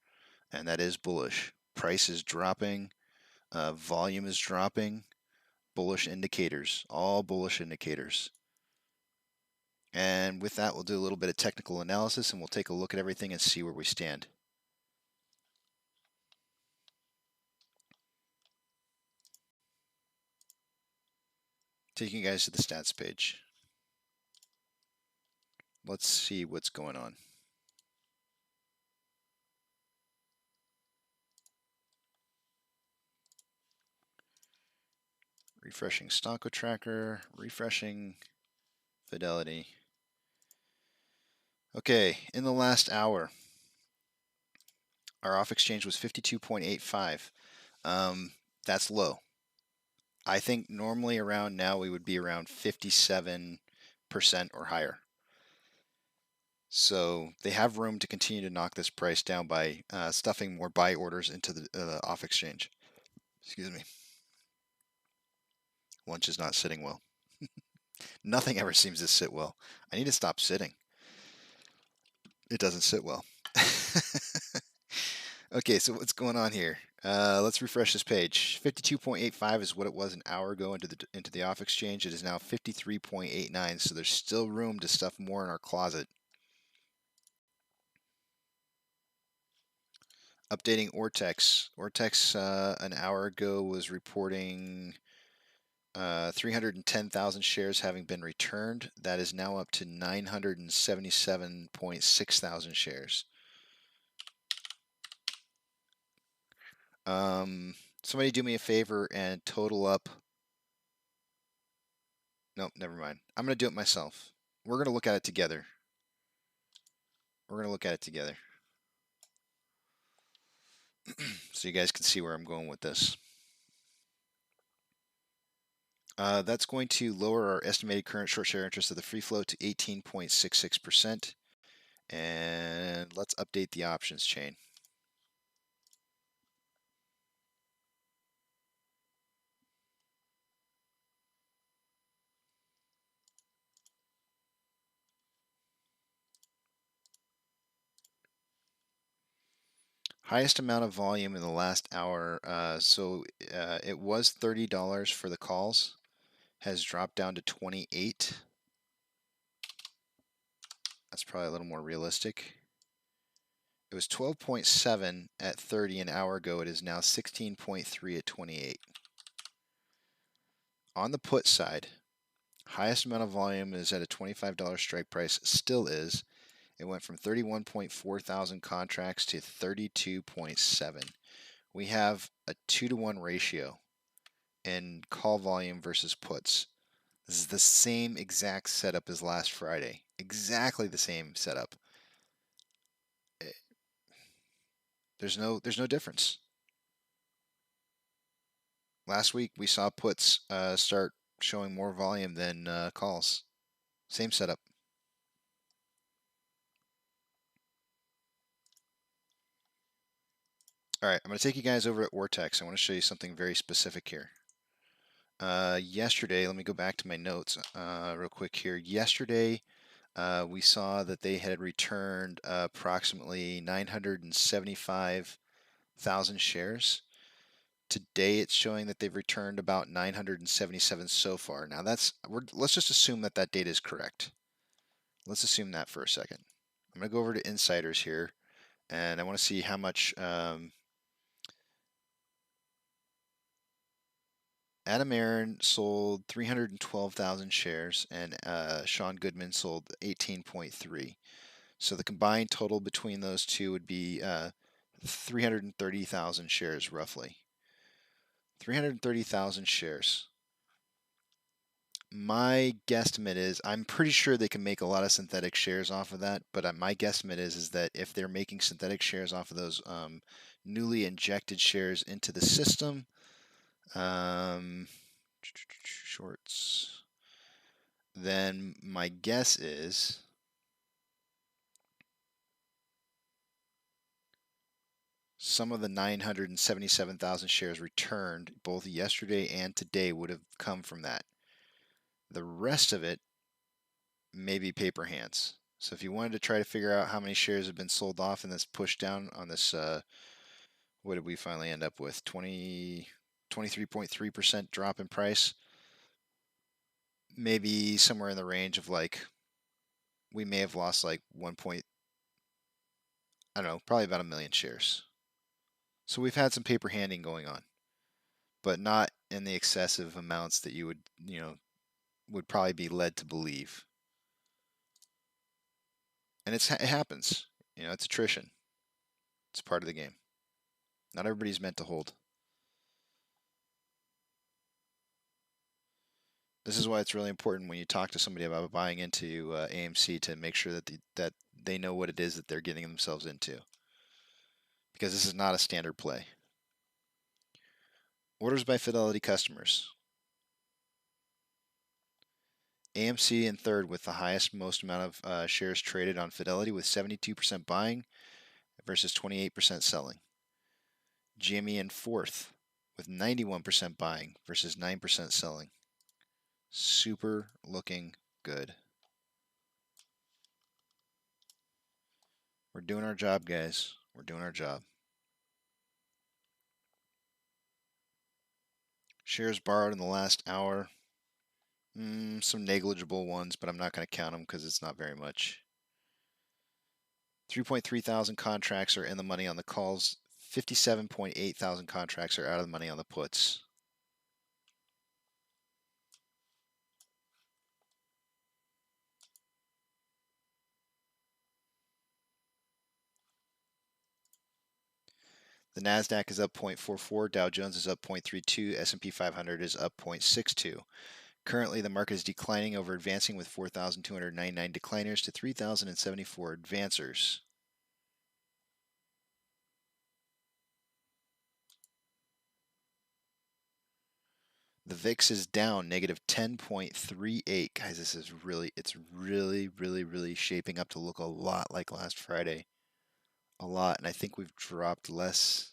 and that is bullish. Price is dropping, volume is dropping, bullish indicators, all bullish indicators. And with that, we'll do a little bit of technical analysis, and we'll take a look at everything and see where we stand. Taking you guys to the stats page. Let's see what's going on. Refreshing Stocko Tracker, refreshing Fidelity. Okay, in the last hour, our off exchange was 52.85. That's low. I think normally around now we would be around 57% or higher. So they have room to continue to knock this price down by stuffing more buy orders into the off exchange. Excuse me. Lunch is not sitting well. Nothing ever seems to sit well. I need to stop sitting. It doesn't sit well. Okay, so what's going on here? Let's refresh this page. 52.85 is what it was an hour ago into the off exchange. It is now 53.89, so there's still room to stuff more in our closet. Updating Ortex. Ortex an hour ago was reporting 310,000 shares having been returned. That is now up to 977.6 thousand shares. Somebody do me a favor and total up. Nope, never mind. I'm going to do it myself. We're going to look at it together. so you guys can see where I'm going with this. That's going to lower our estimated current short share interest of the free float to 18.66%. And let's update the options chain. Highest amount of volume in the last hour. It was $30 for the calls, has dropped down to 28. That's probably a little more realistic. It was 12.7 at 30 an hour ago. It is now 16.3 at 28. On the put side, highest amount of volume is at a $25 strike price, still is. It went from 31.4 thousand contracts to 32.7. We have a 2-to-1 ratio in call volume versus puts. This is the same exact setup as last Friday. Exactly the same setup. There's no difference. Last week we saw puts start showing more volume than calls. Same setup. All right, I'm going to take you guys over at Vortex. I want to show you something very specific here. Yesterday, let me go back to my notes real quick here. Yesterday, we saw that they had returned approximately 975,000 shares. Today, it's showing that they've returned about 977 so far. Now, let's just assume that that data is correct. Let's assume that for a second. I'm going to go over to Insiders here, and I want to see how much Adam Aaron sold 312,000 shares, and Sean Goodman sold 18.3. So the combined total between those two would be 330,000 shares, roughly. 330,000 shares. My guesstimate is, I'm pretty sure they can make a lot of synthetic shares off of that, but my guesstimate is that if they're making synthetic shares off of those newly injected shares into the system, shorts, then my guess is some of the 977,000 shares returned both yesterday and today would have come from that. The rest of it may be paper hands. So if you wanted to try to figure out how many shares have been sold off in this push down on this, what did we finally end up with? 23.3% drop in price. Maybe somewhere in the range of like, we may have lost like I don't know, probably about 1 million shares. So we've had some paper handing going on, but not in the excessive amounts that you would probably be led to believe. And it happens. It's attrition. It's part of the game. Not everybody's meant to hold. This is why it's really important when you talk to somebody about buying into AMC to make sure that they know what it is that they're getting themselves into. Because this is not a standard play. Orders by Fidelity customers. AMC in third with the most amount of shares traded on Fidelity with 72% buying versus 28% selling. GME in fourth with 91% buying versus 9% selling. Super looking good. We're doing our job, guys. We're doing our job. Shares borrowed in the last hour. Some negligible ones, but I'm not going to count them because it's not very much. 3.3 thousand contracts are in the money on the calls. 57.8 thousand contracts are out of the money on the puts. The NASDAQ is up 0.44, Dow Jones is up 0.32, S&P 500 is up 0.62. Currently, the market is declining over advancing with 4,299 decliners to 3,074 advancers. The VIX is down negative 10.38. Guys, this is it's really shaping up to look a lot like last Friday. A lot, and I think we've dropped less.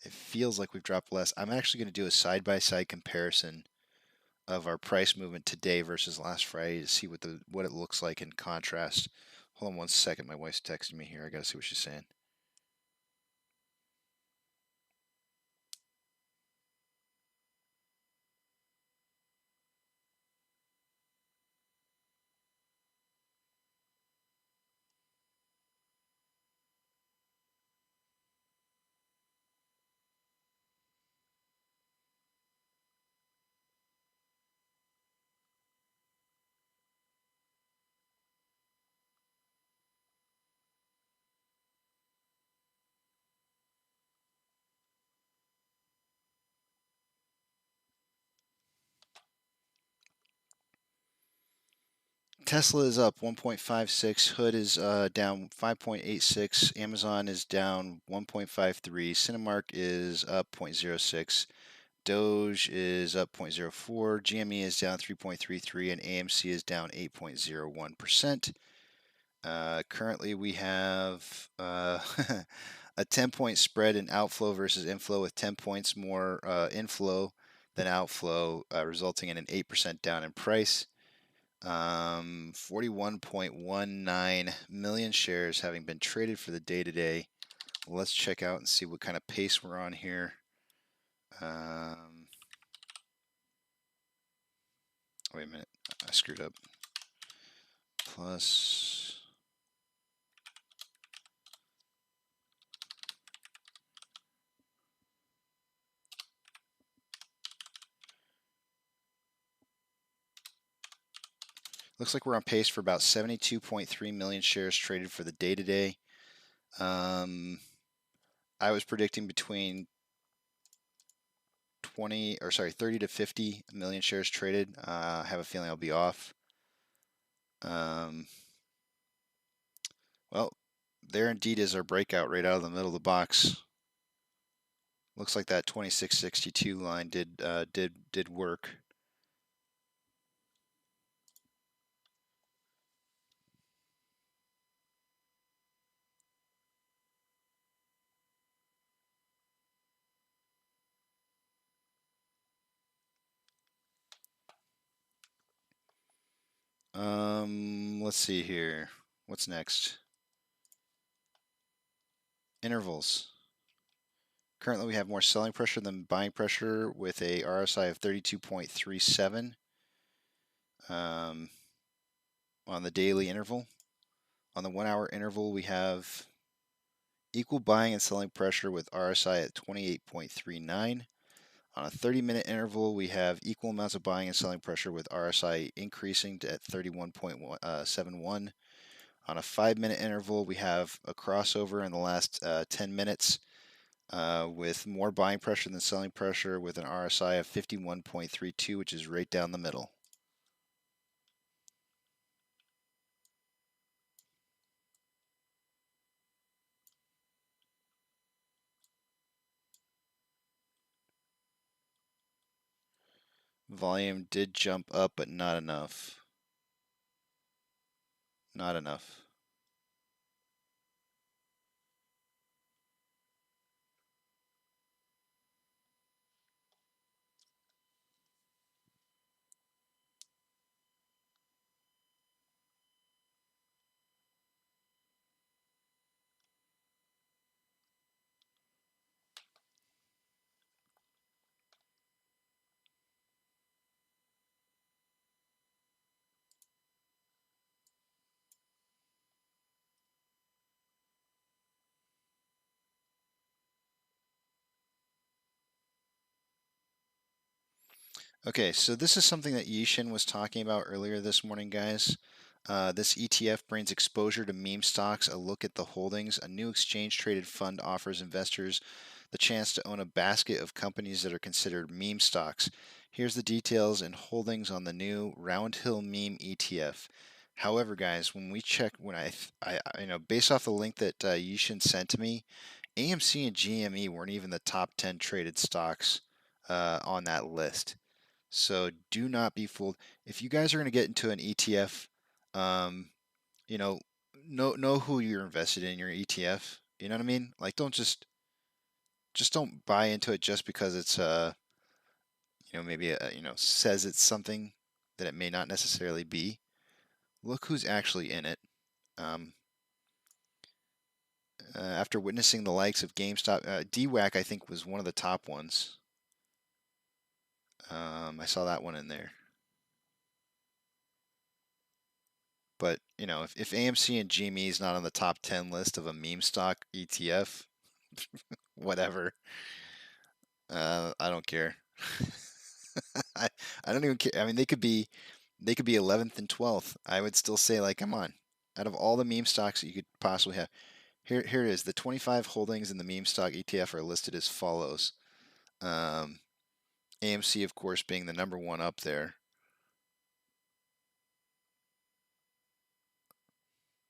It feels like we've dropped less. I'm actually going to do a side-by-side comparison of our price movement today versus last Friday to see what it looks like in contrast. Hold on one second. My wife's texting me here. I got to see what she's saying. Tesla is up 1.56. Hood is down 5.86. Amazon is down 1.53. Cinemark is up 0.06. Doge is up 0.04. GME is down 3.33, and AMC is down 8.01%. Currently, we have a 10-point spread in outflow versus inflow, with 10 points more inflow than outflow, resulting in an 8% down in price. 41.19 million shares having been traded for the day today. Let's check out and see what kind of pace we're on here. Wait a minute, I screwed up. Plus. Looks like we're on pace for about 72.3 million shares traded for the day today. I was predicting between 30 to 50 million shares traded. I have a feeling I'll be off. Well, there indeed is our breakout right out of the middle of the box. Looks like that 2662 line did work. Let's see here. What's next? Intervals. Currently, we have more selling pressure than buying pressure with a RSI of 32.37 on the daily interval. On the 1 hour interval, we have equal buying and selling pressure with RSI at 28.39. On a 30-minute interval, we have equal amounts of buying and selling pressure with RSI increasing at 31.71. On a 5-minute interval, we have a crossover in the last 10 minutes with more buying pressure than selling pressure with an RSI of 51.32, which is right down the middle. Volume did jump up, but not enough. Not enough. Okay, so this is something that Yishin was talking about earlier this morning, guys. This ETF brings exposure to meme stocks, a look at the holdings. A new exchange-traded fund offers investors the chance to own a basket of companies that are considered meme stocks. Here's the details and holdings on the new Roundhill Meme ETF. However, guys, when we check, based off the link that Yishin sent to me, AMC and GME weren't even the top 10 traded stocks on that list. So do not be fooled. If you guys are going to get into an ETF, you know, know who you're invested in your ETF. You know what I mean? Like, don't just don't buy into it just because it's maybe says it's something that it may not necessarily be. Look who's actually in it. After witnessing the likes of GameStop, DWAC I think was one of the top ones. I saw that one in there. But if AMC and GME is not on the top 10 list of a meme stock ETF, whatever. I don't care. I don't even care. I mean, they could be 11th and 12th. I would still say, like, come on. Out of all the meme stocks that you could possibly have, here it is. The 25 holdings in the meme stock ETF are listed as follows. AMC, of course, being the number one up there.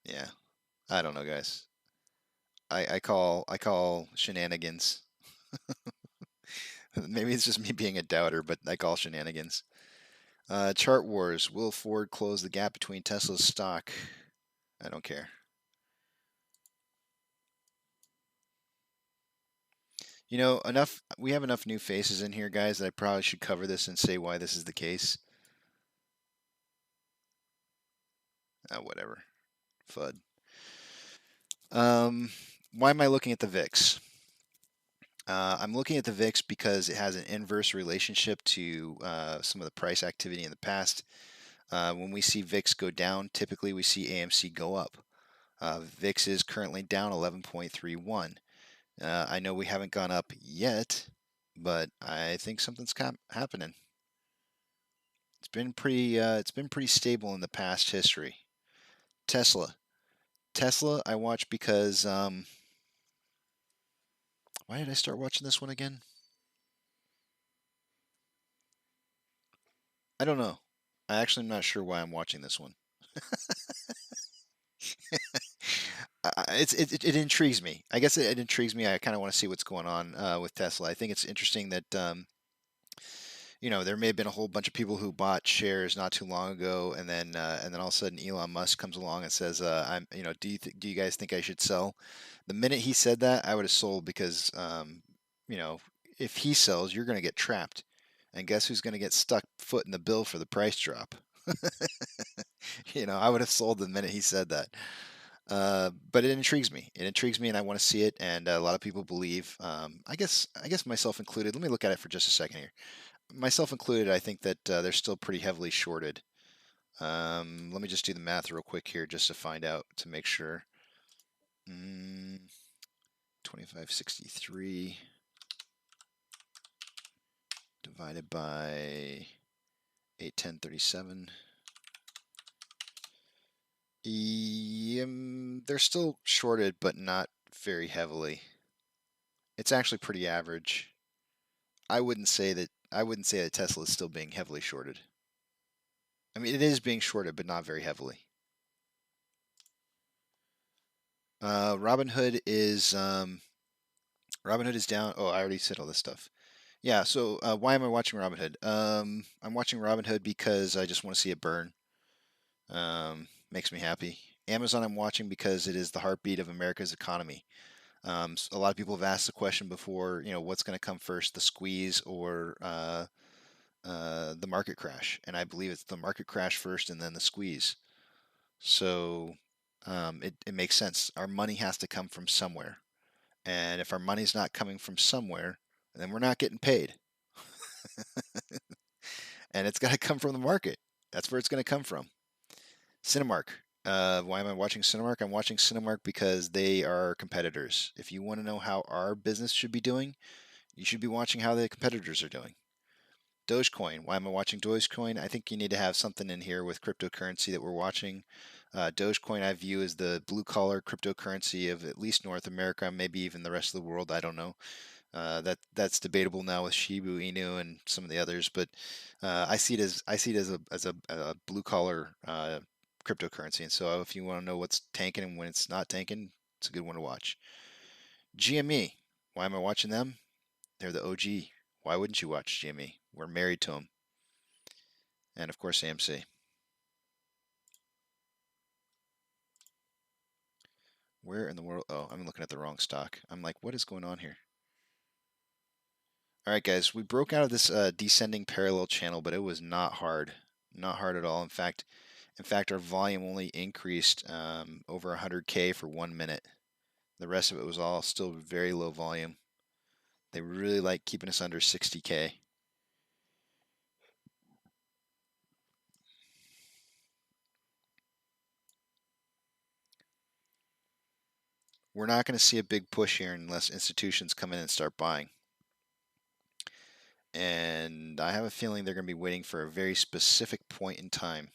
Yeah, I don't know, guys. I call shenanigans. Maybe it's just me being a doubter, but I call shenanigans. Chart Wars. Will Ford close the gap between Tesla's stock? I don't care. We have enough new faces in here, guys, that I probably should cover this and say why this is the case. Whatever. FUD. Why am I looking at the VIX? I'm looking at the VIX because it has an inverse relationship to some of the price activity in the past. When we see VIX go down, typically we see AMC go up. VIX is currently down 11.31. I know we haven't gone up yet, but I think something's happening. It's been pretty stable in the past history. Tesla, I watch because why did I start watching this one again? I don't know. I actually am not sure why I'm watching this one. It intrigues me. I guess it intrigues me. I kind of want to see what's going on with Tesla. I think it's interesting that there may have been a whole bunch of people who bought shares not too long ago, and then all of a sudden Elon Musk comes along and says, do you guys think I should sell? The minute he said that, I would have sold because if he sells, you're going to get trapped, and guess who's going to get stuck foot in the bill for the price drop? I would have sold the minute he said that. But it intrigues me. It intrigues me, and I want to see it. And a lot of people believe, I guess myself included. Let me look at it for just a second here. Myself included, I think that they're still pretty heavily shorted. Let me just do the math real quick here just to find out, to make sure. 2563 divided by 81037. They're still shorted, but not very heavily. It's actually pretty average. I wouldn't say that Tesla is still being heavily shorted. I mean, it is being shorted, but not very heavily. Robinhood is down. Oh, I already said all this stuff. Yeah. So why am I watching Robinhood? I'm watching Robinhood because I just want to see it burn. Makes me happy. Amazon I'm watching because it is the heartbeat of America's economy. A lot of people have asked the question before, what's going to come first, the squeeze or the market crash? And I believe it's the market crash first and then the squeeze. So it makes sense. Our money has to come from somewhere. And if our money's not coming from somewhere, then we're not getting paid. And it's got to come from the market. That's where it's going to come from. Cinemark. Why am I watching Cinemark? I'm watching Cinemark because they are competitors. If you want to know how our business should be doing, you should be watching how the competitors are doing. Dogecoin. Why am I watching Dogecoin? I think you need to have something in here with cryptocurrency that we're watching. Dogecoin I view as the blue-collar cryptocurrency of at least North America, maybe even the rest of the world. I don't know. That's debatable now with Shiba Inu and some of the others, but I see it as a blue-collar cryptocurrency. And so if you want to know what's tanking and when it's not tanking, it's a good one to watch. GME. Why am I watching them? They're the OG. Why wouldn't you watch GME? We're married to them. And of course, AMC. Where in the world? Oh, I'm looking at the wrong stock. I'm like, what is going on here? All right, guys, we broke out of this descending parallel channel, but it was not hard. Not hard at all. In fact, our volume only increased over 100K for 1 minute. The rest of it was all still very low volume. They really like keeping us under 60K. We're not going to see a big push here unless institutions come in and start buying. And I have a feeling they're going to be waiting for a very specific point in time.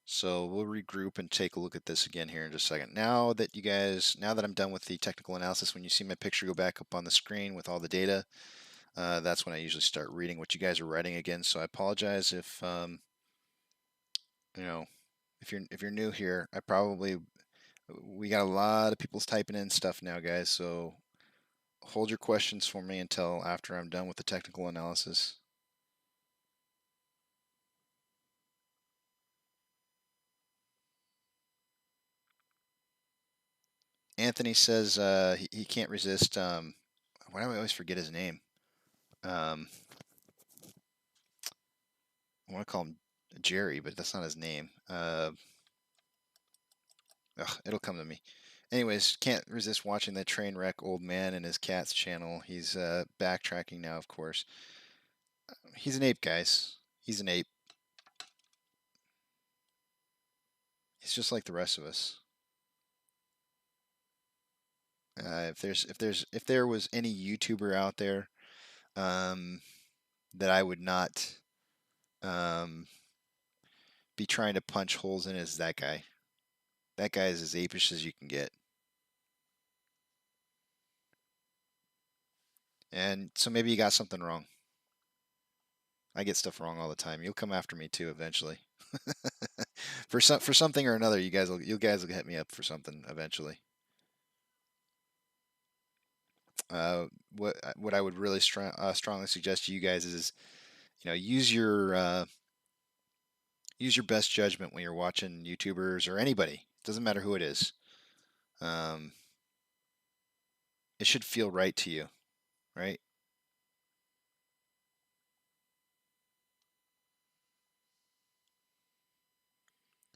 So we'll regroup and take a look at this again here in just a second. Now that I'm done with the technical analysis, when you see my picture go back up on the screen with all the data, that's when I usually start reading what you guys are writing again. So I apologize if, if you're new here. We got a lot of people's typing in stuff now, guys. So hold your questions for me until after I'm done with the technical analysis. Anthony says he can't resist. Why do I always forget his name? I want to call him Jerry, but that's not his name. It'll come to me. Anyways, can't resist watching that train wreck old man and his cat's channel. He's backtracking now, of course. He's an ape, guys. He's an ape. He's just like the rest of us. If there was any YouTuber out there that I would not be trying to punch holes in, is that guy. That guy is as apish as you can get. And so maybe you got something wrong. I get stuff wrong all the time. You'll come after me too eventually. for something or another, you guys will hit me up for something eventually. What I would really strongly suggest to you guys is, use your best judgment when you're watching YouTubers or anybody. Doesn't matter who it is. It should feel right to you, right?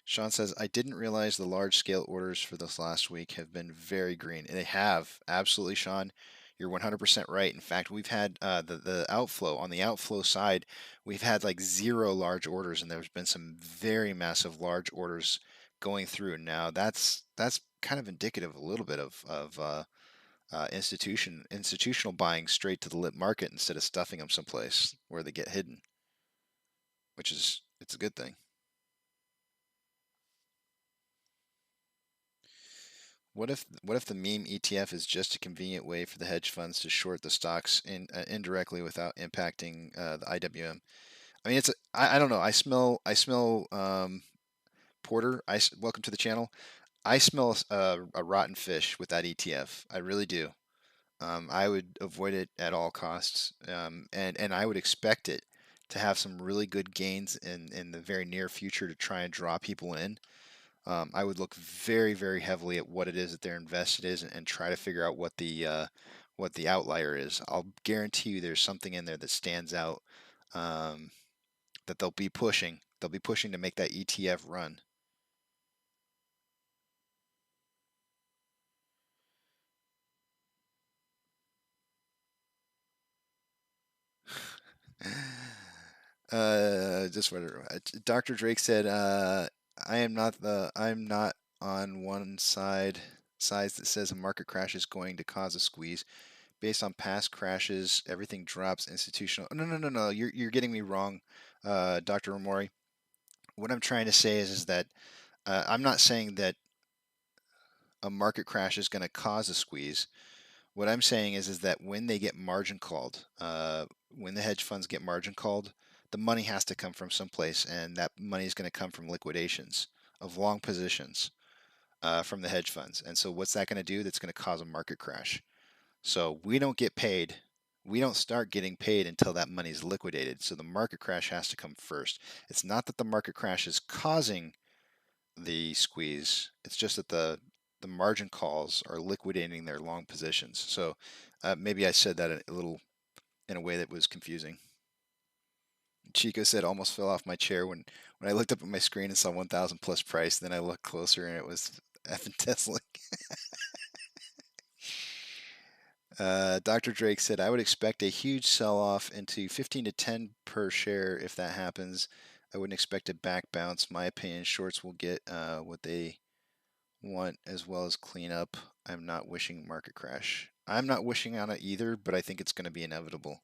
Sean says, I didn't realize the large-scale orders for this last week have been very green. And they have. Absolutely, Sean. You're 100% right. In fact, we've had the outflow. On the outflow side, we've had like 0 large orders, and there's been some very massive large orders going through. Now, that's kind of indicative a little bit of institutional buying straight to the lit market instead of stuffing them someplace where they get hidden, which is, it's a good thing. What if the meme ETF is just a convenient way for the hedge funds to short the stocks indirectly without impacting the IWM? I mean, I don't know. I smell Porter. Welcome to the channel. I smell a rotten fish with that ETF. I really do. I would avoid it at all costs, and I would expect it to have some really good gains in the very near future to try and draw people in. I would look very, very heavily at what it is that they're invested in and try to figure out what the outlier is. I'll guarantee you there's something in there that stands out that they'll be pushing. They'll be pushing to make that ETF run. Just whatever. Dr. Drake said, I'm not on one side that says a market crash is going to cause a squeeze. Based on past crashes, everything drops. Institutional. No. You're getting me wrong, Dr. Omori. What I'm trying to say is that I'm not saying that a market crash is going to cause a squeeze. What I'm saying is that when they get margin called, when the hedge funds get margin called, the money has to come from someplace, and that money is going to come from liquidations of long positions from the hedge funds. And so what's that going to do? That's going to cause a market crash. So we don't get paid. We don't start getting paid until that money is liquidated. So the market crash has to come first. It's not that the market crash is causing the squeeze. It's just that the margin calls are liquidating their long positions. So maybe I said that a little in a way that was confusing. Chico said almost fell off my chair when I looked up at my screen and saw 1,000 plus price. Then I looked closer and it was effing Tesla. Dr. Drake said, I would expect a huge sell-off into 15 to 10 per share if that happens. I wouldn't expect a back bounce. My opinion, shorts will get what they want as well as clean up. I'm not wishing market crash. I'm not wishing on it either, but I think it's going to be inevitable.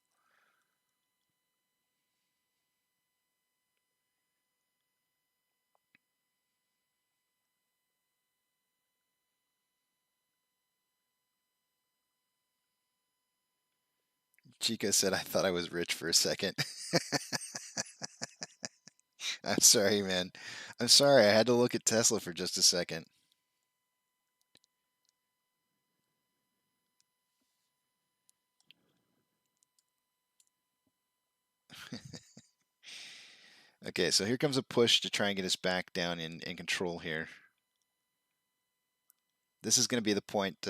Chica said, I thought I was rich for a second. I'm sorry, man. I'm sorry. I had to look at Tesla for just a second. Okay, so here comes a push to try and get us back down in control here. This is going to be the point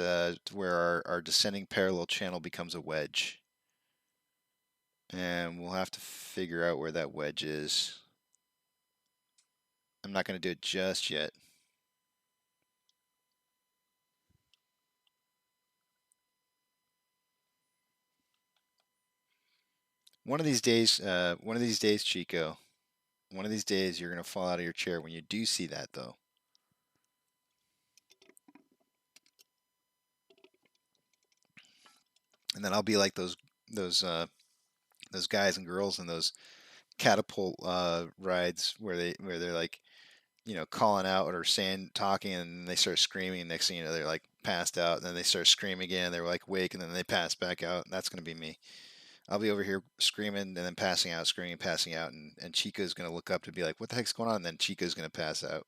where our descending parallel channel becomes a wedge. And we'll have to figure out where that wedge is. I'm not going to do it just yet. One of these days, Chico, one of these days you're going to fall out of your chair when you do see that, though. And then I'll be like those guys and girls in those catapult rides where they're like, you know, calling out or talking, and they start screaming. Next thing you know, they're like passed out, and then they start screaming again. They're like wake, and then they pass back out. That's going to be me. I'll be over here screaming and then passing out, screaming, passing out, and Chico's going to look up to be like, what the heck's going on? And then Chico's going to pass out.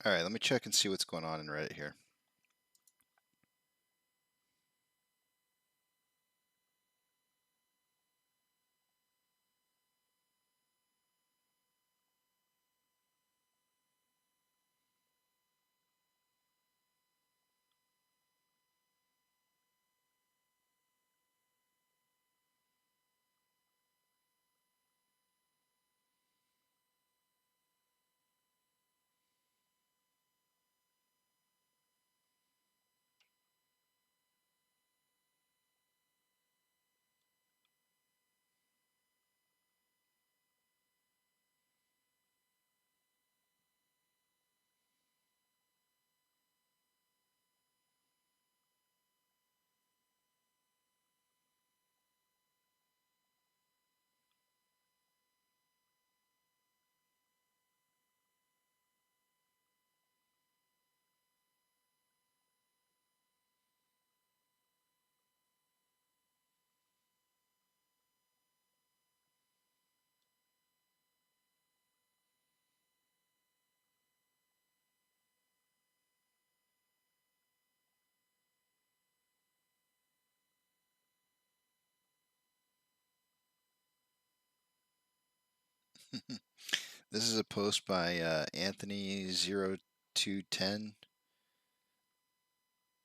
All right, let me check and see what's going on in Reddit here. This is a post by Anthony0210.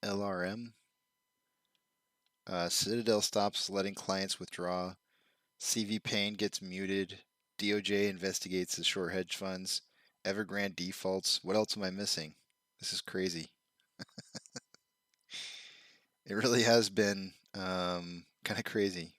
LRM. Citadel stops letting clients withdraw. CV Payne gets muted. DOJ investigates the short hedge funds. Evergrande defaults. What else am I missing? This is crazy. It really has been kind of crazy.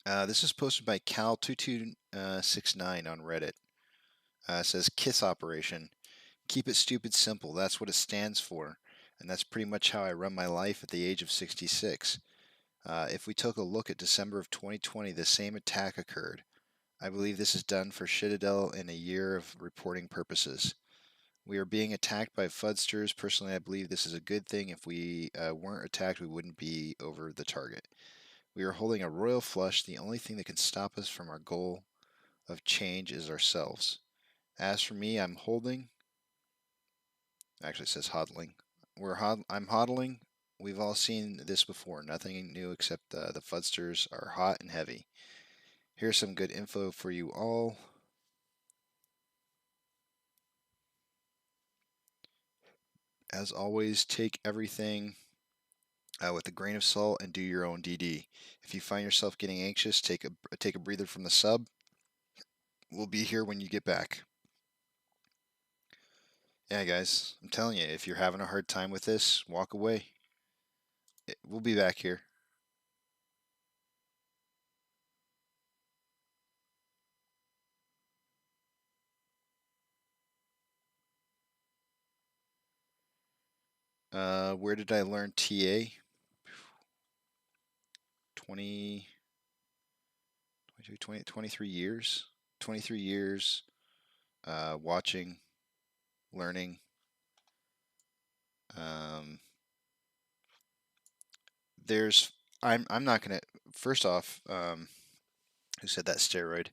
This is posted by Cal2269 on Reddit. It says KISS operation. Keep it stupid simple. That's what it stands for. And that's pretty much how I run my life at the age of 66. If we took a look at December of 2020, the same attack occurred. I believe this is done for Citadel in a year of reporting purposes. We are being attacked by fudsters. Personally, I believe this is a good thing. If we weren't attacked, we wouldn't be over the target. We are holding a royal flush. The only thing that can stop us from our goal of change is ourselves. As for me, I'm holding. Actually, it says hodling. I'm hodling. We've all seen this before. Nothing new except the fudsters are hot and heavy. Here's some good info for you all. As always, take everything with a grain of salt and do your own DD. If you find yourself getting anxious, take a breather from the sub. We'll be here when you get back. Yeah, guys, I'm telling you, if you're having a hard time with this, walk away. We'll be back here. Where did I learn TA? 23 years. 23 years watching, learning. I'm not gonna. First off, who said that? Steroid.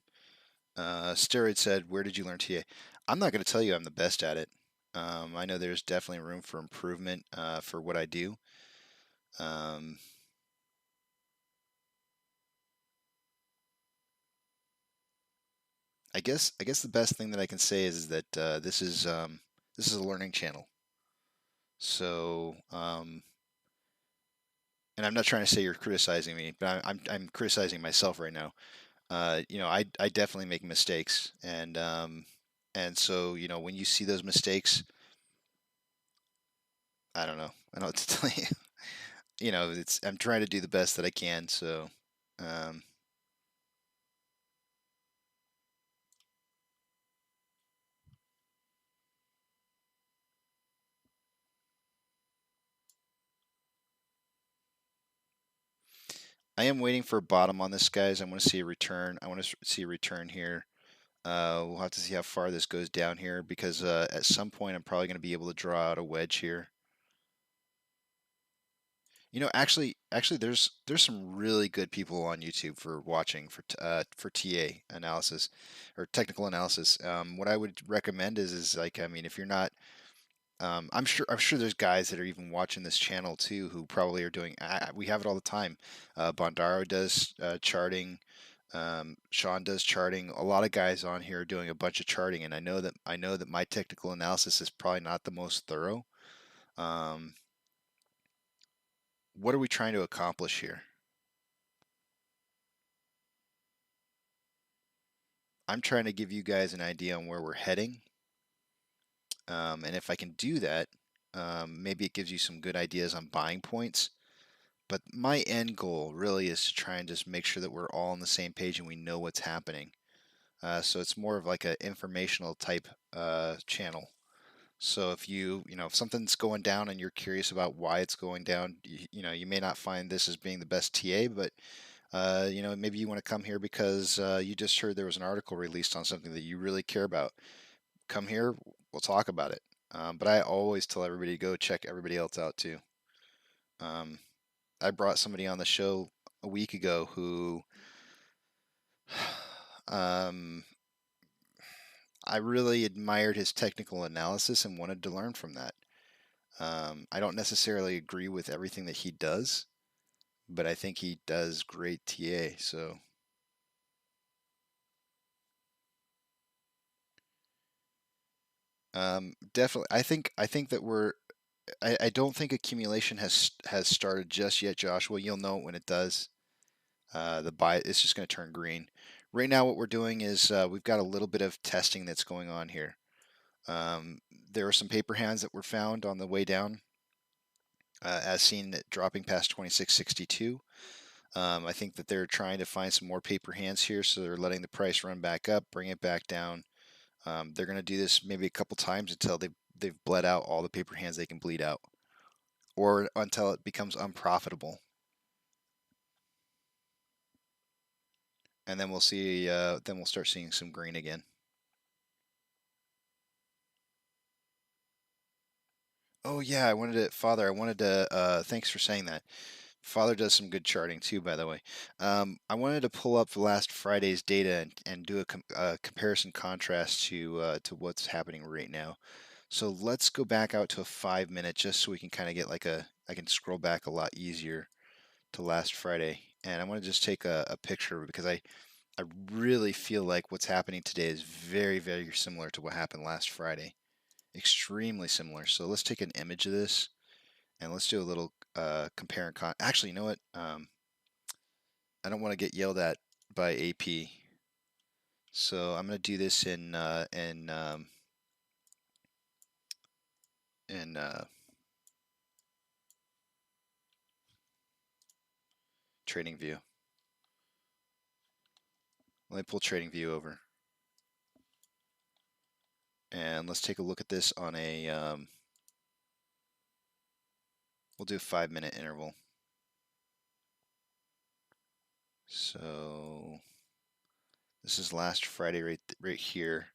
Steroid said, "Where did you learn TA?" I'm not gonna tell you I'm the best at it. I know there's definitely room for improvement for what I do. I guess the best thing that I can say is that this is a learning channel. So, and I'm not trying to say you're criticizing me, but I'm criticizing myself right now. You know, I definitely make mistakes, and so you know when you see those mistakes, I don't know what to tell you. You know, I'm trying to do the best that I can. So, I am waiting for a bottom on this, guys. I want to see a return. I want to see a return here. We'll have to see how far this goes down here because at some point I'm probably going to be able to draw out a wedge here. You know, actually, there's some really good people on YouTube for watching for TA analysis or technical analysis. What I would recommend is like, I mean, if you're not, I'm sure there's guys that are even watching this channel too who probably are doing. We have it all the time. Bondaro does charting. Sean does charting. A lot of guys on here are doing a bunch of charting, and I know that my technical analysis is probably not the most thorough. What are we trying to accomplish here? I'm trying to give you guys an idea on where we're heading. And if I can do that, maybe it gives you some good ideas on buying points. But my end goal really is to try and just make sure that we're all on the same page and we know what's happening. So it's more of like an informational type channel. So if if something's going down and you're curious about why it's going down, you may not find this as being the best TA, but maybe you want to come here because you just heard there was an article released on something that you really care about. Come here, we'll talk about it. But I always tell everybody to go check everybody else out too. I brought somebody on the show a week ago who I really admired his technical analysis and wanted to learn from that. I don't necessarily agree with everything that he does, but I think he does great TA. So definitely, I think that I don't think accumulation has started just yet, Joshua. You'll know it when it does. The buy it's just going to turn green. Right now, what we're doing is we've got a little bit of testing that's going on here. There are some paper hands that were found on the way down, as seen dropping past 2662. I think that they're trying to find some more paper hands here, so they're letting the price run back up, bring it back down. They're going to do this maybe a couple times until they've bled out all the paper hands they can bleed out, or until it becomes unprofitable. And then we'll see. Then we'll start seeing some green again. Oh yeah, Father. I wanted to. Thanks for saying that. Father does some good charting too, by the way. I wanted to pull up last Friday's data and do a comparison contrast to what's happening right now. So let's go back out to a 5 minute just so we can kind of get like I can scroll back a lot easier to last Friday. And I want to just take a picture because I really feel like what's happening today is very, very similar to what happened last Friday. Extremely similar. So let's take an image of this and let's do a little compare and con. Actually, you know what? I don't want to get yelled at by AP, so I'm going to do this in Tradingview. Let me pull Tradingview over, and let's take a look at this on a. We'll do a 5 minute interval. So this is last Friday right here.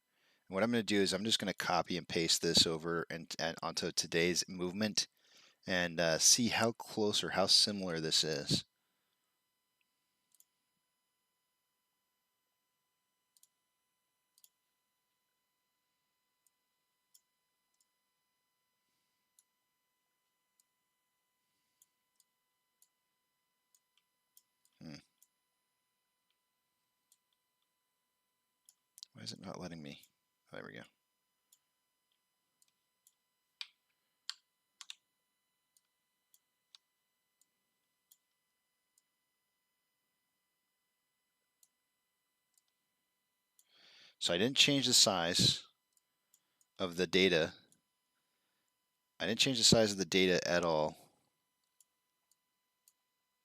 And what I'm going to do is I'm just going to copy and paste this over and onto today's movement and see how close or how similar this is. Why is it not letting me? Oh, there we go. So I didn't change the size of the data. I didn't change the size of the data at all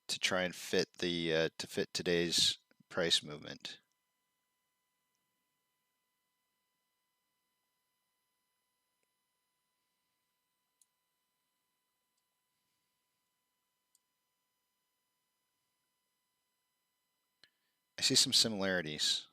to try and fit the to fit today's price movement. I see some similarities.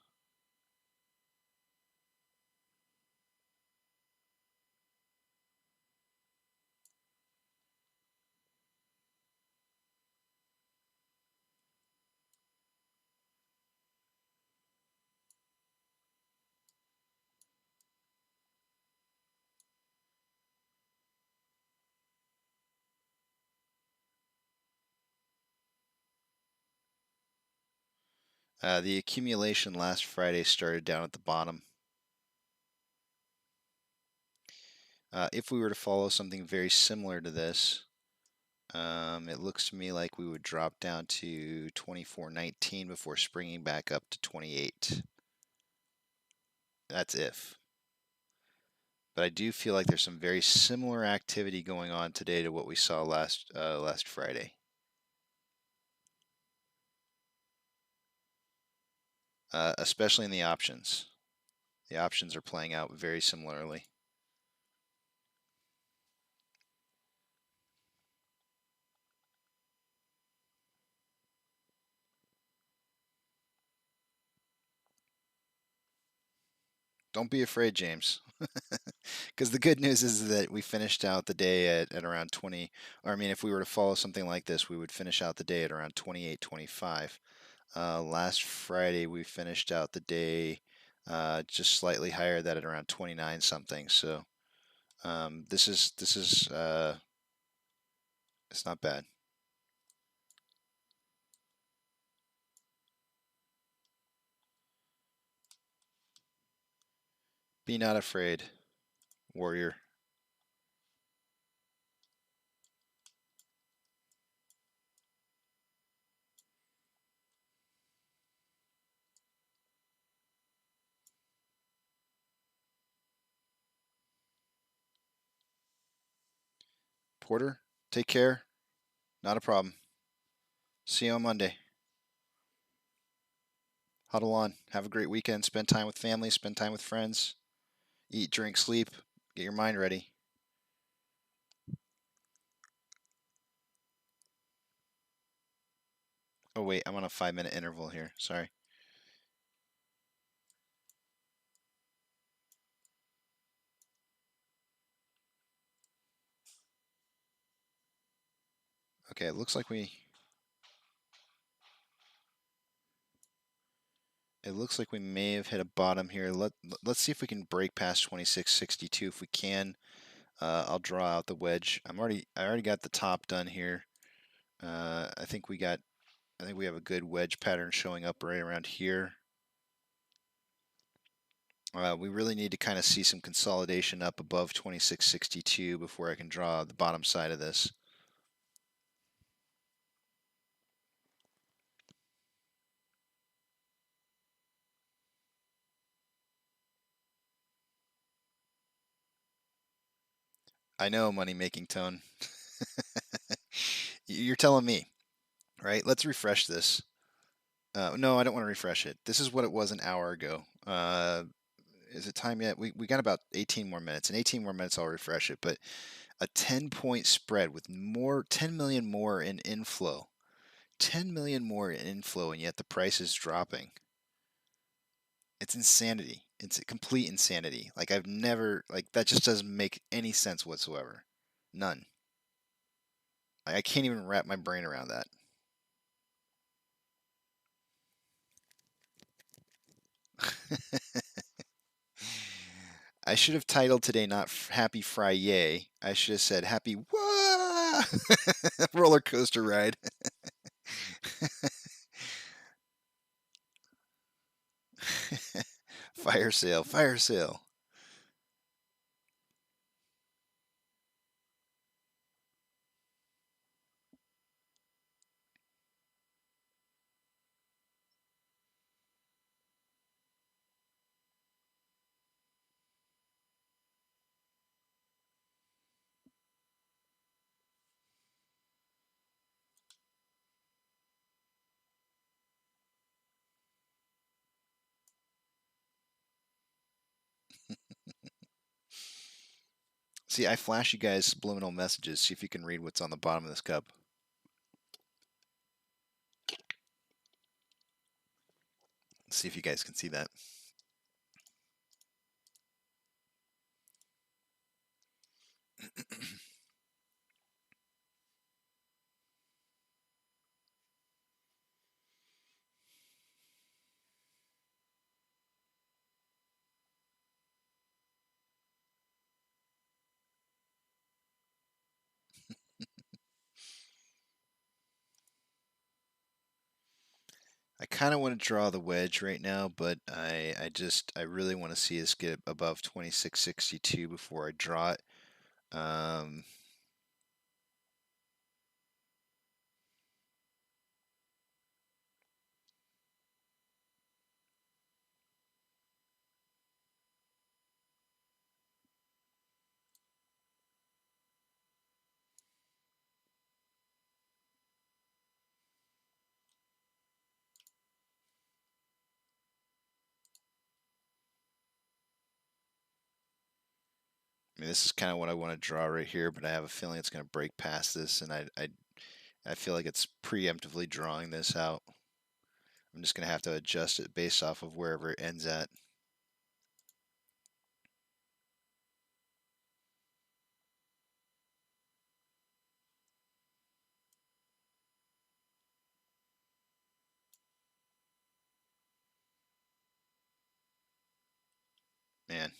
The accumulation last Friday started down at the bottom. If we were to follow something very similar to this, it looks to me like we would drop down to 24.19 before springing back up to 28. That's if. But I do feel like there's some very similar activity going on today to what we saw last Friday. Especially in the options. The options are playing out very similarly. Don't be afraid, James. Because the good news is that we finished out the day at around 20, or I mean, if we were to follow something like this, we would finish out the day at around 28.25. Last Friday, we finished out the day just slightly higher, that at around 29 something. So This is it's not bad. Be not afraid, warrior. Porter, take care. Not a problem. See you on Monday. Huddle on. Have a great weekend. Spend time with family. Spend time with friends. Eat, drink, sleep. Get your mind ready. Oh, wait. I'm on a 5-minute interval here. Sorry. Okay, it looks like we may have hit a bottom here. Let's see if we can break past 2662. If we can, I'll draw out the wedge. I already got the top done here. I think we have a good wedge pattern showing up right around here. We really need to kind of see some consolidation up above 2662 before I can draw the bottom side of this. I know, money-making tone. You're telling me, right? Let's refresh this. No, I don't want to refresh it. This is what it was an hour ago. Is it time yet? We got about 18 more minutes. In 18 more minutes, I'll refresh it. But a 10-point spread with 10 million more in inflow. 10 million more in inflow, and yet the price is dropping. It's insanity. It's complete insanity. Like that just doesn't make any sense whatsoever. None. I can't even wrap my brain around that. I should have titled today not Happy Fri-Yay. I should have said Happy Wah! Roller coaster ride. Fire sale, fire sale. See, I flash you guys subliminal messages. See if you can read what's on the bottom of this cup. See if you guys can see that. I kind of want to draw the wedge right now, but I really want to see us get above 2662 before I draw it. I mean, this is kind of what I want to draw right here, but I have a feeling it's going to break past this, and I feel like it's preemptively drawing this out. I'm just going to have to adjust it based off of wherever it ends at. Man.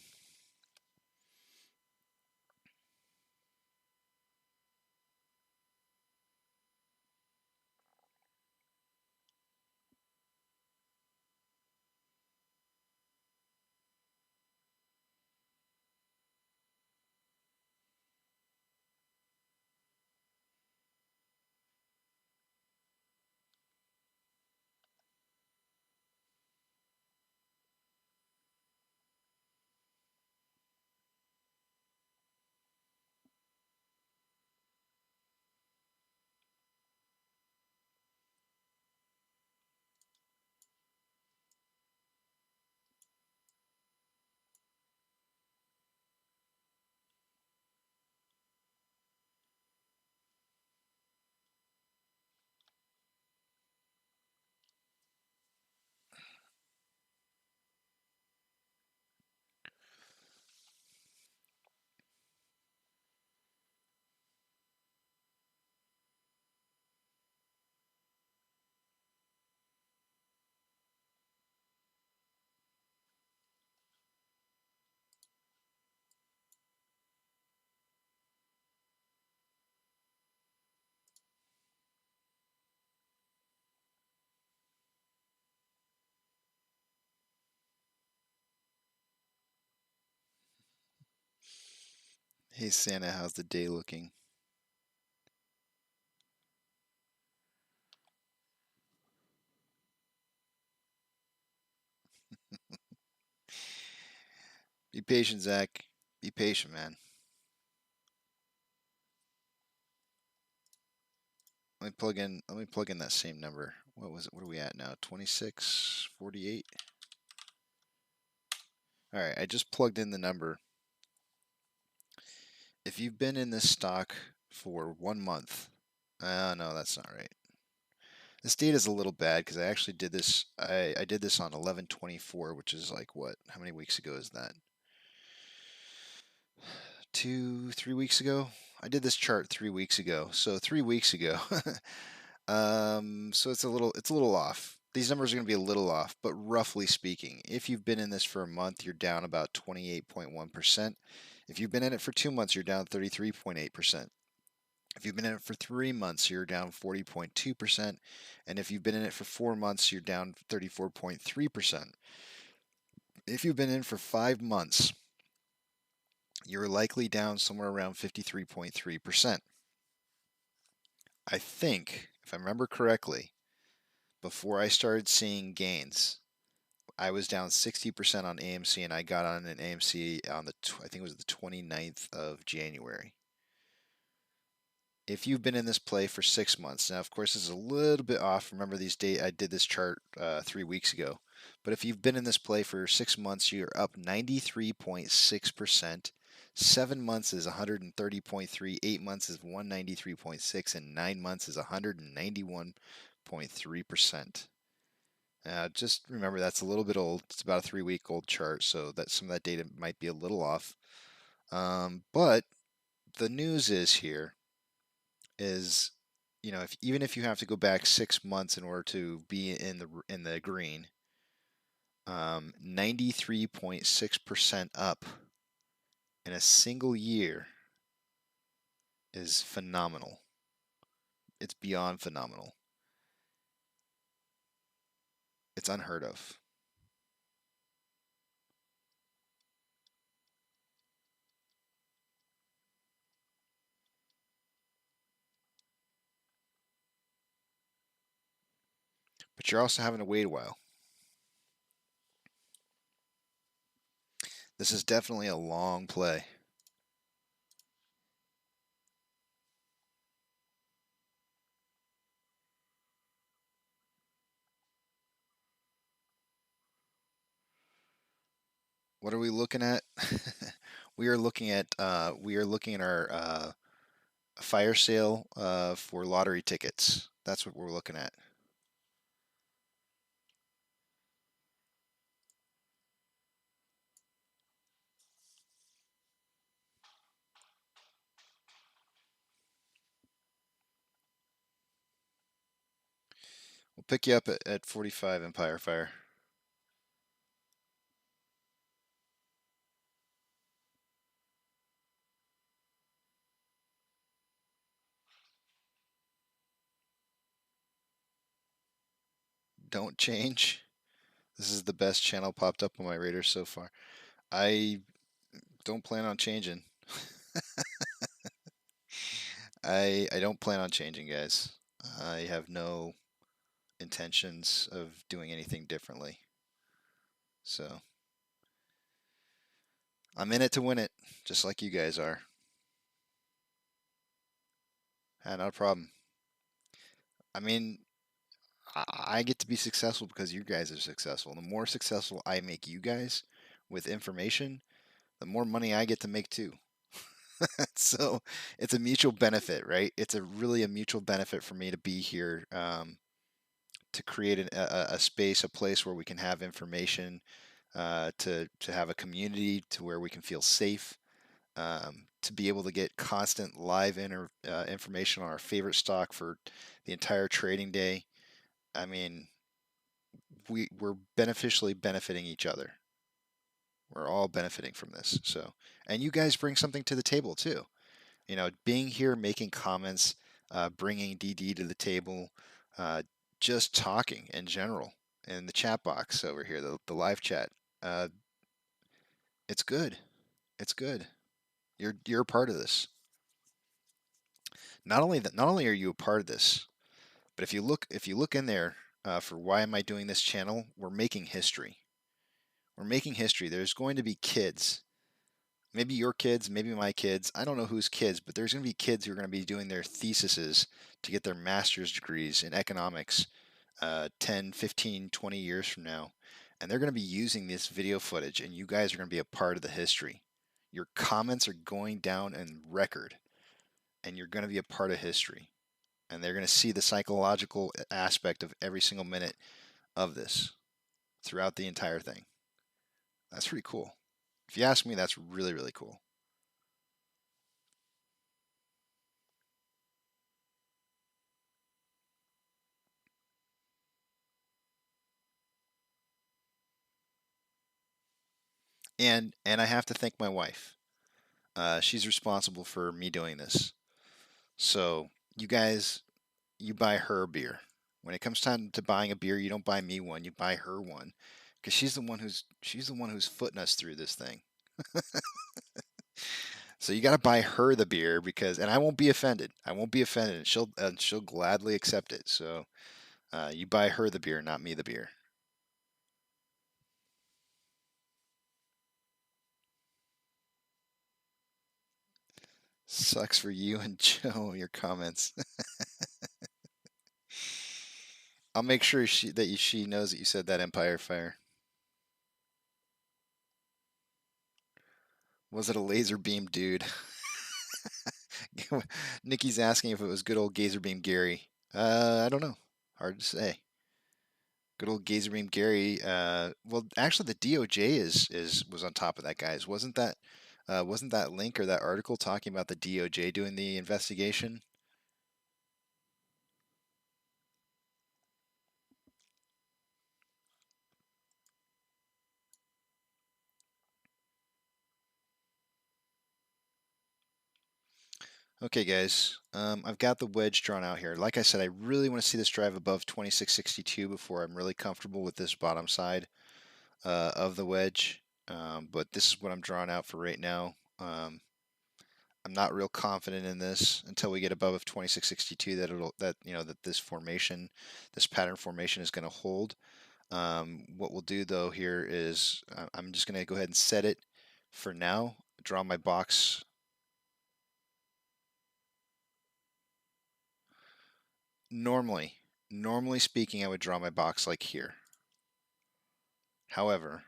Hey Santa, how's the day looking? Be patient, Zach. Be patient, man. Let me plug in that same number. What was it? What are we at now? 2648. All right, I just plugged in the number. If you've been in this stock for 1 month, no, that's not right. This data is a little bad because I actually did this. I did this on 11/24, which is like what? How many weeks ago is that? 3 weeks ago. I did this chart 3 weeks ago. So 3 weeks ago. So it's a little off. These numbers are going to be a little off, but roughly speaking, if you've been in this for a month, you're down about 28.1%. If you've been in it for 2 months, you're down 33.8%. If you've been in it for 3 months, you're down 40.2%. And if you've been in it for 4 months, you're down 34.3%. If you've been in for 5 months, you're likely down somewhere around 53.3%. I think, if I remember correctly, before I started seeing gains, I was down 60% on AMC, and I got on an AMC on I think it was the 29th of January. If you've been in this play for 6 months, now of course this is a little bit off. Remember these days, I did this chart 3 weeks ago. But if you've been in this play for 6 months, you're up 93.6%. 7 months is 130.3, 8 months is 193.6, and 9 months is 191.3%. Just remember that's a little bit old. It's about a 3-week old chart, so that some of that data might be a little off. But the news is here is, even if you have to go back 6 months in order to be in the green, 93.6% up in a single year is phenomenal. It's beyond phenomenal. It's unheard of. But you're also having to wait a while. This is definitely a long play. What are we looking at? we are looking at our fire sale for lottery tickets. That's what we're looking at. We'll pick you up at 45 Empire Fire. Don't change. This is the best channel popped up on my radar so far. I don't plan on changing. I don't plan on changing, guys. I have no intentions of doing anything differently. So I'm in it to win it, just like you guys are. Not a problem. I mean, I get to be successful because you guys are successful. The more successful I make you guys with information, the more money I get to make too. So it's a mutual benefit, right? It's really a mutual benefit for me to be here, to create a space, a place where we can have information, to have a community to where we can feel safe, to be able to get constant live information on our favorite stock for the entire trading day. I mean, we're beneficially benefiting each other. We're all benefiting from this. So, and you guys bring something to the table too. Being here, making comments, bringing DD to the table, just talking in general in the chat box over here, the live chat. It's good. It's good. You're a part of this. Not only are you a part of this, but if you look in there for why am I doing this channel, we're making history. We're making history. There's going to be kids, maybe your kids, maybe my kids. I don't know whose kids, but there's going to be kids who are going to be doing their theses to get their master's degrees in economics 10, 15, 20 years from now. And they're going to be using this video footage, and you guys are going to be a part of the history. Your comments are going down in record, and you're going to be a part of history. And they're going to see the psychological aspect of every single minute of this throughout the entire thing. That's pretty cool. If you ask me, that's really, really cool. And I have to thank my wife. She's responsible for me doing this. So you guys, you buy her beer. When it comes time to buying a beer, you don't buy me one. You buy her one, because she's the one who's footing us through this thing. So you got to buy her the beer, because, and I won't be offended. I won't be offended, and she'll gladly accept it. So you buy her the beer, not me the beer. Sucks for you and Joe. Your comments. I'll make sure she knows that you said that, Empire Fire. Was it a laser beam dude? Nikki's asking if it was good old Gazer Beam Gary. I don't know. Hard to say. Good old Gazer Beam Gary. Well, actually, the DOJ was on top of that, guys. Wasn't that link or that article talking about the DOJ doing the investigation? Okay, guys, I've got the wedge drawn out here. Like I said, I really want to see this drive above 2662 before I'm really comfortable with this bottom side of the wedge. But this is what I'm drawing out for right now. I'm not real confident in this until we get above 2662 that this formation, this pattern formation, is going to hold. What we'll do though here is I'm just going to go ahead and set it for now. Draw my box. Normally speaking, I would draw my box like here. However,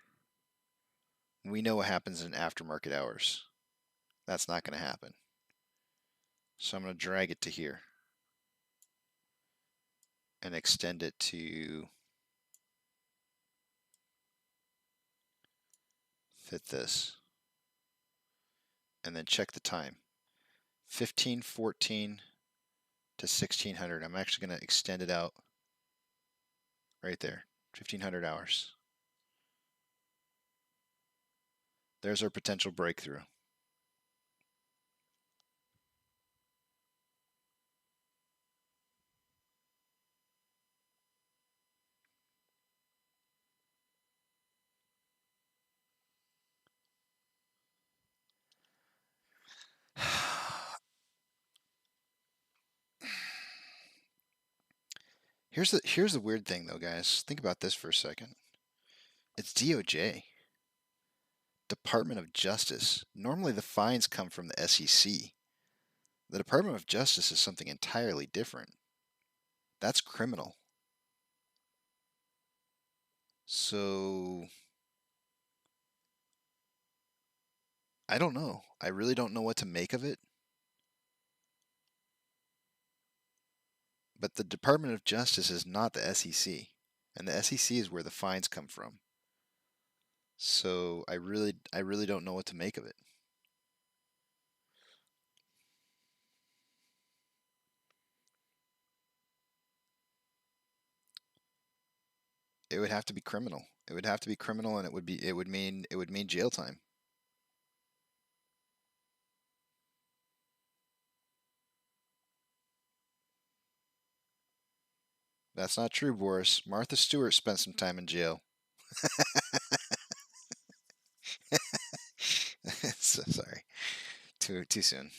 we know what happens in aftermarket hours. That's not going to happen. So I'm going to drag it to here and extend it to fit this. And then check the time. 1514 to 1600. I'm actually going to extend it out right there. 1500 hours. There's our potential breakthrough. Here's the weird thing though, guys. Think about this for a second. It's DOJ. Department of Justice. Normally the fines come from the SEC. The Department of Justice is something entirely different. That's criminal. So I don't know. I really don't know what to make of it. But the Department of Justice is not the SEC. And the SEC is where the fines come from. So I really don't know what to make of it. It would have to be criminal. It would have to be criminal, and it would mean jail time. That's not true, Boris. Martha Stewart spent some time in jail. So, sorry. Too soon.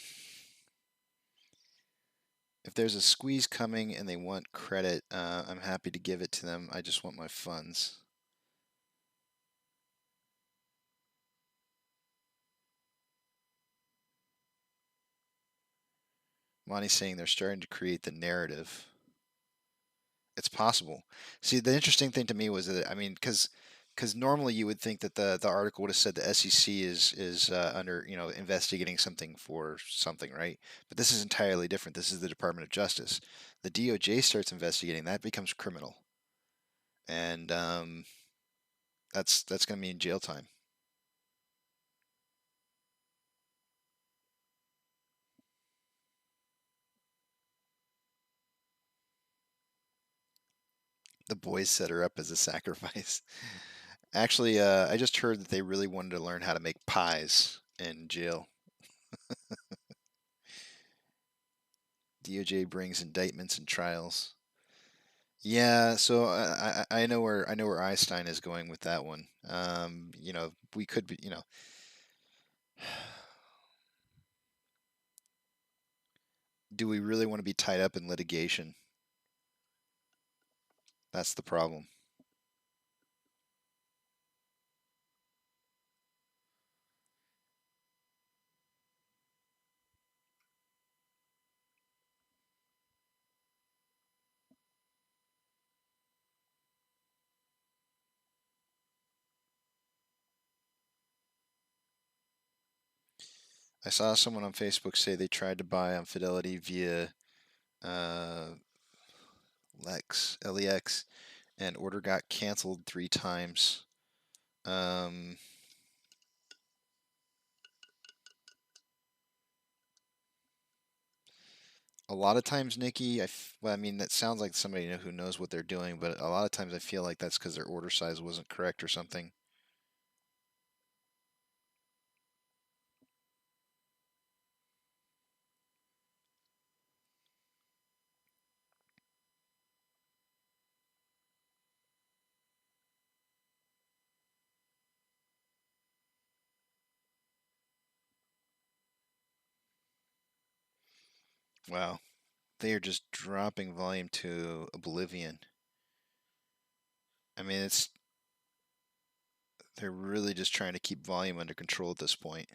If there's a squeeze coming and they want credit, I'm happy to give it to them. I just want my funds. Monty's saying they're starting to create the narrative. It's possible. See, the interesting thing to me was that, I mean, because normally you would think that the article would have said the SEC is under, investigating something for something, right? But this is entirely different. This is the Department of Justice. The DOJ starts investigating, that becomes criminal, and that's going to mean jail time. The boys set her up as a sacrifice. Actually, I just heard that they really wanted to learn how to make pies in jail. DOJ brings indictments and trials. Yeah, so I know where Einstein is going with that one. We could be, do we really want to be tied up in litigation? That's the problem. I saw someone on Facebook say they tried to buy on Fidelity via LEX, and order got canceled 3 times. A lot of times, Nikki, well, I mean, that sounds like somebody who knows what they're doing, but a lot of times I feel like that's because their order size wasn't correct or something. Wow. They are just dropping volume to oblivion. I mean, they're really just trying to keep volume under control at this point.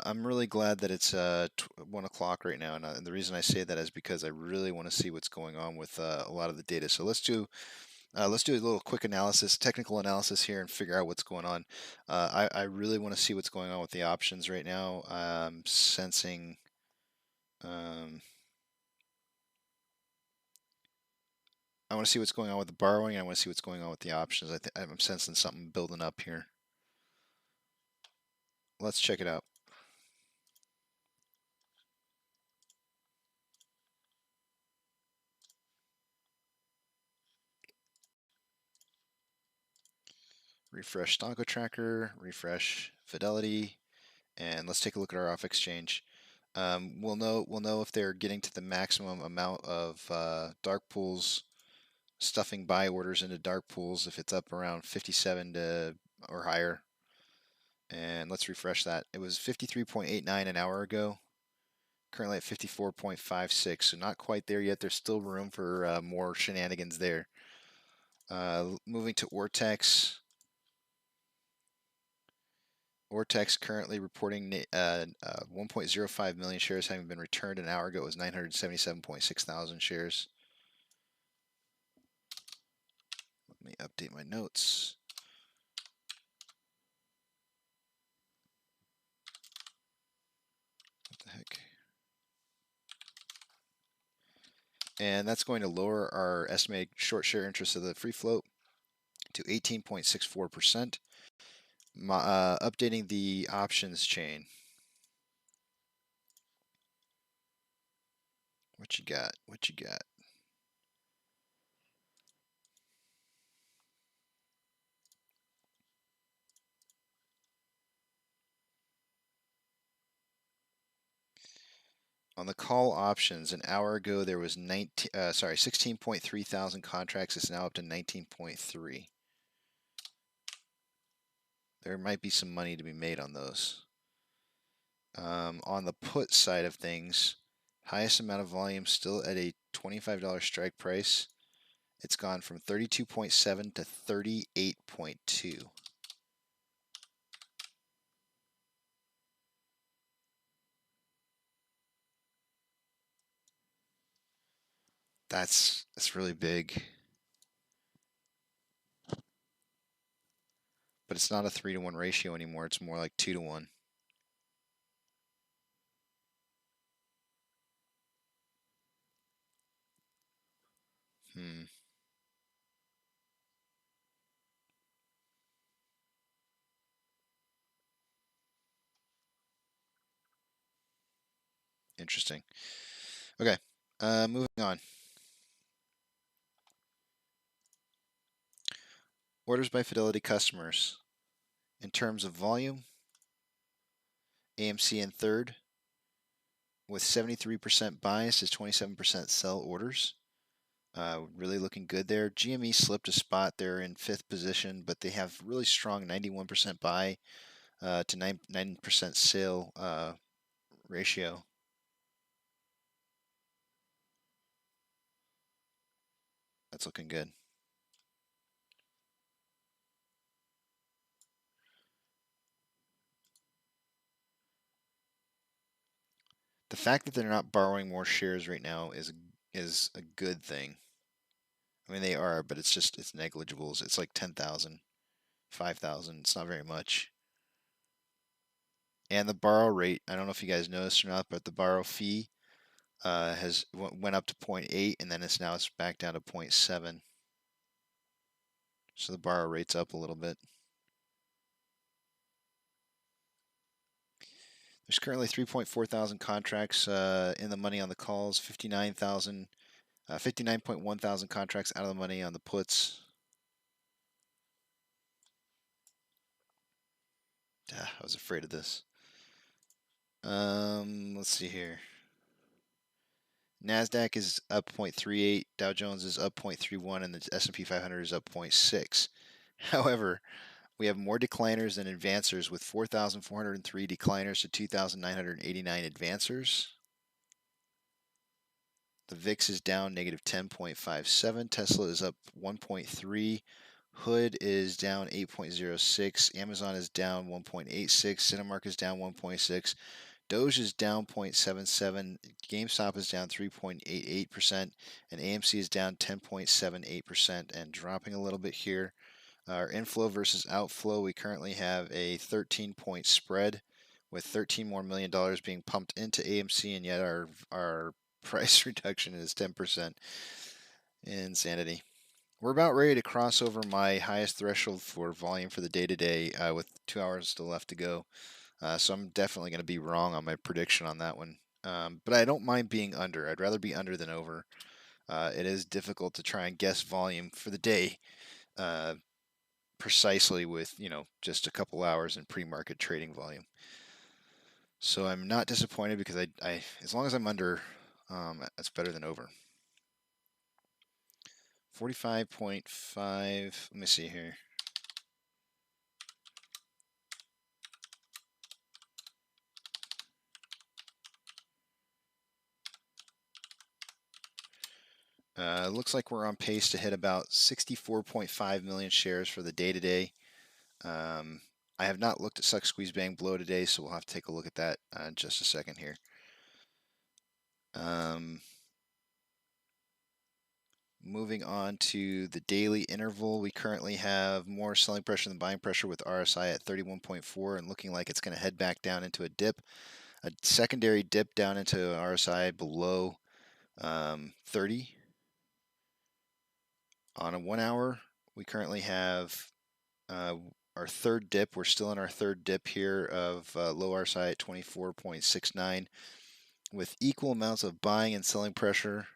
I'm really glad that it's 1 o'clock right now, and the reason I say that is because I really want to see what's going on with a lot of the data. So let's do a little quick analysis, technical analysis here, and figure out what's going on. I really want to see what's going on with the options right now. I'm sensing. I want to see what's going on with the borrowing. And I want to see what's going on with the options. I'm sensing something building up here. Let's check it out. Refresh Stonko Tracker, refresh Fidelity, and let's take a look at our off exchange. We'll know if they're getting to the maximum amount of dark pools, stuffing buy orders into dark pools if it's up around 57 or higher. And let's refresh that. It was 53.89 an hour ago. Currently at 54.56, so not quite there yet. There's still room for more shenanigans there. Moving to Ortex. Ortex currently reporting 1.05 million shares having been returned. An hour ago it was 977.6 thousand shares. Let me update my notes. What the heck? And that's going to lower our estimated short share interest of the free float to 18.64%. Updating the options chain. What you got? What you got? On the call options, an hour ago there was 16.3 thousand contracts. It's now up to 19.3. There might be some money to be made on those. On the put side of things, highest amount of volume still at a $25 strike price. It's gone from 32.7 to 38.2. That's really big. But it's not a 3-to-1 ratio anymore. It's more like 2-to-1. Interesting. Okay, moving on. Orders by Fidelity customers. In terms of volume, AMC in third with 73% bias is 27% sell orders. Really looking good there. GME slipped a spot. They're in fifth position, but they have really strong 91% buy to 9% sale ratio. That's looking good. The fact that they're not borrowing more shares right now is a good thing. I mean, they are, but it's negligible. It's like 10,000, 5,000. It's not very much. And the borrow rate, I don't know if you guys noticed or not, but the borrow fee went up to 0.8, and then it's back down to 0.7. So the borrow rate's up a little bit. There's currently 3.4 thousand contracts in the money on the calls, 59.1 thousand contracts out of the money on the puts. I was afraid of this. Let's see here. NASDAQ is up 0.38, Dow Jones is up 0.31, and the S&P 500 is up 0.6. However, we have more decliners than advancers, with 4,403 decliners to 2,989 advancers. The VIX is down negative 10.57. Tesla is up 1.3. Hood is down 8.06. Amazon is down 1.86. Cinemark is down 1.6. Doge is down 0.77. GameStop is down 3.88%. And AMC is down 10.78% and dropping a little bit here. Our inflow versus outflow, we currently have a 13-point spread with $13 more million being pumped into AMC, and yet our price reduction is 10%. Insanity. We're about ready to cross over my highest threshold for volume for the day today with 2 hours still left to go. So I'm definitely going to be wrong on my prediction on that one. But I don't mind being under. I'd rather be under than over. It is difficult to try and guess volume for the day precisely with, just a couple hours in pre-market trading volume. So I'm not disappointed because I as long as I'm under, that's better than over. 45.5. Let me see here. Looks like we're on pace to hit about 64.5 million shares for the day today. I have not looked at Suck Squeeze Bang Blow today, so we'll have to take a look at that in just a second here. Moving on to the daily interval, we currently have more selling pressure than buying pressure with RSI at 31.4 and looking like it's going to head back down into a dip. A secondary dip down into RSI below 30. On a 1 hour, we currently have our third dip. We're still in our third dip here of low RSI at 24.69 with equal amounts of buying and selling pressure.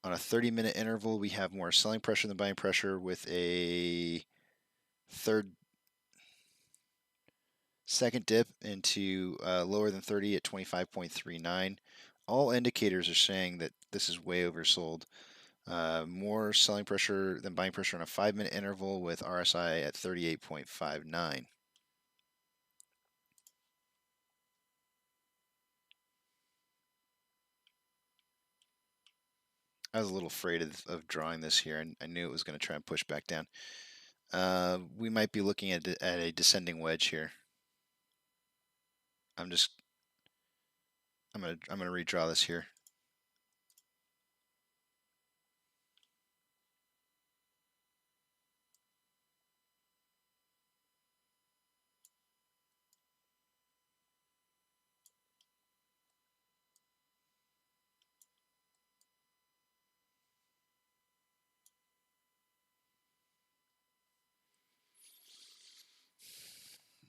On a 30-minute interval, we have more selling pressure than buying pressure with a second dip into lower than 30 at 25.39. all indicators are saying that this is way oversold. More selling pressure than buying pressure on a 5-minute interval with RSI at 38.59. I was a little afraid of drawing this here, and I knew it was going to try and push back down. We might be looking at a descending wedge here. I'm gonna redraw this here.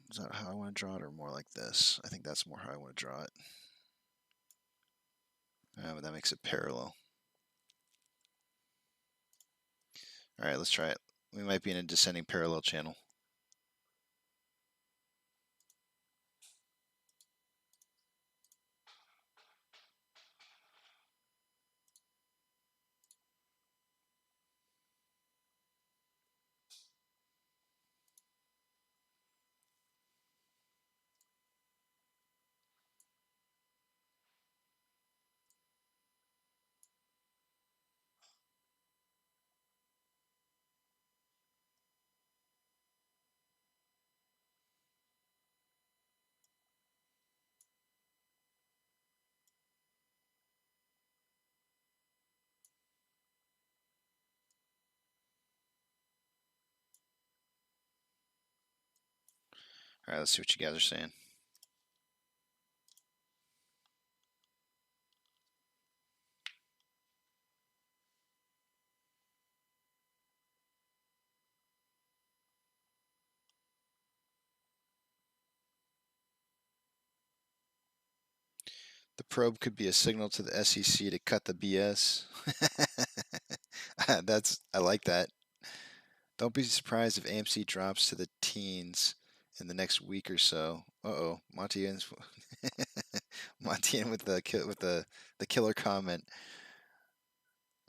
Is that how I want to draw it, or more like this? I think that's more how I want to draw it. But that makes it parallel. All right, let's try it. We might be in a descending parallel channel. All right, let's see what you guys are saying. The probe could be a signal to the SEC to cut the BS. I like that. Don't be surprised if AMC drops to the teens in the next week or so. Uh-oh, Monty in with the killer comment.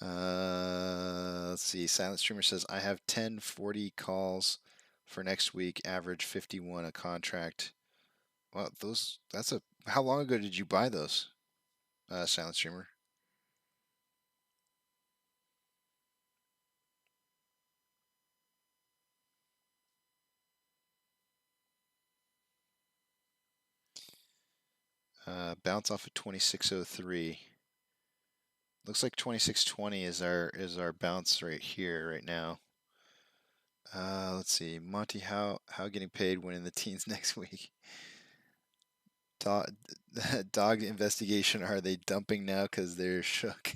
Let's see. Silent Streamer says I have 1040 calls for next week, average 51 a contract. Well, how long ago did you buy those, Silent Streamer? Bounce off of 2603. Looks like 2620 is our bounce right here, right now. Let's see, Monty, how getting paid when in the teens next week? Dog investigation. Are they dumping now because they're shook?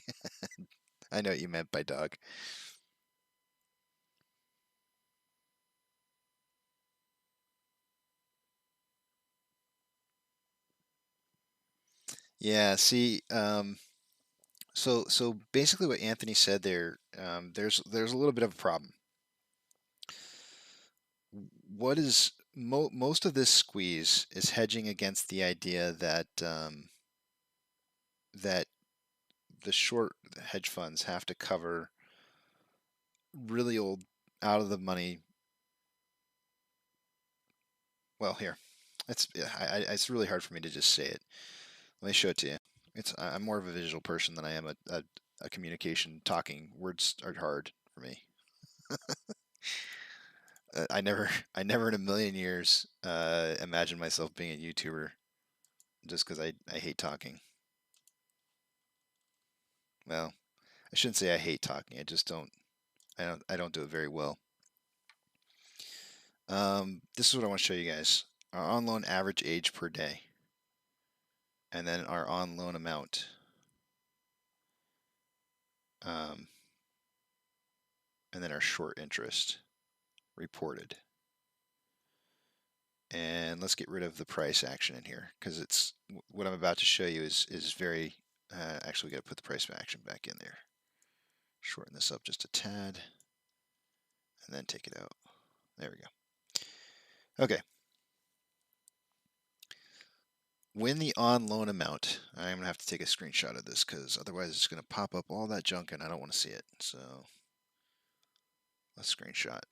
I know what you meant by dog. Yeah. See. So basically, what Anthony said there. There's a little bit of a problem. What is most of this squeeze is hedging against the idea that that the short hedge funds have to cover really old, out of the money. Well, here, it's really hard for me to just say it. Let me show it to you. I'm more of a visual person than I am a communication talking. Words are hard for me. I never in a million years imagined myself being a YouTuber just because I hate talking. Well, I shouldn't say I hate talking. I just don't. I don't do it very well. This is what I want to show you guys. Our on loan average age per day, and then our on loan amount. And then our short interest reported. And let's get rid of the price action in here, because it's what I'm about to show you is very. Actually, we got to put the price action back in there. Shorten this up just a tad, and then take it out. There we go. Okay. when the on loan amount, I'm going to have to take a screenshot of this because otherwise it's going to pop up all that junk and I don't want to see it. So let's screenshot.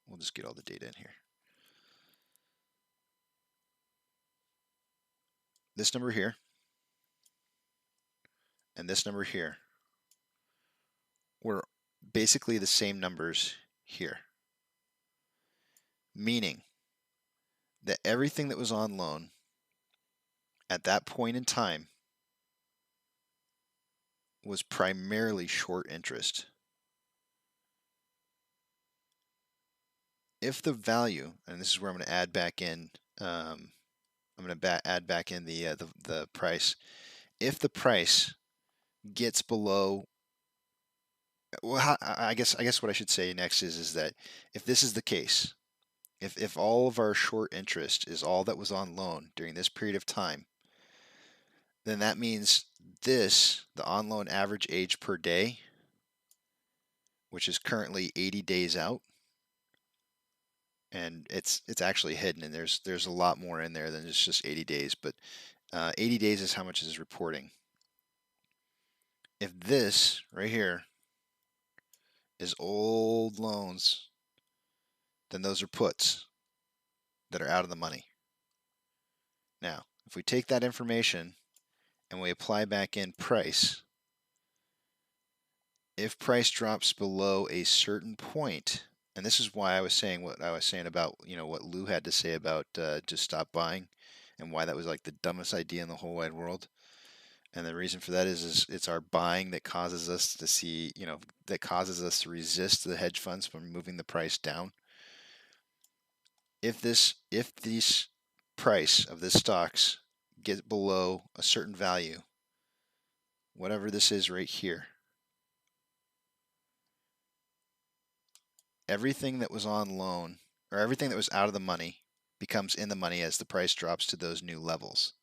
We'll just get all the data in here. This number here and this number here were basically the same numbers here, meaning that everything that was on loan at that point in time was primarily short interest. If the value, and this is where I'm going to add back in, I'm going to add back in the price. If the price gets below, well, I guess what I should say next is that if this is the case, if all of our short interest is all that was on loan during this period of time, then that means this, the on loan average age per day, which is currently 80 days out, and it's actually hidden, and there's a lot more in there than just 80 days, but 80 days is how much it is reporting. If this right here is old loans, then those are puts that are out of the money. Now, if we take that information and we apply back in price, if price drops below a certain point, and this is why I was saying what I was saying about, what Lou had to say about just stop buying, and why that was like the dumbest idea in the whole wide world. And the reason for that is it's our buying that causes us to see, that causes us to resist the hedge funds from moving the price down. If this price of this stocks get below a certain value, whatever this is right here, everything that was on loan or everything that was out of the money becomes in the money as the price drops to those new levels,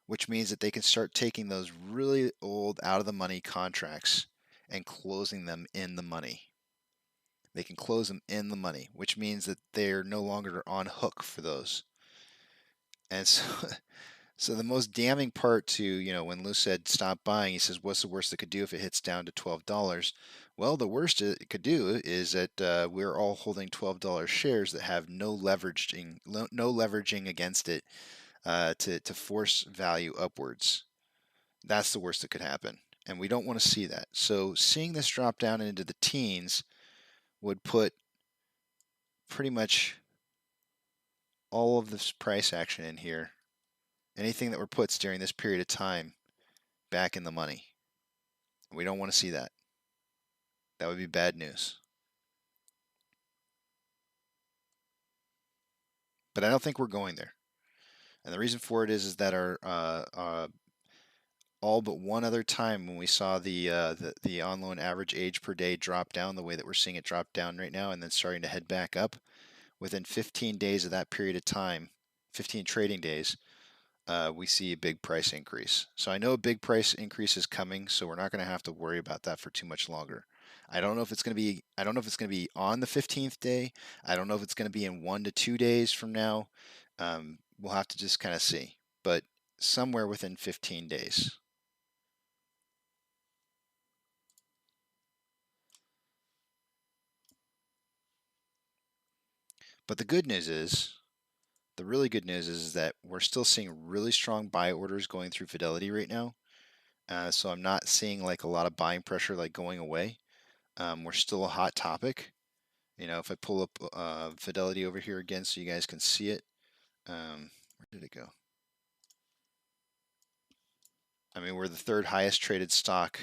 which means that they can start taking those really old out of the money contracts and closing them in the money. They can close them in the money, which means that they're no longer on hook for those. And so the most damning part to, when Lou said stop buying, he says, what's the worst it could do if it hits down to $12? Well, the worst it could do is that we're all holding $12 shares that have no leveraging against it to force value upwards. That's the worst that could happen, and we don't want to see that. So seeing this drop down into the teens would put pretty much all of this price action in here, anything that were puts during this period of time, back in the money. We don't want to see that. That would be bad news. But I don't think we're going there. And the reason for it is that our all but one other time when we saw the on loan average age per day drop down the way that we're seeing it drop down right now and then starting to head back up, within 15 days of that period of time, 15 trading days, we see a big price increase. So I know a big price increase is coming, so we're not going to have to worry about that for too much longer. I don't know if it's going to be on the 15th day. I don't know if it's going to be in 1 to 2 days from now. We'll have to just kind of see, but somewhere within 15 days. But the really good news is that we're still seeing really strong buy orders going through Fidelity right now. So I'm not seeing like a lot of buying pressure like going away. We're still a hot topic. If I pull up Fidelity over here again so you guys can see it. Where did it go? I mean, we're the third highest traded stock,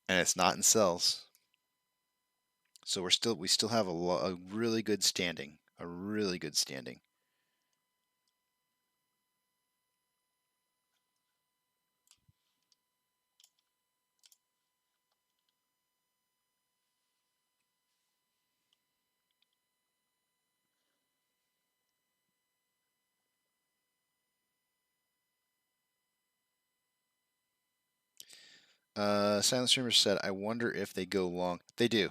and it's not in sells. So we still have a really good standing, a really good standing. Silent Streamer said, I wonder if they go long. They do.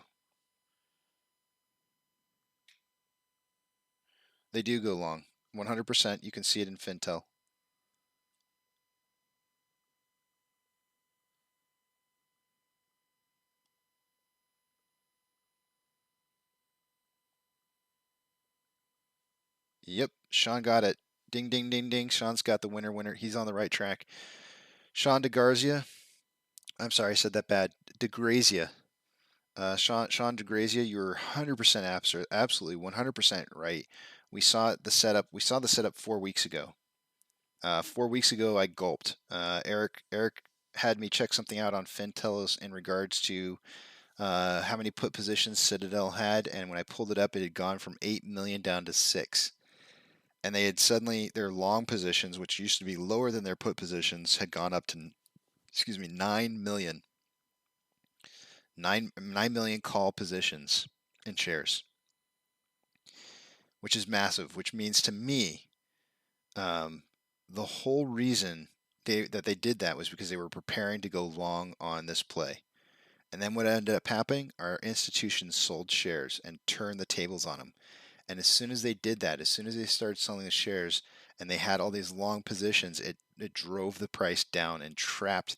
They do go long. 100%. You can see it in Fintel. Yep, Sean got it. Ding, ding, ding, ding. Sean's got the winner. He's on the right track. Sean DeGarzia. I'm sorry, I said that bad. DeGrazia. Sean DeGrazia, you're 100% absolutely 100% right. We saw the setup. We saw the setup 4 weeks ago. 4 weeks ago, I gulped. Eric had me check something out on Fintelos in regards to how many put positions Citadel had, and when I pulled it up, it had gone from 8 million down to 6. And they had suddenly, their long positions, which used to be lower than their put positions, had gone up to, 9 million. 9 million call positions in shares, which is massive, which means to me, the whole reason that they did that was because they were preparing to go long on this play. And then what ended up happening, our institutions sold shares and turned the tables on them. And as soon as they did that, as soon as they started selling the shares and they had all these long positions, it drove the price down and trapped,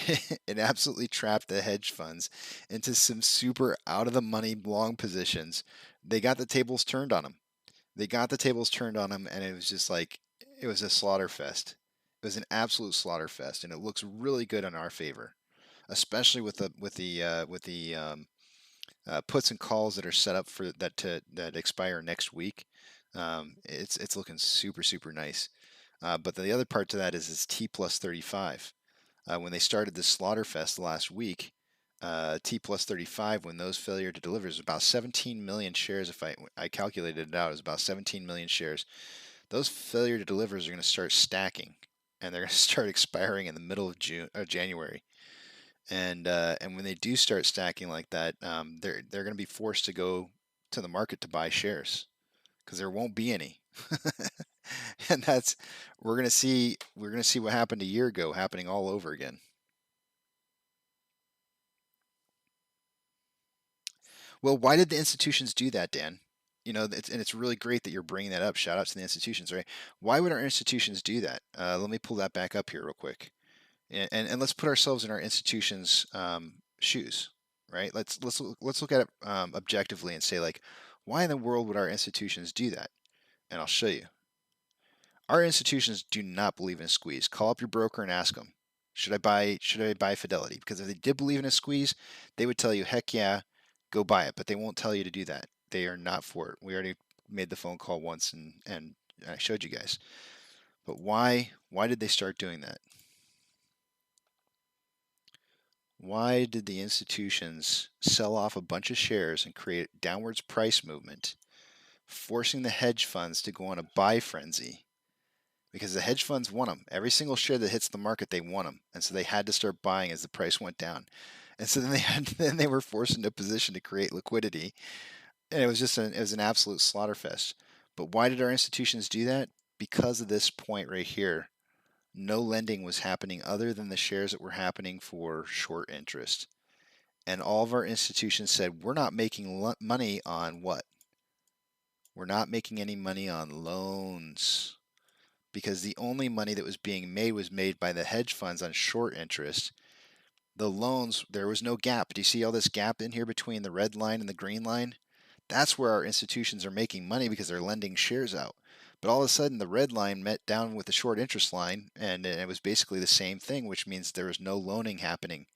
it absolutely trapped the hedge funds into some super out of the money long positions. They got the tables turned on them. And it was just like, it was a slaughter fest. It was an absolute slaughter fest, and it looks really good in our favor, especially with the puts and calls that are set up for that expire next week. It's looking super nice. But the other part to that is T plus 35. When they started this slaughter fest last week, T plus 35, when those failure to deliver, is about 17 million shares. If I calculated it out, it was about 17 million shares. Those failure to delivers are going to start stacking, and they're going to start expiring in the middle of January. And when they do start stacking like that, they're going to be forced to go to the market to buy shares because there won't be any. And that's we're going to see what happened a year ago happening all over again. Well, why did the institutions do that, Dan? It's really great that you're bringing that up. Shout out to the institutions, right? Why would our institutions do that? Let me pull that back up here real quick, and let's put ourselves in our institutions' shoes, right? Let's look at it objectively and say, like, why in the world would our institutions do that? And I'll show you. Our institutions do not believe in a squeeze. Call up your broker and ask them, should I buy Fidelity? Because if they did believe in a squeeze, they would tell you, heck yeah, go buy it. But they won't tell you to do that. They are not for it. We already made the phone call once and I showed you guys. But why did they start doing that? Why did the institutions sell off a bunch of shares and create downwards price movement, forcing the hedge funds to go on a buy frenzy? Because the hedge funds want them. Every single share that hits the market, they want them. And so they had to start buying as the price went down. And so then they were forced into a position to create liquidity. And it was just an absolute slaughterfest. But why did our institutions do that? Because of this point right here. No lending was happening other than the shares that were happening for short interest. And all of our institutions said, we're not making money on what? We're not making any money on loans. Because the only money that was being made was made by the hedge funds on short interest. The loans, there was no gap. Do you see all this gap in here between the red line and the green line? That's where our institutions are making money because they're lending shares out. But all of a sudden, the red line met down with the short interest line, and it was basically the same thing, which means there was no loaning happening.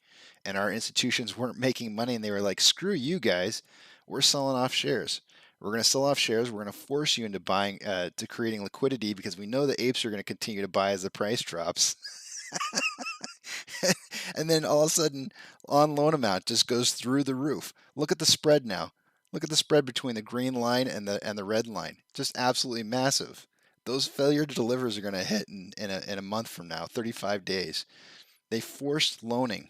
And our institutions weren't making money, and they were like, screw you guys, we're selling off shares. We're going to sell off shares. We're going to force you into buying, to creating liquidity because we know the apes are going to continue to buy as the price drops. And then all of a sudden, on loan amount just goes through the roof. Look at the spread now. Look at the spread between the green line and the red line. Just absolutely massive. Those failure to delivers are going to hit in a month from now, 35 days. They forced loaning.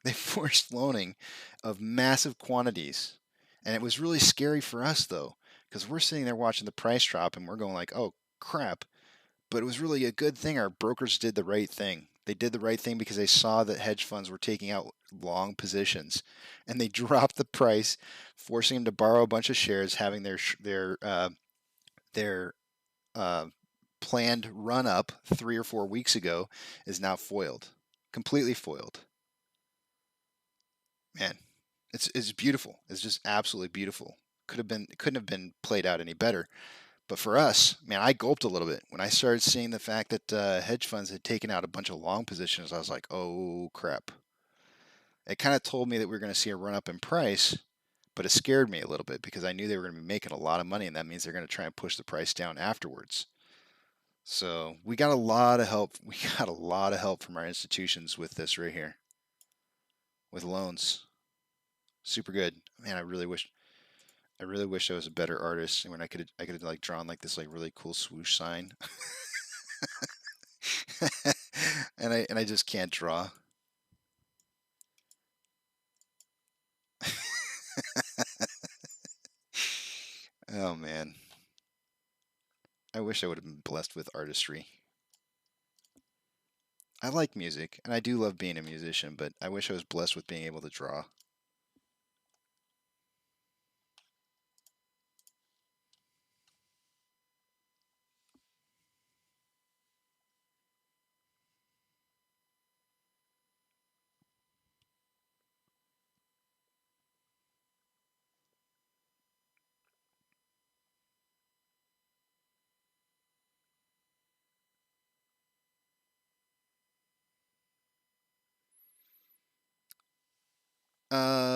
They forced loaning of massive quantities. And it was really scary for us, though, because we're sitting there watching the price drop and we're going like, oh, crap. But it was really a good thing our brokers did the right thing. They did the right thing because they saw that hedge funds were taking out long positions. And they dropped the price, forcing them to borrow a bunch of shares, having their planned run up 3 or 4 weeks ago is now foiled, completely foiled. Man, it's beautiful. It's just absolutely beautiful. Couldn't have been played out any better. But for us, man, I gulped a little bit when I started seeing the fact that hedge funds had taken out a bunch of long positions. I was like, oh crap. It kind of told me that we were going to see a run up in price, but it scared me a little bit because I knew they were going to be making a lot of money, and that means they're going to try and push the price down afterwards. So we got a lot of help. We got a lot of help from our institutions with this right here, with loans. Super good, man. I really wish I was a better artist, and when I could have like drawn like this like really cool swoosh sign, and I just can't draw. Oh man, I wish I would have been blessed with artistry. I like music, and I do love being a musician, but I wish I was blessed with being able to draw.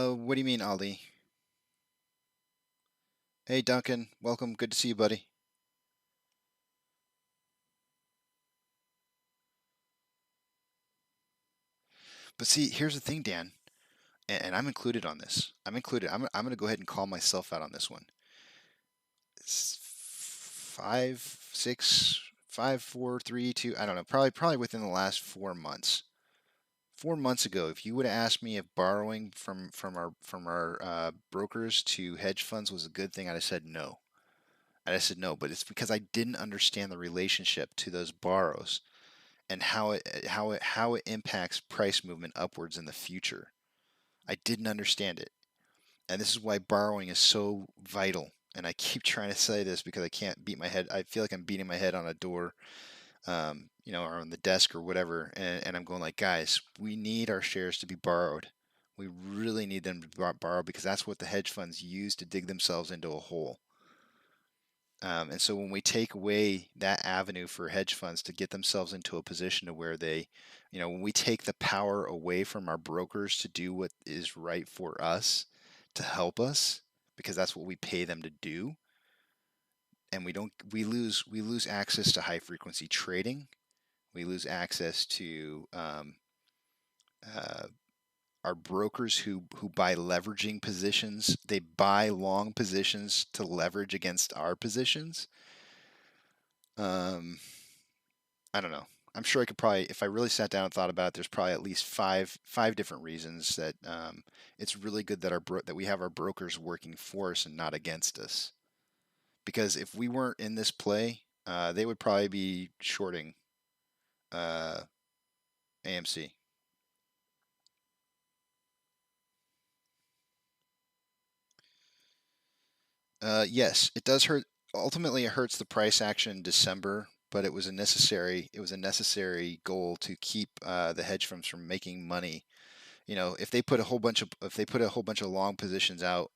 What do you mean, Ali? Hey, Duncan. Welcome. Good to see you, buddy. But see, here's the thing, Dan, and I'm included on this. I'm included. I'm going to go ahead and call myself out on this one. It's 5, 6, 5, 4, 3, 2. I don't know. Probably within the last 4 months. 4 months ago, if you would have asked me if borrowing from our brokers to hedge funds was a good thing, I'd have said no. I'd have said no. But it's because I didn't understand the relationship to those borrows and how it impacts price movement upwards in the future. I didn't understand it. And this is why borrowing is so vital. And I keep trying to say this because I can't beat my head. I feel like I'm beating my head on a door, or on the desk or whatever. And I'm going like, guys, we need our shares to be borrowed. We really need them to be borrowed because that's what the hedge funds use to dig themselves into a hole. And so when we take away that avenue for hedge funds to get themselves into a position to where they, when we take the power away from our brokers to do what is right for us, to help us, because that's what we pay them to do, and we lose access to high frequency trading. We lose access to our brokers who buy leveraging positions. They buy long positions to leverage against our positions. I don't know. I'm sure I could probably, if I really sat down and thought about it, there's probably at least five different reasons that it's really good that that we have our brokers working for us and not against us. Because if we weren't in this play, they would probably be shorting AMC. Yes, it does hurt. Ultimately, it hurts the price action in December, but it was a necessary goal to keep the hedge funds from making money. If they put a whole bunch of long positions out,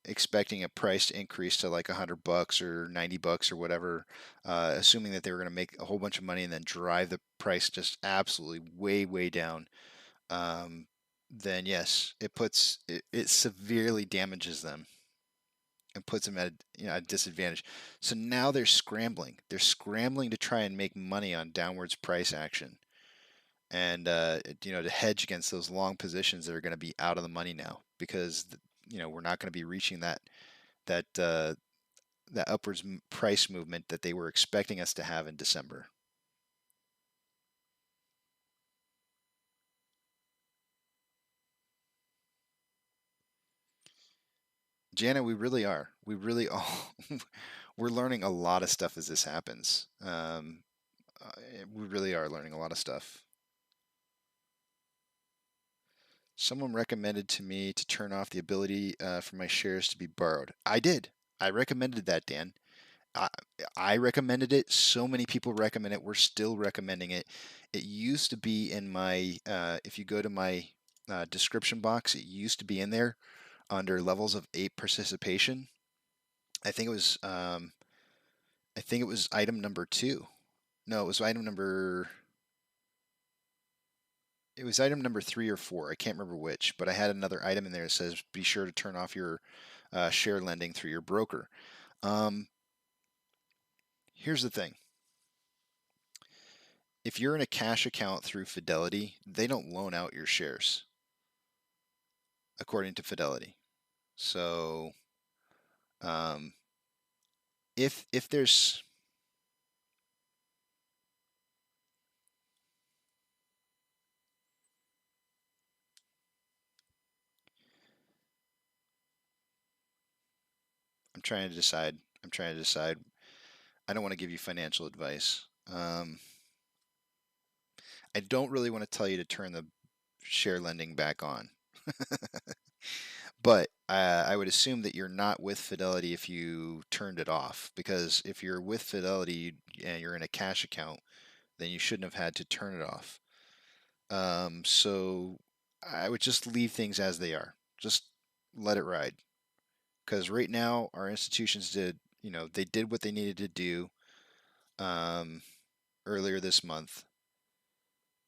expecting a price to increase to like $100 or $90 or whatever, assuming that they were going to make a whole bunch of money and then drive the price just absolutely way down, then yes, it severely damages them and puts them at a disadvantage. So now they're scrambling. They're scrambling to try and make money on downwards price action, and to hedge against those long positions that are going to be out of the money now because we're not going to be reaching that upwards price movement that they were expecting us to have in December. Janet, we really are. We really all we're learning a lot of stuff as this happens. We really are learning a lot of stuff. Someone recommended to me to turn off the ability for my shares to be borrowed. I did. I recommended that, Dan. I recommended it. So many people recommend it. We're still recommending it. It used to be in my, if you go to my description box, it used to be in there under levels of Ape Participation. I think it was item number 2. No, it was item number. It was item number 3 or 4. I can't remember which, but I had another item in there that says be sure to turn off your share lending through your broker. Here's the thing. If you're in a cash account through Fidelity, they don't loan out your shares, according to Fidelity. So, if there's I'm trying to decide. I don't want to give you financial advice. I don't really want to tell you to turn the share lending back on. But I would assume that you're not with Fidelity if you turned it off, because if you're with Fidelity and you're in a cash account, then you shouldn't have had to turn it off. So I would just leave things as they are. Just let it ride. Because right now our institutions they did what they needed to do earlier this month,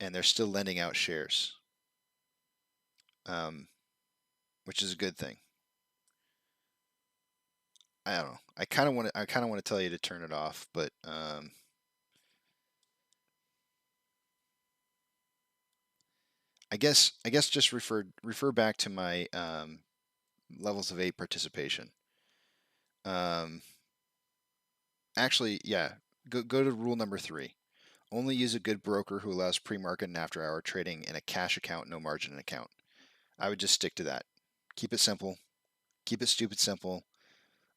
and they're still lending out shares, which is a good thing. I don't know. I kind of want to tell you to turn it off, but I guess just refer back to my levels of Ape Participation. Actually, yeah, go to rule number 3. Only use a good broker who allows pre-market and after-hour trading in a cash account, no margin account. I would just stick to that. Keep it simple. Keep it stupid simple.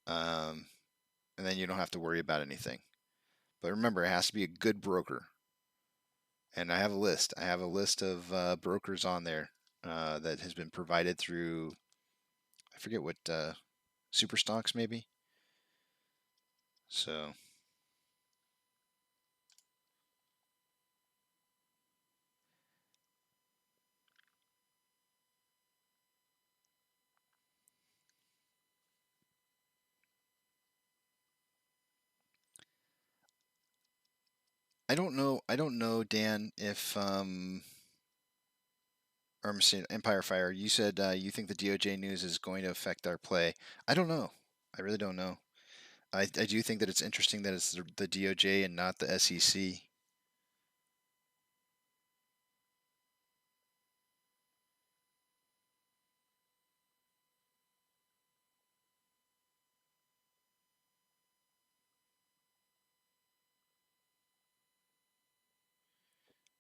And then you don't have to worry about anything. But remember, it has to be a good broker. And I have a list. I have a list of brokers on there that has been provided through, I forget what, Super Stocks maybe. So I don't know, Dan, if or I'm saying Empire Fire, you said you think the DOJ news is going to affect our play. I don't know. I really don't know. I do think that it's interesting that it's the DOJ and not the SEC.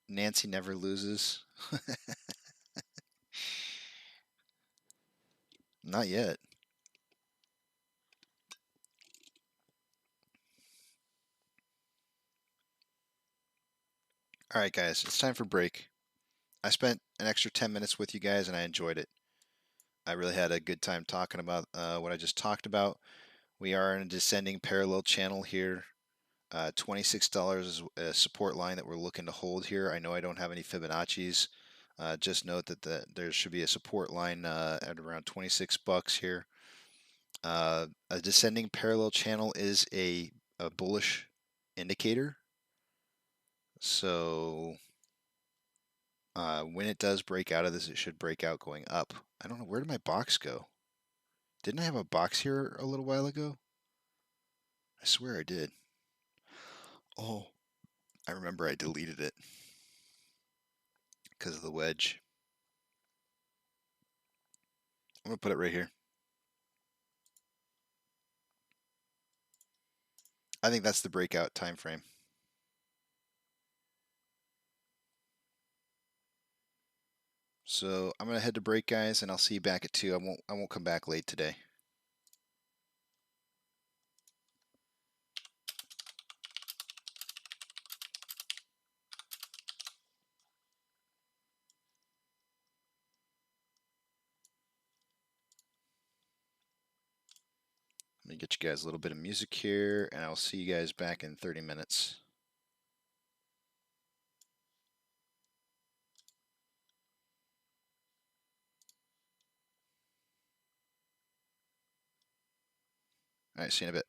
Nancy never loses. Not yet. All right, guys, it's time for break. I spent an extra 10 minutes with you guys and I enjoyed it. I really had a good time talking about what I just talked about. We are in a descending parallel channel here. $26 is a support line that we're looking to hold here. I know I don't have any Fibonacci's. Just note that there should be a support line at around 26 bucks here. A descending parallel channel is a bullish indicator. So when it does break out of this, it should break out going up. I don't know, where did my box go? Didn't I have a box here a little while ago? I swear I did. Oh, I remember I deleted it because of the wedge. I'm going to put it right here. I think that's the breakout time frame. So I'm going to head to break, guys, and I'll see you back at 2. I won't come back late today. Let me get you guys a little bit of music here, and I'll see you guys back in 30 minutes. All right, see you in a bit.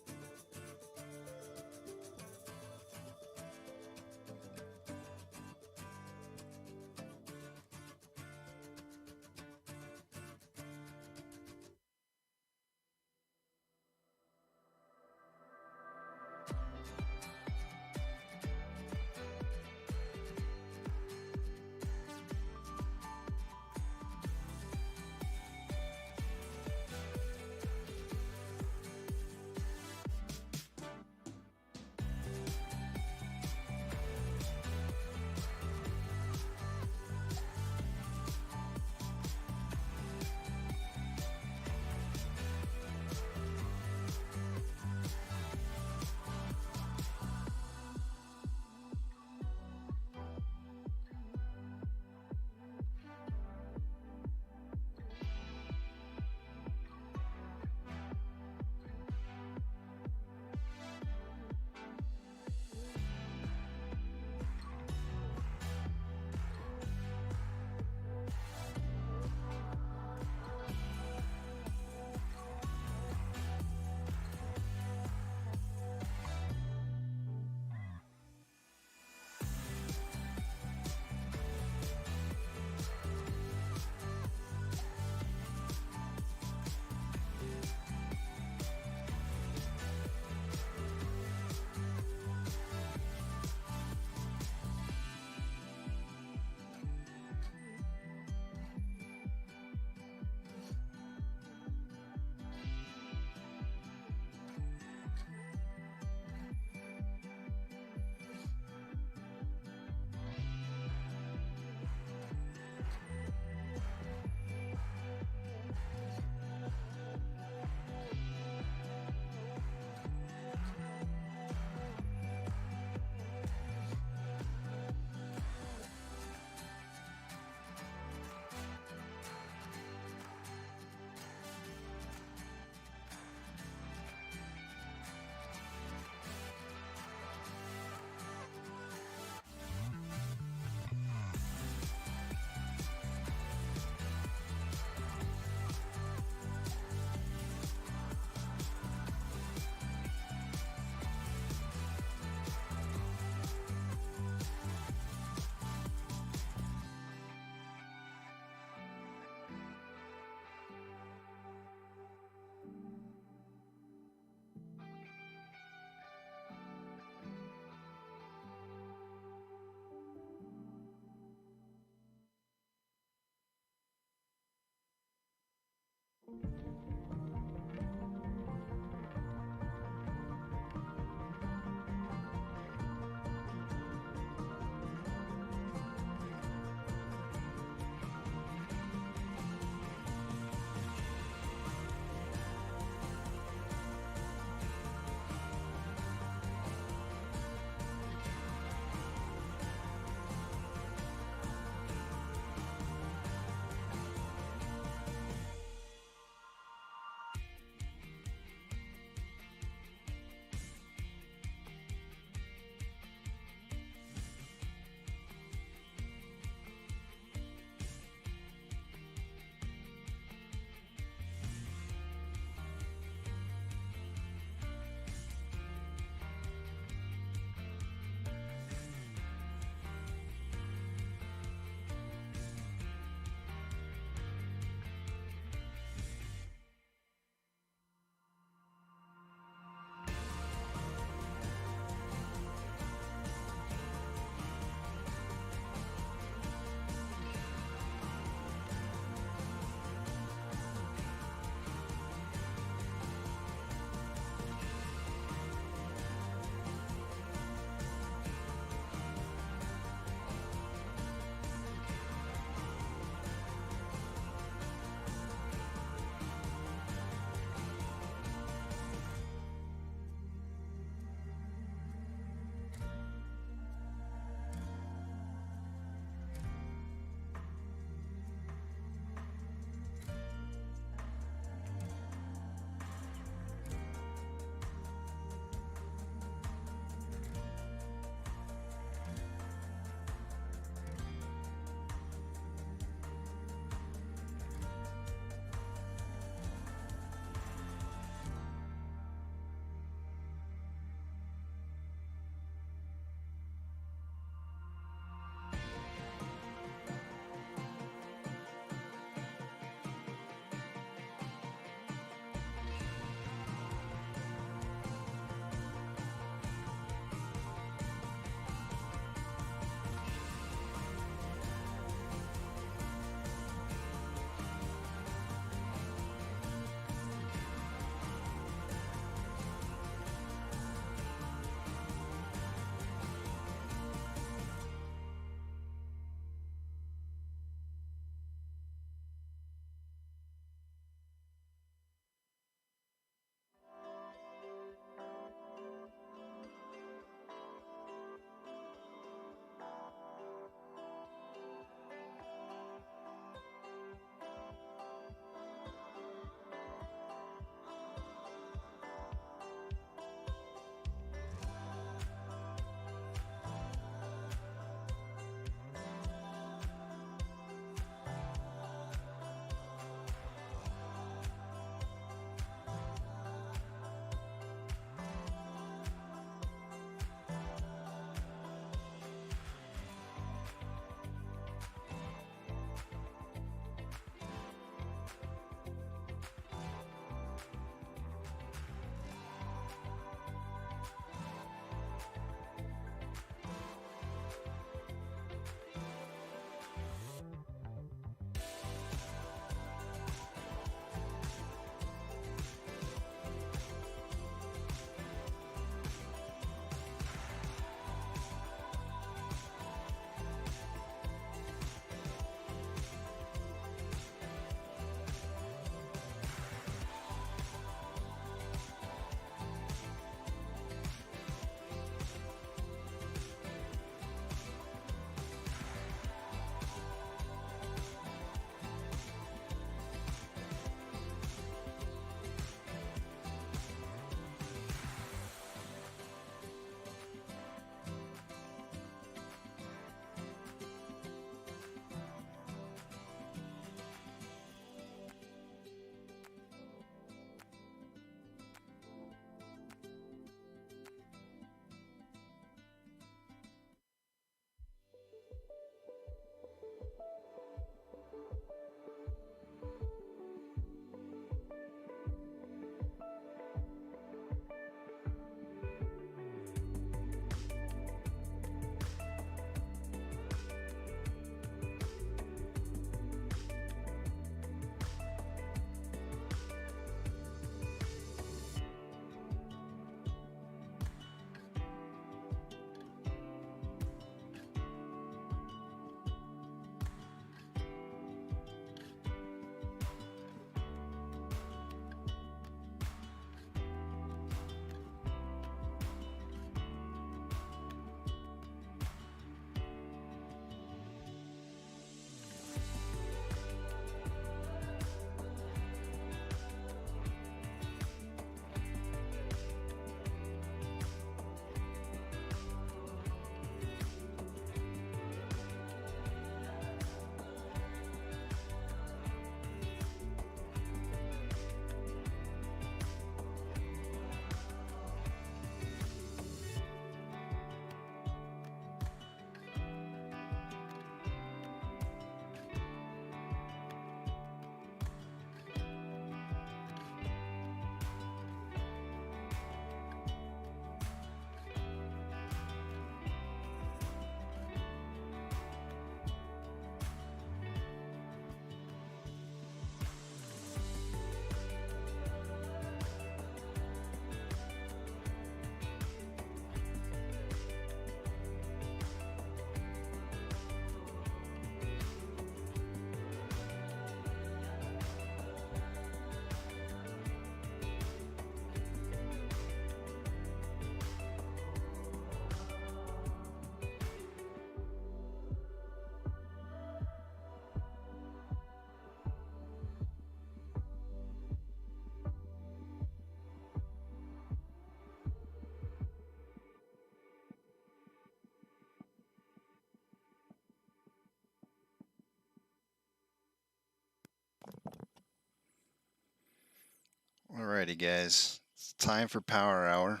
Alrighty, guys. It's time for Power Hour.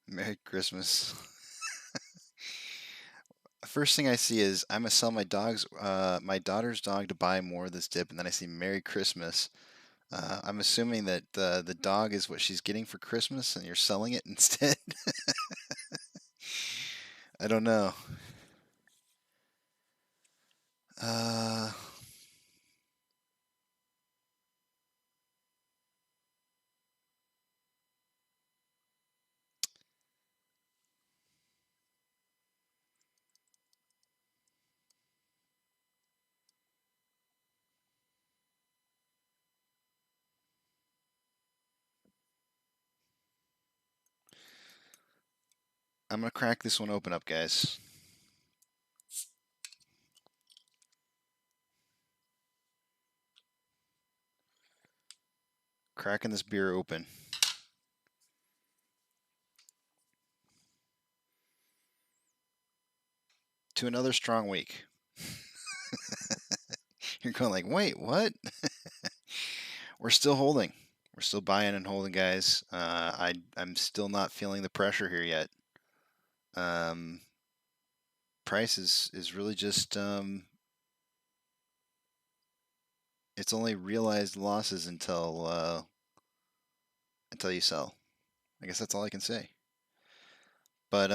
Merry Christmas. First thing I see is I'm gonna sell my daughter's dog to buy more of this dip, and then I see Merry Christmas. I'm assuming that the dog is what she's getting for Christmas, and you're selling it instead. I don't know. I'm gonna crack this one open up, guys. Cracking this beer open. To another strong week. You're going like, wait, what? We're still holding. We're still buying and holding, guys. I'm still not feeling the pressure here yet. Price is really just it's only realized losses until you sell. I guess that's all I can say. But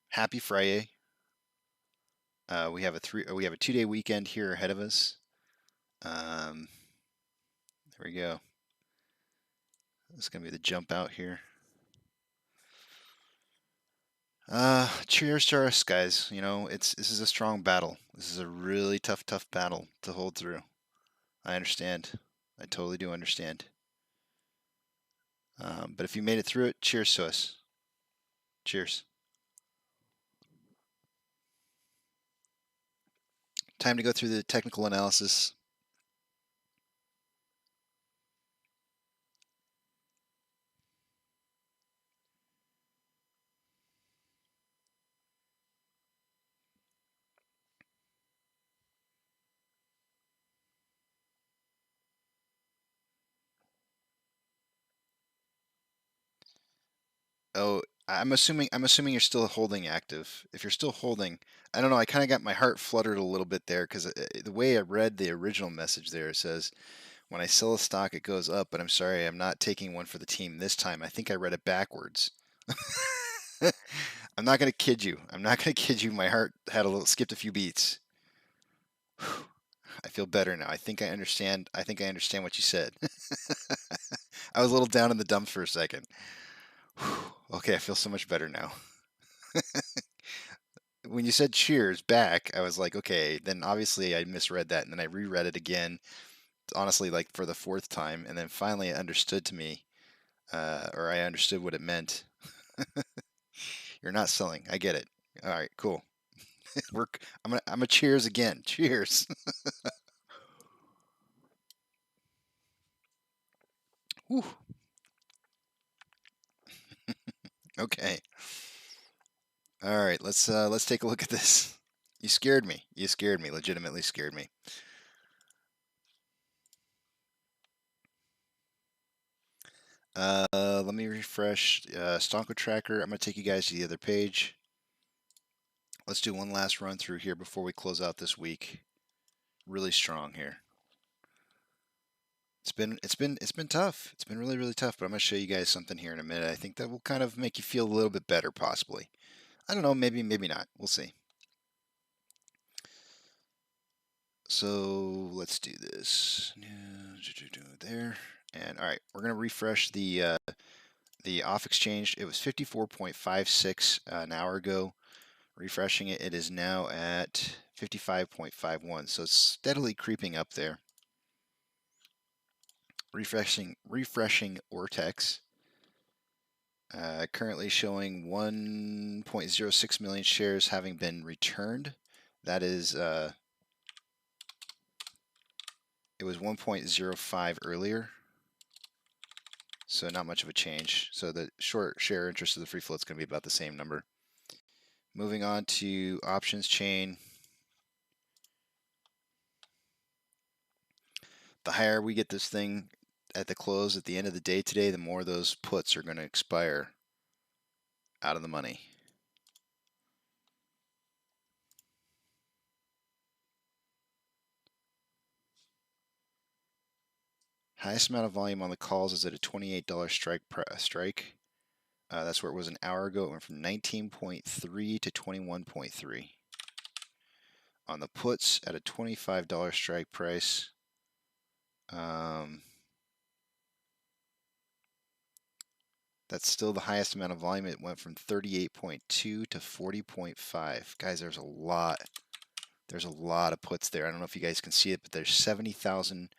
happy Fri-Yay. We have a 2-day weekend here ahead of us. There we go. This is gonna be the jump out here. Cheers to us, guys. You know, this is a strong battle. This is a really tough battle to hold through. I understand. I totally do understand. But if you made it through it, cheers to us. Cheers. Time to go through the technical analysis. Oh, I'm assuming you're still holding active. If you're still holding, I don't know. I kind of got my heart fluttered a little bit there because the way I read the original message there, it says, when I sell a stock, it goes up, but I'm sorry, I'm not taking one for the team this time. I think I read it backwards. I'm not going to kid you. I'm not going to kid you. My heart had skipped a few beats. I feel better now. I think I understand what you said. I was a little down in the dumps for a second. Okay, I feel so much better now. When you said cheers back, I was like, okay, then obviously I misread that, and then I reread it again, honestly, like for the 4th time, and then finally it understood to me, or I understood what it meant. You're not selling. I get it. All right, cool. I'm gonna cheers again. Cheers. Whew. Okay. All right, let's take a look at this. You scared me. You scared me. Legitimately scared me. Let me refresh Stonko Tracker. I'm gonna take you guys to the other page. Let's do one last run through here before we close out this week. Really strong here. It's been tough. It's been really tough, but I'm gonna show you guys something here in a minute. I think that will kind of make you feel a little bit better, possibly. I don't know, maybe not. We'll see. So let's do this. There. And all right, we're gonna refresh the off exchange. It was 54.56 an hour ago. Refreshing it, it is now at 55.51. So it's steadily creeping up there. Refreshing Ortex. Currently showing 1.06 million shares having been returned. That is, it was 1.05 earlier. So not much of a change. So the short share interest of the free float is going to be about the same number. Moving on to options chain. The higher we get this thing at the close at the end of the day today, the more those puts are going to expire out of the money. Highest amount of volume on the calls is at a $28 strike. That's where it was an hour ago. It went from 19.3 to 21.3. On the puts at a $25 strike price. That's still the highest amount of volume. It went from 38.2 to 40.5. Guys, there's a lot. There's a lot of puts there. I don't know if you guys can see it, but there's 70,000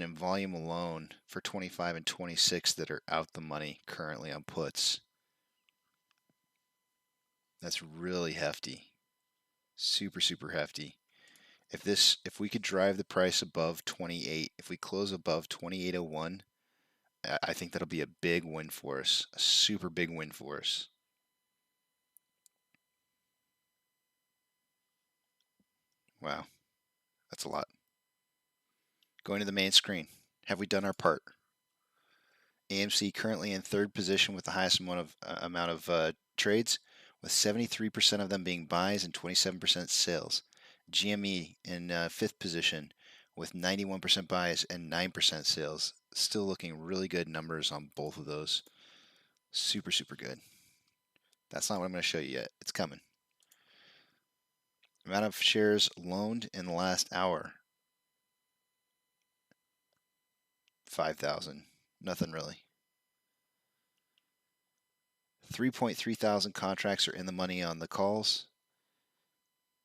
in volume alone for 25 and 26 that are out the money currently on puts. That's really hefty. Super, super hefty. If we could drive the price above 28, if we close above 28.01, I think that'll be a big win for us, a super big win for us. Wow, that's a lot. Going to the main screen. Have we done our part? AMC currently in third position with the highest amount of trades, with 73% of them being buys and 27% sales. GME in fifth position with 91% buys and 9% sales. Still looking really good numbers on both of those. Super, super good. That's not what I'm going to show you yet. It's coming. Amount of shares loaned in the last hour. 5,000. Nothing really. 3.3 thousand contracts are in the money on the calls.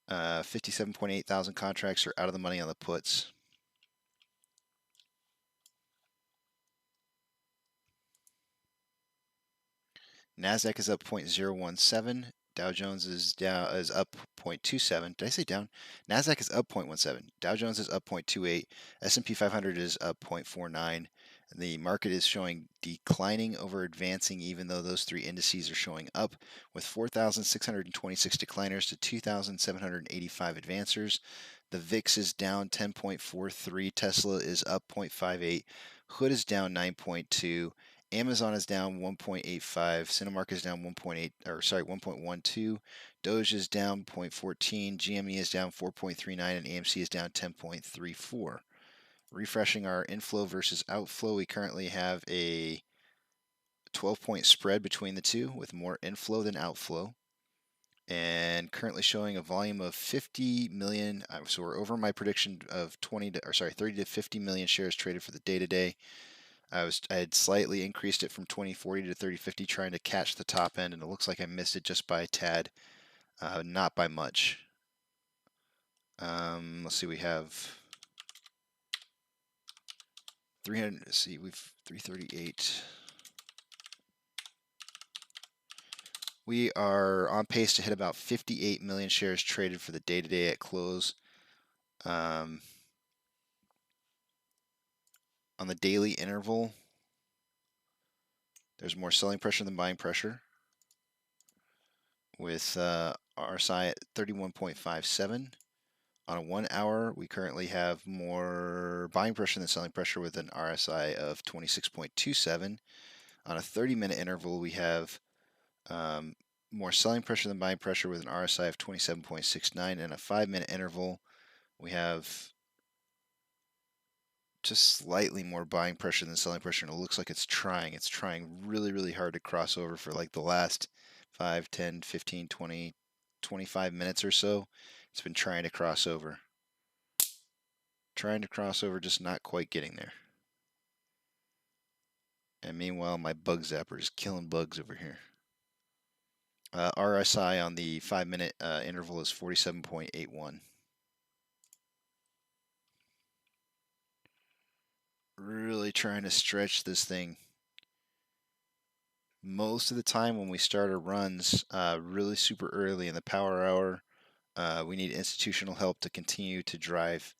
57.8 thousand contracts are out of the money on the puts. NASDAQ is up 0.017. Dow Jones is up 0.27. Did I say down? NASDAQ is up 0.17. Dow Jones is up 0.28. S&P 500 is up 0.49. The market is showing declining over advancing, even though those three indices are showing up, with 4,626 decliners to 2,785 advancers. The VIX is down 10.43. Tesla is up 0.58. Hood is down 9.2. Amazon is down 1.85. Cinemark is down 1.12. Doge is down 0.14. GME is down 4.39, and AMC is down 10.34. Refreshing our inflow versus outflow, we currently have a 12-point spread between the two, with more inflow than outflow, and currently showing a volume of 50 million. So we're over my prediction of 30 to 50 million shares traded for the day today. I had slightly increased it from 2040 to 3050, trying to catch the top end, and it looks like I missed it just by a tad, not by much. Let's see, we have 300. Let's see, we've 338. We are on pace to hit about 58 million shares traded for the day today at close. On the daily interval, there's more selling pressure than buying pressure, with RSI at 31.57. On a 1 hour, we currently have more buying pressure than selling pressure, with an RSI of 26.27. On a 30-minute interval, we have more selling pressure than buying pressure, with an RSI of 27.69. And a 5-minute interval, we have just slightly more buying pressure than selling pressure, and it looks like it's trying really, really hard to cross over for like the last 5, 10, 15, 20, 25 minutes or so. It's been trying to cross over, just not quite getting there. And meanwhile, my bug zapper is killing bugs over here. RSI on the 5-minute interval is 47.81. Really trying to stretch this thing. Most of the time when we start our runs really super early in the power hour, we need institutional help to continue to drive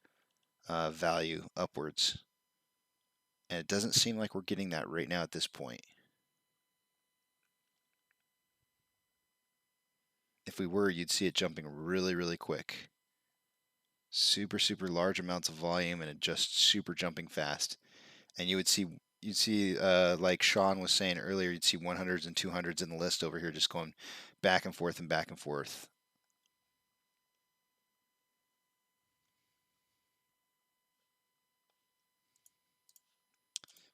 value upwards. And it doesn't seem like we're getting that right now at this point. If we were, you'd see it jumping really, really quick. super, super large amounts of volume and it just super jumping fast. And you'd see like Sean was saying earlier, you'd see 100s and 200s in the list over here just going back and forth and back and forth.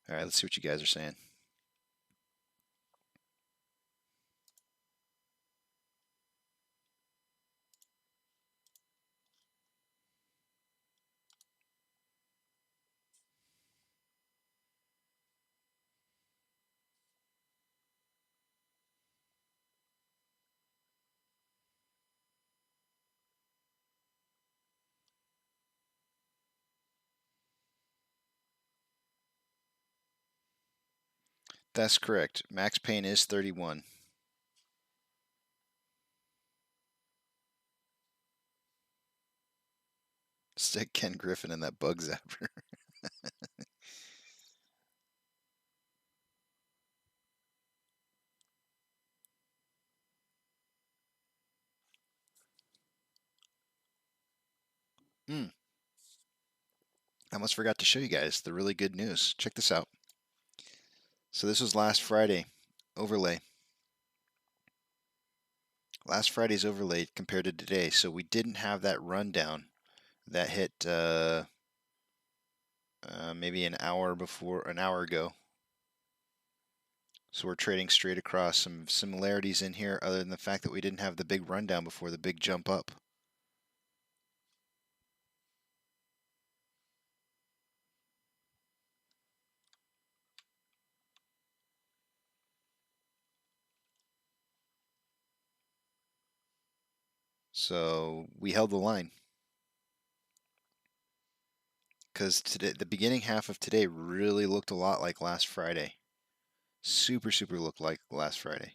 All right, let's see what you guys are saying. That's correct. Max Payne is 31. Stick Ken Griffin in that bug zapper. I almost forgot to show you guys the really good news. Check this out. So this was last Friday overlay. Last Friday's overlay compared to today. So we didn't have that rundown that hit maybe an hour ago. So we're trading straight across. Some similarities in here other than the fact that we didn't have the big rundown before the big jump up. So we held the line. Because today, the beginning half of today really looked a lot like last Friday. Super, super looked like last Friday.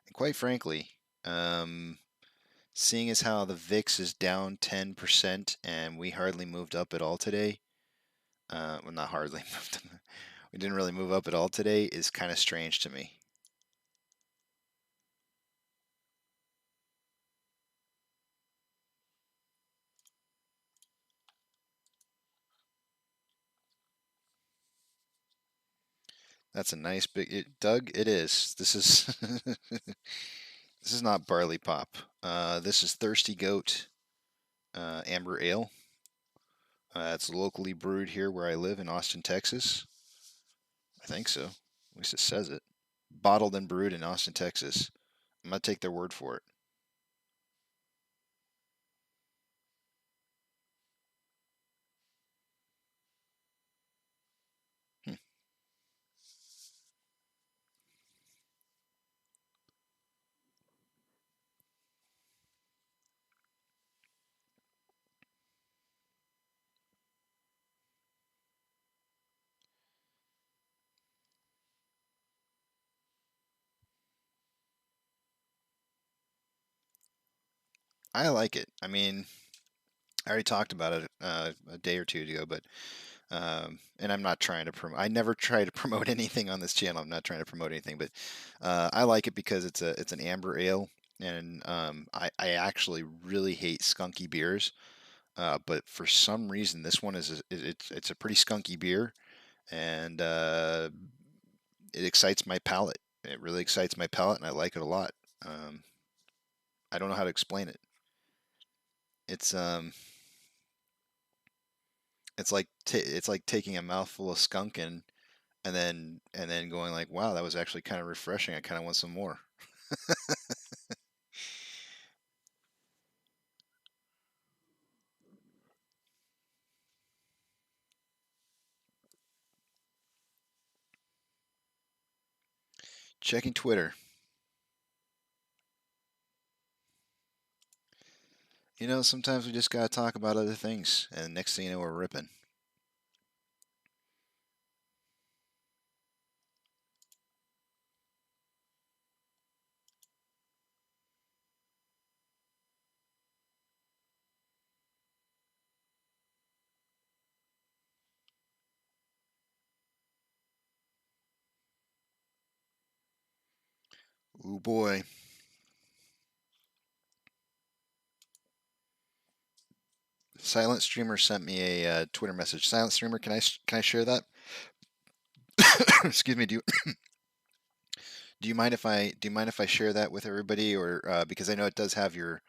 And quite frankly, seeing as how the VIX is down 10% and we hardly moved up at all today, well, not hardly moved, we didn't really move up at all today, is kind of strange to me. That's a nice big, Doug, it is. This is, this is not Barley Pop. This is Thirsty Goat Amber Ale. It's locally brewed here where I live in Austin, Texas. I think so. At least it says it. Bottled and brewed in Austin, Texas. I'm going to take their word for it. I like it. I mean, I already talked about it a day or two ago, but and I'm not trying to promote. I never try to promote anything on this channel. I'm not trying to promote anything, but I like it because it's an amber ale, and I actually really hate skunky beers. But for some reason, this one it's a pretty skunky beer, and it excites my palate. It really excites my palate, and I like it a lot. I don't know how to explain it. It's it's like taking a mouthful of skunk and then going like, wow, that was actually kind of refreshing. I kind of want some more. Checking Twitter. You know, sometimes we just gotta talk about other things, and next thing you know, we're ripping. Ooh boy. Silent Streamer sent me a Twitter message. Silent Streamer, can I share that? Excuse me. Do you mind if I share that with everybody, or because I know it does have your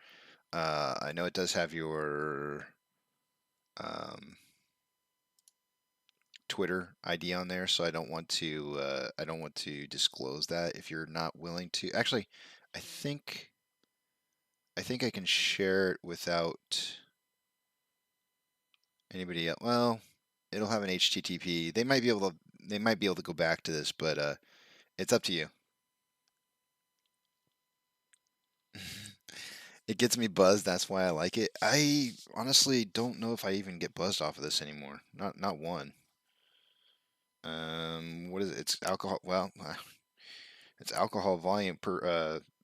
Twitter ID on there, so I don't want to disclose that if you're not willing to. Actually, I think I can share it without anybody else. Well, it'll have an HTTP. They might be able to go back to this, but it's up to you. It gets me buzzed. That's why I like it. I honestly don't know if I even get buzzed off of this anymore. Not one. What is it? It's alcohol. Well, its alcohol volume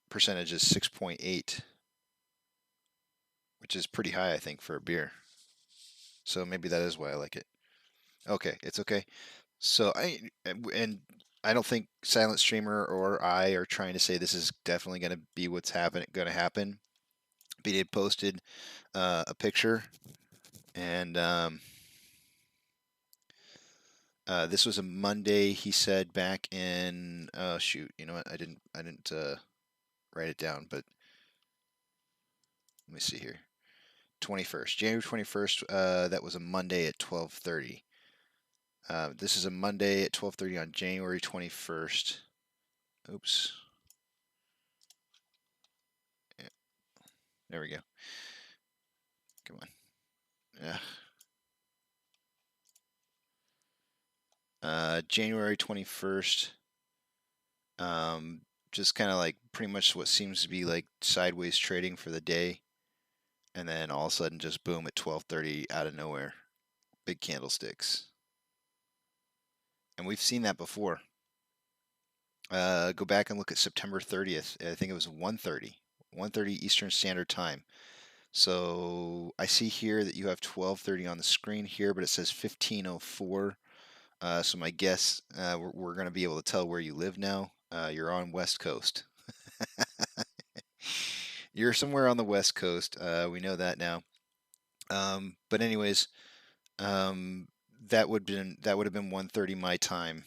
percentage is 6.8, which is pretty high, I think, for a beer. So maybe that is why I like it. Okay, it's okay. So I don't think Silent Streamer or I are trying to say this is definitely going to be what's going to happen. But he had posted a picture, and this was a Monday. He said back in shoot, you know what? I didn't write it down, but let me see here. 21st, January 21st. That was a Monday at 12:30. This is a Monday at 12:30 on January 21st. Oops. Yeah. There we go. Come on. Yeah. January 21st. Just kind of like pretty much what seems to be like sideways trading for the day. And then all of a sudden just boom at 12:30 out of nowhere. Big candlesticks. And we've seen that before. Go back and look at September 30th. I think it was 1:30 Eastern Standard Time. So I see here that you have 12:30 on the screen here, but it says 15:04. So my guess, we're going to be able to tell where you live now. You're on West Coast. You're somewhere on the West Coast. We know that now. But anyways, that would have been 1:30 my time.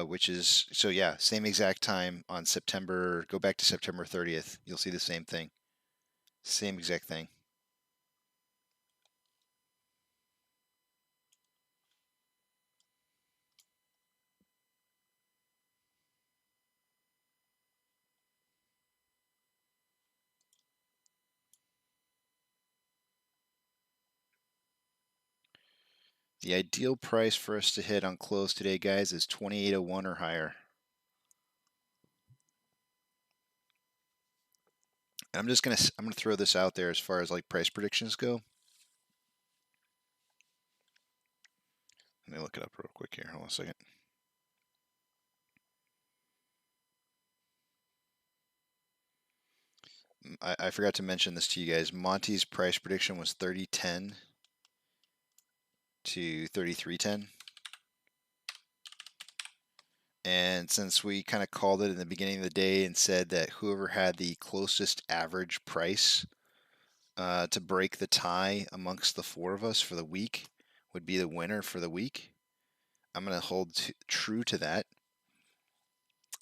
Which is, so yeah, same exact time on September. Go back to September 30th. You'll see the same thing. Same exact thing. The ideal price for us to hit on close today, guys, is 28.01 or higher. And I'm gonna throw this out there as far as like price predictions go. Let me look it up real quick here. Hold on a second. I forgot to mention this to you guys. Monty's price prediction was 30.10 to 33.10. And since we kind of called it in the beginning of the day and said that whoever had the closest average price to break the tie amongst the four of us for the week would be the winner for the week, I'm going to hold true to that.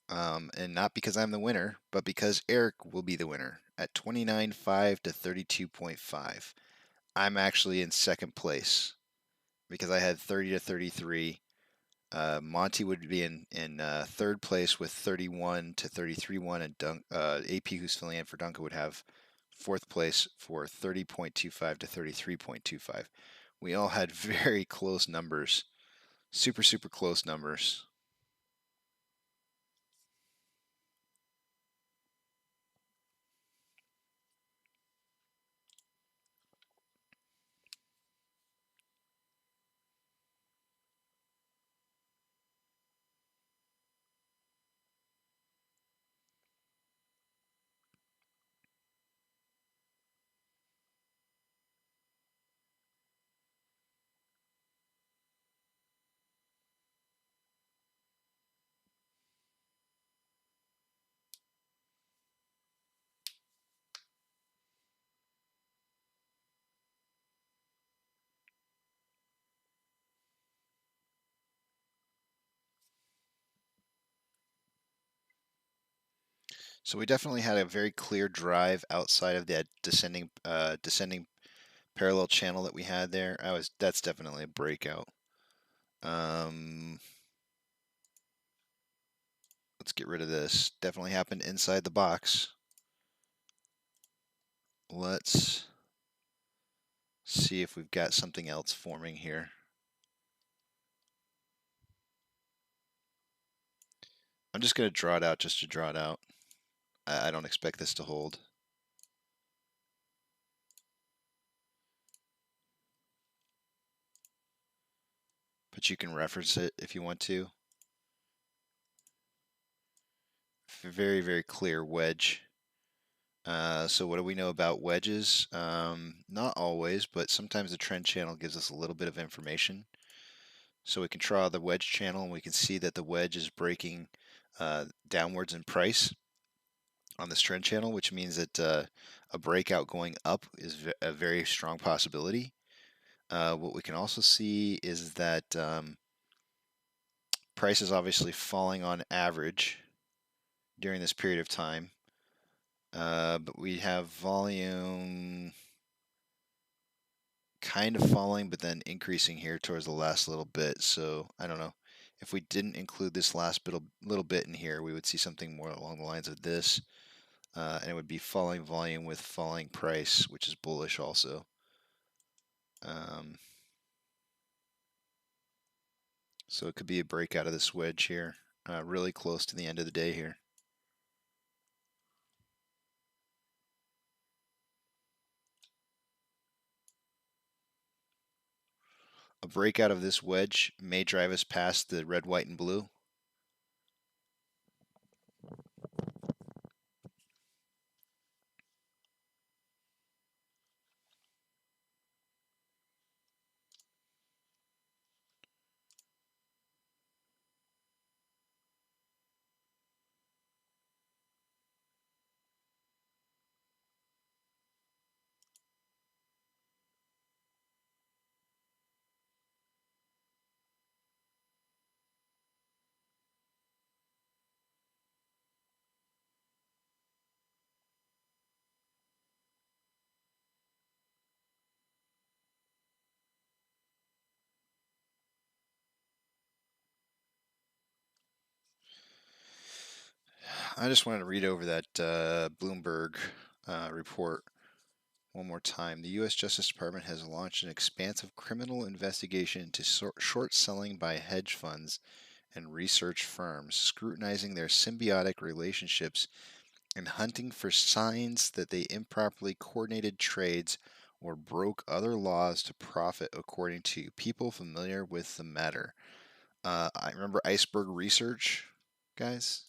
And not because I'm the winner, but because Eric will be the winner at 29.5 to 32.5. I'm actually in second place because I had 30 to 33. Monty would be in third place with 31 to 33.1, and AP, who's filling in for Duncan, would have fourth place for 30.25 to 33.25. We all had very close numbers, super close numbers. So we definitely had a very clear drive outside of that descending parallel channel that we had there. That's definitely a breakout. Let's get rid of this. Definitely happened inside the box. Let's see if we've got something else forming here. I'm just going to draw it out just to draw it out. I don't expect this to hold. But you can reference it if you want to. Very, very clear wedge. So what do we know about wedges? Not always, but sometimes the trend channel gives us a little bit of information. So we can draw the wedge channel and we can see that the wedge is breaking downwards in price on this trend channel, which means that a breakout going up is a very strong possibility. What we can also see is that price is obviously falling on average during this period of time. But we have volume kind of falling, but then increasing here towards the last little bit. So I don't know. If we didn't include this last little bit in here, we would see something more along the lines of this. And it would be falling volume with falling price, which is bullish also. So it could be a breakout of this wedge here, really close to the end of the day here. A breakout of this wedge may drive us past the red, white, and blue. I just wanted to read over that Bloomberg report one more time. The U.S. Justice Department has launched an expansive criminal investigation into short selling by hedge funds and research firms, scrutinizing their symbiotic relationships and hunting for signs that they improperly coordinated trades or broke other laws to profit, according to people familiar with the matter. I remember Iceberg Research, guys.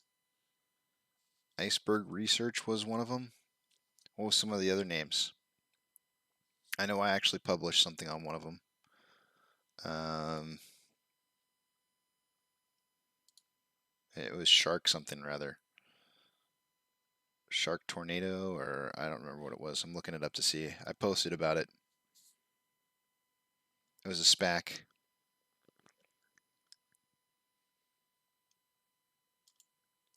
Iceberg Research was one of them. What was some of the other names? I know I actually published something on one of them. It was Shark something rather. Shark Tornado, or I don't remember what it was. I'm looking it up to see. I posted about it. It was a SPAC.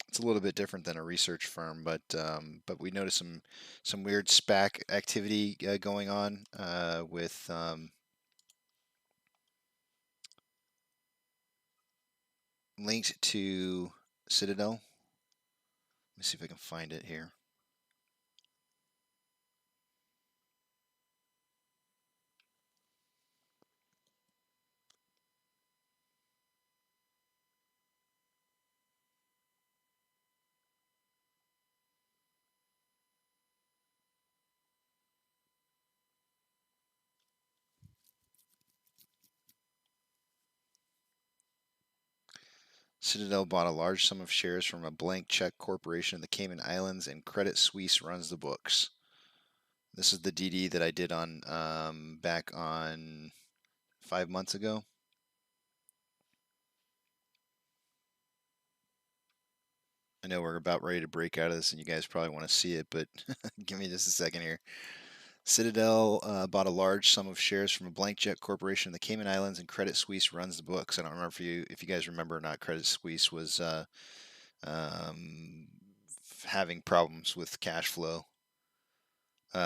It's a little bit different than a research firm, but we noticed some weird SPAC activity going on with linked to Citadel. Let me see if I can find it here. Citadel bought a large sum of shares from a blank check corporation in the Cayman Islands, and Credit Suisse runs the books. This is the DD that I did on back on 5 months ago. I know we're about ready to break out of this, and you guys probably want to see it, but give me just a second here. Citadel bought a large sum of shares from a blank check corporation in the Cayman Islands, and Credit Suisse runs the books. I don't remember if you guys remember or not. Credit Suisse was having problems with cash flow.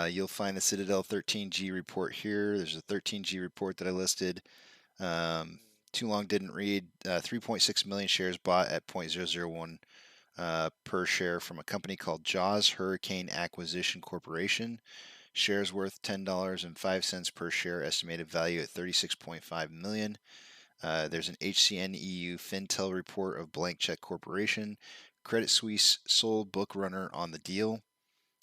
You'll find the Citadel 13G report here. There's a 13G report that I listed. Too long didn't read. 3.6 million shares bought at 0.001 per share from a company called Jaws Hurricane Acquisition Corporation. Shares worth $10.05 per share. Estimated value at 36.5 million. There's an HCN EU Fintel report of Blank Check Corporation. Credit Suisse sole book runner on the deal.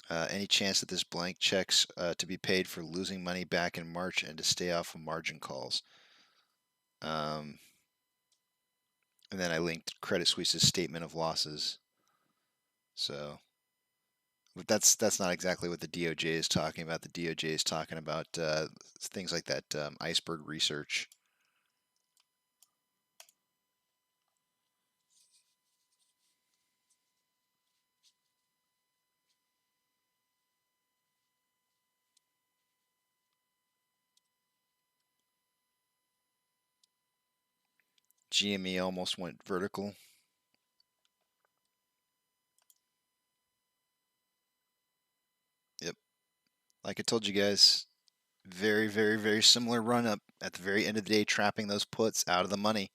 Any chance that this blank checks to be paid for losing money back in March and to stay off of margin calls. And then I linked Credit Suisse's statement of losses. So, but that's not exactly what the DOJ is talking about. The DOJ is talking about things like that iceberg research. GME almost went vertical. Yep. Like I told you guys, very, very, very similar run up at the very end of the day, trapping those puts out of the money.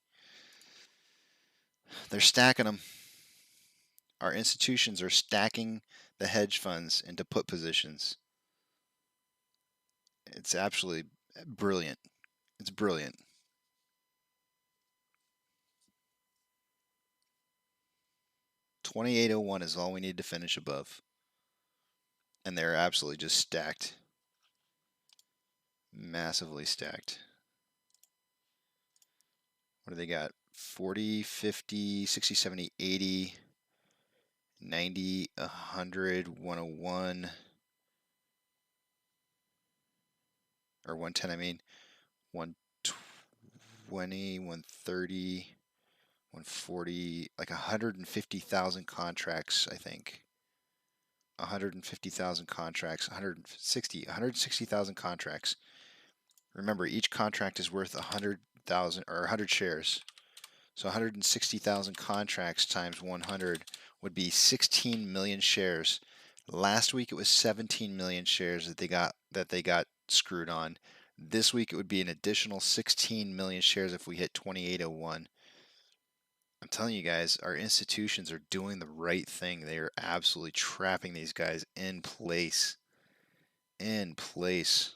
They're stacking them. Our institutions are stacking the hedge funds into put positions. It's absolutely brilliant. It's brilliant. $28.01 is all we need to finish above. And they're absolutely just stacked. Massively stacked. What do they got? 40, 50, 60, 70, 80, 90, 100, 101, or 110, I mean, 120, 130, 140, like 150,000 contracts, I think. 150,000 contracts, 160,000 contracts. Remember, each contract is worth 100,000 or 100 shares. So 160,000 contracts times 100 would be 16 million shares. Last week it was 17 million shares that they got screwed on. This week it would be an additional 16 million shares if we hit 28.01. I'm telling you guys, our institutions are doing the right thing. They are absolutely trapping these guys in place. In place.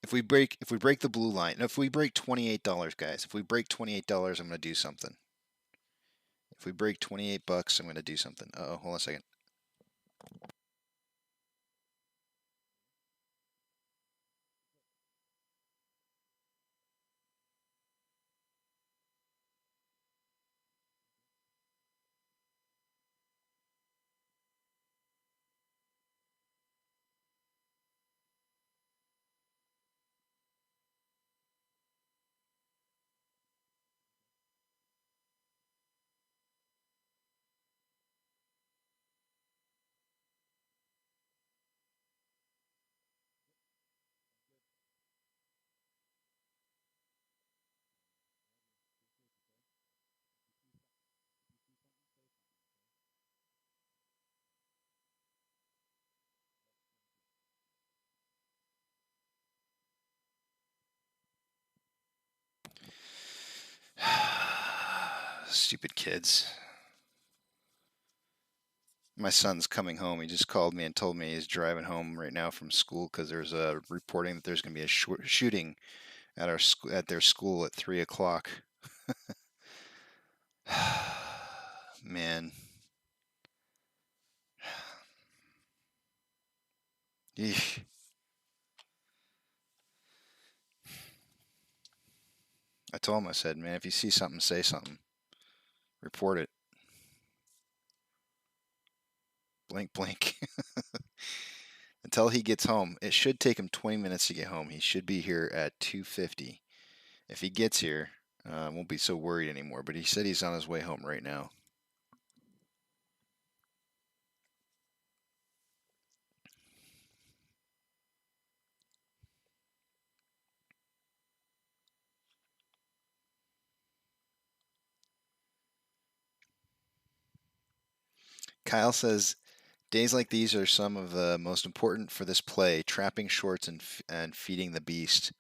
If we break the blue line, and if we break $28, guys, if we break $28, I'm going to do something. If we break 28 bucks, I'm going to do something. Uh-oh, hold on a second. Stupid kids. My son's coming home. He just called me and told me he's driving home right now from school because there's a reporting that there's going to be a shooting at their school at 3 o'clock. Man. Eesh. I told him, I said, man, if you see something, say something. Report it. Blink, blink. Until he gets home. It should take him 20 minutes to get home. He should be here at 2:50. If he gets here, I won't be so worried anymore. But he said he's on his way home right now. Kyle says, days like these are some of the most important for this play, trapping shorts and feeding the beast.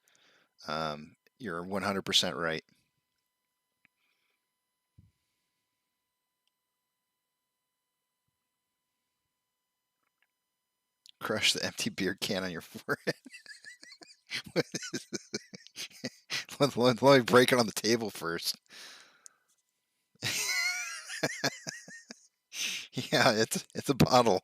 You're 100% right. Crush the empty beer can on your forehead. Let me break it on the table first. Yeah, it's a bottle.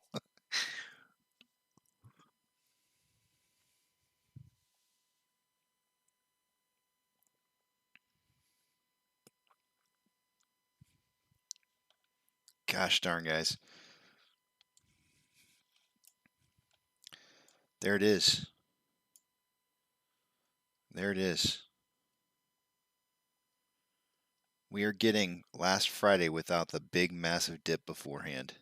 Gosh darn, guys. There it is. There it is. We are getting last Friday without the big massive dip beforehand.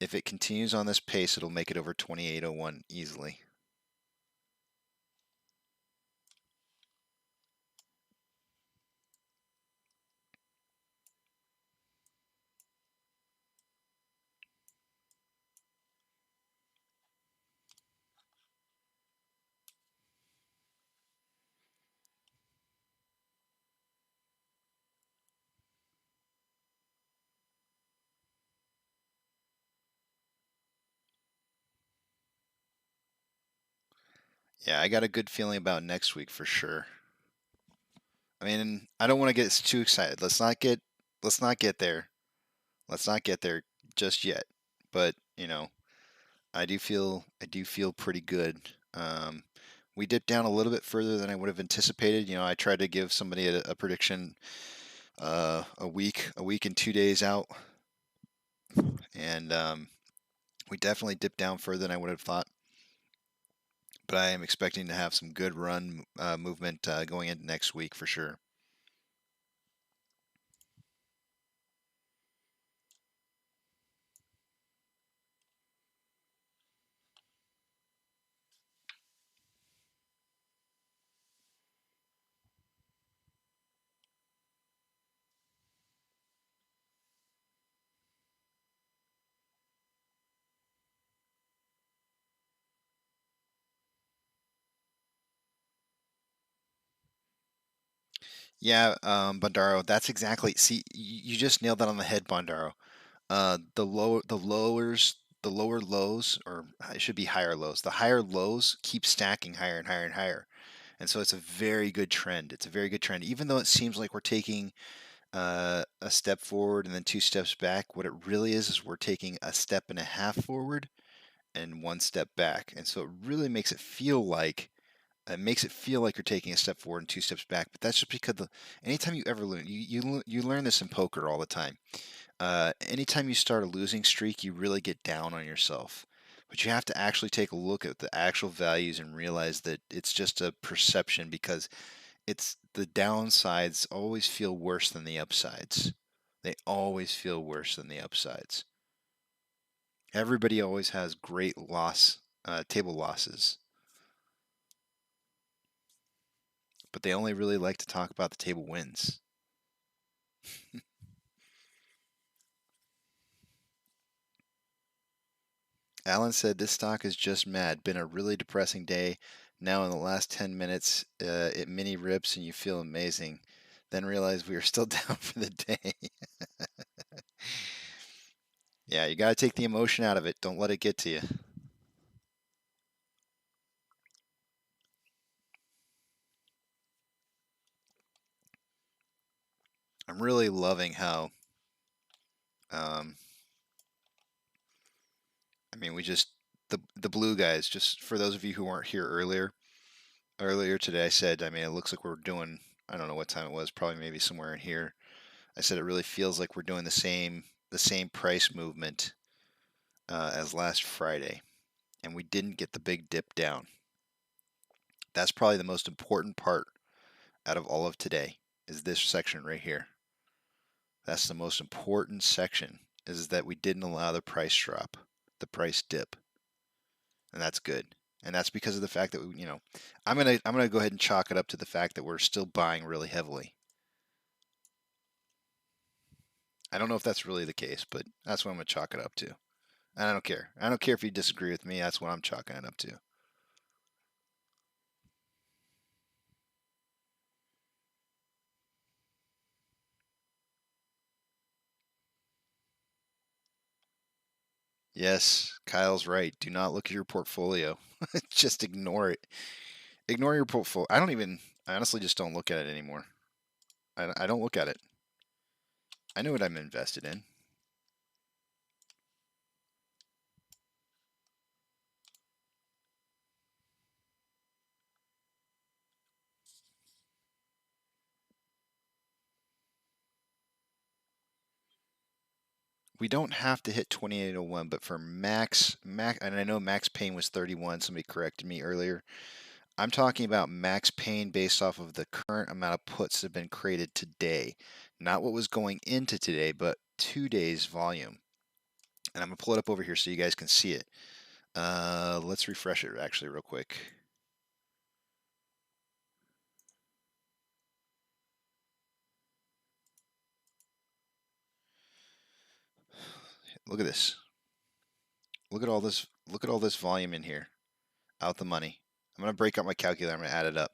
If it continues on this pace, it'll make it over 28.01 easily. Yeah, I got a good feeling about next week for sure. I mean, I don't want to get too excited. Let's not get there. Let's not get there just yet. But, I do feel pretty good. We dipped down a little bit further than I would have anticipated. I tried to give somebody a prediction a week and 2 days out, and we definitely dipped down further than I would have thought. But I am expecting to have some good run movement going into next week for sure. Yeah, Bondaro, that's exactly. See, you just nailed that on the head, Bondaro. The lower lows, or it should be higher lows. The higher lows keep stacking higher and higher and higher, and so it's a very good trend. It's a very good trend, even though it seems like we're taking a step forward and then 2 steps back. What it really is we're taking a step and a half forward and 1 step back, and so it really makes it feel like. It makes it feel like you're taking a step forward and 2 steps back, but that's just because anytime you ever learn, you learn this in poker all the time. Anytime you start a losing streak, you really get down on yourself. But you have to actually take a look at the actual values and realize that it's just a perception, because it's the downsides always feel worse than the upsides. They always feel worse than the upsides. Everybody always has great table losses. But they only really like to talk about the table wins. Alan said, this stock is just mad. Been a really depressing day. Now in the last 10 minutes, it mini rips and you feel amazing. Then realize we are still down for the day. Yeah, you got to take the emotion out of it. Don't let it get to you. I'm really loving how, I mean, the blue guys, just for those of you who weren't here earlier today, I said, I mean, it looks like we're doing, I don't know what time it was, probably maybe somewhere in here. I said it really feels like we're doing the same price movement as last Friday, and we didn't get the big dip down. That's probably the most important part out of all of today, is this section right here. That's the most important section, is that we didn't allow the price drop, the price dip, and that's good. And that's because of the fact that I'm gonna go ahead and chalk it up to the fact that we're still buying really heavily. I don't know if that's really the case, but that's what I'm going to chalk it up to. And I don't care. I don't care if you disagree with me. That's what I'm chalking it up to. Yes, Kyle's right. Do not look at your portfolio. Just ignore it. Ignore your portfolio. I honestly just don't look at it anymore. I don't look at it. I know what I'm invested in. We don't have to hit 2801, but for max, and I know max pain was 31. Somebody corrected me earlier. I'm talking about max pain based off of the current amount of puts that have been created today. Not what was going into today, but 2 days volume. And I'm going to pull it up over here so you guys can see it. Let's refresh it actually real quick. Look at this. Look at all this. Look at all this volume in here. Out the money. I'm going to break out my calculator. I'm going to add it up.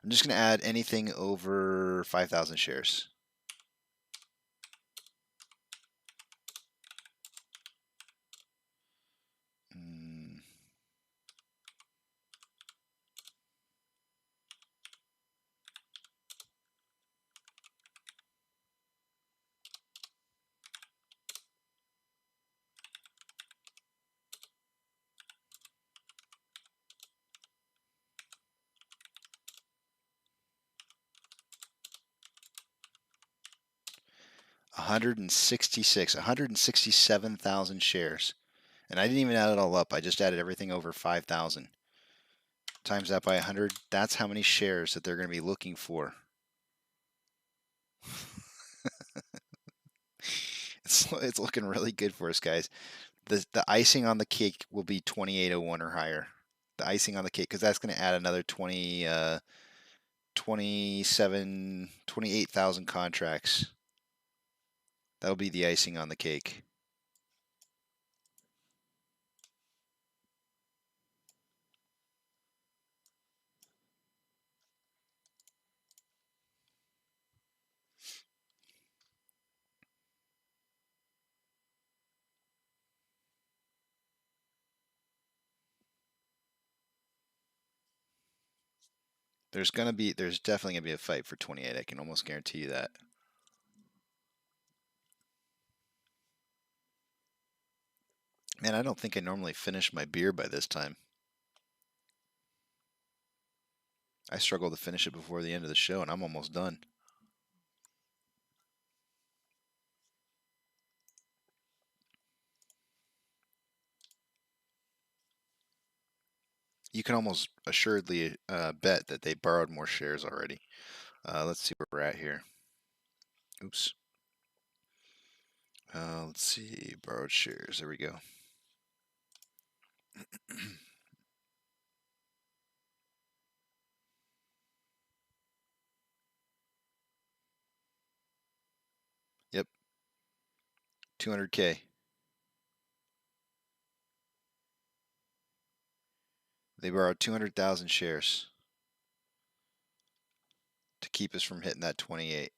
I'm just going to add anything over 5,000 shares. $166, 167,000 shares. And I didn't even add it all up. I just added everything over 5,000. Times that by 100. That's how many shares that they're going to be looking for. It's looking really good for us, guys. The icing on the cake will be 2801 or higher. The icing on the cake, because that's going to add another 28,000 contracts. That'll be the icing on the cake. There's definitely gonna be a fight for 28. I can almost guarantee you that. Man, I don't think I normally finish my beer by this time. I struggle to finish it before the end of the show, and I'm almost done. You can almost assuredly bet that they borrowed more shares already. Let's see where we're at here. Oops. Let's see, borrowed shares. There we go. Yep. 200K. They borrowed 200,000 shares to keep us from hitting that 28.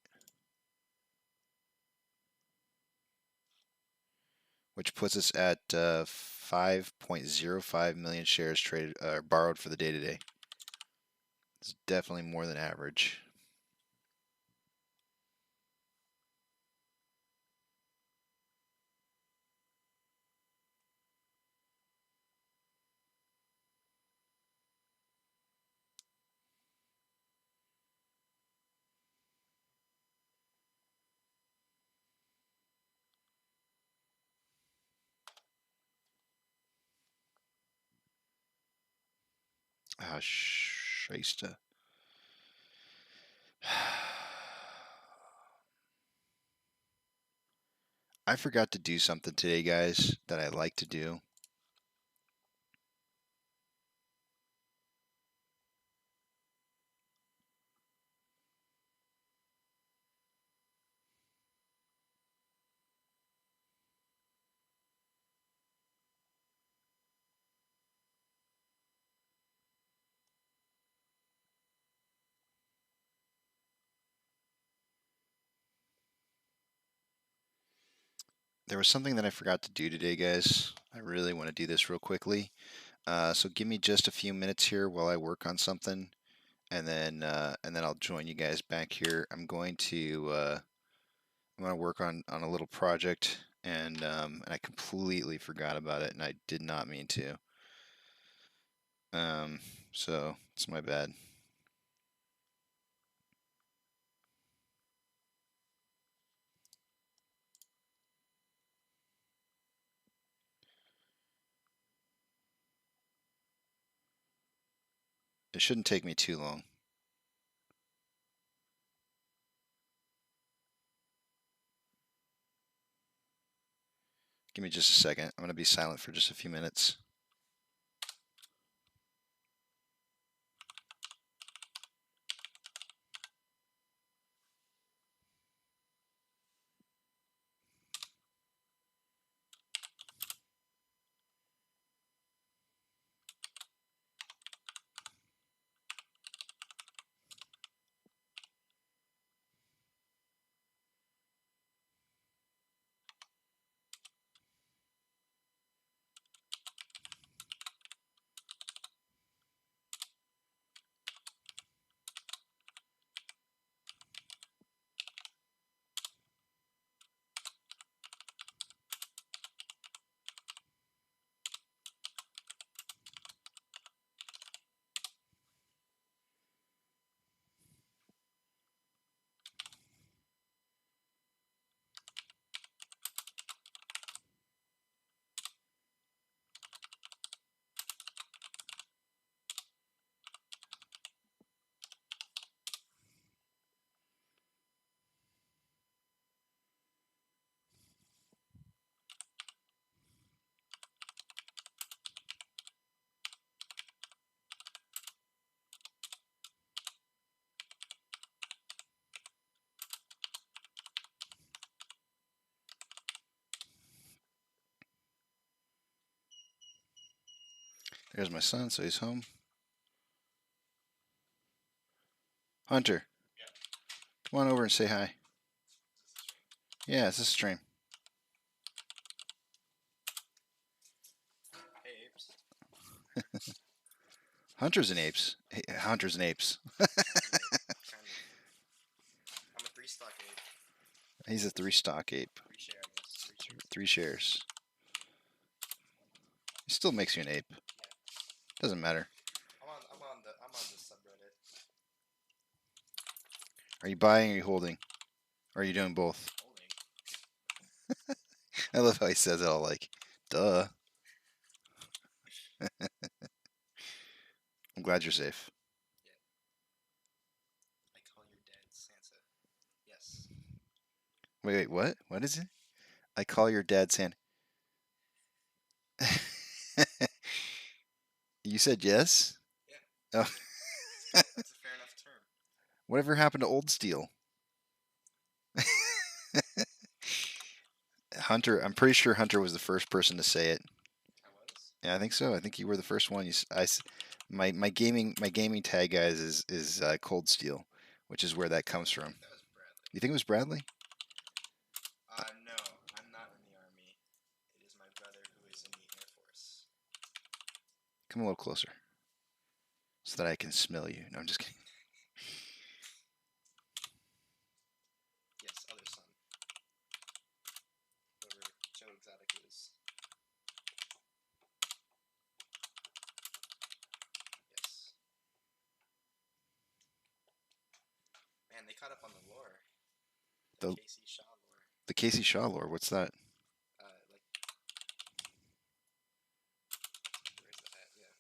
Which puts us at 5.05 million shares traded borrowed for the day today. It's definitely more than average. Ah, shysta. I forgot to do something today, guys, that I like to do. There was something that I forgot to do today, guys. I really want to do this real quickly. So give me just a few minutes here while I work on something, and then I'll join you guys back here. I'm going to work on a little project, and I completely forgot about it, and I did not mean to. So it's my bad. It shouldn't take me too long. Give me just a second. I'm going to be silent for just a few minutes. There's my son, so he's home. Hunter, come on over and say hi. Yeah, it's a stream. Hey, apes. Hunters and apes. Hey, hunters and apes. I'm a 3-stock ape. He's a 3-stock ape. 3 share, I guess. 3 shares. He still makes you an ape. Yeah. Doesn't matter. I'm on the subreddit. Are you buying or are you holding? Or are you doing both? Holding. I love how he says it all like, duh. I'm glad you're safe. I call your dad Santa. Yes. Wait, what? What is it? I call your dad Santa. You said yes? Yeah. Oh. That's a fair enough term. Whatever happened to Old Steel? Hunter, I'm pretty sure Hunter was the first person to say it. I was? Yeah, I think so. I think you were the first one. My gaming tag, guys, is Cold Steel, which is where that comes from. That was Bradley. You think it was Bradley? No, I'm not in the army. It is my brother who is in the Air Force. Come a little closer, so that I can smell you. No, I'm just kidding. Yes, other son. Whoever Joe Exotic is. Yes. Man, they caught up on the lore. The Casey Shaw lore. The Casey Shaw lore. What's that? Like, where's that at? Yeah.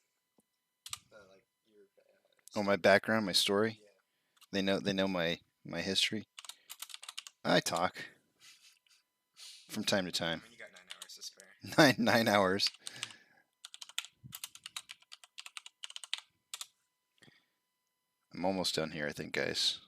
Like your. Oh, my background, my story. Yeah. They know my history. I talk from time to time. I mean, you got 9 hours to spare. 9 hours. I'm almost done here, I think, guys.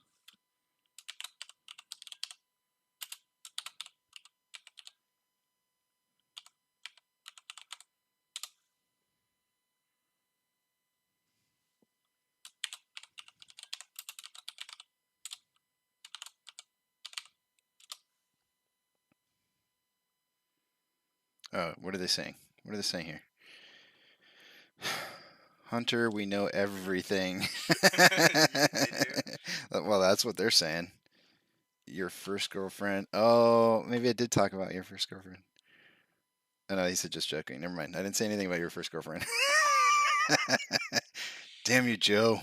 Oh, what are they saying? What are they saying here? Hunter, we know everything. Well, that's what they're saying. Your first girlfriend. Oh, maybe I did talk about your first girlfriend. Oh, no, he said just joking. Never mind. I didn't say anything about your first girlfriend. Damn you, Joe.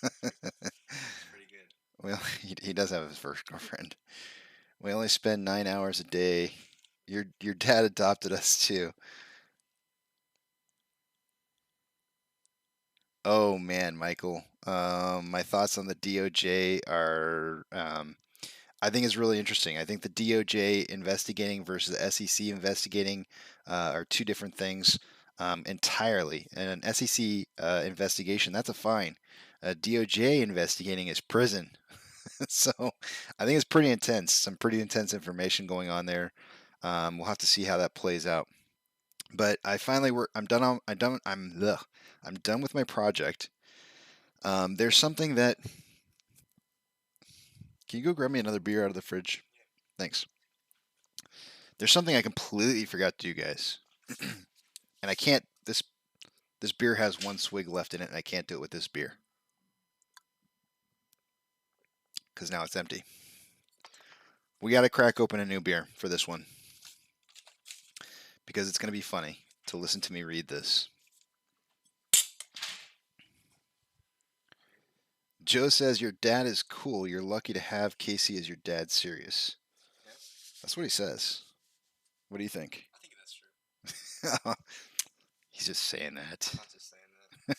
Pretty good. Well, he does have his first girlfriend. We only spend 9 hours a day. Your dad adopted us too. Oh man, Michael. My thoughts on the DOJ are, I think it's really interesting. I think the DOJ investigating versus the SEC investigating are two different things entirely. And an SEC investigation, that's a fine. A DOJ investigating is prison. So I think it's pretty intense. Some pretty intense information going on there. We'll have to see how that plays out. But I finally I'm done. I'm done with my project. There's something that. Can you go grab me another beer out of the fridge? Thanks. There's something I completely forgot to do, guys. And I can't. This beer has one swig left in it, and I can't do it with this beer because now it's empty. We got to crack open a new beer for this one because it's going to be funny to listen to me read this. Joe says your dad is cool. You're lucky to have Casey as your dad. Serious. Yep. That's what he says. What do you think? I think that's true. He's just saying that. I'm not just saying that.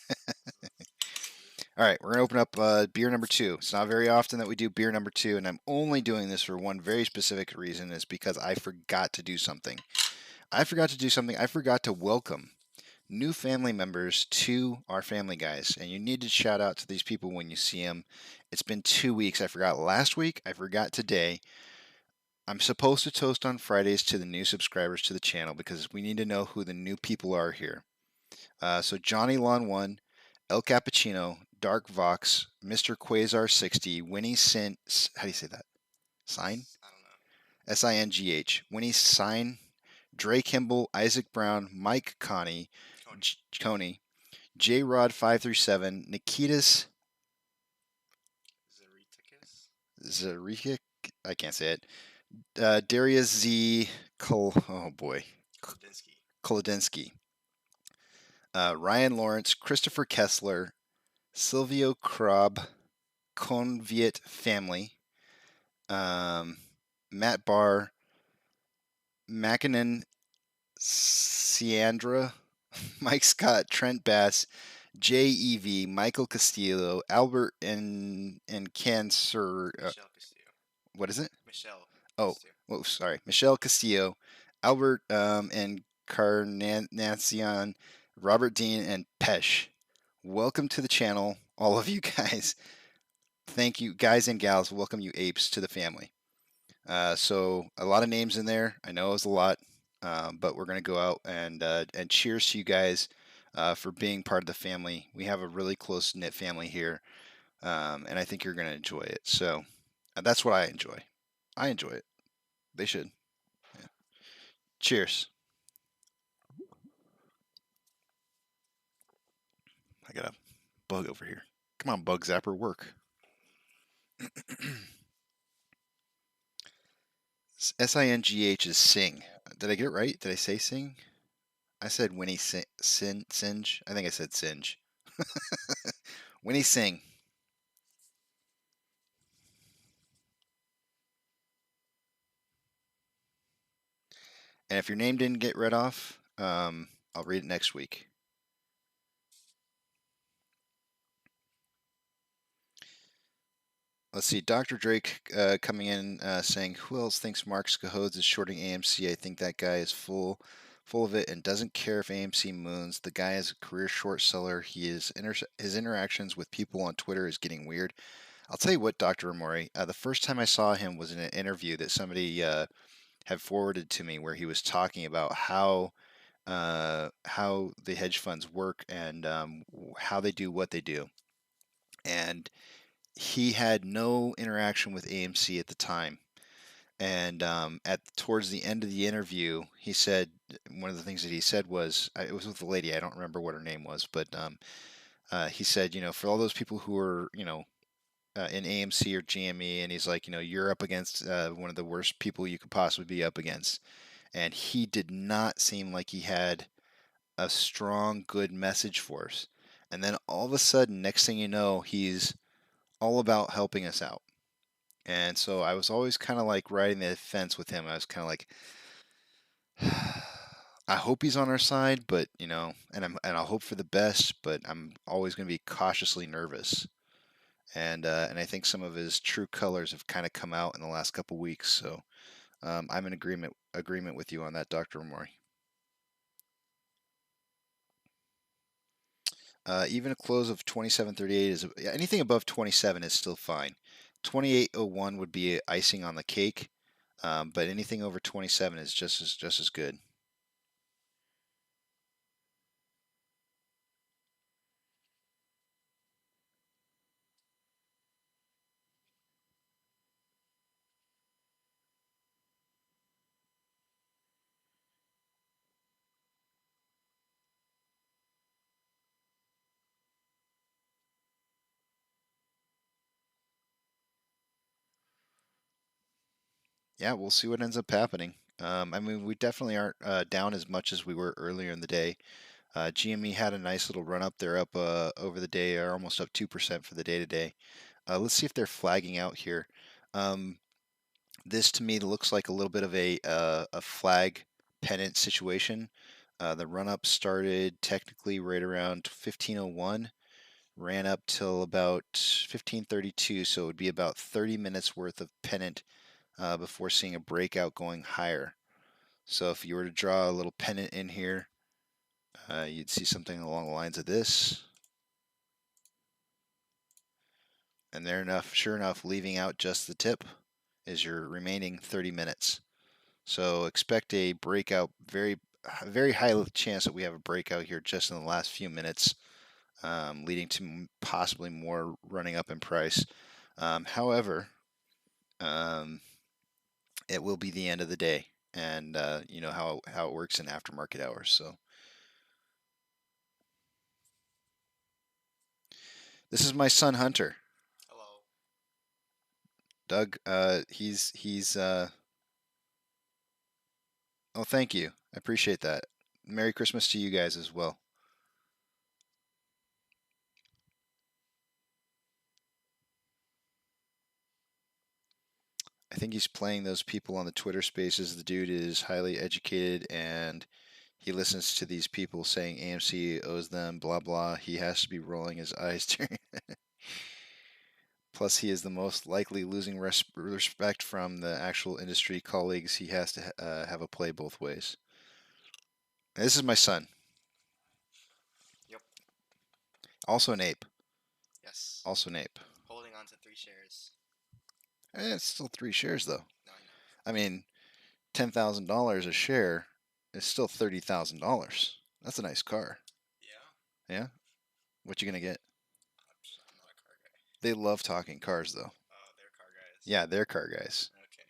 All right, we're going to open up beer number 2. It's not very often that we do beer number 2, and I'm only doing this for one very specific reason. Is because I forgot to do something. I forgot to welcome new family members to our family, guys. And you need to shout out to these people when you see them. It's been 2 weeks. I forgot last week. I forgot today. I'm supposed to toast on Fridays to the new subscribers to the channel because we need to know who the new people are here. So Johnny Lawn 1, El Cappuccino, Dark Vox, Mr. Quasar 60, Winnie Sin. How do you say that? Sign? I don't know. Singh. Winnie Sign, Dre Kimball, Isaac Brown, Mike Coney, J Rod 537, Nikitas Zarikik. I can't say it. Darius Z. Kolodinsky. Ryan Lawrence, Christopher Kessler, Silvio Krab, Conviet Family, Matt Barr, Mackinnon, Siandra, Mike Scott, Trent Bass, J.E.V., Michael Castillo, Albert and Cancer. Michelle Castillo. What is it? Michelle. Oh, Castillo. oh, sorry. Michelle Castillo, Albert and Carnacion, Robert Dean, and Pesh. Welcome to the channel, all of you guys. Thank you, guys and gals. Welcome you apes to the family. So a lot of names in there. I know it was a lot, but we're gonna go out and cheers to you guys for being part of the family. We have a really close knit family here, and I think you're gonna enjoy it. So that's what I enjoy. I enjoy it. They should. Yeah. Cheers. I got a bug over here. Come on, bug zapper, work. Singh is sing. Did I get it right? Did I say sing? I said Winnie Singe. I think I said Singe. Winnie Sing. And if your name didn't get read off, I'll read it next week. Let's see. Dr. Drake coming in saying, "Who else thinks Mark Scahodes is shorting AMC? I think that guy is full of it and doesn't care if AMC moons. The guy is a career short seller. His interactions with people on Twitter is getting weird." I'll tell you what, Dr. Amori. The first time I saw him was in an interview that somebody had forwarded to me, where he was talking about how the hedge funds work and how they do what they do. And he had no interaction with AMC at the time. And towards the end of the interview, he said one of the things that he said was it was with a lady. I don't remember what her name was, but he said, for all those people who are, in AMC or GME, and he's like, you're up against one of the worst people you could possibly be up against. And he did not seem like he had a strong, good message for us. And then all of a sudden, next thing you know, he's all about helping us out. And so I was always kind of like riding the fence with him. I was kind of like, I hope he's on our side, but and I'll hope for the best, but I'm always going to be cautiously nervous. And I think some of his true colors have kind of come out in the last couple weeks. So I'm in agreement with you on that, Dr. Omori. Even a close of 27.38 is anything above 27 is still fine. 28.01 would be icing on the cake, but anything over 27 is just as good. Yeah, we'll see what ends up happening. I mean, we definitely aren't down as much as we were earlier in the day. GME had a nice little run up. They're up over the day, or almost up 2% for the day today. Let's see if they're flagging out here. This to me looks like a little bit of a flag pennant situation. The run up started technically right around 15:01, ran up till about 15:32, so it would be about 30 minutes worth of pennant before seeing a breakout going higher. So if you were to draw a little pennant in here, you'd see something along the lines of this. And sure enough, leaving out just the tip is your remaining 30 minutes. So expect a breakout, very high chance that we have a breakout here just in the last few minutes, leading to possibly more running up in price. However, it will be the end of the day, and you know how it works in aftermarket hours. So this is my son Hunter. Hello. Doug, he's oh, thank you. I appreciate that. Merry Christmas to you guys as well. I think he's playing those people on the Twitter spaces. The dude is highly educated and he listens to these people saying AMC owes them blah blah. He has to be rolling his eyes during. Plus, he is the most likely losing respect from the actual industry colleagues. He has to have a play both ways. And this is my son. Yep. Also an ape. Yes. Also an ape. Holding on to 3 shares. It's still 3 shares though. No, I know. I mean, $10,000 a share is still $30,000. That's a nice car. Yeah. Yeah. What you gonna get? I'm not a car guy. They love talking cars though. Oh, they're car guys. Yeah, they're car guys. Okay.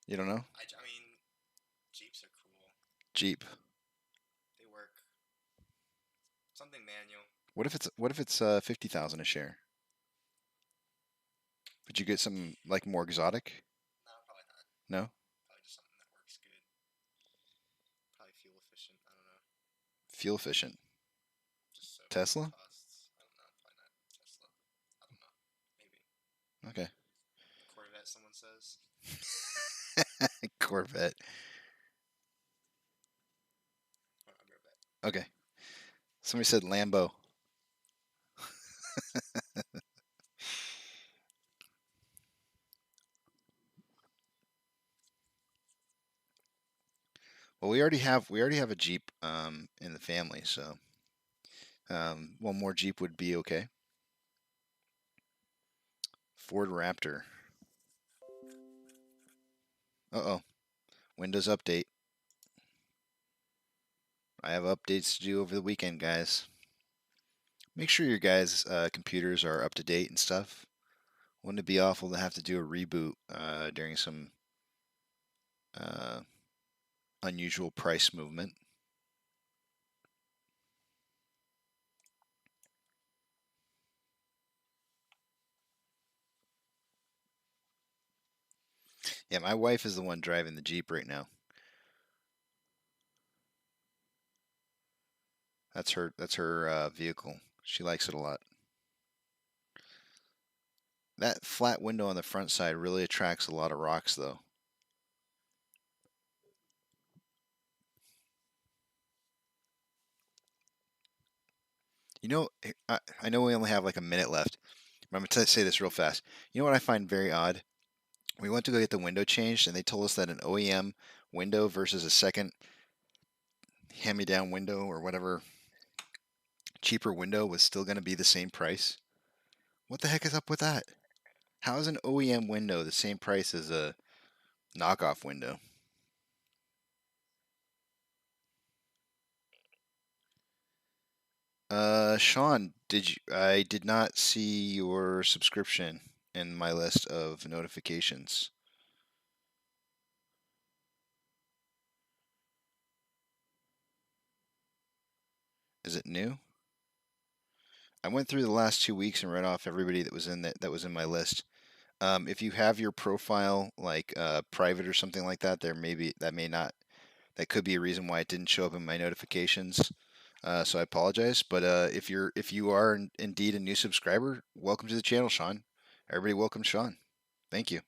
You don't know? I mean, Jeeps are cool. Jeep. They work. Something manual. What if it's 50,000 a share? Would you get something like more exotic? No, probably not. No? Probably just something that works good. Probably fuel efficient. I don't know. Fuel efficient. Just so Tesla? costs. I don't know. Probably not Tesla. I don't know. Maybe. Okay. Corvette, someone says. Corvette. Or a Corvette. Okay. Somebody said Lambo. Well, we already have a Jeep in the family, so one more Jeep would be okay. Ford Raptor. Uh-oh. Windows update. I have updates to do over the weekend, guys. Make sure your guys' computers are up to date and stuff. Wouldn't it be awful to have to do a reboot during some unusual price movement? Yeah, my wife is the one driving the Jeep right now. That's her vehicle. She likes it a lot. That flat window on the front side really attracts a lot of rocks, though. You know, I know we only have like a minute left. I'm going to say this real fast. You know what I find very odd? We went to go get the window changed, and they told us that an OEM window versus a second hand-me-down window or whatever cheaper window was still going to be the same price. What the heck is up with that? How is an OEM window the same price as a knockoff window? Sean, I did not see your subscription in my list of notifications. Is it new? I went through the last 2 weeks and read off everybody that was in my list. If you have your profile like private or something like that, that could be a reason why it didn't show up in my notifications. So I apologize. But if you are indeed a new subscriber, welcome to the channel, Sean. Everybody, welcome Sean. Thank you.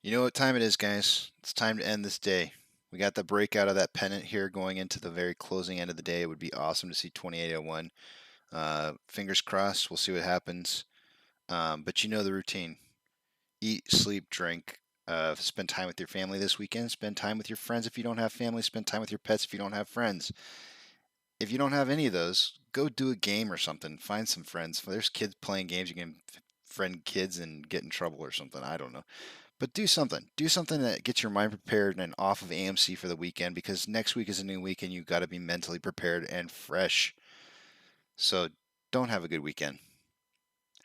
You know what time it is, guys? It's time to end this day. We got the breakout of that pennant here going into the very closing end of the day. It would be awesome to see 2801. Fingers crossed. We'll see what happens. But you know the routine. Eat, sleep, drink. Spend time with your family this weekend. Spend time with your friends if you don't have family. Spend time with your pets if you don't have friends. If you don't have any of those, go do a game or something. Find some friends. If there's kids playing games, you can friend kids and get in trouble or something. I don't know. But do something. Do something that gets your mind prepared and off of AMC for the weekend, because next week is a new week and you've got to be mentally prepared and fresh. So don't have a good weekend.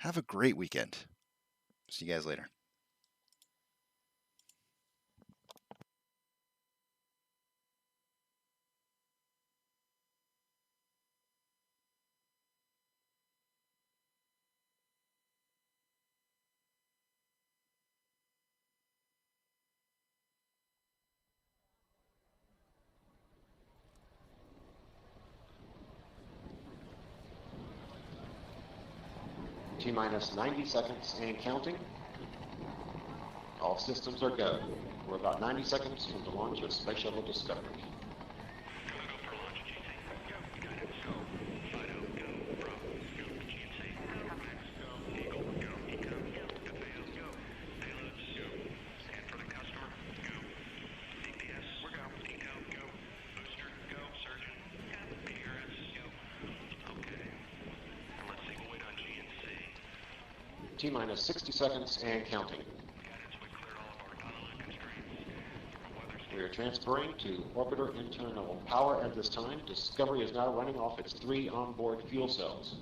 Have a great weekend. See you guys later. T-minus 90 seconds and counting. All systems are go. We're about 90 seconds from the launch of Space Shuttle Discovery. T-minus 60 seconds and counting. We are transferring to orbiter internal power at this time. Discovery is now running off its 3 onboard fuel cells.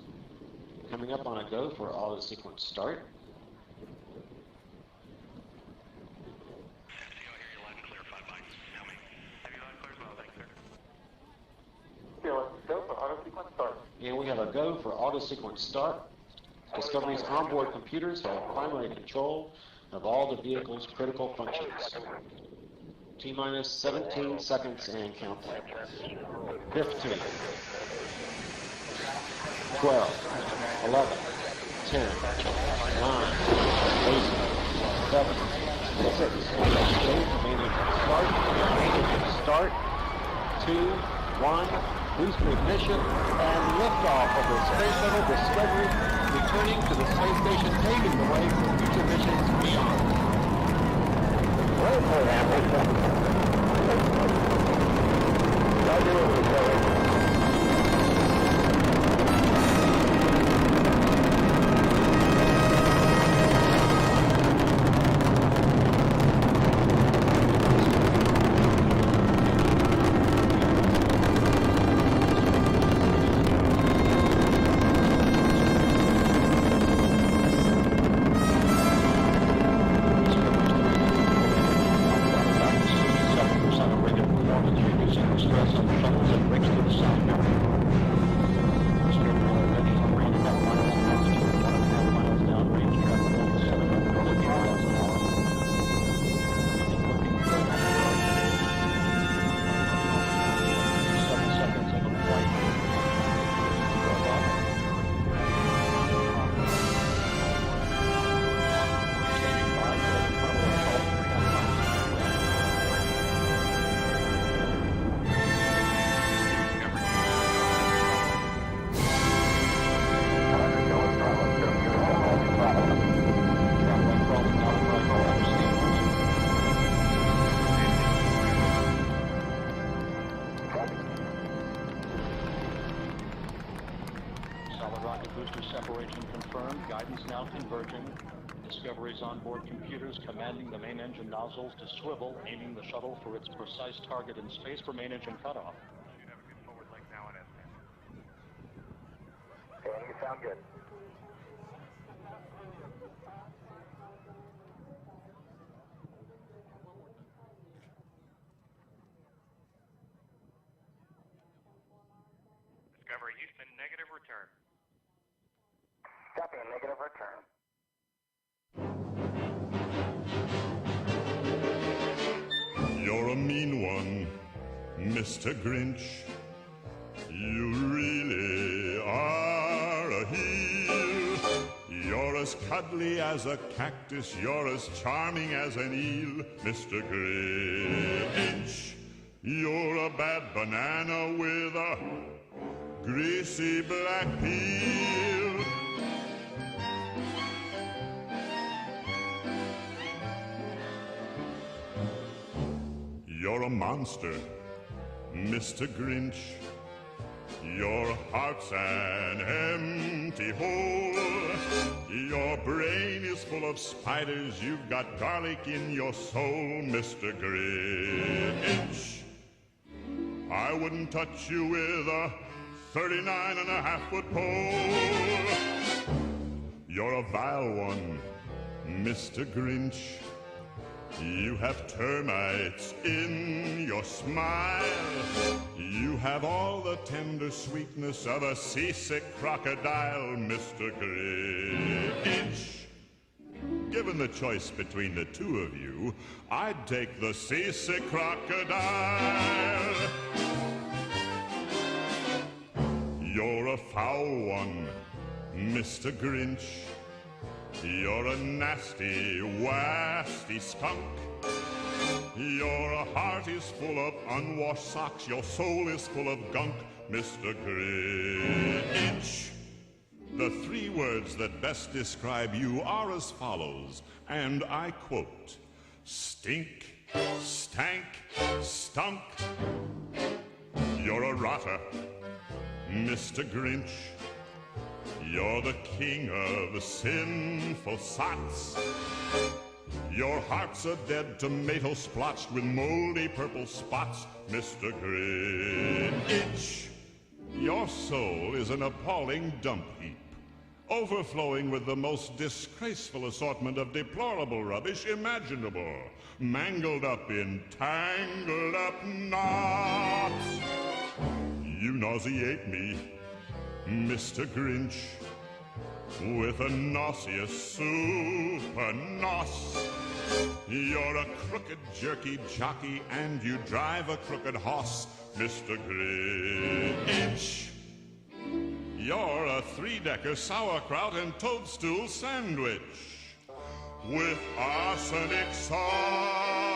Coming up on a go for auto sequence start. And we have a go for auto sequence start. Discovery's onboard computers have primary control of all the vehicle's critical functions. T-minus 17 seconds and counting. 15, 12, 11, 10, 9, 8, 7, 6, start, 2, 1, booster ignition, and liftoff of the Space Shuttle Discovery, returning to the space station, paving the way for future missions beyond. guidance now converging. Discoveries on board computers commanding the main engine nozzles to swivel, aiming the shuttle for its precise target in space for main engine cutoff. Should have a good forward link now on S10. Dan, you sound good. Discovery Houston, negative return. Copy, a negative return. You're a mean one, Mr. Grinch. You really are a heel. You're as cuddly as a cactus. You're as charming as an eel, Mr. Grinch. You're a bad banana with a greasy black peel. You're a monster, Mr. Grinch. Your heart's an empty hole. Your brain is full of spiders. You've got garlic in your soul, Mr. Grinch. I wouldn't touch you with a 39.5-foot pole. You're a vile one, Mr. Grinch. You have termites in your smile. You have all the tender sweetness of a seasick crocodile, Mr. Grinch. Given the choice between the two of you, I'd take the seasick crocodile. You're a foul one, Mr. Grinch. You're a nasty, wasty skunk. Your heart is full of unwashed socks. Your soul is full of gunk, Mr. Grinch. The three words that best describe you are as follows, and I quote: stink, stank, stunk. You're a rotter, Mr. Grinch. You're the king of sinful sots. Your heart's a dead tomato splotched with moldy purple spots, Mr. Grinch. Your soul is an appalling dump heap, overflowing with the most disgraceful assortment of deplorable rubbish imaginable, mangled up in tangled up knots. You nauseate me, Mr. Grinch, with a nauseous super nos. You're a crooked jerky jockey and you drive a crooked hoss, Mr. Grinch. You're a three-decker sauerkraut and toadstool sandwich with arsenic sauce.